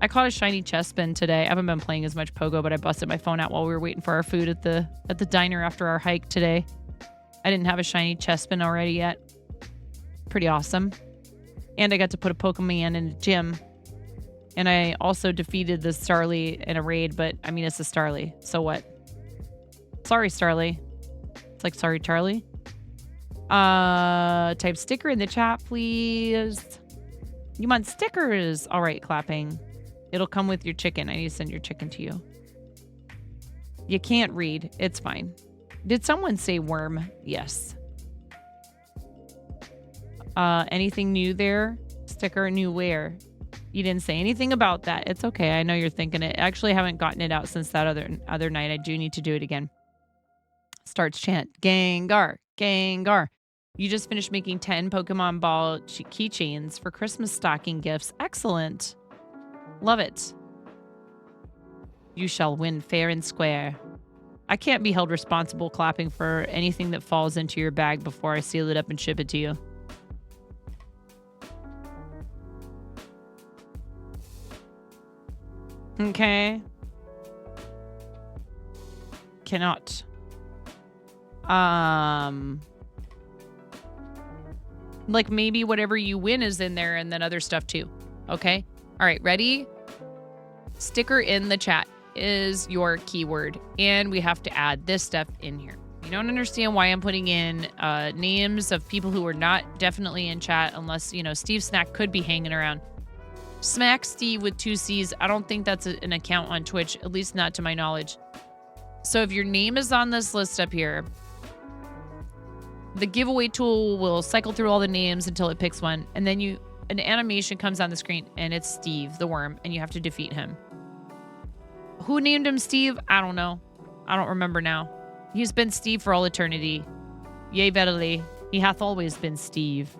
I caught a shiny Chespin today. I haven't been playing as much Pogo, but I busted my phone out while we were waiting for our food at the diner after our hike today. I didn't have a shiny Chespin already yet. Pretty awesome. And I got to put a Pokemon in the gym. And I also defeated the Starly in a raid, but I mean, it's a Starly. So what? Sorry, Starly. It's like, sorry, Charlie. Type sticker in the chat, please. You want stickers? All right, clapping. It'll come with your chicken. I need to send your chicken to you. You can't read. It's fine. Did someone say worm? Yes. Anything new there? Sticker new where? You didn't say anything about that. It's okay. I know you're thinking it. Actually, I haven't gotten it out since that other night. I do need to do it again. Starts chant. Gengar. Gengar. You just finished making 10 Pokemon Ball keychains for Christmas stocking gifts. Excellent. Love it. You shall win fair and square. I can't be held responsible clapping for anything that falls into your bag before I seal it up and ship it to you. Okay. Cannot. Like maybe whatever you win is in there and then other stuff too. Okay. All right. Ready? sticker in the chat is your keyword, and we have to add this stuff in here. You don't understand why I'm putting in names of people who are not definitely in chat, unless, you know, Steve Snack could be hanging around. Smack Steve with 2 C's. I don't think that's an account on Twitch, at least not to my knowledge. So if your name is on this list up here, the giveaway tool will cycle through all the names until it picks one, and then an animation comes on the screen, and it's Steve the worm, and you have to defeat him. Who named him Steve? I don't know. I don't remember now. He's been Steve for all eternity. Yea, verily, he hath always been Steve.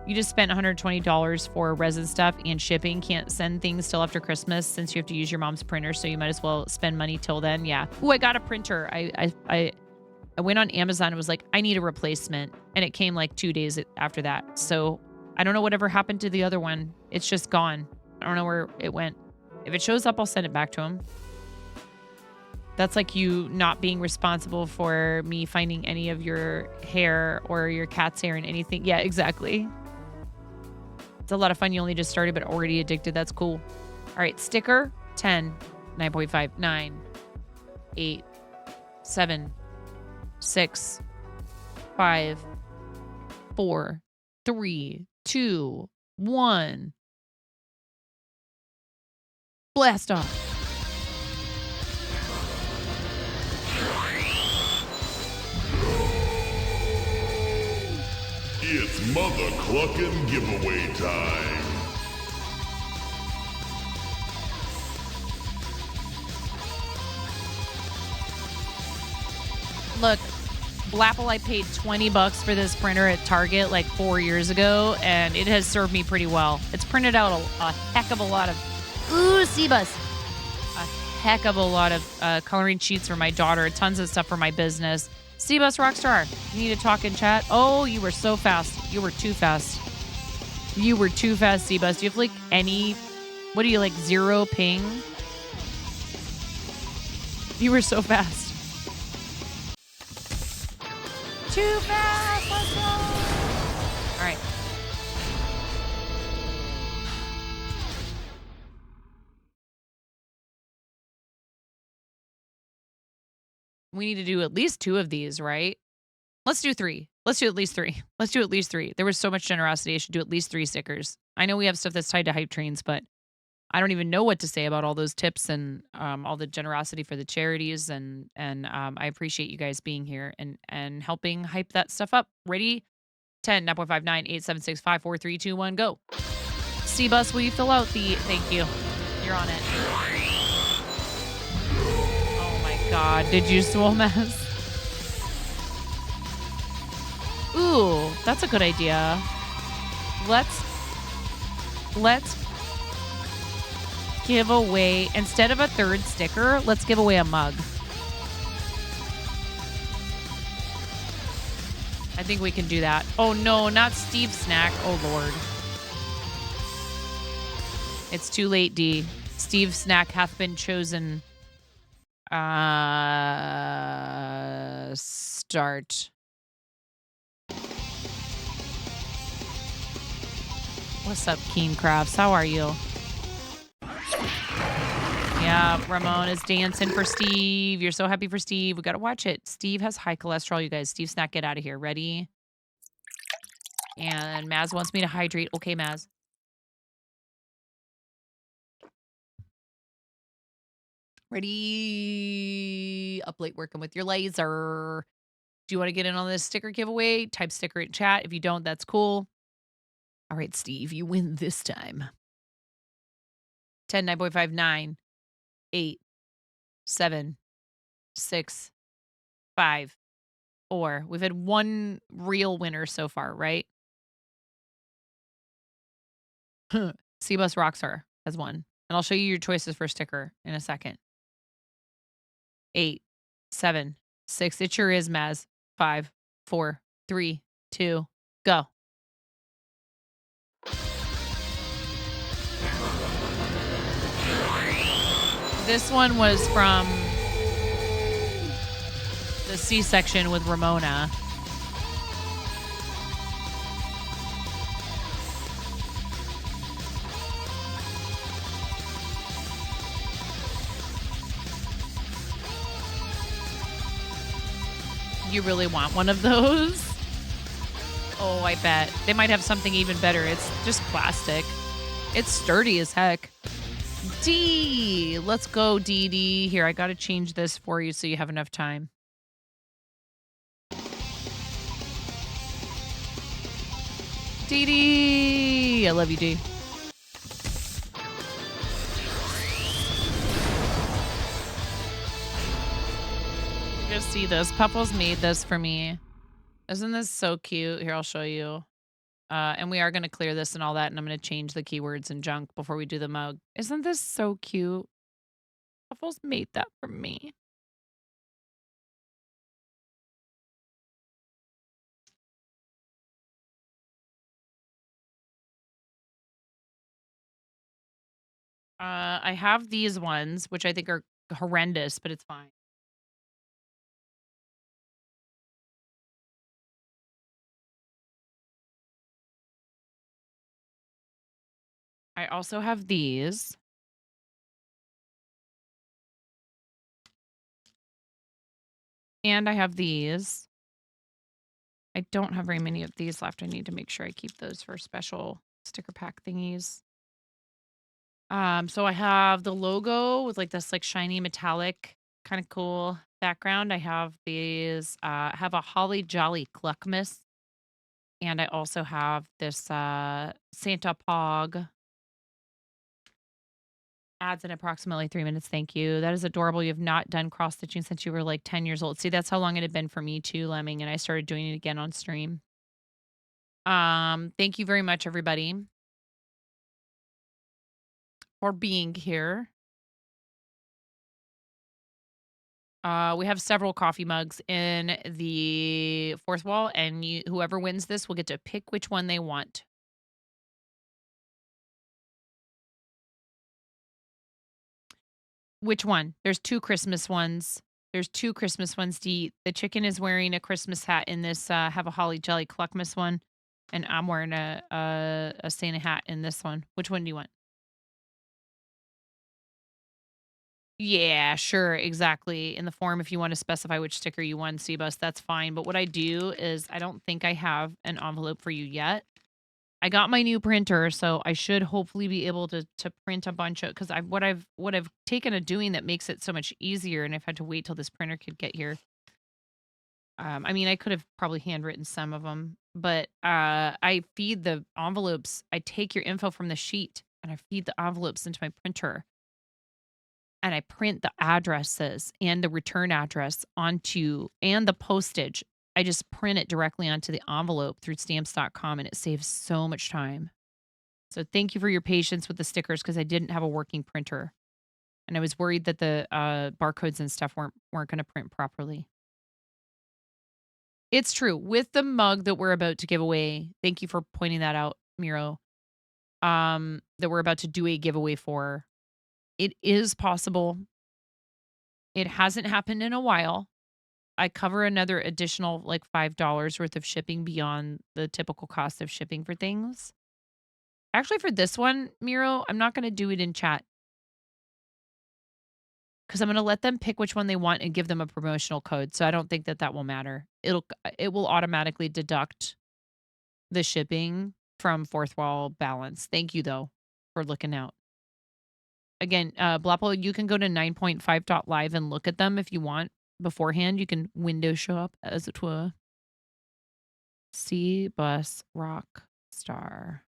You just spent $120 for resin stuff and shipping. Can't send things till after Christmas since you have to use your mom's printer, so you might as well spend money till then. Yeah. Ooh, I got a printer. I went on Amazon and was like, I need a replacement. And it came like 2 days after that. So I don't know whatever happened to the other one. It's just gone. I don't know where it went. If it shows up, I'll send it back to him. That's like you not being responsible for me finding any of your hair or your cat's hair in anything. Yeah, exactly. It's a lot of fun. You only just started, but already addicted. That's cool. All right, sticker 10, 9.5, 9, 8, 7, 6, 5, 4, 3, 2, 1. Blast off. It's Mother Cluckin' giveaway time. Look, Blapple, I paid $20 for this printer at Target like 4 years ago, and it has served me pretty well. It's printed out a heck of a lot of, Seabus, a heck of a lot of coloring sheets for my daughter, tons of stuff for my business. Seabus Rockstar, you need to talk in chat. Oh, you were so fast. You were too fast. You were too fast, Seabus. Do you have like what do you like, 0 ping? You were so fast. Too fast, let's go. All right. We need to do at least 2 of these, right? Let's do 3. Let's do at least 3. Let's do at least 3. There was so much generosity. I should do at least 3 stickers. I know we have stuff that's tied to hype trains, but I don't even know what to say about all those tips and all the generosity for the charities. And I appreciate you guys being here and helping hype that stuff up. Ready? 10, 9.5, 9, 8, 7, 6, 5, 4, 3, 2, 1, go. C-Bus, will you fill out the... Thank you. You're on it. God, did you Swolmaz? Ooh, that's a good idea. Let's give away, instead of a 3rd sticker, let's give away a mug. I think we can do that. Oh no, not Steve Snack. Oh Lord. It's too late, D. Steve Snack hath been chosen. Start. What's up, Keen Crafts? How are you? Yeah, Ramon is dancing for Steve. You're so happy for Steve. We got to watch it. Steve has high cholesterol, you guys. Steve Snack, get out of here. Ready? And Maz wants me to hydrate. Okay, Maz. Ready? Up late working with your laser. Do you want to get in on this sticker giveaway? Type sticker in chat. If you don't, that's cool. All right, Steve, you win this time. 10, 9.5, 9, 8, 7, 6, 5, 4. We've had 1 real winner so far, right? C-Bus Rockstar has 1. And I'll show you your choices for sticker in a second. 8, 7, 6. It sure is, Maz. 5, 4, 3, 2, go. This one was from the C-section with Ramona. You really want one of those? Oh, I bet. They might have something even better. It's just plastic. It's sturdy as heck. D. Let's go, DD. Here, I got to change this for you so you have enough time. DD. I love you, D. You see this. Puffles made this for me. Isn't this so cute? Here, I'll show you. And we are going to clear this and all that, and I'm going to change the keywords and junk before we do the mug. Isn't this so cute? Puffles made that for me. I have these ones, which I think are horrendous, but it's fine. I also have these. And I have these. I don't have very many of these left. I need to make sure I keep those for special sticker pack thingies. So I have the logo with like this like shiny metallic kind of cool background. I have these, have a Holly Jolly Cluckmas. And I also have this Santa Pog. Adds in approximately 3 minutes. Thank you. That is adorable. You have not done cross stitching since you were like 10 years old. See, that's how long it had been for me too, Lemming, and I started doing it again on stream. Thank you very much, everybody, for being here. We have several coffee mugs in the fourth wall, and whoever wins this will get to pick which one they want. Which one? There's two Christmas ones. There's two Christmas ones to eat. The chicken is wearing a Christmas hat in this have a Holly Jolly Cluckmas one, and I'm wearing a Santa hat in this one. Which one do you want? Yeah, sure, exactly. In the form, if you want to specify which sticker you want, Cbus, that's fine. But what I do is I don't think I have an envelope for you yet. I got my new printer, so I should hopefully be able to print a bunch of, because what I've taken to doing that makes it so much easier, and I've had to wait till this printer could get here. I mean, I could have probably handwritten some of them, but I feed the envelopes. I take your info from the sheet, and I feed the envelopes into my printer, and I print the addresses and the return address onto, and the postage. I just print it directly onto the envelope through stamps.com, and it saves so much time. So thank you for your patience with the stickers, because I didn't have a working printer, and I was worried that the barcodes and stuff weren't going to print properly. It's true. With the mug that we're about to give away, thank you for pointing that out, Miro, that we're about to do a giveaway for. It is possible. It hasn't happened in a while. I cover another additional like $5 worth of shipping beyond the typical cost of shipping for things. Actually, for this one, Miro, I'm not going to do it in chat, because I'm going to let them pick which one they want and give them a promotional code. So I don't think that will matter. It will automatically deduct the shipping from fourth wall balance. Thank you, though, for looking out. Again, Blapple, you can go to 9.5.live and look at them if you want beforehand. You can window show up, as it were. Cbus Rock Star.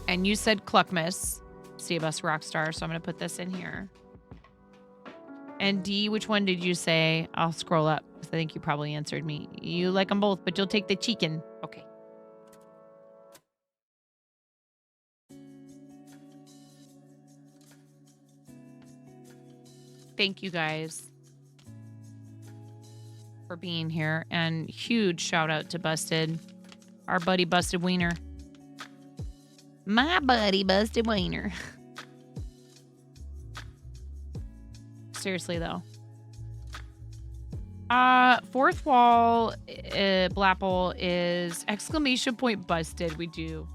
And you said Cluckmas, Cbus Rockstar, so I'm going to put this in here. And D, which one did you say? I'll scroll up, because I think you probably answered me. You like them both, but you'll take the chicken. Okay. Thank you guys for being here. And huge shout out to Busted, our buddy Busted Wiener. My buddy Busted Wiener. Seriously, though. Fourth wall, Blapple is ! Busted. We do.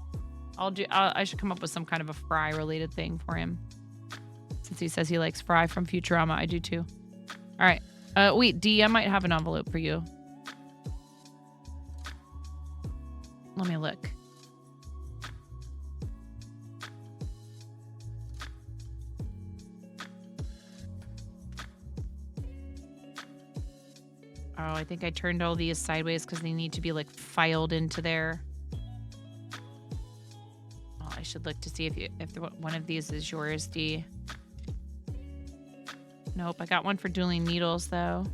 I should come up with some kind of a Fry related thing for him. Since he says he likes Fry from Futurama, I do too. All right. Wait, D, I might have an envelope for you. Let me look. Oh, I think I turned all these sideways because they need to be like filed into there. Oh, I should look to see if one of these is yours, D. Nope, I got one for Dueling Needles though.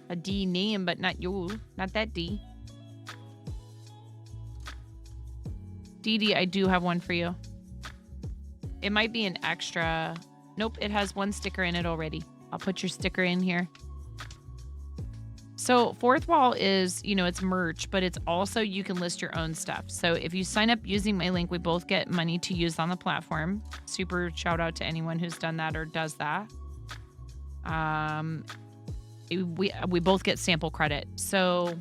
A D name, but not you. Not that D. DD, I do have one for you. It might be an extra. Nope, it has one sticker in it already. I'll put your sticker in here. So Fourth Wall is, you know, it's merch, but it's also, you can list your own stuff. So if you sign up using my link, we both get money to use on the platform. Super shout out to anyone who's done that or does that. We both get sample credit. So,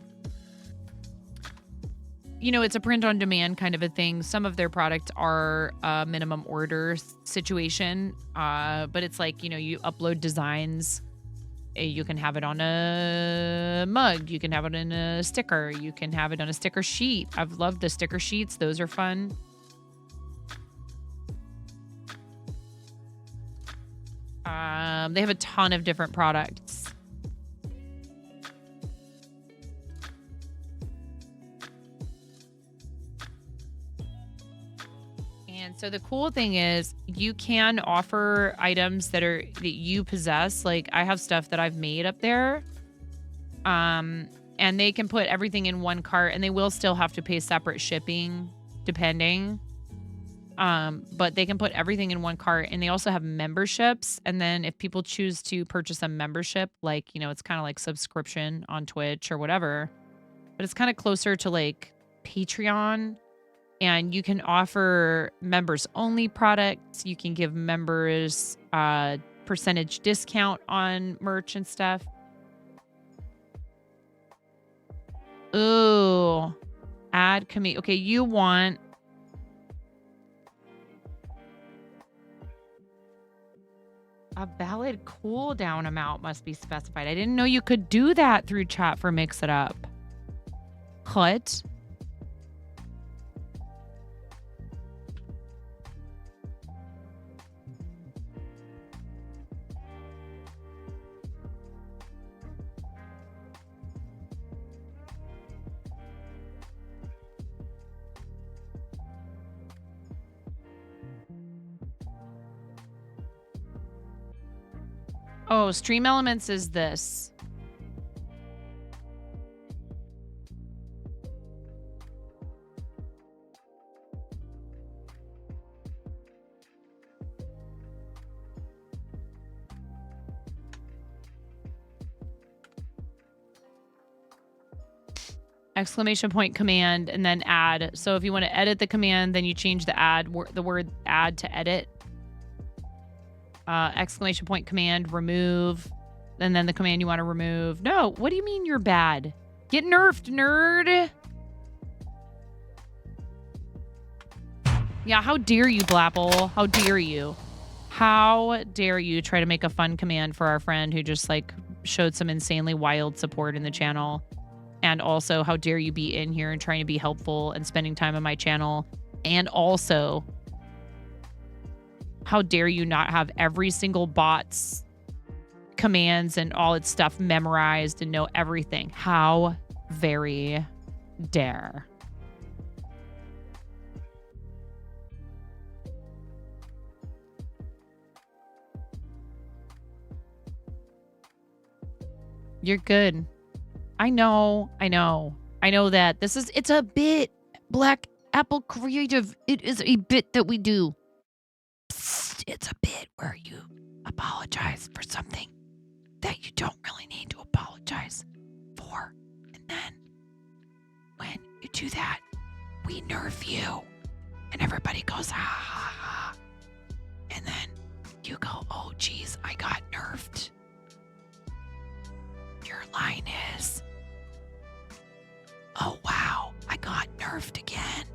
you know, it's a print on demand kind of a thing. Some of their products are a minimum order situation, but it's like, you know, you upload designs. You can have it on a mug. You can have it in a sticker. You can have it on a sticker sheet. I've loved the sticker sheets. Those are fun. They have a ton of different products. And so the cool thing is you can offer items that you possess. Like I have stuff that I've made up there. And they can put everything in one cart and they will still have to pay separate shipping depending. But they can put everything in one cart and they also have memberships. And then if people choose to purchase a membership, like, you know, it's kind of like subscription on Twitch or whatever, but it's kind of closer to like Patreon. And you can offer members only products. You can give members percentage discount on merch and stuff. Ooh, add commit. Okay, you want a valid cooldown amount must be specified. I didn't know you could do that through chat for Mix It Up. What? Oh, Stream Elements is this. Exclamation point command and then add. So if you want to edit the command, then you change the word add to edit. Exclamation point command, remove, and then the command you want to remove. No, what do you mean you're bad? Get nerfed, nerd. Yeah, how dare you, Blapple? How dare you? How dare you try to make a fun command for our friend who just like showed some insanely wild support in the channel? And also, how dare you be in here and trying to be helpful and spending time on my channel? And also, how dare you not have every single bot's commands and all its stuff memorized and know everything? How very dare. You're good. I know that it's a bit. Black Apple Creative. It is a bit that we do. Psst, it's a bit where you apologize for something that you don't really need to apologize for. And then when you do that, we nerf you. And everybody goes, ha ha ha. And then you go, oh geez, I got nerfed. Your line is, oh wow, I got nerfed again.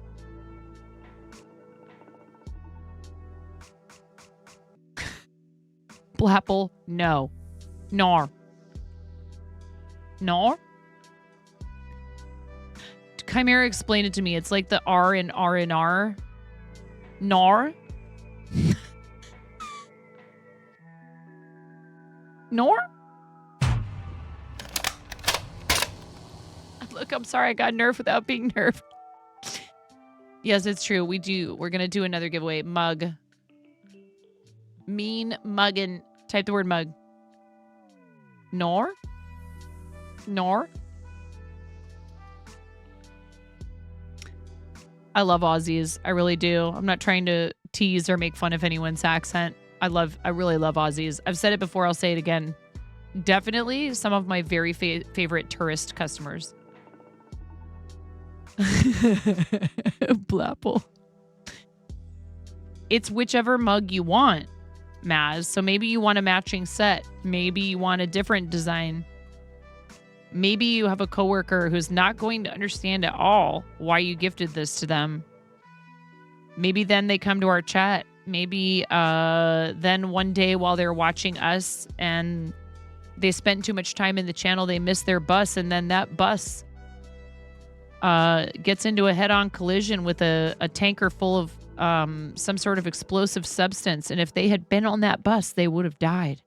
Blapple, no. Nor. Nor? Chimera explained it to me. It's like the R in R and R. Nor? Nor? Look, I'm sorry I got nerfed without being nerfed. Yes, it's true. We do. We're going to do another giveaway. Mug. Mean muggin'. Type the word mug. Nor? Nor? I love Aussies. I really do. I'm not trying to tease or make fun of anyone's accent. I really love Aussies. I've said it before. I'll say it again. Definitely some of my very favorite tourist customers. Blapple. It's whichever mug you want, Maz. So maybe you want a matching set. Maybe you want a different design. Maybe you have a coworker who's not going to understand at all why you gifted this to them. Maybe then they come to our chat. Maybe then one day while they're watching us and they spent too much time in the channel, they missed their bus, and then that bus gets into a head-on collision with a tanker full of some sort of explosive substance. And if they had been on that bus, they would have died.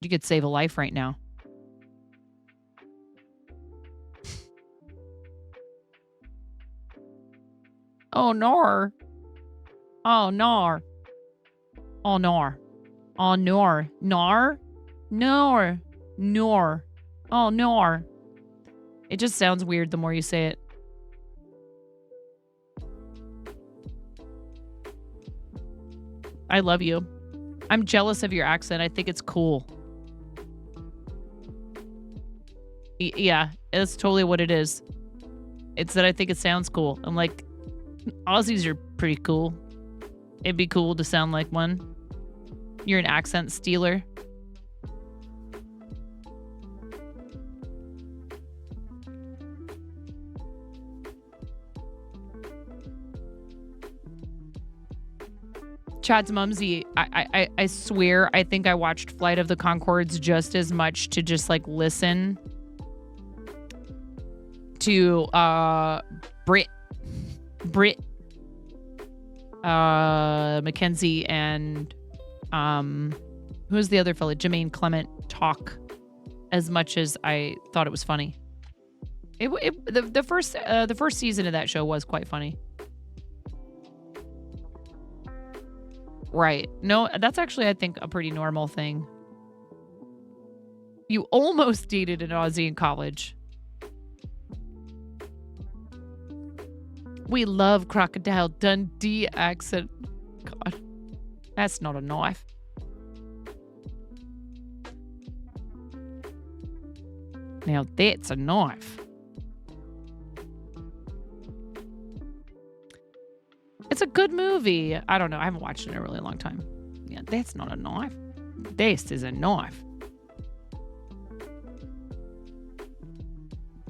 You could save a life right now. Oh, nor. Oh, nor. Oh, nor. Oh, nor. Nor? Nor. Nor. Oh, nor. It just sounds weird the more you say it. I love you. I'm jealous of your accent. I think it's cool. Yeah, that's totally what it is. It's that I think it sounds cool. I'm like, Aussies are pretty cool. It'd be cool to sound like one. You're an accent stealer. Chad's Mumsy, I swear, I think I watched Flight of the Conchords just as much to just like listen to Brit Mackenzie and who's the other fella, Jermaine Clement, talk as much as I thought it was funny. The first season of that show was quite funny. Right. No, that's actually, I think, a pretty normal thing. You almost dated an Aussie in college. We love Crocodile Dundee accent. God, that's not a knife. Now that's a knife. It's a good movie. I don't know. I haven't watched it in a really long time. Yeah, that's not a knife. This is a knife.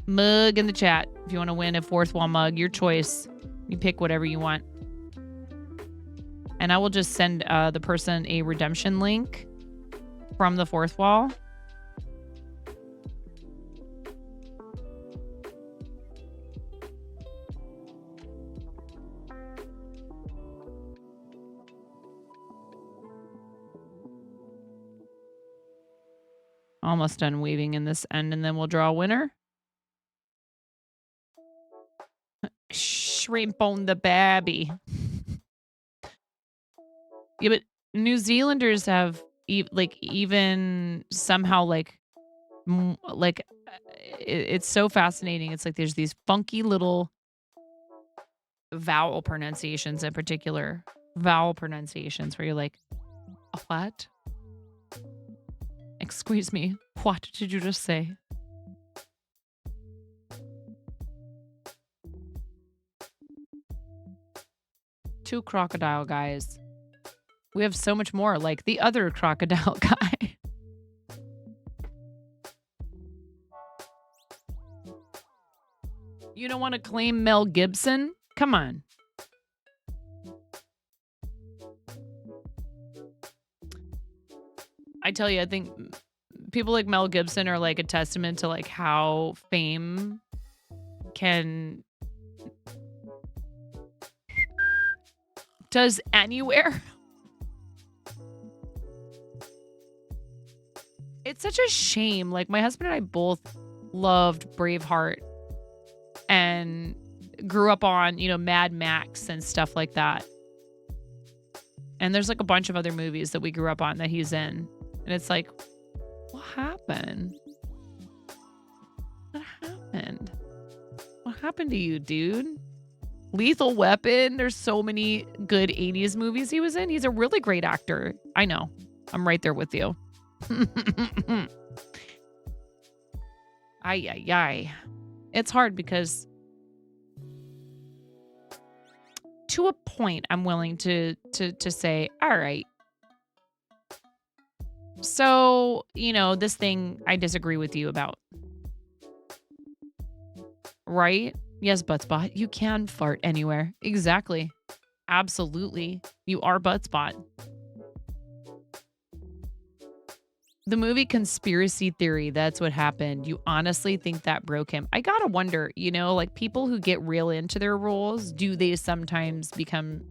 Mug in the chat. If you want to win a fourth wall mug, your choice. You pick whatever you want. And I will just send the person a redemption link from the fourth wall. Almost done weaving in this end, and then we'll draw a winner. Shrimp on the babby. Yeah, but New Zealanders have even somehow it's so fascinating. It's like there's these funky little vowel pronunciations, in particular vowel pronunciations, where you're like, what? Excuse me, what did you just say? Two crocodile guys. We have so much more, like the other crocodile guy. You don't want to claim Mel Gibson? Come on. I tell you, I think people like Mel Gibson are like a testament to like how fame does anywhere. It's such a shame. Like my husband and I both loved Braveheart and grew up on, Mad Max and stuff like that. And there's like a bunch of other movies that we grew up on that he's in. And it's like, what happened? What happened? What happened to you, dude? Lethal Weapon. There's so many good 80s movies he was in. He's a really great actor. I know. I'm right there with you. Ay. It's hard because to a point I'm willing to say, all right. So, this thing I disagree with you about. Right? Yes, Buttspot. You can fart anywhere. Exactly. Absolutely. You are Buttspot. The movie Conspiracy Theory, that's what happened. You honestly think that broke him? I gotta wonder, like people who get real into their roles, do they sometimes become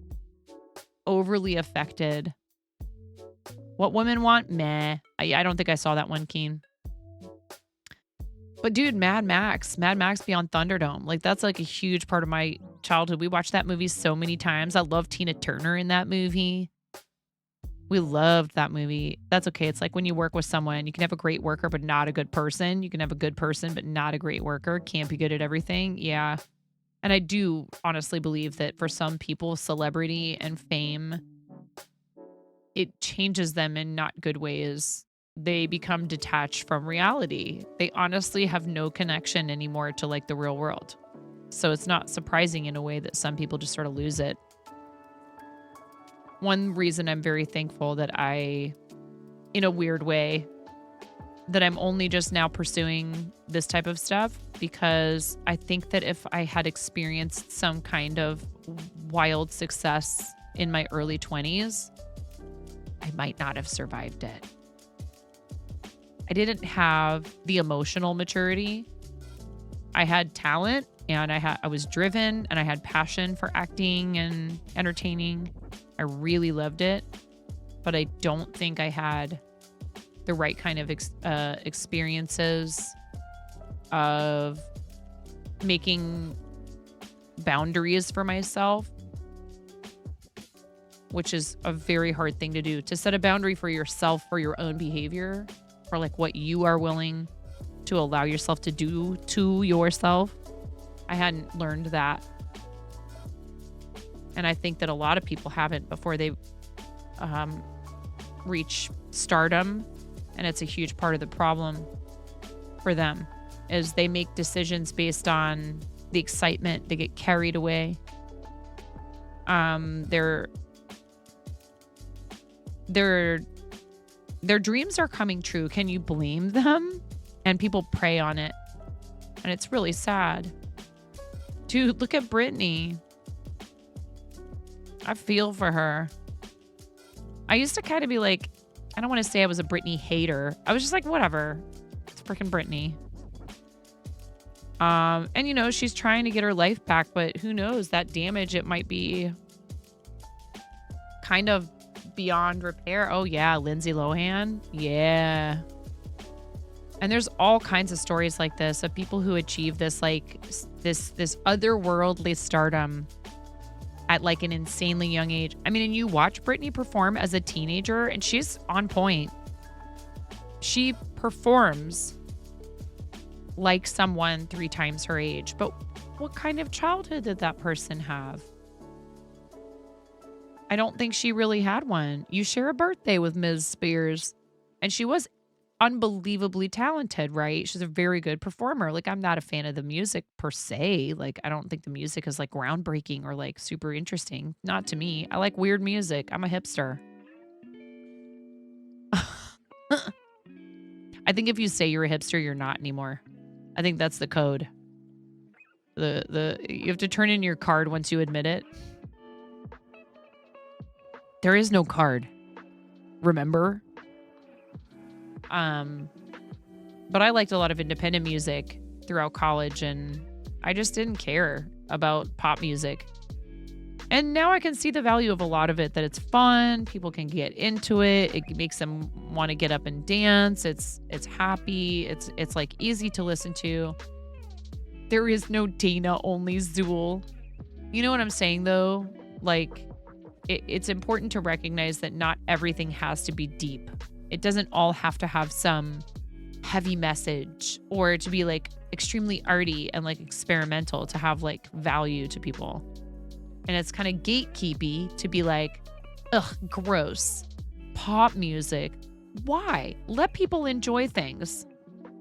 overly affected? What women want? Meh. I don't think I saw that one, Keen. But dude, Mad Max Beyond Thunderdome. Like that's like a huge part of my childhood. We watched that movie so many times. I love Tina Turner in that movie. We loved that movie. That's okay. It's like when you work with someone, you can have a great worker, but not a good person. You can have a good person, but not a great worker. Can't be good at everything. Yeah. And I do honestly believe that for some people, celebrity and fame, it changes them in not good ways. They become detached from reality. They honestly have no connection anymore to like the real world. So it's not surprising in a way that some people just sort of lose it. One reason I'm very thankful that I, in a weird way, that I'm only just now pursuing this type of stuff, because I think that if I had experienced some kind of wild success in my early 20s, I might not have survived it. I didn't have the emotional maturity. I had talent and I was driven and I had passion for acting and entertaining. I really loved it, but I don't think I had the right kind of experiences of making boundaries for myself, which is a very hard thing to do. To set a boundary for yourself, for your own behavior, for like what you are willing to allow yourself to do to yourself. I hadn't learned that. And I think that a lot of people haven't before they reach stardom. And it's a huge part of the problem for them is they make decisions based on the excitement. They get carried away. Their dreams are coming true. Can you blame them? And people prey on it. And it's really sad. Dude, look at Britney. I feel for her. I used to kind of be like, I don't want to say I was a Britney hater. I was just like, whatever. It's freaking Britney. And she's trying to get her life back, but who knows? That damage, it might be kind of beyond repair. Oh yeah, Lindsay Lohan. Yeah. And there's all kinds of stories like this of people who achieve this like this otherworldly stardom at like an insanely young age. I mean, and you watch Britney perform as a teenager and she's on point. She performs like someone 3 times her age. But what kind of childhood did that person have? I don't think she really had one. You share a birthday with Ms. Spears, and she was unbelievably talented, right? She's a very good performer. Like, I'm not a fan of the music per se. Like, I don't think the music is like groundbreaking or like super interesting. Not to me. I like weird music. I'm a hipster. I think if you say you're a hipster, you're not anymore. I think that's the code. You have to turn in your card once you admit it. There is no card. Remember? But I liked a lot of independent music throughout college, and I just didn't care about pop music. And now I can see the value of a lot of it, that it's fun, people can get into it, it makes them want to get up and dance, it's happy, it's like easy to listen to. There is no Dana, only Zool. You know what I'm saying though? Like, it's important to recognize that not everything has to be deep. It doesn't all have to have some heavy message or to be like extremely arty and like experimental to have like value to people. And it's kind of gatekeepy to be like, ugh, gross. Pop music. Why? Let people enjoy things.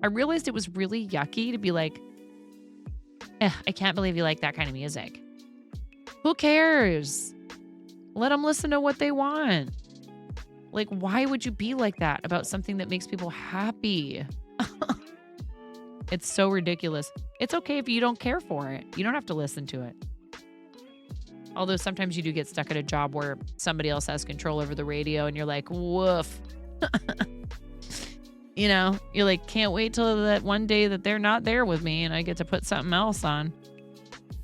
I realized it was really yucky to be like, I can't believe you like that kind of music. Who cares? Let them listen to what they want. Like, why would you be like that about something that makes people happy? It's so ridiculous. It's okay if you don't care for it. You don't have to listen to it. Although sometimes you do get stuck at a job where somebody else has control over the radio and you're like, woof. You know, you're like, can't wait till that one day that they're not there with me and I get to put something else on.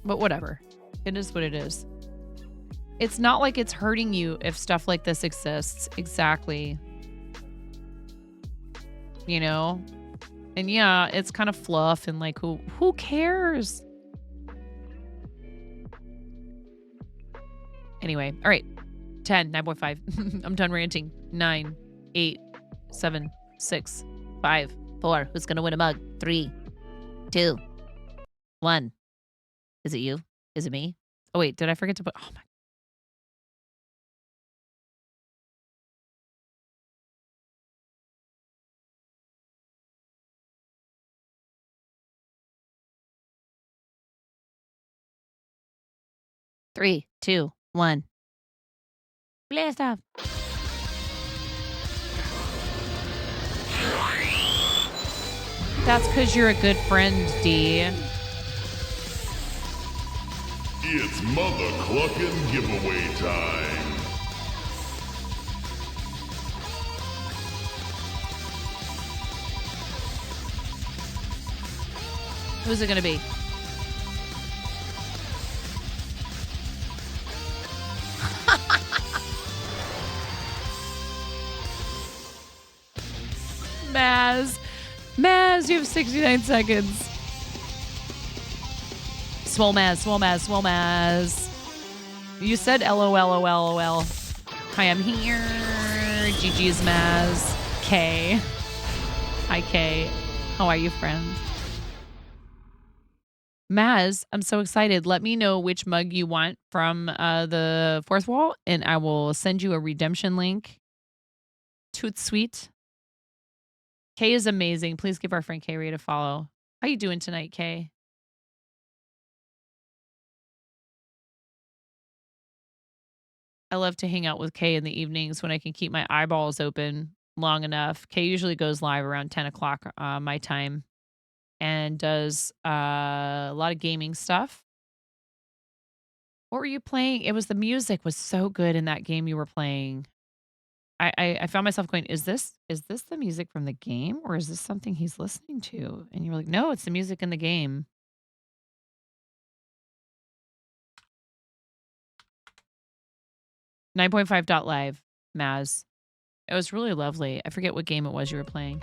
But whatever. It is what it is. It's not like it's hurting you if stuff like this exists. Exactly. You know? And yeah, it's kind of fluff and like, who cares? Anyway, all right. 10, 9.5. I'm done ranting. 9, 8, 7, 6, 5, 4. Who's going to win a mug? 3, 2, 1. Is it you? Is it me? Oh, wait. Did I forget to put... Oh, my... Three, 2, 1. Blast off. That's because you're a good friend, D. It's Mother Cluckin' giveaway time. Who's it going to be? Maz, you have 69 seconds. Swole Maz. You said LOL. Hi, I'm here. GG's Maz. K. Hi, K. How are you, friend? Maz, I'm so excited. Let me know which mug you want from the fourth wall, and I will send you a redemption link. Toot sweet. Kay is amazing. Please give our friend Kay Ray a follow. How you doing tonight, Kay? I love to hang out with Kay in the evenings when I can keep my eyeballs open long enough. Kay usually goes live around 10 o'clock my time and does a lot of gaming stuff. What were you playing? It was the music was so good in that game you were playing. I found myself going, is this the music from the game or is this something he's listening to? And you were like, no, it's the music in the game. .5.live, Maz. It was really lovely. I forget what game it was you were playing.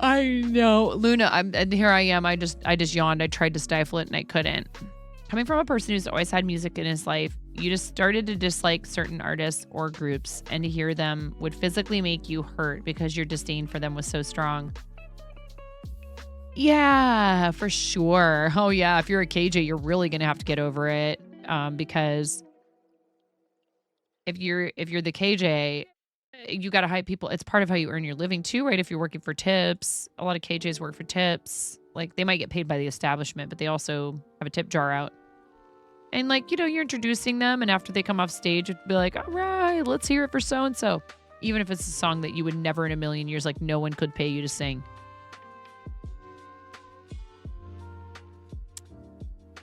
I know. Luna, and here I am. I just yawned. I tried to stifle it and I couldn't. Coming from a person who's always had music in his life, you just started to dislike certain artists or groups, and to hear them would physically make you hurt because your disdain for them was so strong. Yeah, for sure. Oh yeah, if you're a KJ, you're really gonna have to get over it, because if you're the KJ, you gotta hype people. It's part of how you earn your living too, right? If you're working for tips, a lot of KJs work for tips. Like, they might get paid by the establishment, but they also have a tip jar out. And, like, you know, you're introducing them, and after they come off stage, it'd be like, all right, let's hear it for so-and-so. Even if it's a song that you would never in a million years, like, no one could pay you to sing.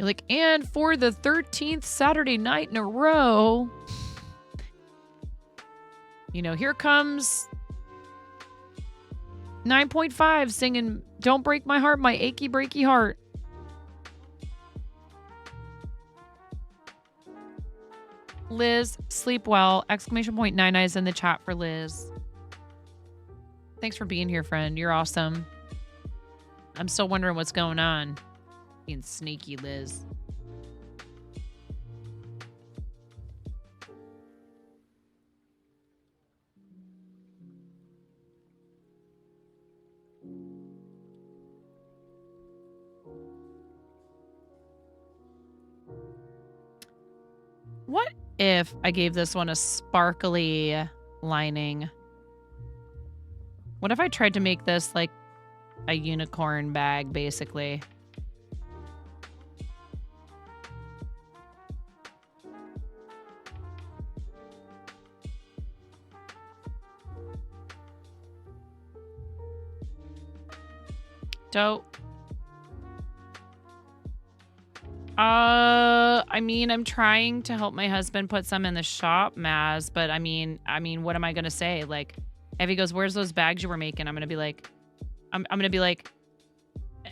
You're like, and for the 13th Saturday night in a row, you know, here comes 9.5 singing Don't Break My Heart, My Achy Breaky Heart. Liz, sleep well. Exclamation point 9 eyes in the chat for Liz. Thanks for being here, friend. You're awesome. I'm still wondering what's going on. Being sneaky, Liz. What if I gave this one a sparkly lining? What if I tried to make this like a unicorn bag, basically? Dope. I mean, I'm trying to help my husband put some in the shop, Maz, but I mean, what am I gonna say? Like, if he goes, "Where's those bags you were making?" I'm gonna be like, I'm gonna be like,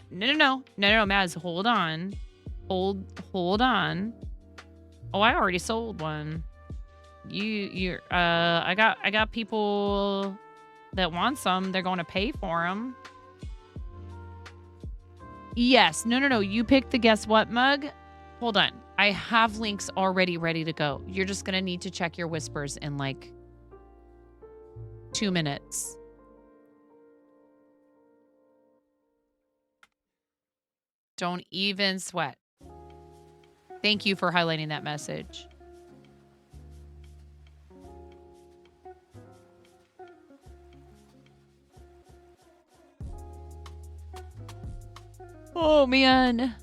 no, Maz, hold on. Hold on. Oh, I already sold one. I got people that want some. They're going to pay for them. Yes. No. You picked the guess what mug. Hold on. I have links already ready to go. You're just going to need to check your whispers in like 2 minutes. Don't even sweat. Thank you for highlighting that message. Oh, man.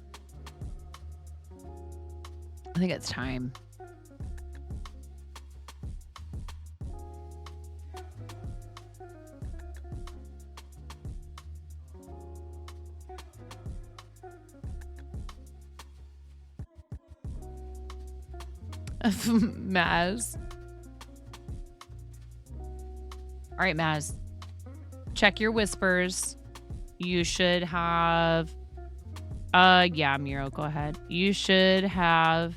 I think it's time. Maz. All right, Maz. Check your whispers. You should have... yeah, Miro, go ahead. You should have...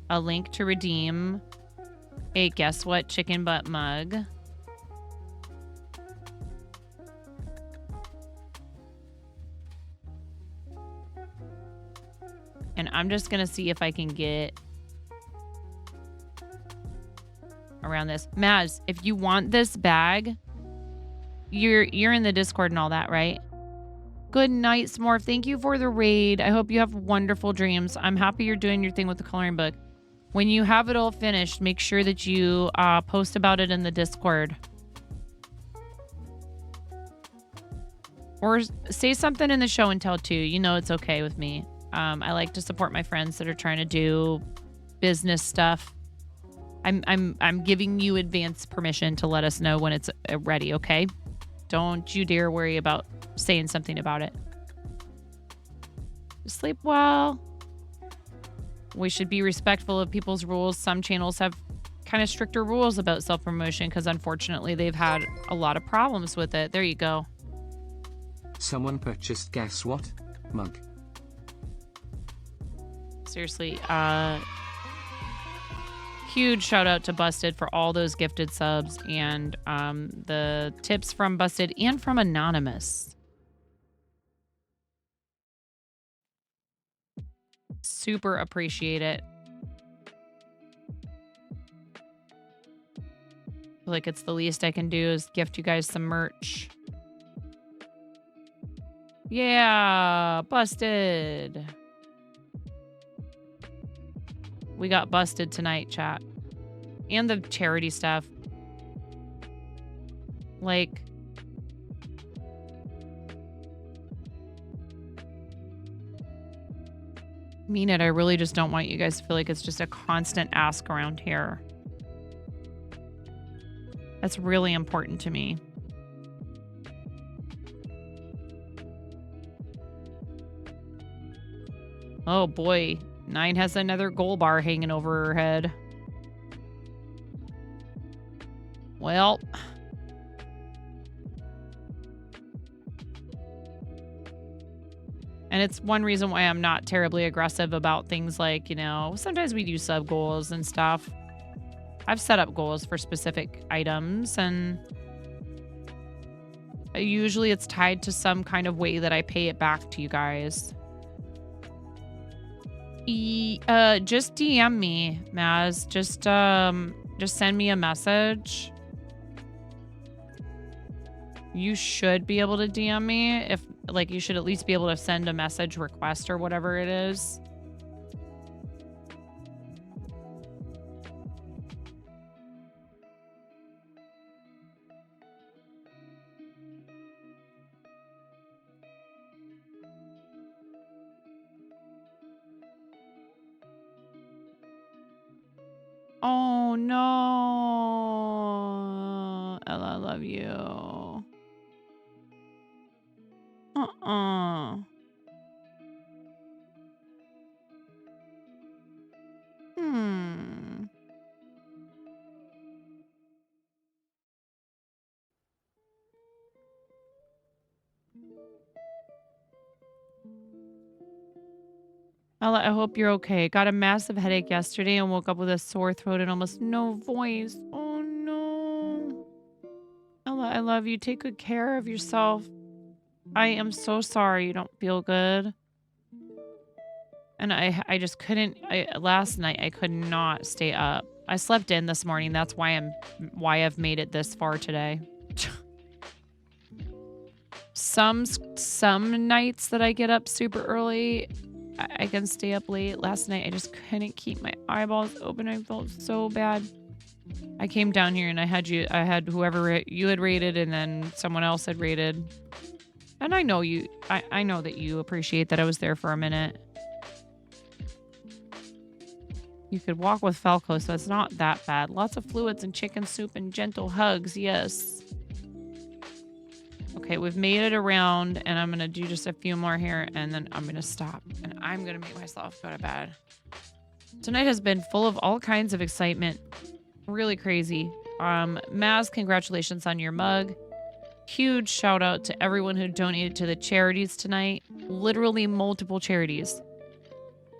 a link to redeem a guess what chicken butt mug. And I'm just going to see if I can get around this. Maz, if you want this bag, you're in the Discord and all that, right? Good night, Smorf. Thank you for the raid. I hope you have wonderful dreams. I'm happy you're doing your thing with the coloring book. When you have it all finished, make sure that you post about it in the Discord. Or say something in the show and tell too. You know it's okay with me. I like to support my friends that are trying to do business stuff. I'm giving you advance permission to let us know when it's ready, okay? Don't you dare worry about saying something about it. Sleep well. We should be respectful of people's rules. Some channels have kind of stricter rules about self-promotion because unfortunately they've had a lot of problems with it. There you go. Someone purchased guess what mug. Seriously, huge shout out to Busted for all those gifted subs and the tips from Busted and from Anonymous. Super appreciate it. Feel like it's the least I can do is gift you guys some merch. Yeah, Busted. We got busted tonight, chat. And the charity stuff. Like... mean it. I really just don't want you guys to feel like it's just a constant ask around here. That's really important to me. Oh boy, 9 has another gold bar hanging over her head. Well, and it's one reason why I'm not terribly aggressive about things like, you know, sometimes we do sub goals and stuff. I've set up goals for specific items, and usually it's tied to some kind of way that I pay it back to you guys. Just DM me, Maz. Just send me a message. You should be able to DM me. If, like, you should at least be able to send a message request or whatever it is. Oh no, Ella, I love you. Ella, I hope you're okay. Got a massive headache yesterday and woke up with a sore throat and almost no voice. Oh no. Ella, I love you. Take good care of yourself. I am so sorry you don't feel good. And I just couldn't. Last night I could not stay up. I slept in this morning. That's why I've made it this far today. Some nights that I get up super early, I can stay up late. Last night I just couldn't keep my eyeballs open. I felt so bad. I came down here and I had whoever you had rated, and then someone else had rated. And I know you. I know that you appreciate that I was there for a minute. You could walk with Falco, so it's not that bad. Lots of fluids and chicken soup and gentle hugs. Yes. Okay, we've made it around, and I'm going to do just a few more here, and then I'm going to stop, and I'm going to make myself go to bed. Tonight has been full of all kinds of excitement. Really crazy. Maz, congratulations on your mug. Huge shout out to everyone who donated to the charities tonight. Literally multiple charities.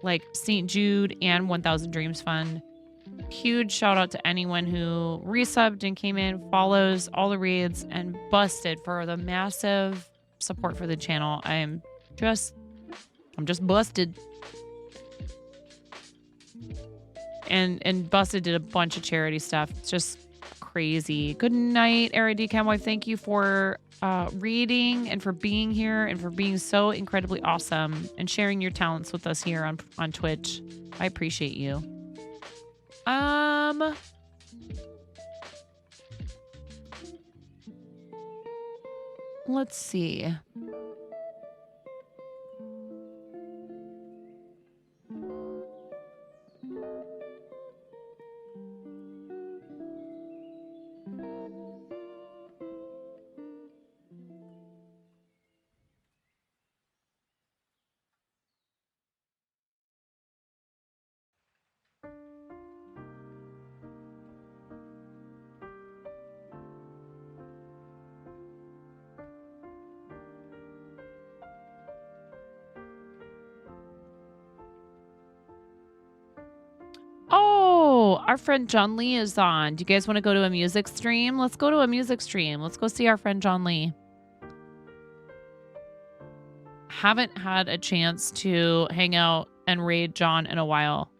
Like St. Jude and 1000 Dreams Fund. Huge shout out to anyone who resubbed and came in, follows all the raids, and busted for the massive support for the channel. I'm just busted. And Busted did a bunch of charity stuff. It's just crazy. Good night, Era D. Camwife. Thank you for reading and for being here and for being so incredibly awesome and sharing your talents with us here on Twitch. I appreciate you. Let's see. Our friend John Lee is on. Do you guys want to go to a music stream? Let's go to a music stream. Let's go see our friend John Lee. Haven't had a chance to hang out and raid John in a while.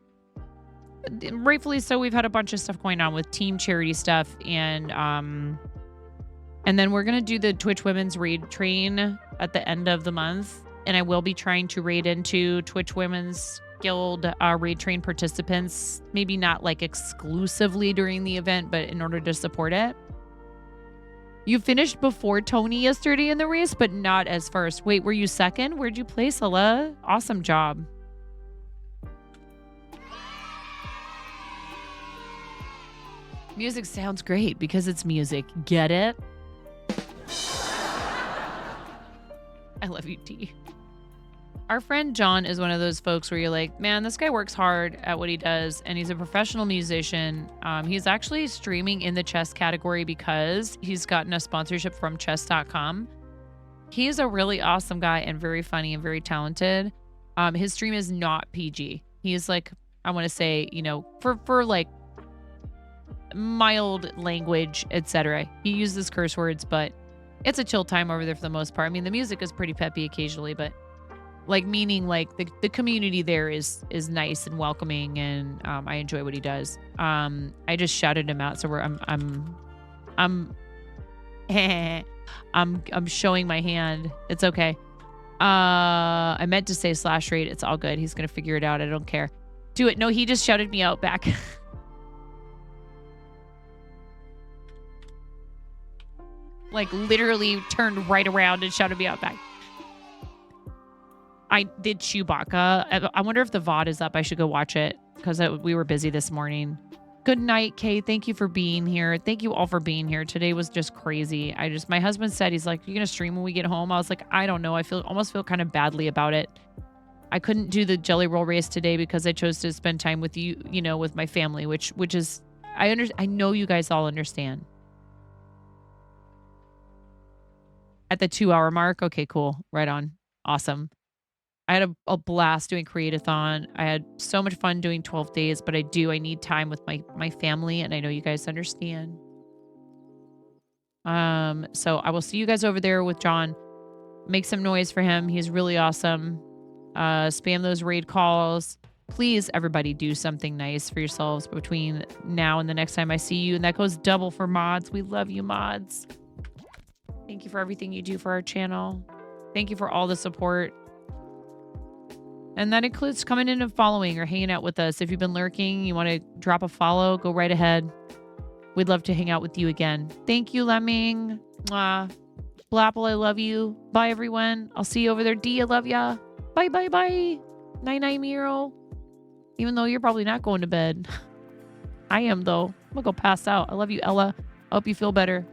Rightfully so. We've had a bunch of stuff going on with team charity stuff, and then we're gonna do the Twitch Women's Raid Train at the end of the month, and I will be trying to raid into Twitch Women's Guild raid train participants, maybe not like exclusively during the event, but in order to support it. You finished before Tony yesterday in the race, but not as first. Wait, were you second? Where'd you place, Ella? Awesome job. Music sounds great because it's music. Get it? I love you, T. Our friend John is one of those folks where you're like, man, this guy works hard at what he does, and he's a professional musician. He's actually streaming in the chess category because he's gotten a sponsorship from chess.com. He's a really awesome guy and very funny and very talented. His stream is not PG. He's like, I want to say, you know, for like mild language, etc. He uses curse words, but it's a chill time over there for the most part. I mean, the music is pretty peppy occasionally, but like meaning like the community there is nice and welcoming, and I enjoy what he does. I just shouted him out, so I'm showing my hand. It's okay. I meant to say slash rate. It's all good. He's gonna figure it out. I don't care. Do it. No, he just shouted me out back. Like literally turned right around and shouted me out back. I did Chewbacca. I wonder if the VOD is up. I should go watch it because we were busy this morning. Good night, Kay. Thank you for being here. Thank you all for being here. Today was just crazy. My husband said, he's like, "You're going to stream when we get home?" I was like, I don't know. I almost feel kind of badly about it. I couldn't do the jelly roll race today because I chose to spend time with you, you know, with my family, which is, I know you guys all understand. At the 2-hour mark. Okay, cool. Right on. Awesome. I had a blast doing Create-a-thon. I had so much fun doing 12 days, but I need time with my family, and I know you guys understand. So I will see you guys over there with John. Make some noise for him. He's really awesome. Spam those raid calls. Please, everybody, do something nice for yourselves between now and the next time I see you. And that goes double for mods. We love you, mods. Thank you for everything you do for our channel. Thank you for all the support. And that includes coming in and following or hanging out with us. If you've been lurking, you want to drop a follow, go right ahead. We'd love to hang out with you again. Thank you, Lemming. Mwah. Blapple, I love you. Bye, everyone. I'll see you over there. D, I love ya. Bye, bye, bye. Night-night, Miro. Even though you're probably not going to bed. I am, though. I'm going to go pass out. I love you, Ella. I hope you feel better.